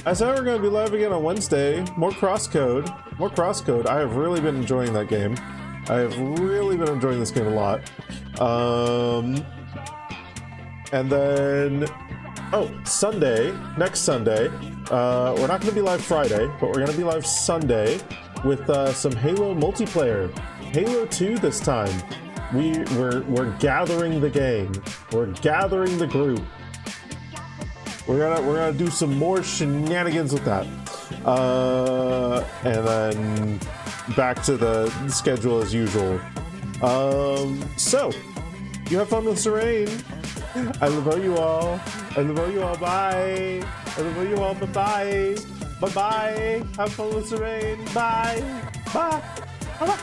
I said we're going to be live again on Wednesday. More crosscode. More crosscode. I have really been enjoying that game. I have really been enjoying this game a lot. And then... Oh, Sunday. Next Sunday. We're not going to be live Friday, but we're going to be live Sunday with some Halo multiplayer. Halo 2 this time. We're gathering the gang. We're gathering the group. We're gonna do some more shenanigans with that, and then back to the schedule as usual. So you have fun with Zerain. I love you all. I love you all. Bye. I love you all. Bye-bye. Bye-bye. Have fun with the rain. Bye. Bye. Bye-bye.